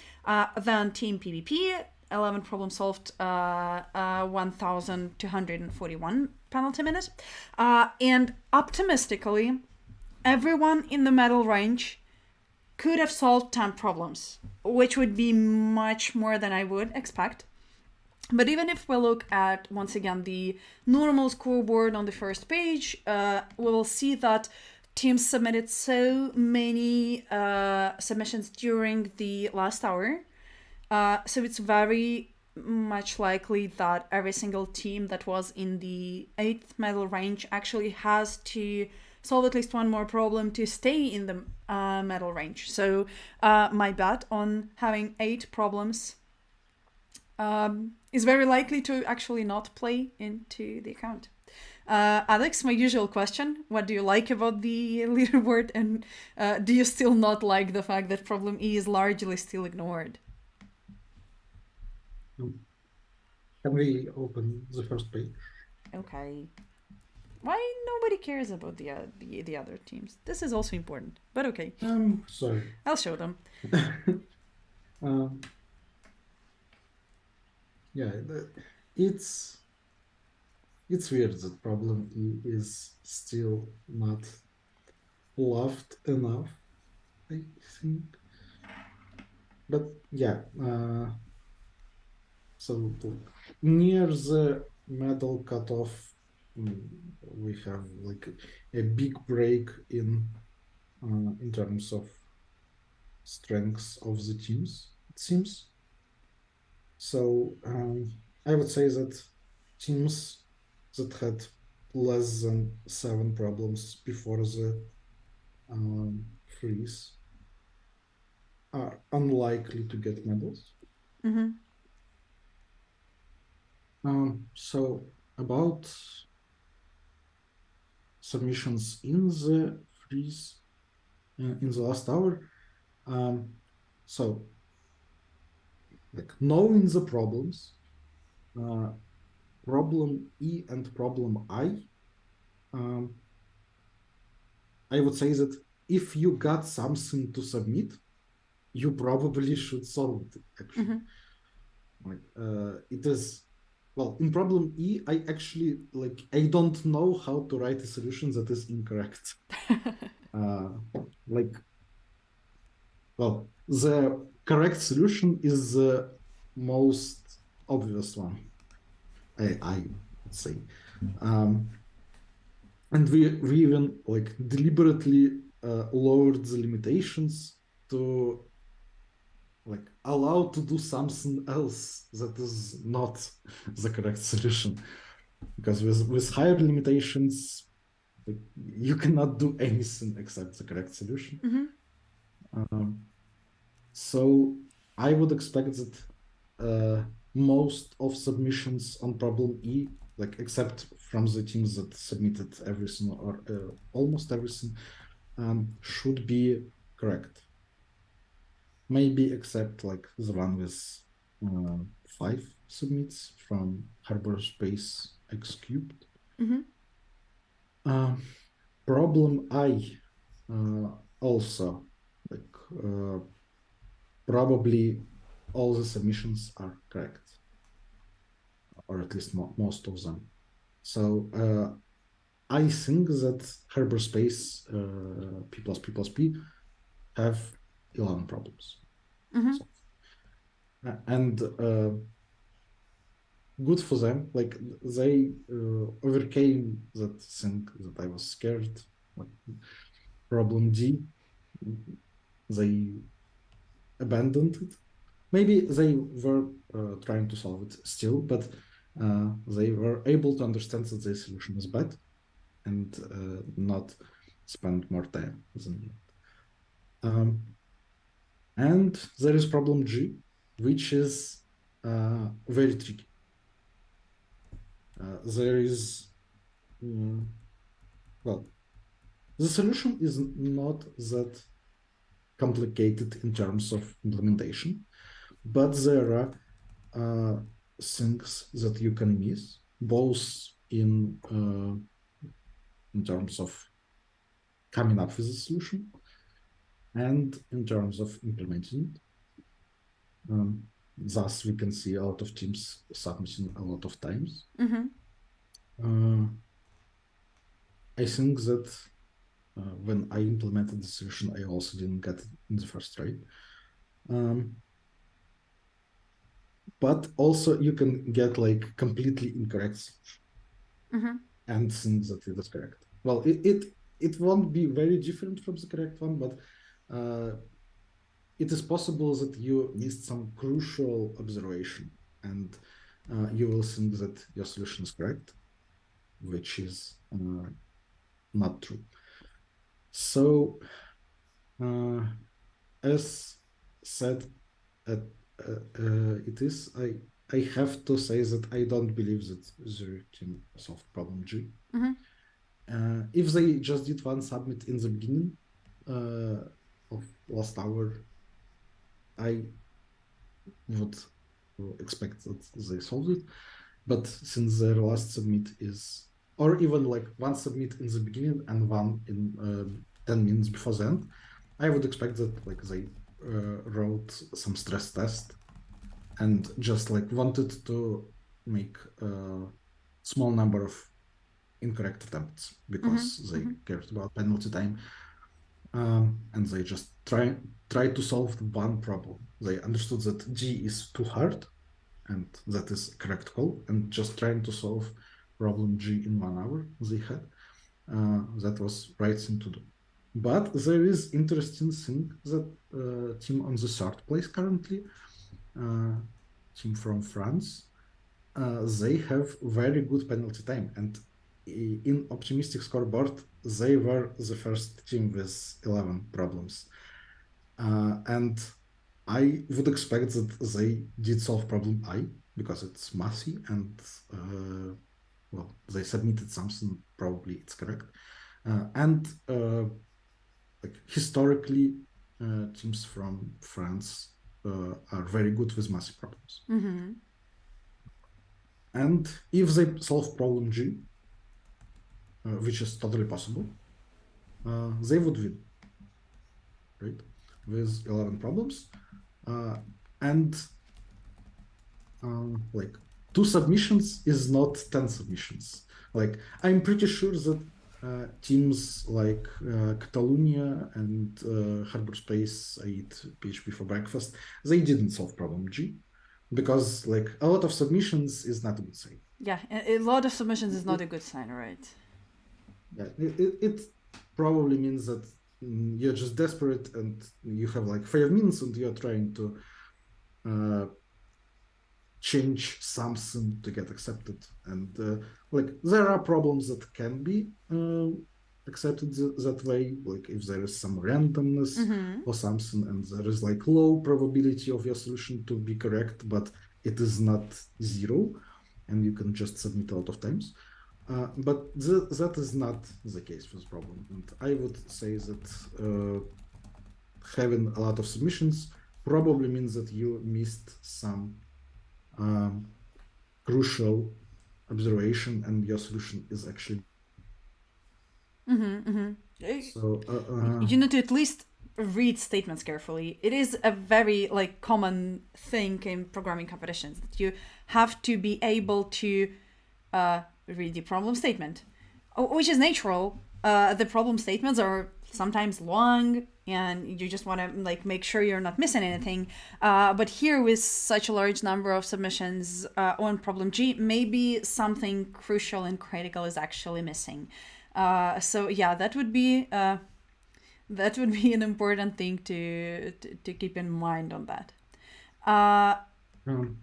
Then Team PvP, 11 problem solved, 1,241 penalty minute. And optimistically, everyone in the medal range could have solved 10 problems, which would be much more than I would expect. But even if we look at, once again, the normal scoreboard on the first page, we will see that teams submitted so many submissions during the last hour. So it's very much likely that every single team that was in the 8th medal range actually has to solve at least one more problem to stay in the medal range. So my bet on having 8 problems is very likely to actually not play into the account. Alex, my usual question, what do you like about the leaderboard, and do you still not like the fact that problem E is largely still ignored? Can we open the first page? Okay. Why nobody cares about the other teams? This is also important, but okay. Sorry. I'll show them. Yeah, it's weird that problem is still not loved enough, I think. But yeah, so near the medal cutoff, we have like a big break in terms of strengths of the teams, it seems. So I would say that teams that had less than 7 problems before the freeze are unlikely to get medals. Mm-hmm. So about submissions in the freeze in the last hour, so like knowing the problems, problem E and problem I would say that if you got something to submit, you probably should solve it, actually. Like, it is, well, in problem E, I actually, like, I don't know how to write a solution that is incorrect. Like, well, the correct solution is the most obvious one, I would say. And we even like deliberately lowered the limitations to like allow to do something else that is not the correct solution. Because with higher limitations, like, you cannot do anything except the correct solution. So I would expect that most of submissions on problem E, like except from the teams that submitted everything or almost everything, should be correct. Maybe except like the one with 5 submits from Harbor Space X cubed. Problem I also like probably all the submissions are correct, or at least most of them. So I think that Harbor Space P plus P plus P have 11 problems. So, and good for them. Like they overcame that thing that I was scared. Like, problem D, they abandoned it. Maybe they were trying to solve it still, but they were able to understand that the solution is bad and not spend more time than needed. And there is problem G, which is very tricky. There is, well, the solution is not that complicated in terms of implementation, but there are things that you can miss, both in terms of coming up with a solution and in terms of implementing it. Thus, we can see a lot of teams submitting a lot of times. I think that when I implemented the solution, I also didn't get it in the first try. But also you can get like completely incorrect solution and think that it is correct. Well, it won't be very different from the correct one, but it is possible that you missed some crucial observation and you will think that your solution is correct, which is not true. So, as said, it is, I have to say that I don't believe that the team solved problem G. If they just did one submit in the beginning of last hour, I would expect that they solved it. But since their last submit is, or even like one submit in the beginning and one in 10 minutes before the end, I would expect that like they wrote some stress test and just like wanted to make a small number of incorrect attempts because they cared about penalty time. And they just try to solve one problem. They understood that G is too hard, and that is correct call, and just trying to solve problem G in 1 hour they had. That was right thing to do. But there is interesting thing that team on the third place currently, team from France, they have very good penalty time, and in optimistic scoreboard they were the first team with 11 problems, and I would expect that they did solve problem I because it's massy and well, they submitted something, probably it's correct, and like historically teams from France are very good with massy problems. And if they solve problem G, which is totally possible, they would win. right? With 11 problems. And like 2 submissions is not 10 submissions. Like I'm pretty sure that teams like Catalonia and Harbor Space, I eat PHP for breakfast, they didn't solve problem G because like a lot of submissions is not a good sign. Yeah, a lot of submissions is not a good sign, right? Yeah, it probably means that you're just desperate and you have like 5 minutes and you're trying to change something to get accepted. And like there are problems that can be accepted that way, like if there is some randomness or something, and there is like low probability of your solution to be correct, but it is not 0, and you can just submit a lot of times. But that is not the case for this problem. And I would say that having a lot of submissions probably means that you missed some crucial observation and your solution is actually so You need to at least read statements carefully. It is a very like common thing in programming competitions that you have to be able to read the problem statement, which is natural. The problem statements are sometimes long and you just want to like make sure you're not missing anything, but here with such a large number of submissions on problem G, maybe something crucial and critical is actually missing. So yeah, that would be an important thing to keep in mind on that.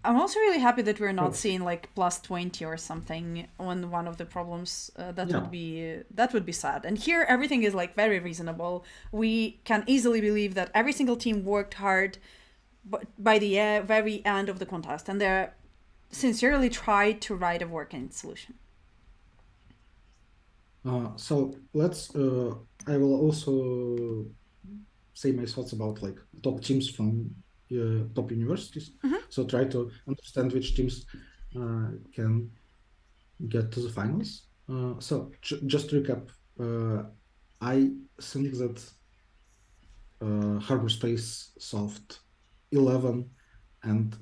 I'm also really happy that we're not seeing like plus 20 or something on one of the problems. That would be sad. And here everything is like very reasonable. We can easily believe that every single team worked hard by the very end of the contest, and they sincerely tried to write a working solution. So let's. I will also say my thoughts about like top teams from top universities. So try to understand which teams can get to the finals. So just to recap, I think that Harbor Space solved 11 and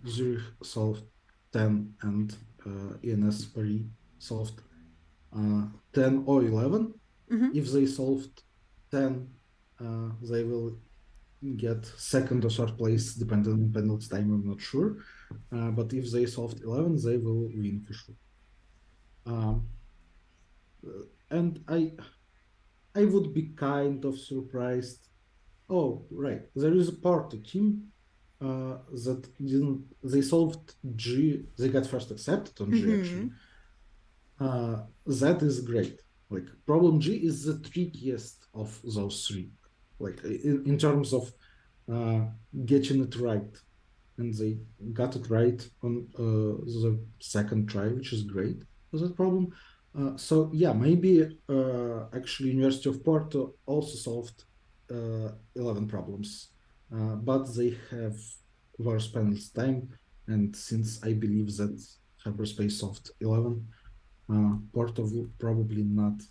Zurich solved 10 and ENS Paris solved 10 or 11. If they solved 10, they will get second or third place depending on penalty time, I'm not sure. But if they solved 11, they will win for sure. And I would be kind of surprised. Oh, right. There is a part of team that didn't, they solved G, they got first accepted on G actually. That is great. Like problem G is the trickiest of those 3. Like in terms of getting it right, and they got it right on the second try, which is great for that problem. So yeah, maybe actually University of Porto also solved 11 problems, but they have worse penalty time. And since I believe that Hyperspace solved 11, Porto will probably not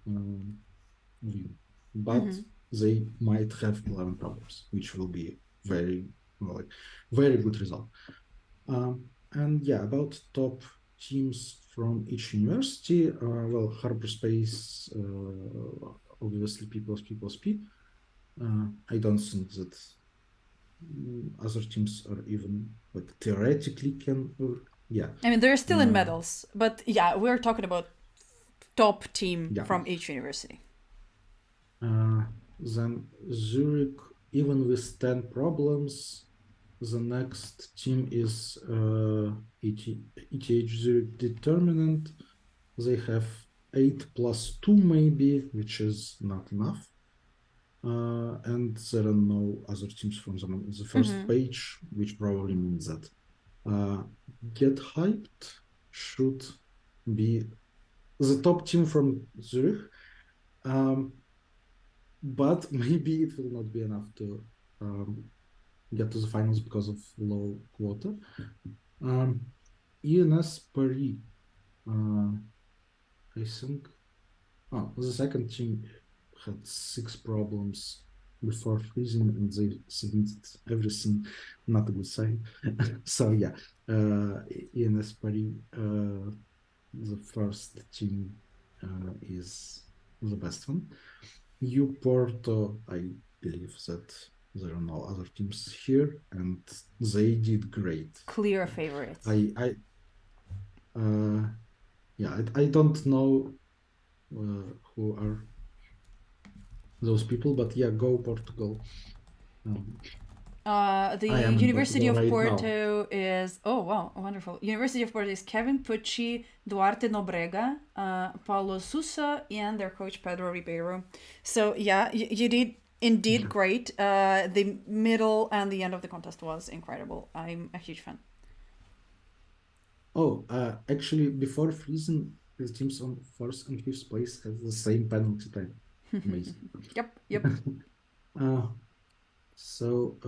win, but they might have 11 problems, which will be very good result. And yeah, about top teams from each university, well, Harbor Space, obviously P++. I don't think that other teams are even like theoretically can. I mean, they're still in medals, but yeah, we're talking about top team from each university. Then Zurich, even with 10 problems, the next team is ETH Zurich Determinant. They have 8 plus 2 maybe, which is not enough. And there are no other teams from them on the first page, which probably means that Get Hyped should be the top team from Zurich. But maybe it will not be enough to get to the finals because of low quota. ENS Paris, I think. The second team had 6 problems. before freezing, and they submitted everything. Not a good sign. So yeah, ENS Paris, the first team is the best one. U Porto, I believe that there are no other teams here, and they did great. Clear favorites. I don't know who are those people, but yeah, go Portugal. The I am in University of Portugal right Porto is, oh wow, wonderful. University of Porto is Kevin Pucci, Duarte Nobrega, Paulo Sousa, and their coach Pedro Ribeiro. So yeah, you did indeed great. The middle and the end of the contest was incredible. I'm a huge fan. Oh, actually, before freezing, the teams on first and fifth place have the same penalty time. Amazing. Yep. So,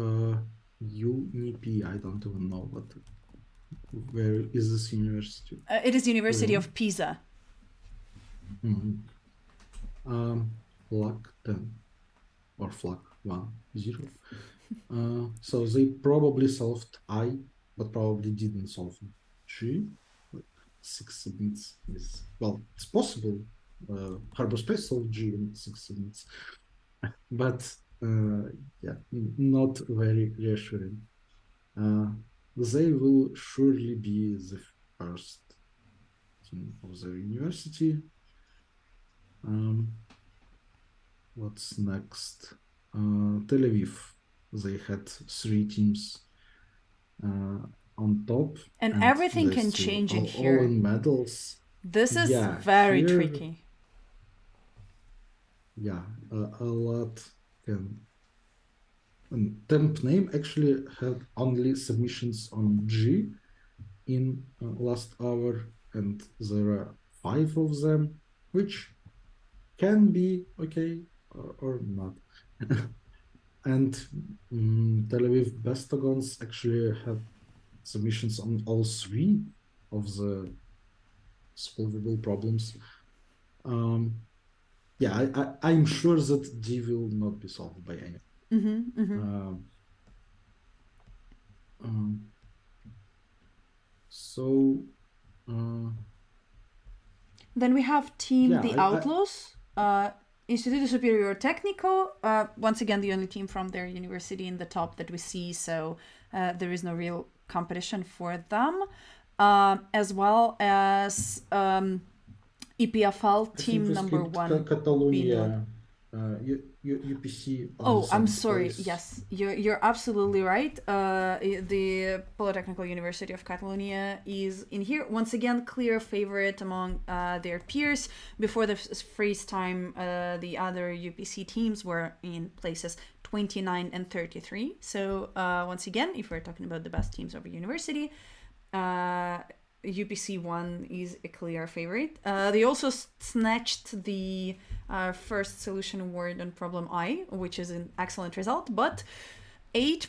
UNIP, I don't even know where is this university? It is University of Pisa. Flag 10 or flag 1-0. So they probably solved I, but probably didn't solve G. 6 submits is, well, it's possible. Harbor Space solved G in 6 submits, but yeah, not very reassuring. They will surely be the first team of the university. What's next? Tel Aviv. They had 3 teams on top, and everything can change in here. All in medals. This is very tricky. Yeah, a lot can. And temp name actually had only submissions on G in last hour, and there are 5 of them, which can be okay or not. And Tel Aviv Bestagons actually had submissions on all 3 of the solvable problems. Yeah, I'm sure that D will not be solved by any. Then we have Team The Outlaws, Instituto Superior Técnico. Once again, the only team from their university in the top that we see, so there is no real competition for them. As well as EPFL team number 1. Catalonia, UPC. Oh, I'm sorry. Place. Yes, you're absolutely right. The Polytechnical University of Catalonia is in here. Once again, clear favorite among their peers. Before the freeze time, the other UPC teams were in places 29 and 33. So once again, if we're talking about the best teams of a university, UPC 1 is a clear favorite. They also snatched the first solution award on problem I, which is an excellent result, but 8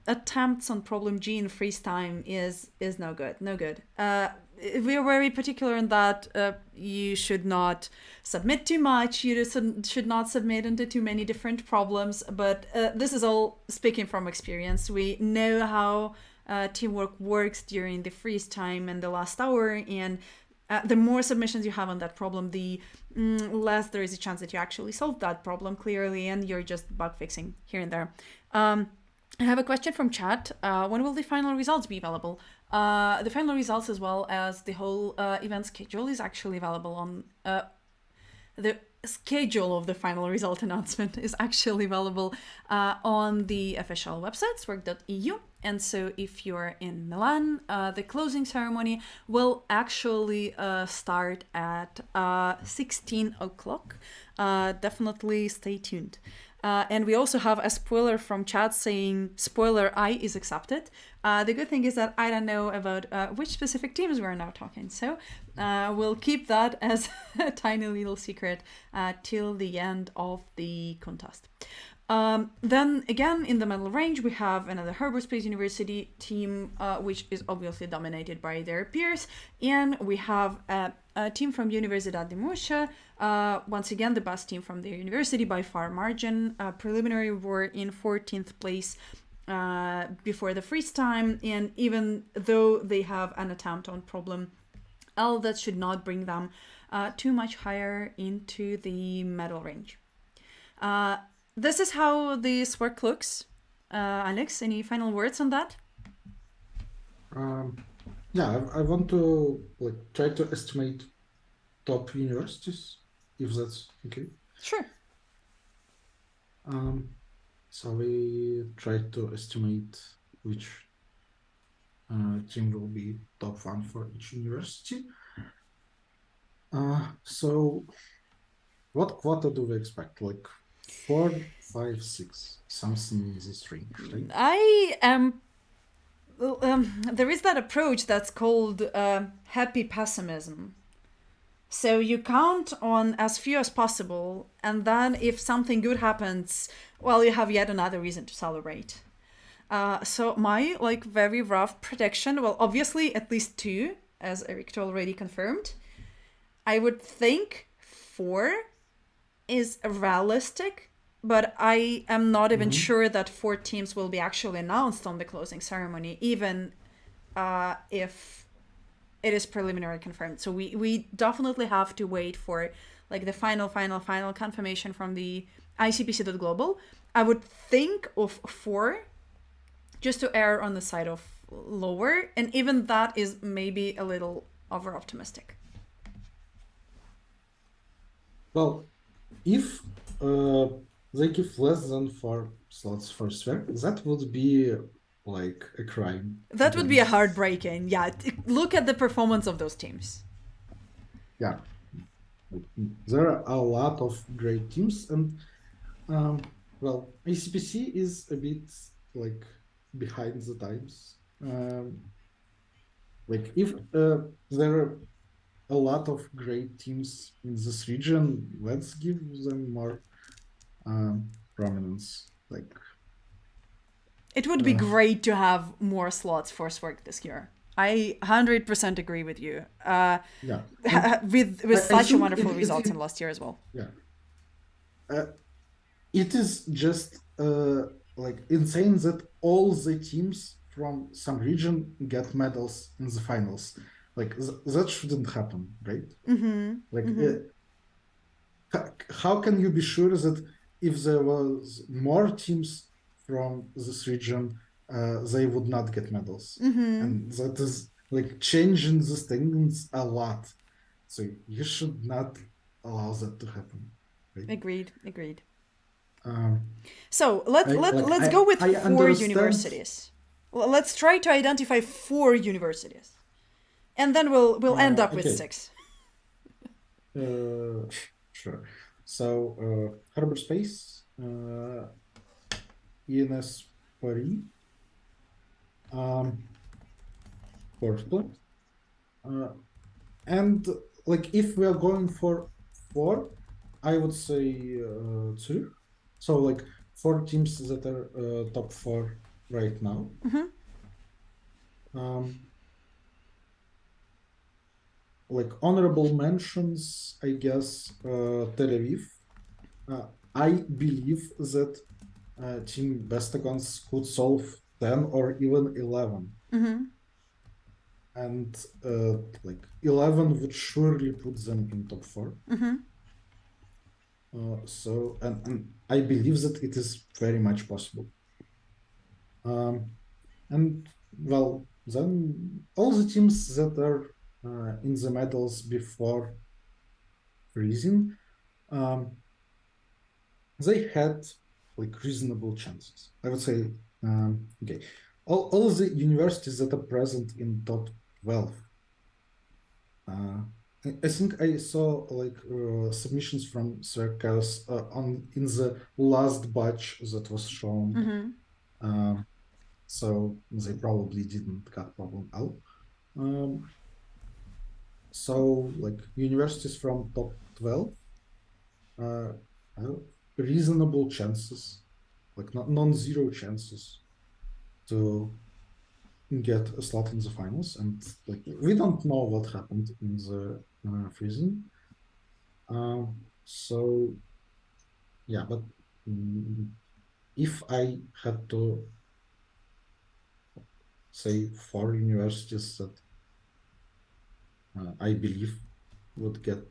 attempts on problem G in freeze time is no good. We are very particular in that you should not submit too much, you should not submit into too many different problems, but this is all speaking from experience. We know how teamwork works during the freeze time and the last hour, and the more submissions you have on that problem, the less there is a chance that you actually solve that problem clearly, and you're just bug fixing here and there. I have a question from chat. When will the final results be available? The final results, as well as the whole event schedule, is actually available on the schedule of the final result announcement is actually available on the official website, swerc.eu. And so if you're in Milan, the closing ceremony will actually start at 16 o'clock. Definitely stay tuned. And we also have a spoiler from chat saying spoiler I is accepted. The good thing is that I don't know about which specific teams we're now talking. So we'll keep that as a tiny little secret till the end of the contest. Then again, in the medal range, we have another Harbor Space University team, which is obviously dominated by their peers. And we have a team from Universidad de Murcia, once again the best team from their university by far margin. Preliminary were in 14th place before the freeze time, and even though they have an attempt on problem L, that should not bring them too much higher into the medal range. This is how this work looks. Alex, any final words on that? Yeah, I want to try to estimate top universities, if that's okay. Sure. So we try to estimate which team will be top one for each university. So what quota do we expect? Like 4, 5, 6, something in this range, right? I am. There is that approach that's called happy pessimism. So you count on as few as possible, and then if something good happens, well, you have yet another reason to celebrate. So my very rough prediction, well, obviously at least 2, as Eric already confirmed. I would think 4 is realistic, but I am not even sure that 4 teams will be actually announced on the closing ceremony, even if it is preliminary confirmed. So we definitely have to wait for the final confirmation from the ICPC.global. I would think of 4, just to err on the side of lower, and even that is maybe a little over optimistic. Well, if they give less than 4 slots for SWERC, that would be like a crime. That would be a heartbreaking. Yeah, look at the performance of those teams. Yeah, there are a lot of great teams, and well, ICPC is a bit behind the times. If there are a lot of great teams in this region, let's give them more prominence. It would be great to have more slots for SWERC this year. I 100% agree with you. Yeah, with such a wonderful results in last year as well. Yeah, it is just insane that all the teams from some region get medals in the finals. That shouldn't happen, right? How can you be sure that if there was more teams from this region, they would not get medals? And that is changing the standings a lot. So you should not allow that to happen. Right? Agreed. So let's go with 4 universities. Well, let's try to identify 4 universities, and then we'll end up with 6. Sure. So Harbor Space, ENS Paris, Portland, and if we are going for 4, I would say 2. So 4 teams that are top 4 right now. Honorable mentions, I guess, Tel Aviv. I believe that Team Bestagons could solve 10 or even 11. And 11 would surely put them in top 4. So, and I believe that it is very much possible. And well, then all the teams that are in the medals before freezing, they had reasonable chances. I would say, okay, all the universities that are present in top 12. I think I saw submissions from SWERC in the last batch that was shown. So they probably didn't get problem out. So universities from top 12 have reasonable chances, non-zero chances to get a slot in the finals. And we don't know what happened in the freezing. So yeah, but if I had to say 4 universities that I believe would get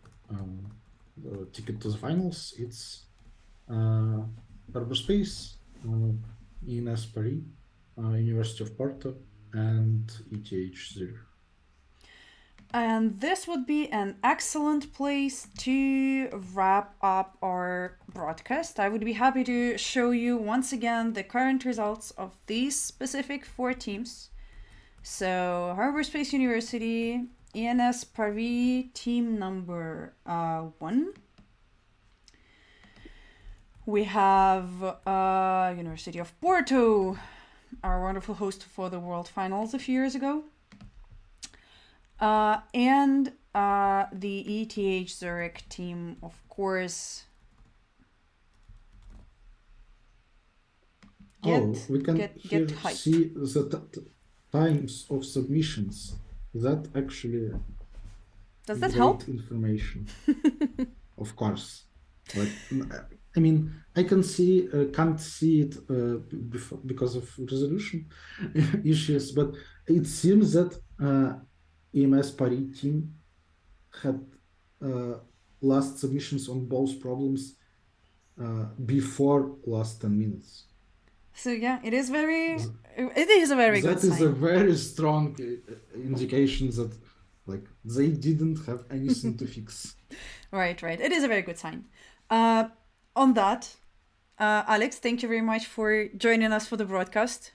the ticket to the finals, it's Cyberspace, INS Paris, University of Porto, and ETH Zurich. And this would be an excellent place to wrap up our broadcast. I would be happy to show you once again the current results of these specific 4 teams. So, Cyberspace University, ENS Paris, team number 1. We have University of Porto, our wonderful host for the World Finals a few years ago. And the ETH Zurich team, of course. We can get hyped. see the times of submissions. That actually Does that great help? information. Of course. But I mean, I can't see it because of resolution issues, but it seems that EMS Paris team had last submissions on both problems before last 10 minutes. So yeah, it is a very good sign. That is a very strong indication that like they didn't have anything to fix. Right. It is a very good sign. On that, Alex, thank you very much for joining us for the broadcast.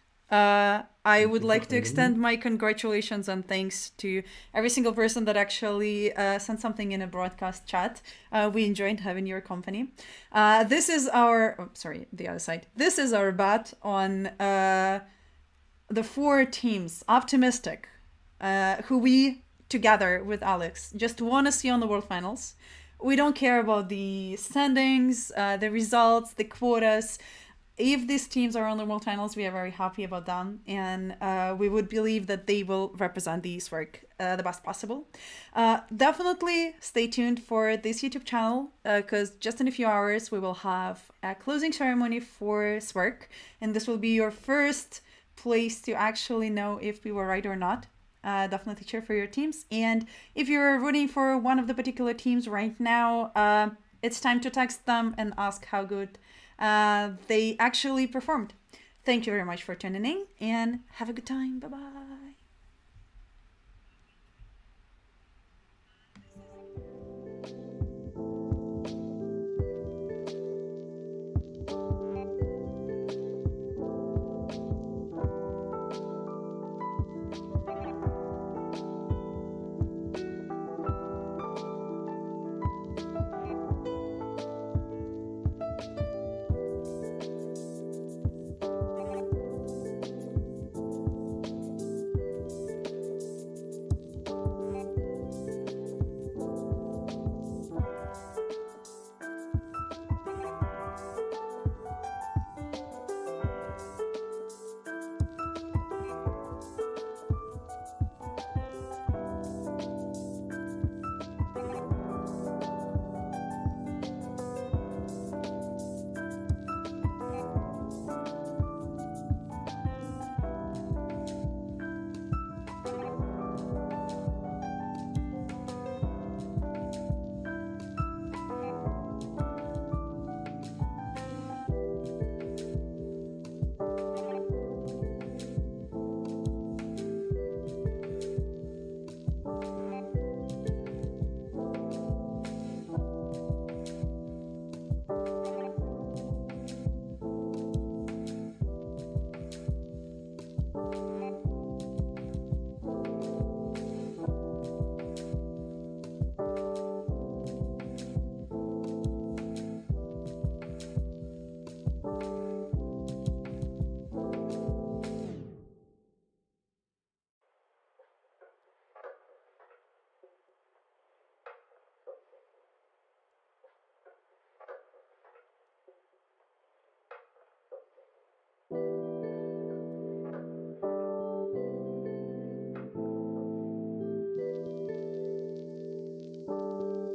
I would like to extend my congratulations and thanks to every single person that actually sent something in a broadcast chat. We enjoyed having your company. This is our, the other side. This is our bet on the 4 teams, optimistic, who we, together with Alex, just want to see on the World Finals. We don't care about the standings, the results, the quotas. If these teams are on the World Finals, we are very happy about them, and we would believe that they will represent the SWERC the best possible. Definitely stay tuned for this YouTube channel, because just in a few hours we will have a closing ceremony for SWERC, and this will be your first place to actually know if we were right or not. Definitely cheer for your teams, and if you're rooting for one of the particular teams right now, it's time to text them and ask how good they actually performed. Thank you very much for tuning in, and have a good time. Bye bye.